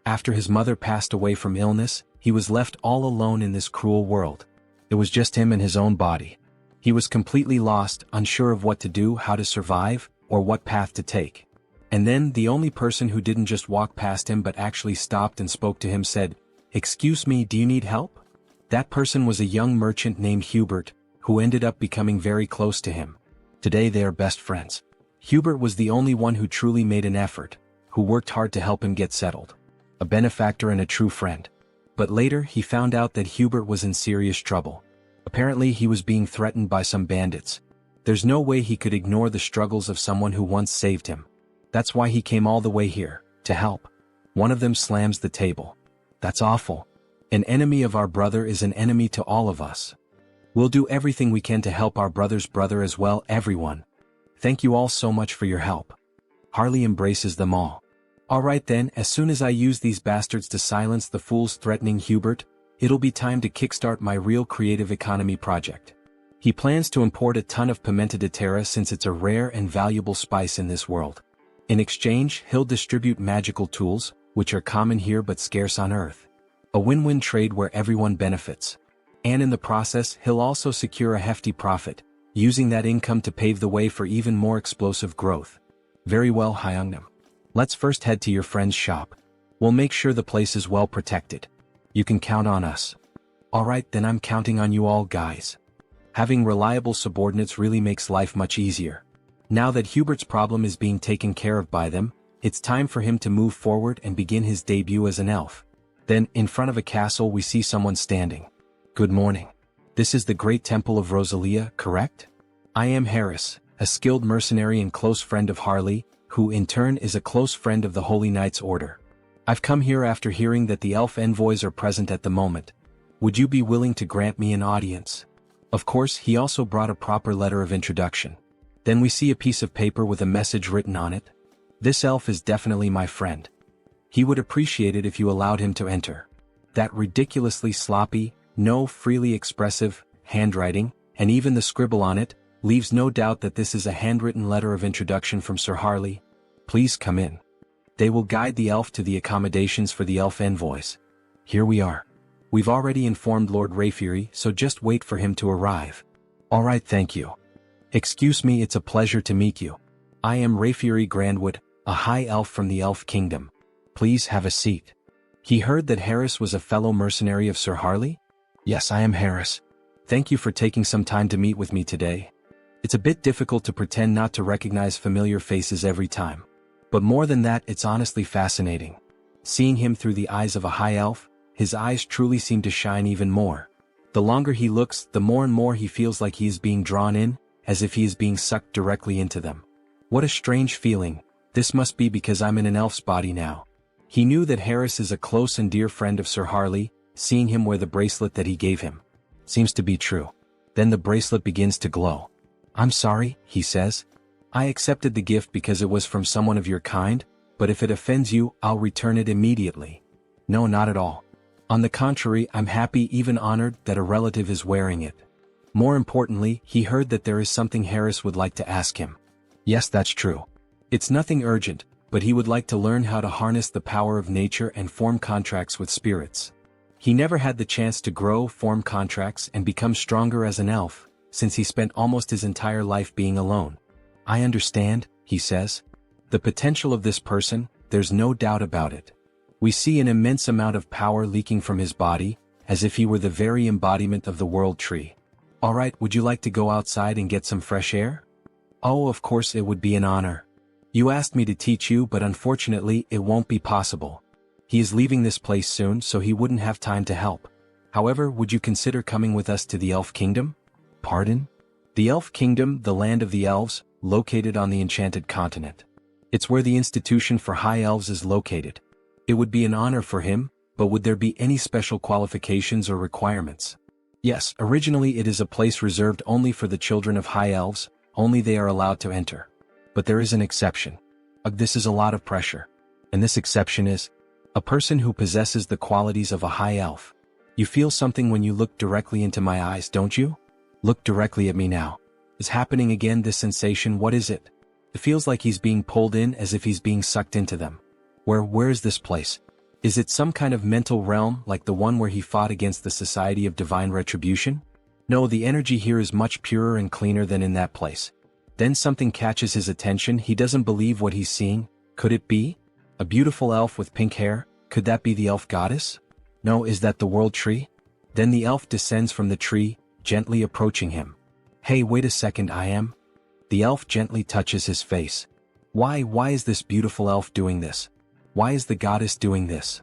After his mother passed away from illness, he was left all alone in this cruel world. It was just him and his own body. He was completely lost, unsure of what to do, how to survive, or what path to take. And then, the only person who didn't just walk past him but actually stopped and spoke to him said, "Excuse me, do you need help?" That person was a young merchant named Hubert, who ended up becoming very close to him. Today they are best friends. Hubert was the only one who truly made an effort, who worked hard to help him get settled. A benefactor and a true friend. But later he found out that Hubert was in serious trouble. Apparently he was being threatened by some bandits. There's no way he could ignore the struggles of someone who once saved him. That's why he came all the way here, to help. One of them slams the table. That's awful. An enemy of our brother is an enemy to all of us. We'll do everything we can to help our brother's brother as well, everyone. Thank you all so much for your help. Harley embraces them all. Alright then, as soon as I use these bastards to silence the fools threatening Hubert, it'll be time to kickstart my real creative economy project. He plans to import a ton of pimenta de terra since it's a rare and valuable spice in this world. In exchange, he'll distribute magical tools, which are common here but scarce on Earth. A win-win trade where everyone benefits. And in the process, he'll also secure a hefty profit, using that income to pave the way for even more explosive growth. Very well, Hyungnam. Let's first head to your friend's shop. We'll make sure the place is well protected. You can count on us. Alright, then I'm counting on you all, guys. Having reliable subordinates really makes life much easier. Now that Hubert's problem is being taken care of by them, it's time for him to move forward and begin his debut as an elf. Then, in front of a castle, we see someone standing. Good morning. This is the Great Temple of Rosalia, correct? I am Harris, a skilled mercenary and close friend of Harley, who in turn is a close friend of the Holy Knights Order. I've come here after hearing that the elf envoys are present at the moment. Would you be willing to grant me an audience? Of course, he also brought a proper letter of introduction. Then we see a piece of paper with a message written on it. This elf is definitely my friend. He would appreciate it if you allowed him to enter. That ridiculously sloppy, no freely expressive, handwriting, and even the scribble on it, leaves no doubt that this is a handwritten letter of introduction from Sir Harley. Please come in. They will guide the elf to the accommodations for the elf envoys. Here we are. We've already informed Lord Rayfury, so just wait for him to arrive. Alright, thank you. Excuse me, it's a pleasure to meet you. I am Rayfury Grandwood, a high elf from the Elf Kingdom. Please have a seat. He heard that Harris was a fellow mercenary of Sir Harley? Yes, I am Harris. Thank you for taking some time to meet with me today. It's a bit difficult to pretend not to recognize familiar faces every time. But more than that, it's honestly fascinating. Seeing him through the eyes of a high elf, his eyes truly seem to shine even more. The longer he looks, the more and more he feels like he is being drawn in, as if he is being sucked directly into them. What a strange feeling. This must be because I'm in an elf's body now. He knew that Harris is a close and dear friend of Sir Harley, seeing him wear the bracelet that he gave him. Seems to be true. Then the bracelet begins to glow. I'm sorry, he says. I accepted the gift because it was from someone of your kind, but if it offends you, I'll return it immediately. No, not at all. On the contrary, I'm happy, even honored, that a relative is wearing it. More importantly, he heard that there is something Harris would like to ask him. Yes, that's true. It's nothing urgent, but he would like to learn how to harness the power of nature and form contracts with spirits. He never had the chance to grow, form contracts, and become stronger as an elf, since he spent almost his entire life being alone. I understand, he says. The potential of this person, there's no doubt about it. We see an immense amount of power leaking from his body, as if he were the very embodiment of the world tree. Alright, would you like to go outside and get some fresh air? Oh, of course, it would be an honor. You asked me to teach you, but unfortunately, it won't be possible. He is leaving this place soon, so he wouldn't have time to help. However, would you consider coming with us to the Elf Kingdom? Pardon? The Elf Kingdom, the land of the elves, located on the Enchanted Continent. It's where the Institution for High Elves is located. It would be an honor for him, but would there be any special qualifications or requirements? Yes, originally it is a place reserved only for the children of High Elves, only they are allowed to enter. But there is an exception. This is a lot of pressure. And this exception is a person who possesses the qualities of a high elf. You feel something when you look directly into my eyes, don't you? Look directly at me now. Is happening again, this sensation, what is it? It feels like he's being pulled in, as if he's being sucked into them. Where is this place? Is it some kind of mental realm like the one where he fought against the Society of Divine Retribution? No, the energy here is much purer and cleaner than in that place. Then something catches his attention. He doesn't believe what he's seeing. Could it be? A beautiful elf with pink hair? Could that be the elf goddess? No, is that the world tree? Then the elf descends from the tree, gently approaching him. Hey, wait a second, I am? The elf gently touches his face. Why is this beautiful elf doing this? Why is the goddess doing this?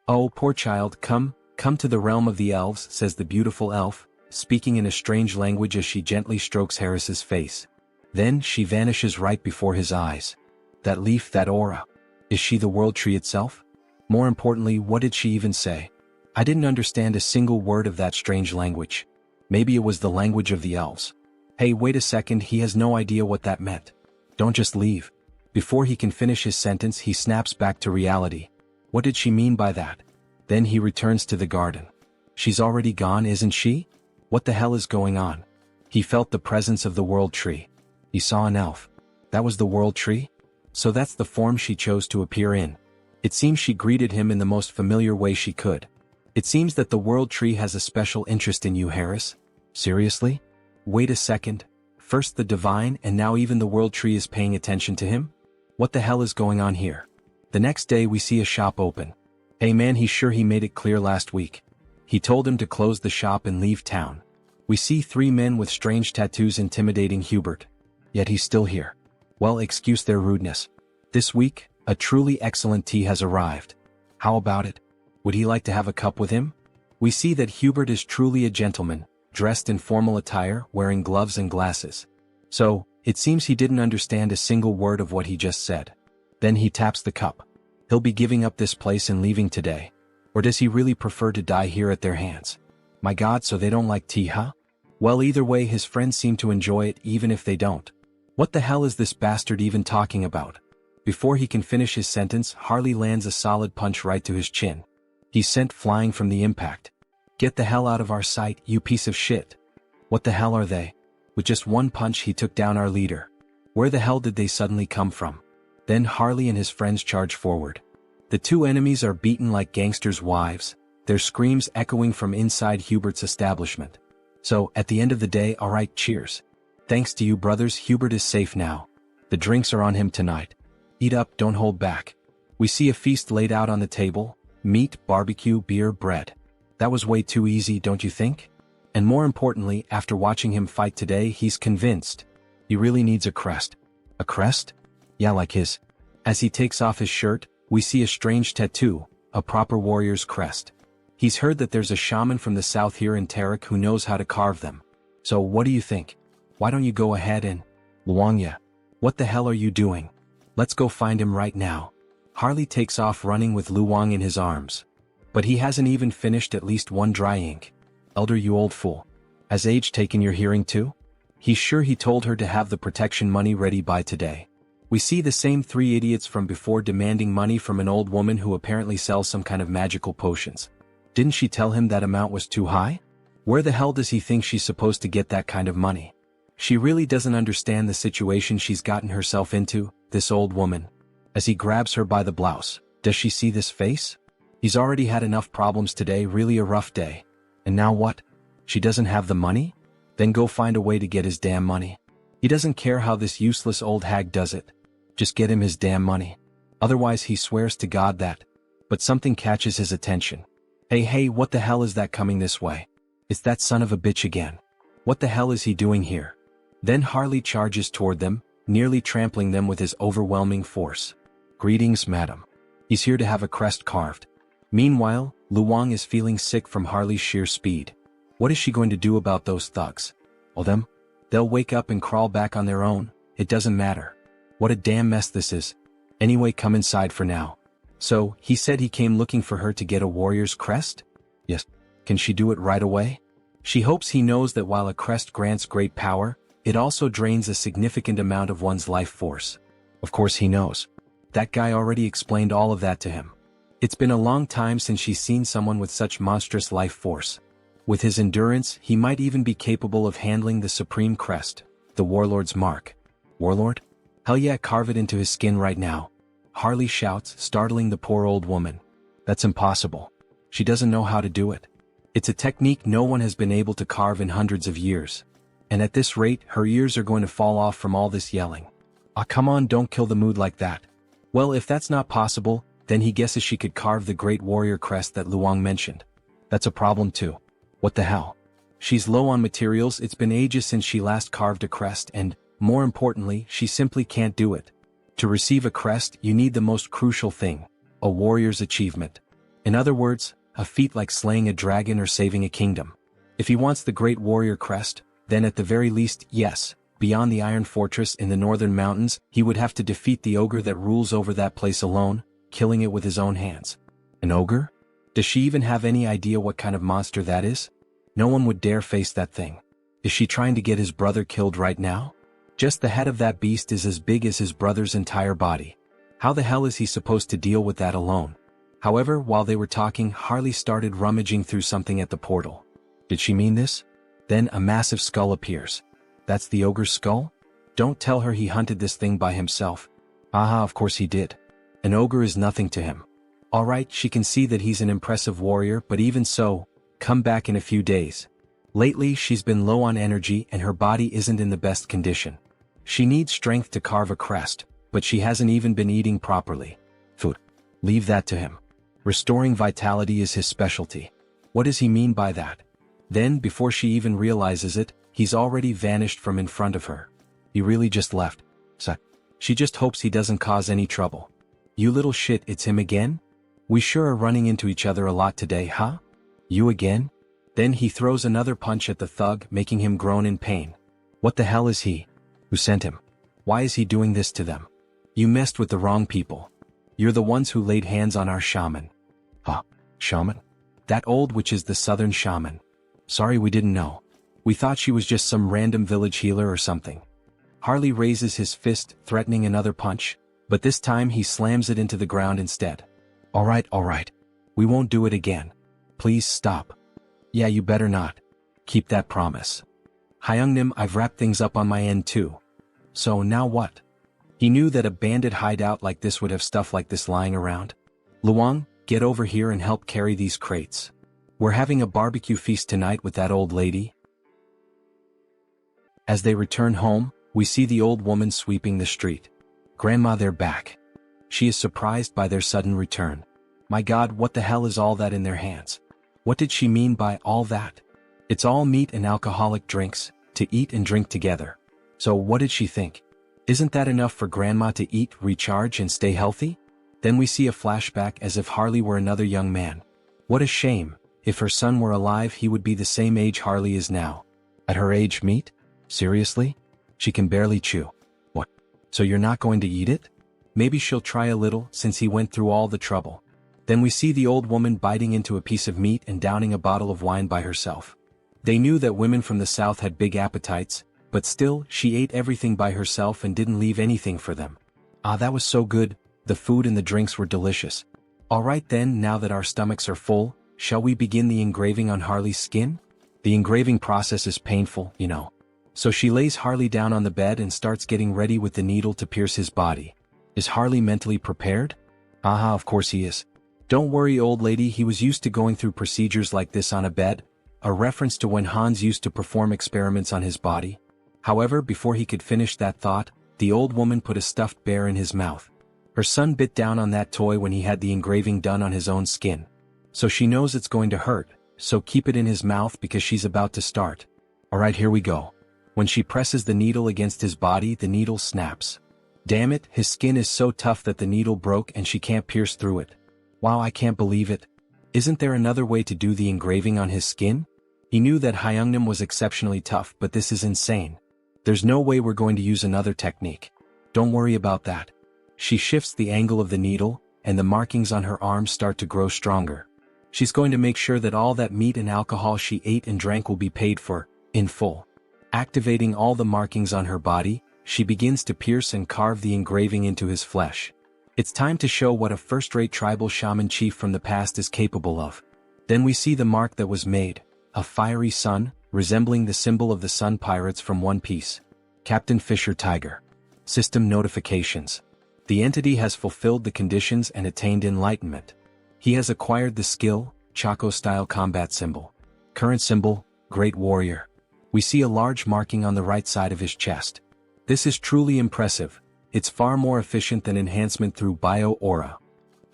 Oh, poor child, come to the realm of the elves, says the beautiful elf, speaking in a strange language as she gently strokes Harris's face. Then she vanishes right before his eyes. That leaf, that aura. Is she the world tree itself? More importantly, what did she even say? I didn't understand a single word of that strange language. Maybe it was the language of the elves. Hey, wait a second, he has no idea what that meant. Don't just leave. Before he can finish his sentence, he snaps back to reality. What did she mean by that? Then he returns to the garden. She's already gone, isn't she? What the hell is going on? He felt the presence of the world tree. He saw an elf. That was the world tree? So that's the form she chose to appear in. It seems she greeted him in the most familiar way she could. It seems that the world tree has a special interest in you, Harris. Seriously? Wait a second. First the divine, and now even the world tree is paying attention to him? What the hell is going on here? The next day we see a shop open. Hey man, he's sure he made it clear last week. He told him to close the shop and leave town. We see 3 men with strange tattoos intimidating Hubert. Yet he's still here. Well, excuse their rudeness. This week, a truly excellent tea has arrived. How about it? Would he like to have a cup with him? We see that Hubert is truly a gentleman, dressed in formal attire, wearing gloves and glasses. So, it seems he didn't understand a single word of what he just said. Then he taps the cup. He'll be giving up this place and leaving today. Or does he really prefer to die here at their hands? My God, so they don't like tea, huh? Well, either way, his friends seem to enjoy it even if they don't. What the hell is this bastard even talking about? Before he can finish his sentence, Harley lands a solid punch right to his chin. He's sent flying from the impact. Get the hell out of our sight, you piece of shit. What the hell are they? With just one punch he took down our leader. Where the hell did they suddenly come from? Then Harley and his friends charge forward. The 2 enemies are beaten like gangsters' wives, their screams echoing from inside Hubert's establishment. So, at the end of the day, alright, cheers. Thanks to you brothers, Hubert is safe now. The drinks are on him tonight. Eat up, don't hold back. We see a feast laid out on the table, meat, barbecue, beer, bread. That was way too easy, don't you think? And more importantly, after watching him fight today, he's convinced. He really needs a crest. A crest? Yeah, like his. As he takes off his shirt, we see a strange tattoo, a proper warrior's crest. He's heard that there's a shaman from the south here in Tarik who knows how to carve them. So what do you think? Why don't you go ahead and... Luangya. What the hell are you doing? Let's go find him right now. Harley takes off running with Luang in his arms. But he hasn't even finished at least one dry ink. Elder, you old fool. Has age taken your hearing too? He's sure he told her to have the protection money ready by today. We see the same three idiots from before demanding money from an old woman who apparently sells some kind of magical potions. Didn't she tell him that amount was too high? Where the hell does he think she's supposed to get that kind of money? She really doesn't understand the situation she's gotten herself into, this old woman. As he grabs her by the blouse, does she see this face? He's already had enough problems today, really a rough day. And now what? She doesn't have the money? Then go find a way to get his damn money. He doesn't care how this useless old hag does it. Just get him his damn money. Otherwise he swears to God that. But something catches his attention. Hey, what the hell is that coming this way? It's that son of a bitch again. What the hell is he doing here? Then Harley charges toward them, nearly trampling them with his overwhelming force. Greetings, madam. He's here to have a crest carved. Meanwhile, Luong is feeling sick from Harley's sheer speed. What is she going to do about those thugs? Well, they'll wake up and crawl back on their own, it doesn't matter. What a damn mess this is. Anyway, come inside for now. So, he said he came looking for her to get a warrior's crest? Yes. Can she do it right away? She hopes he knows that while a crest grants great power, it also drains a significant amount of one's life force. Of course he knows. That guy already explained all of that to him. It's been a long time since she's seen someone with such monstrous life force. With his endurance, he might even be capable of handling the supreme crest, the warlord's mark. Warlord? Hell yeah, carve it into his skin right now. Harley shouts, startling the poor old woman. That's impossible. She doesn't know how to do it. It's a technique no one has been able to carve in hundreds of years. And at this rate, her ears are going to fall off from all this yelling. Ah, come on, don't kill the mood like that. Well, if that's not possible, then he guesses she could carve the great warrior crest that Luong mentioned. That's a problem too. What the hell? She's low on materials, it's been ages since she last carved a crest and, more importantly, she simply can't do it. To receive a crest, you need the most crucial thing, a warrior's achievement. In other words, a feat like slaying a dragon or saving a kingdom. If he wants the great warrior crest, then at the very least, yes, beyond the Iron Fortress in the northern mountains, he would have to defeat the ogre that rules over that place alone, killing it with his own hands. An ogre? Does she even have any idea what kind of monster that is? No one would dare face that thing. Is she trying to get his brother killed right now? Just the head of that beast is as big as his brother's entire body. How the hell is he supposed to deal with that alone? However, while they were talking, Harley started rummaging through something at the portal. Did she mean this? Then a massive skull appears. That's the ogre's skull? Don't tell her he hunted this thing by himself. Aha, of course he did. An ogre is nothing to him. Alright, she can see that he's an impressive warrior, but even so, come back in a few days. Lately, she's been low on energy and her body isn't in the best condition. She needs strength to carve a crest, but she hasn't even been eating properly. Food. Leave that to him. Restoring vitality is his specialty. What does he mean by that? Then, before she even realizes it, he's already vanished from in front of her. He really just left. So, she just hopes he doesn't cause any trouble. You little shit, it's him again? We sure are running into each other a lot today, huh? You again? Then he throws another punch at the thug, making him groan in pain. What the hell is he? Who sent him? Why is he doing this to them? You messed with the wrong people. You're the ones who laid hands on our shaman. Huh? Shaman? That old witch is the southern shaman. Sorry, we didn't know. We thought she was just some random village healer or something. Harley raises his fist, threatening another punch, but this time he slams it into the ground instead. Alright. We won't do it again. Please stop. Yeah, you better not. Keep that promise. Hyungnim, I've wrapped things up on my end too. So now what? He knew that a bandit hideout like this would have stuff like this lying around. Luong, get over here and help carry these crates. We're having a barbecue feast tonight with that old lady. As they return home, we see the old woman sweeping the street. Grandma, they're back. She is surprised by their sudden return. My God, what the hell is all that in their hands? What did she mean by all that? It's all meat and alcoholic drinks, to eat and drink together. So what did she think? Isn't that enough for Grandma to eat, recharge and stay healthy? Then we see a flashback as if Harley were another young man. What a shame. If her son were alive, he would be the same age Harley is now. At her age, meat? Seriously? She can barely chew. What? So you're not going to eat it? Maybe she'll try a little, since he went through all the trouble. Then we see the old woman biting into a piece of meat and downing a bottle of wine by herself. They knew that women from the south had big appetites, But still, she ate everything by herself and didn't leave anything for them. Ah, that was so good, the food and the drinks were delicious. Alright then, now that our stomachs are full, shall we begin the engraving on Harley's skin? The engraving process is painful, you know. So she lays Harley down on the bed and starts getting ready with the needle to pierce his body. Is Harley mentally prepared? Aha, of course he is. Don't worry, old lady, he was used to going through procedures like this on a bed, a reference to when Hans used to perform experiments on his body. However, before he could finish that thought, the old woman put a stuffed bear in his mouth. Her son bit down on that toy when he had the engraving done on his own skin. So she knows it's going to hurt, so keep it in his mouth because she's about to start. Alright, here we go. When she presses the needle against his body, the needle snaps. Damn it, his skin is so tough that the needle broke and she can't pierce through it. Wow, I can't believe it. Isn't there another way to do the engraving on his skin? He knew that Hyungnam was exceptionally tough, but this is insane. There's no way we're going to use another technique. Don't worry about that. She shifts the angle of the needle, and the markings on her arms start to grow stronger. She's going to make sure that all that meat and alcohol she ate and drank will be paid for, in full. Activating all the markings on her body, she begins to pierce and carve the engraving into his flesh. It's time to show what a first-rate tribal shaman chief from the past is capable of. Then we see the mark that was made, a fiery sun, resembling the symbol of the Sun Pirates from One Piece. Captain Fisher Tiger. System notifications. The entity has fulfilled the conditions and attained enlightenment. He has acquired the skill, Chaco-style combat symbol. Current symbol, Great Warrior. We see a large marking on the right side of his chest. This is truly impressive. It's far more efficient than enhancement through bio-aura.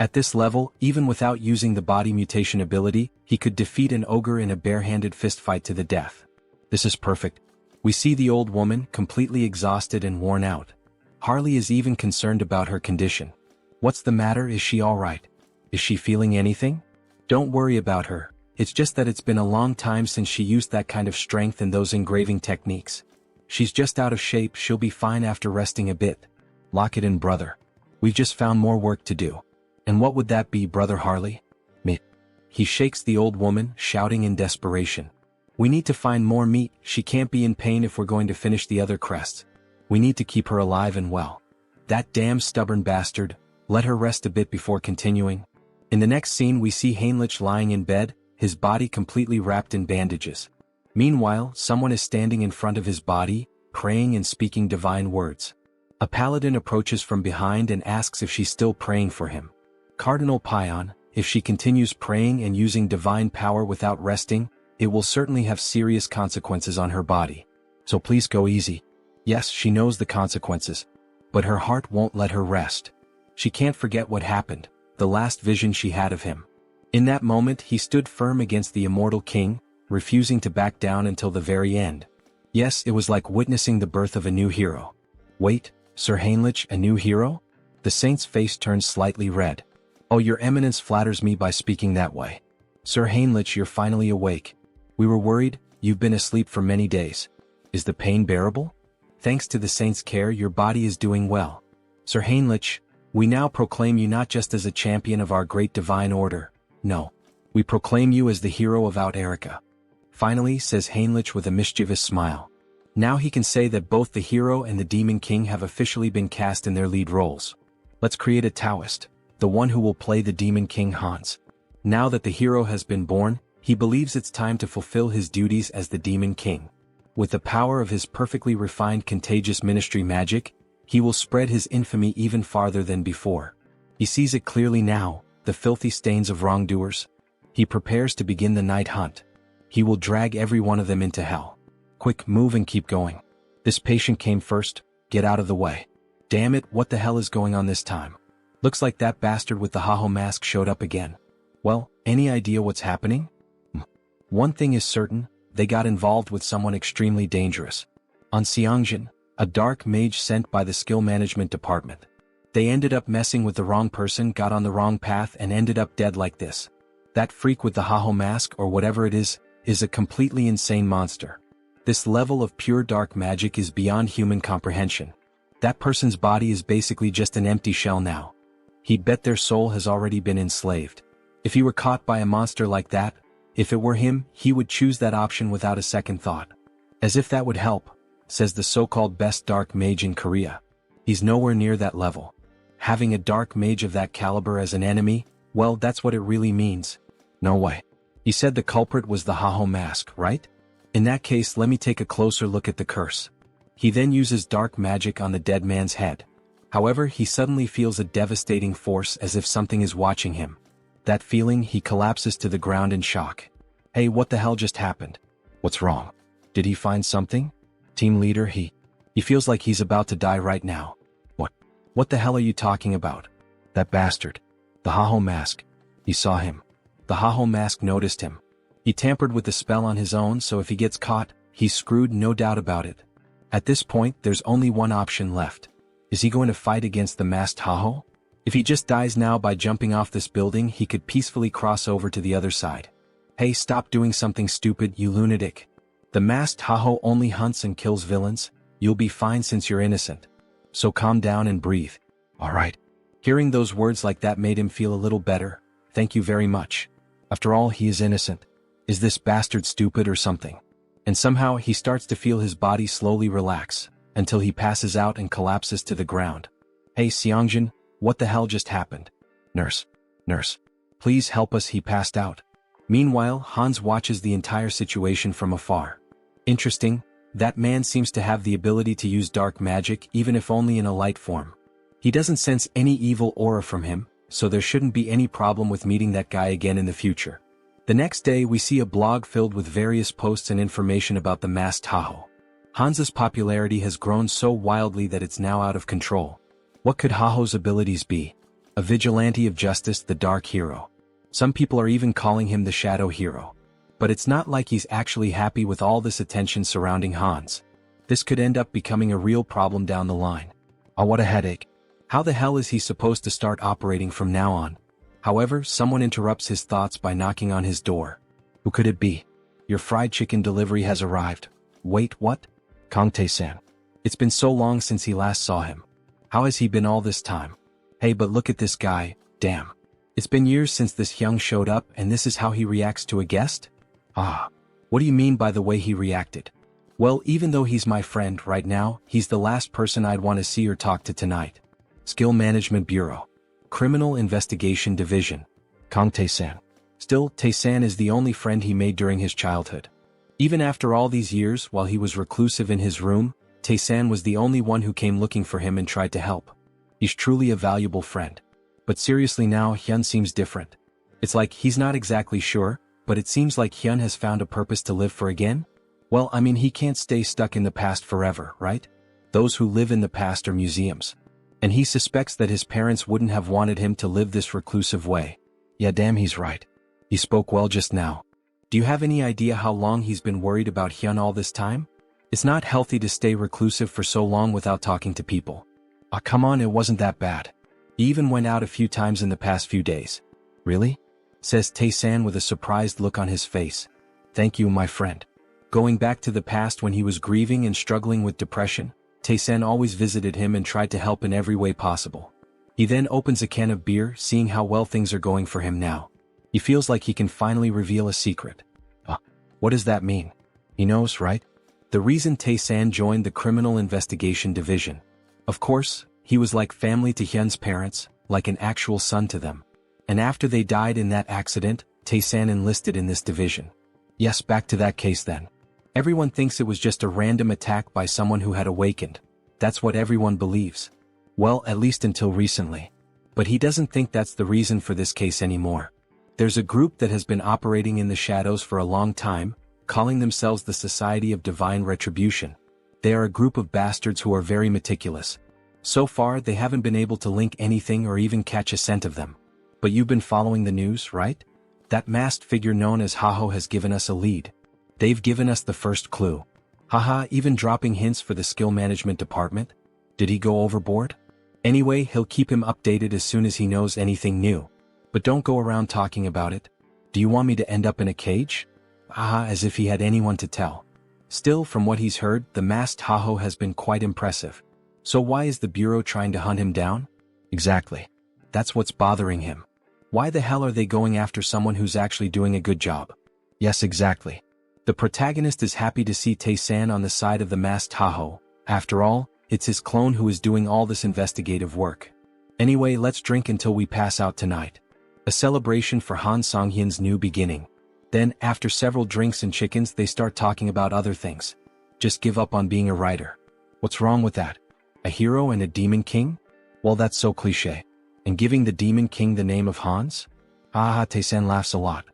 At this level, even without using the body mutation ability, he could defeat an ogre in a bare-handed fistfight to the death. This is perfect. We see the old woman, completely exhausted and worn out. Harley is even concerned about her condition. What's the matter? Is she alright? Is she feeling anything? Don't worry about her. It's just that it's been a long time since she used that kind of strength and those engraving techniques. She's just out of shape. She'll be fine after resting a bit. Lock it in, brother. We've just found more work to do. And what would that be, Brother Harley? Meat. He shakes the old woman, shouting in desperation. We need to find more meat. She can't be in pain if we're going to finish the other crests. We need to keep her alive and well. That damn stubborn bastard. Let her rest a bit before continuing. In the next scene we see Heinrich lying in bed, his body completely wrapped in bandages. Meanwhile, someone is standing in front of his body, praying and speaking divine words. A paladin approaches from behind and asks if she's still praying for him. Cardinal Pion, if she continues praying and using divine power without resting, it will certainly have serious consequences on her body. So please go easy. Yes, she knows the consequences. But her heart won't let her rest. She can't forget what happened, the last vision she had of him. In that moment he stood firm against the immortal king, refusing to back down until the very end. Yes, it was like witnessing the birth of a new hero. Wait, Sir Heinrich, a new hero? The saint's face turned slightly red. Oh, your eminence flatters me by speaking that way. Sir Heinrich, you're finally awake. We were worried, you've been asleep for many days. Is the pain bearable? Thanks to the saint's care, your body is doing well. Sir Heinrich, we now proclaim you not just as a champion of our great divine order, no. We proclaim you as the hero of Out Erica. Finally, says Heinrich with a mischievous smile. Now he can say that both the hero and the demon king have officially been cast in their lead roles. Let's create a Taoist, the one who will play the demon king Hans. Now that the hero has been born, he believes it's time to fulfill his duties as the demon king. With the power of his perfectly refined contagious ministry magic, he will spread his infamy even farther than before. He sees it clearly now, the filthy stains of wrongdoers. He prepares to begin the night hunt. He will drag every one of them into hell. Quick, move and keep going. This patient came first, get out of the way. Damn it, what the hell is going on this time? Looks like that bastard with the Haho mask showed up again. Well, any idea what's happening? One thing is certain, they got involved with someone extremely dangerous. On Sunghyun, a dark mage sent by the skill management department. They ended up messing with the wrong person, got on the wrong path and ended up dead like this. That freak with the Haho mask or whatever it is a completely insane monster. This level of pure dark magic is beyond human comprehension. That person's body is basically just an empty shell now. He'd bet their soul has already been enslaved. If he were caught by a monster like that, if it were him, he would choose that option without a second thought. As if that would help. says the so-called best dark mage in Korea. He's nowhere near that level. Having a dark mage of that caliber as an enemy, well, that's what it really means. No way. He said the culprit was the Haho mask, right? In that case, let me take a closer look at the curse. He then uses dark magic on the dead man's head. However, he suddenly feels a devastating force as if something is watching him. That feeling, he collapses to the ground in shock. Hey, what the hell just happened? What's wrong? Did he find something? Team leader, he feels like he's about to die right now. What the hell are you talking about? That bastard. The Haho mask. He saw him. The Haho mask noticed him. He tampered with the spell on his own, so if he gets caught, he's screwed, no doubt about it. At this point, there's only one option left. Is he going to fight against the masked Haho? If he just dies now by jumping off this building, he could peacefully cross over to the other side. Hey, stop doing something stupid, you lunatic. The masked Haho only hunts and kills villains. You'll be fine since you're innocent. So calm down and breathe. Alright. Hearing those words like that made him feel a little better. Thank you very much. After all, he is innocent. Is this bastard stupid or something? And somehow he starts to feel his body slowly relax, until he passes out and collapses to the ground. Hey Sunghyun, what the hell just happened? Nurse. Please help us, he passed out. Meanwhile, Hans watches the entire situation from afar. Interesting, that man seems to have the ability to use dark magic even if only in a light form. He doesn't sense any evil aura from him, so there shouldn't be any problem with meeting that guy again in the future. The next day we see a blog filled with various posts and information about the masked Haho. Hans's popularity has grown so wildly that it's now out of control. What could Haho's abilities be? A vigilante of justice, the dark hero. Some people are even calling him the shadow hero. But it's not like he's actually happy with all this attention surrounding Hans. This could end up becoming a real problem down the line. Oh, what a headache. How the hell is he supposed to start operating from now on? However, someone interrupts his thoughts by knocking on his door. Who could it be? Your fried chicken delivery has arrived. Wait, what? Kang Tae-san. It's been so long since he last saw him. How has he been all this time? Hey, but look at this guy, damn. It's been years since this Hyung showed up and this is how he reacts to a guest? Ah. What do you mean by the way he reacted? Well, even though he's my friend right now, he's the last person I'd want to see or talk to tonight. Skill Management Bureau. Criminal Investigation Division. Kang Tae-san. Still, Tae-san is the only friend he made during his childhood. Even after all these years, while he was reclusive in his room, Tae-san was the only one who came looking for him and tried to help. He's truly a valuable friend. But seriously now, Hyun seems different. It's like he's not exactly sure, but it seems like Hyun has found a purpose to live for again? Well, I mean, he can't stay stuck in the past forever, right? Those who live in the past are museums. And he suspects that his parents wouldn't have wanted him to live this reclusive way. Yeah, damn, he's right. He spoke well just now. Do you have any idea how long he's been worried about Hyun all this time? It's not healthy to stay reclusive for so long without talking to people. Ah, come on, it wasn't that bad. He even went out a few times in the past few days. Really? Says Tae-san with a surprised look on his face. Thank you, my friend. Going back to the past when he was grieving and struggling with depression, Tae-san always visited him and tried to help in every way possible. He then opens a can of beer, seeing how well things are going for him now. He feels like he can finally reveal a secret. What does that mean? He knows, right? The reason Tae-san joined the Criminal Investigation Division. Of course, he was like family to Hyun's parents, like an actual son to them. And after they died in that accident, Tae-san enlisted in this division. Yes, back to that case then. Everyone thinks it was just a random attack by someone who had awakened. That's what everyone believes. Well, at least until recently. But he doesn't think that's the reason for this case anymore. There's a group that has been operating in the shadows for a long time, calling themselves the Society of Divine Retribution. They are a group of bastards who are very meticulous. So far, they haven't been able to link anything or even catch a scent of them. But you've been following the news, right? That masked figure known as Haho has given us a lead. They've given us the first clue. Haha, even dropping hints for the skill management department? Did he go overboard? Anyway, he'll keep him updated as soon as he knows anything new. But don't go around talking about it. Do you want me to end up in a cage? Haha, as if he had anyone to tell. Still, from what he's heard, the masked Haho has been quite impressive. So why is the Bureau trying to hunt him down? Exactly. That's what's bothering him. Why the hell are they going after someone who's actually doing a good job? Yes, exactly. The protagonist is happy to see Tae-san on the side of the masked Tahoe. After all, it's his clone who is doing all this investigative work. Anyway, let's drink until we pass out tonight. A celebration for Han Sunghyun's new beginning. Then, after several drinks and chickens, they start talking about other things. Just give up on being a writer. What's wrong with that? A hero and a demon king? Well, that's so cliché. And giving the demon king the name of Hans? Haha, Tae-san laughs a lot.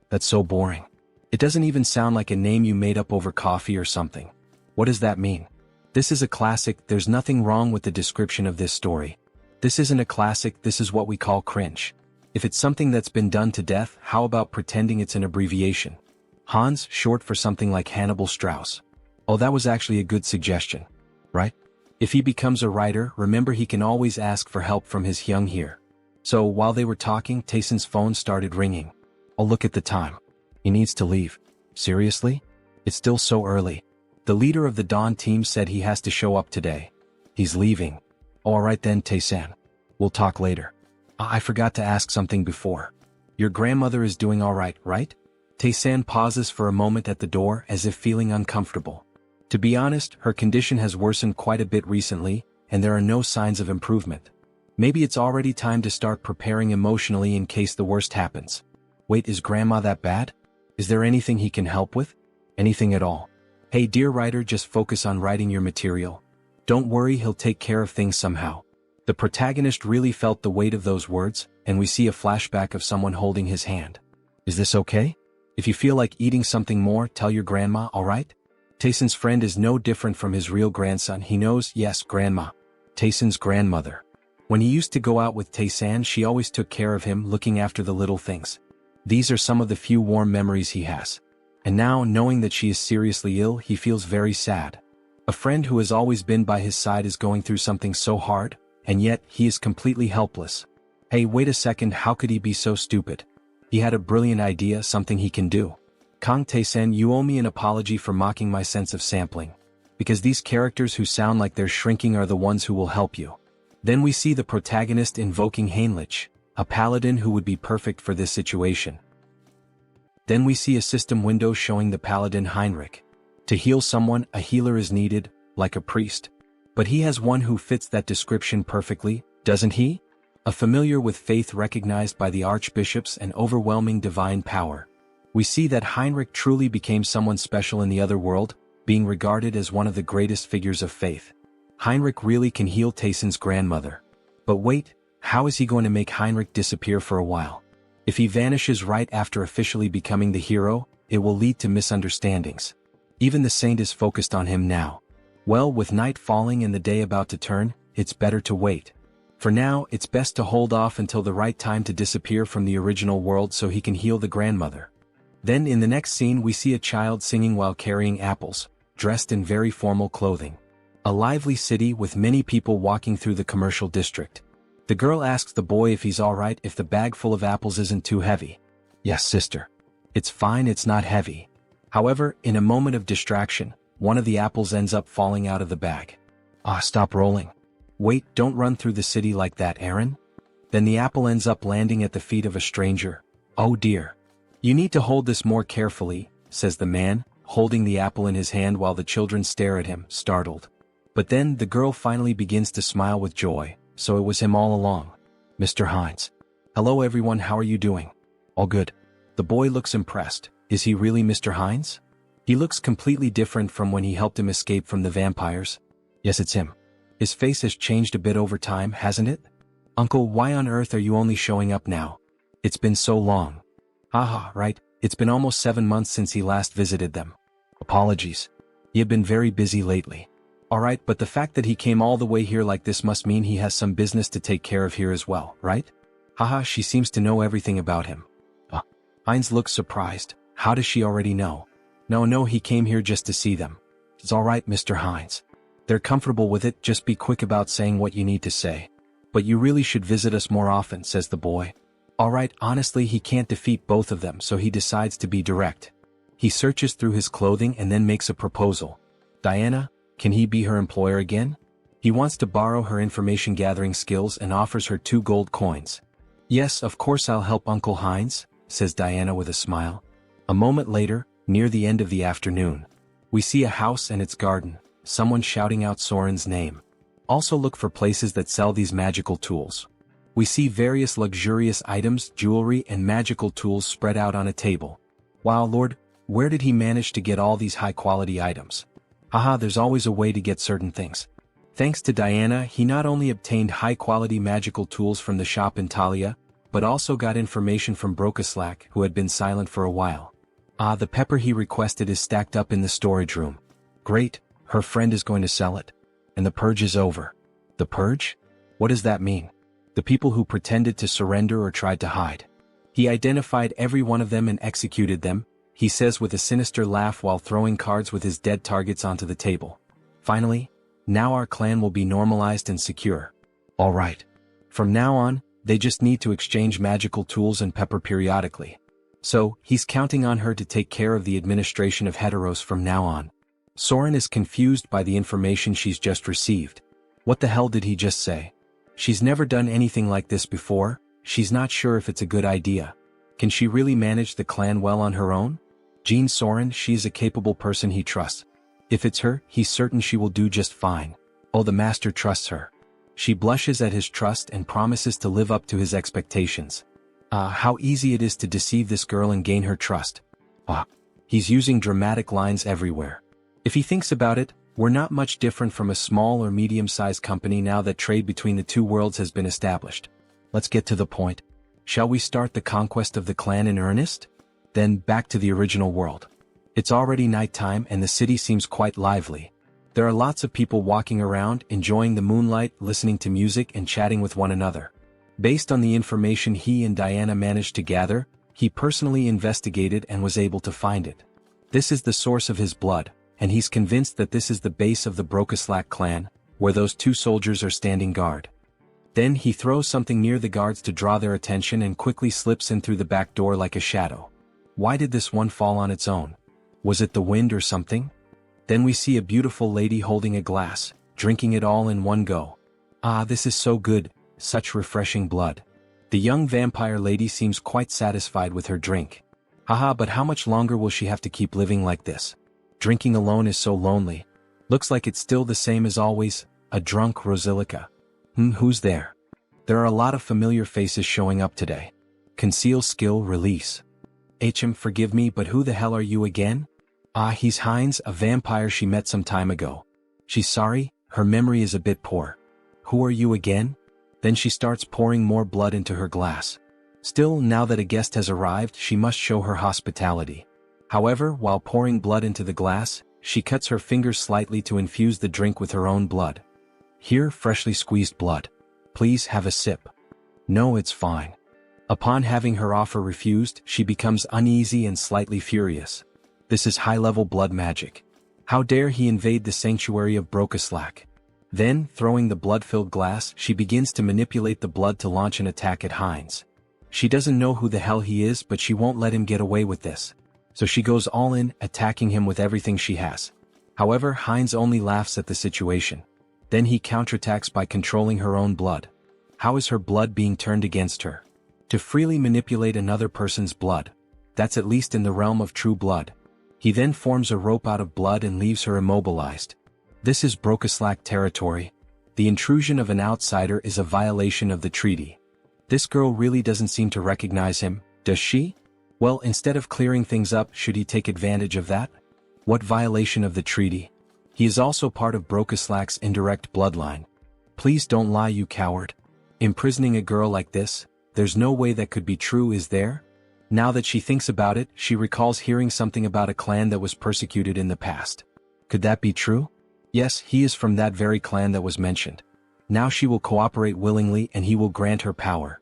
That's so boring. It doesn't even sound like a name you made up over coffee or something. What does that mean? This is a classic. There's nothing wrong with the description of this story. This isn't a classic, this is what we call cringe. If it's something that's been done to death, how about pretending it's an abbreviation? Hans, short for something like Hannibal Strauss. Oh, that was actually a good suggestion. Right? If he becomes a writer, remember he can always ask for help from his hyung here. So while they were talking, Tae-san's phone started ringing. Oh, look at the time. He needs to leave. Seriously? It's still so early. The leader of the Dawn team said he has to show up today. He's leaving. Oh, alright then, Tae-san. We'll talk later. I forgot to ask something before. Your grandmother is doing alright, right? Tae-san pauses for a moment at the door as if feeling uncomfortable. To be honest, her condition has worsened quite a bit recently, and there are no signs of improvement. Maybe it's already time to start preparing emotionally in case the worst happens. Wait, is grandma that bad? Is there anything he can help with? Anything at all? Hey dear writer, just focus on writing your material. Don't worry, he'll take care of things somehow. The protagonist really felt the weight of those words, and we see a flashback of someone holding his hand. Is this okay? If you feel like eating something more, tell your grandma, alright? Tae-san's friend is no different from his real grandson. He knows, yes, grandma. Tae-san's grandmother. When he used to go out with Tae-san, she always took care of him, looking after the little things. These are some of the few warm memories he has. And now, knowing that she is seriously ill, he feels very sad. A friend who has always been by his side is going through something so hard, and yet, he is completely helpless. Hey, wait a second, how could he be so stupid? He had a brilliant idea, something he can do. Kang Tae-san, you owe me an apology for mocking my sense of sampling. Because these characters who sound like they're shrinking are the ones who will help you. Then we see the protagonist invoking Heinrich, a paladin who would be perfect for this situation. Then we see a system window showing the paladin Heinrich. To heal someone, a healer is needed, like a priest. But he has one who fits that description perfectly, doesn't he? A familiar with faith recognized by the archbishops and overwhelming divine power. We see that Heinrich truly became someone special in the other world, being regarded as one of the greatest figures of faith. Heinrich really can heal Tae-san's grandmother. But wait, how is he going to make Heinrich disappear for a while? If he vanishes right after officially becoming the hero, it will lead to misunderstandings. Even the saint is focused on him now. Well, with night falling and the day about to turn, it's better to wait. For now, it's best to hold off until the right time to disappear from the original world so he can heal the grandmother. Then in the next scene we see a child singing while carrying apples, dressed in very formal clothing. A lively city with many people walking through the commercial district. The girl asks the boy if he's alright if the bag full of apples isn't too heavy. Yes, sister. It's fine, it's not heavy. However, in a moment of distraction, one of the apples ends up falling out of the bag. Ah, stop rolling. Wait, don't run through the city like that, Aaron. Then the apple ends up landing at the feet of a stranger. Oh dear. You need to hold this more carefully, says the man, holding the apple in his hand while the children stare at him, startled. But then the girl finally begins to smile with joy, so it was him all along. Mr. Hines. Hello everyone, how are you doing? All good. The boy looks impressed. Is he really Mr. Hines? He looks completely different from when he helped him escape from the vampires. Yes, it's him. His face has changed a bit over time, hasn't it? Uncle, why on earth are you only showing up now? It's been so long. Haha, right, it's been almost 7 months since he last visited them. Apologies. He had been very busy lately. Alright, but the fact that he came all the way here like this must mean he has some business to take care of here as well, right? Haha, she seems to know everything about him. Heinz looks surprised. How does she already know? No, he came here just to see them. It's alright, Mr. Hines. They're comfortable with it, just be quick about saying what you need to say. But you really should visit us more often, says the boy. Alright, honestly he can't defeat both of them, so he decides to be direct. He searches through his clothing and then makes a proposal. Diana, can he be her employer again? He wants to borrow her information gathering skills and offers her 2 gold coins. Yes, of course I'll help Uncle Heinz, says Diana with a smile. A moment later, near the end of the afternoon. We see a house and its garden, someone shouting out Soren's name. Also look for places that sell these magical tools. We see various luxurious items, jewelry and magical tools spread out on a table. Wow Lord, where did he manage to get all these high-quality items? Haha, there's always a way to get certain things. Thanks to Diana, he not only obtained high-quality magical tools from the shop in Talia, but also got information from Brokaslak, who had been silent for a while. The pepper he requested is stacked up in the storage room. Great, her friend is going to sell it. And the purge is over. The purge? What does that mean? The people who pretended to surrender or tried to hide. He identified every one of them and executed them, he says with a sinister laugh while throwing cards with his dead targets onto the table. Finally, now our clan will be normalized and secure. Alright. From now on, they just need to exchange magical tools and pepper periodically. So, he's counting on her to take care of the administration of Heteros from now on. Soren is confused by the information she's just received. What the hell did he just say? She's never done anything like this before, she's not sure if it's a good idea. Can she really manage the clan well on her own? Jean Soren, she's a capable person he trusts. If it's her, he's certain she will do just fine. Oh, the master trusts her. She blushes at his trust and promises to live up to his expectations. How easy it is to deceive this girl and gain her trust. He's using dramatic lines everywhere. If he thinks about it, we're not much different from a small or medium-sized company now that trade between the two worlds has been established. Let's get to the point. Shall we start the conquest of the clan in earnest? Then, back to the original world. It's already nighttime and the city seems quite lively. There are lots of people walking around, enjoying the moonlight, listening to music and chatting with one another. Based on the information he and Diana managed to gather, he personally investigated and was able to find it. This is the source of his blood, and he's convinced that this is the base of the Brokaslak clan, where those two soldiers are standing guard. Then he throws something near the guards to draw their attention and quickly slips in through the back door like a shadow. Why did this one fall on its own? Was it the wind or something? Then we see a beautiful lady holding a glass, drinking it all in one go. This is so good, such refreshing blood. The young vampire lady seems quite satisfied with her drink. But how much longer will she have to keep living like this? Drinking alone is so lonely. Looks like it's still the same as always, a drunk Rosilica. Who's there? There are a lot of familiar faces showing up today. Conceal skill release. Forgive me, but who the hell are you again? He's Heinz, a vampire she met some time ago. She's sorry, her memory is a bit poor. Who are you again? Then she starts pouring more blood into her glass. Still, now that a guest has arrived, she must show her hospitality. However, while pouring blood into the glass, she cuts her fingers slightly to infuse the drink with her own blood. Here, freshly squeezed blood. Please have a sip. No, it's fine. Upon having her offer refused, she becomes uneasy and slightly furious. This is high-level blood magic. How dare he invade the sanctuary of Brokaslak? Then, throwing the blood-filled glass, she begins to manipulate the blood to launch an attack at Heinz. She doesn't know who the hell he is, but she won't let him get away with this. So she goes all in, attacking him with everything she has. However, Heinz only laughs at the situation. Then he counterattacks by controlling her own blood. How is her blood being turned against her? To freely manipulate another person's blood. That's at least in the realm of true blood. He then forms a rope out of blood and leaves her immobilized. This is Brokaslak territory. The intrusion of an outsider is a violation of the treaty. This girl really doesn't seem to recognize him, does she? Well, instead of clearing things up, should he take advantage of that? What violation of the treaty? He is also part of Brokaslak's indirect bloodline. Please don't lie, you coward. Imprisoning a girl like this? There's no way that could be true, is there? Now that she thinks about it, she recalls hearing something about a clan that was persecuted in the past. Could that be true? Yes, he is from that very clan that was mentioned. Now she will cooperate willingly and he will grant her power.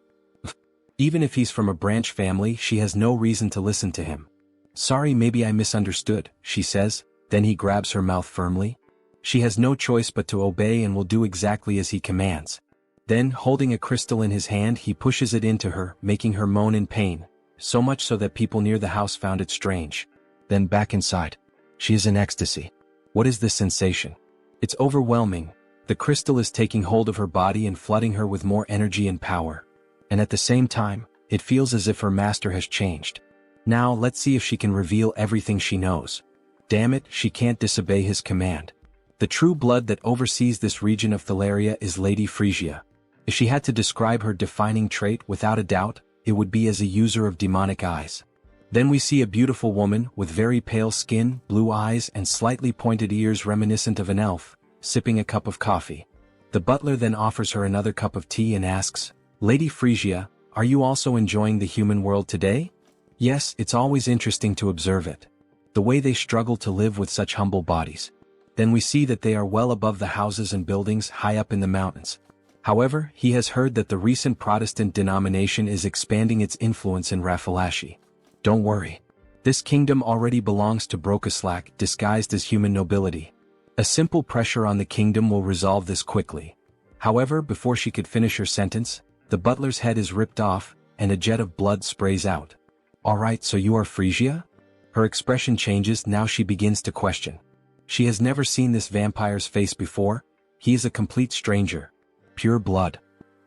Even if he's from a branch family, she has no reason to listen to him. Sorry, maybe I misunderstood, she says, then he grabs her mouth firmly. She has no choice but to obey and will do exactly as he commands. Then, holding a crystal in his hand, he pushes it into her, making her moan in pain, so much so that people near the house found it strange. Then back inside. She is in ecstasy. What is this sensation? It's overwhelming. The crystal is taking hold of her body and flooding her with more energy and power. And at the same time, it feels as if her master has changed. Now let's see if she can reveal everything she knows. Damn it, she can't disobey his command. The true blood that oversees this region of Thalaria is Lady Frisia. If she had to describe her defining trait without a doubt, it would be as a user of demonic eyes. Then we see a beautiful woman with very pale skin, blue eyes and slightly pointed ears reminiscent of an elf, sipping a cup of coffee. The butler then offers her another cup of tea and asks, "Lady Frisia, are you also enjoying the human world today?" Yes, it's always interesting to observe it. The way they struggle to live with such humble bodies. Then we see that they are well above the houses and buildings high up in the mountains. However, he has heard that the recent Protestant denomination is expanding its influence in Rafalashi. Don't worry. This kingdom already belongs to Brokaslak disguised as human nobility. A simple pressure on the kingdom will resolve this quickly. However, before she could finish her sentence, the butler's head is ripped off, and a jet of blood sprays out. Alright, so you are Frisia? Her expression changes now she begins to question. She has never seen this vampire's face before. He is a complete stranger. Pure blood.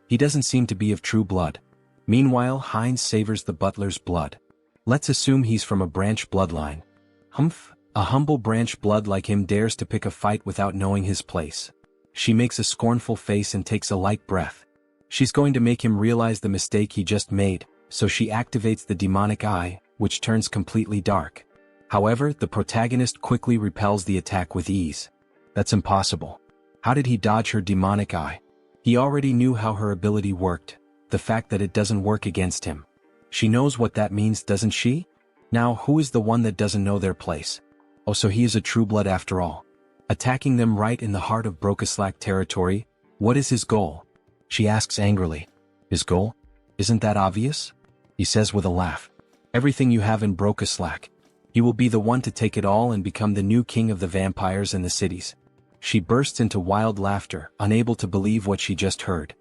He doesn't seem to be of true blood. Meanwhile, Heinz savors the butler's blood. Let's assume he's from a branch bloodline. Humph, a humble branch blood like him dares to pick a fight without knowing his place. She makes a scornful face and takes a light breath. She's going to make him realize the mistake he just made, so she activates the demonic eye, which turns completely dark. However, the protagonist quickly repels the attack with ease. That's impossible. How did he dodge her demonic eye? He already knew how her ability worked, the fact that it doesn't work against him. She knows what that means, doesn't she? Now, who is the one that doesn't know their place? Oh, so he is a true blood after all. Attacking them right in the heart of Brokaslak territory, what is his goal? She asks angrily. His goal? Isn't that obvious? He says with a laugh. Everything you have in Brokaslak. He will be the one to take it all and become the new king of the vampires and the cities. She bursts into wild laughter, unable to believe what she just heard.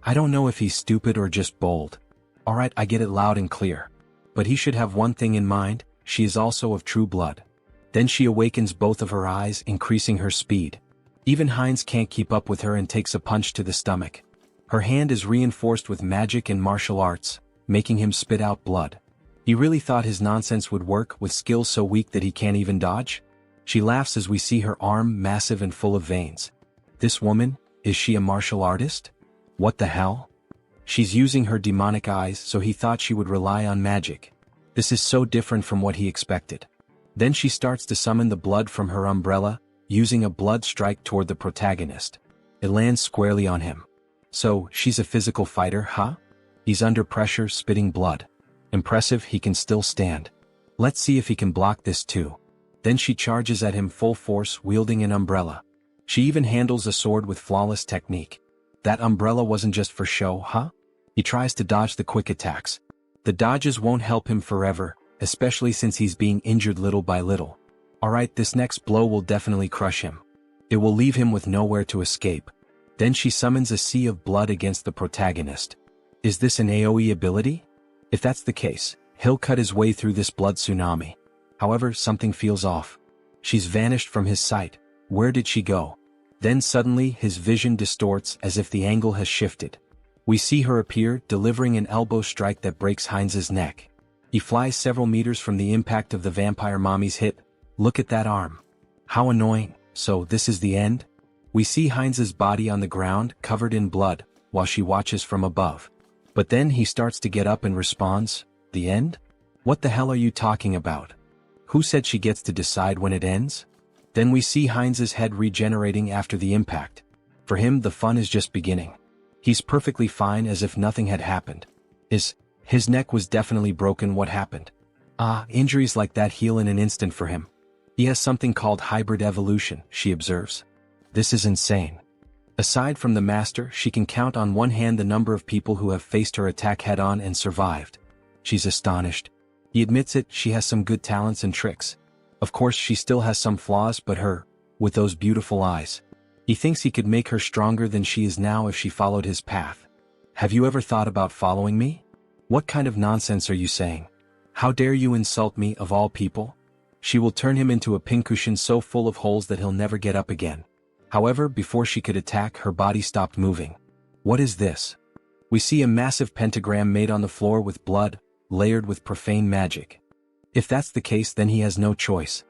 I don't know if he's stupid or just bold. Alright, I get it loud and clear. But he should have one thing in mind, she is also of true blood. Then she awakens both of her eyes, increasing her speed. Even Heinz can't keep up with her and takes a punch to the stomach. Her hand is reinforced with magic and martial arts, making him spit out blood. He really thought his nonsense would work with skills so weak that he can't even dodge? She laughs as we see her arm massive and full of veins. This woman, is she a martial artist? What the hell? She's using her demonic eyes, so he thought she would rely on magic. This is so different from what he expected. Then she starts to summon the blood from her umbrella, using a blood strike toward the protagonist. It lands squarely on him. So, she's a physical fighter, huh? He's under pressure, spitting blood. Impressive, he can still stand. Let's see if he can block this too. Then she charges at him full force, wielding an umbrella. She even handles a sword with flawless technique. That umbrella wasn't just for show, huh? He tries to dodge the quick attacks. The dodges won't help him forever, especially since he's being injured little by little. Alright, this next blow will definitely crush him. It will leave him with nowhere to escape. Then she summons a sea of blood against the protagonist. Is this an AoE ability? If that's the case, he'll cut his way through this blood tsunami. However, something feels off. She's vanished from his sight. Where did she go? Then suddenly his vision distorts as if the angle has shifted. We see her appear, delivering an elbow strike that breaks Heinz's neck. He flies several meters from the impact of the vampire mommy's hit. Look at that arm. How annoying. So this is the end? We see Heinz's body on the ground, covered in blood, while she watches from above. But then he starts to get up and responds, "The end? What the hell are you talking about? Who said she gets to decide when it ends?" Then we see Heinz's head regenerating after the impact. For him, the fun is just beginning. He's perfectly fine as if nothing had happened. His neck was definitely broken. What happened? Injuries like that heal in an instant for him. He has something called hybrid evolution, she observes. This is insane. Aside from the master, she can count on one hand the number of people who have faced her attack head-on and survived. She's astonished. He admits it, she has some good talents and tricks. Of course she still has some flaws, but with those beautiful eyes. He thinks he could make her stronger than she is now if she followed his path. Have you ever thought about following me? What kind of nonsense are you saying? How dare you insult me, of all people? She will turn him into a pincushion so full of holes that he'll never get up again. However, before she could attack, her body stopped moving. What is this? We see a massive pentagram made on the floor with blood, layered with profane magic. If that's the case, then he has no choice.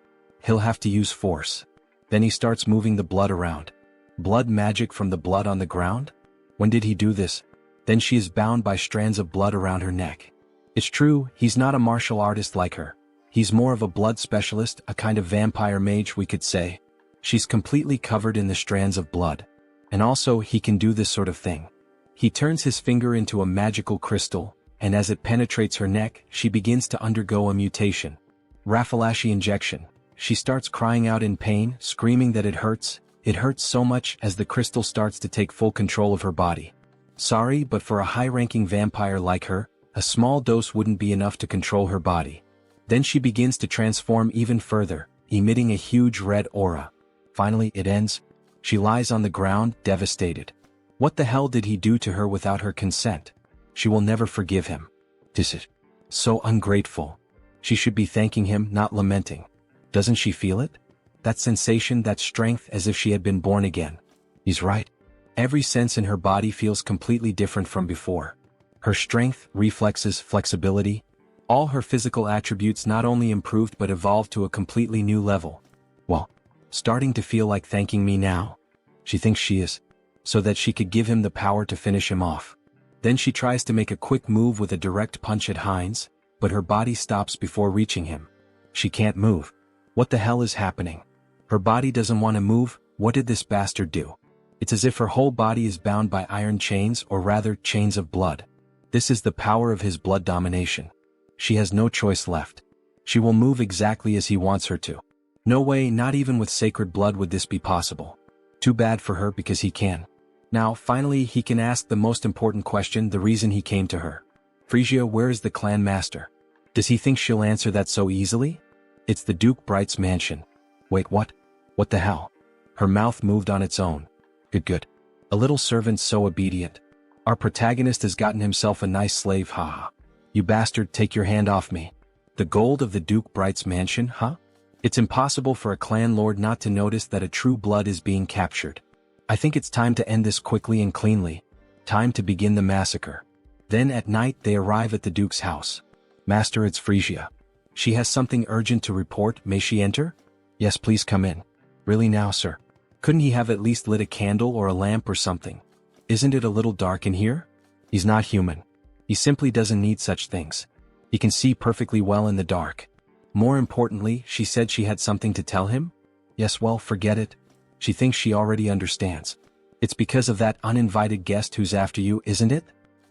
He'll have to use force. Then he starts moving the blood around. Blood magic from the blood on the ground? When did he do this? Then she is bound by strands of blood around her neck. It's true, he's not a martial artist like her. He's more of a blood specialist, a kind of vampire mage, we could say. She's completely covered in the strands of blood. And also, he can do this sort of thing. He turns his finger into a magical crystal, and as it penetrates her neck, she begins to undergo a mutation. Raffalashi injection. She starts crying out in pain, screaming that it hurts. It hurts so much as the crystal starts to take full control of her body. Sorry, but for a high-ranking vampire like her, a small dose wouldn't be enough to control her body. Then she begins to transform even further, emitting a huge red aura. Finally, it ends. She lies on the ground, devastated. What the hell did he do to her without her consent? She will never forgive him. This is so ungrateful. She should be thanking him, not lamenting. Doesn't she feel it? That sensation, that strength, as if she had been born again. He's right. Every sense in her body feels completely different from before. Her strength, reflexes, flexibility, all her physical attributes not only improved but evolved to a completely new level. Well, starting to feel like thanking me now. She thinks she is. So that she could give him the power to finish him off. Then she tries to make a quick move with a direct punch at Heinz, but her body stops before reaching him. She can't move. What the hell is happening? Her body doesn't want to move. What did this bastard do? It's as if her whole body is bound by iron chains, or rather, chains of blood. This is the power of his blood domination. She has no choice left. She will move exactly as he wants her to. No way, not even with sacred blood would this be possible. Too bad for her because he can. Now, finally, he can ask the most important question, the reason he came to her. Frisia, where is the clan master? Does he think she'll answer that so easily? It's the Duke Bright's mansion. Wait, what? What the hell? Her mouth moved on its own. Good. A little servant so obedient. Our protagonist has gotten himself a nice slave, haha. You bastard, take your hand off me. The gold of the Duke Bright's mansion, huh? It's impossible for a clan lord not to notice that a true blood is being captured. I think it's time to end this quickly and cleanly. Time to begin the massacre. Then at night they arrive at the Duke's house. Master, it's Frisia. She has something urgent to report. May she enter? Yes, please come in. Really now, sir? Couldn't he have at least lit a candle or a lamp or something? Isn't it a little dark in here? He's not human. He simply doesn't need such things. He can see perfectly well in the dark. More importantly, she said she had something to tell him? Yes, well, forget it. She thinks she already understands. It's because of that uninvited guest who's after you, isn't it?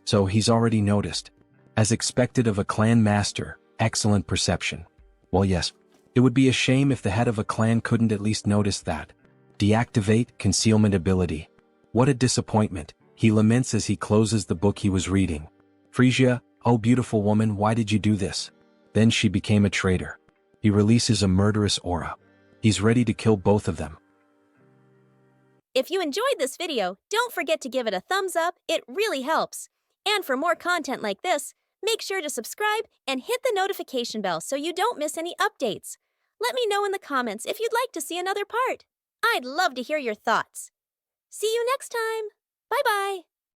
So he's already noticed. As expected of a clan master, excellent perception. Well, yes. It would be a shame if the head of a clan couldn't at least notice that. Deactivate concealment ability. What a disappointment, he laments as he closes the book he was reading. Frisia, oh beautiful woman, why did you do this? Then she became a traitor. He releases a murderous aura. He's ready to kill both of them. If you enjoyed this video, don't forget to give it a thumbs up, it really helps. And for more content like this, make sure to subscribe and hit the notification bell so you don't miss any updates. Let me know in the comments if you'd like to see another part. I'd love to hear your thoughts. See you next time. Bye-bye.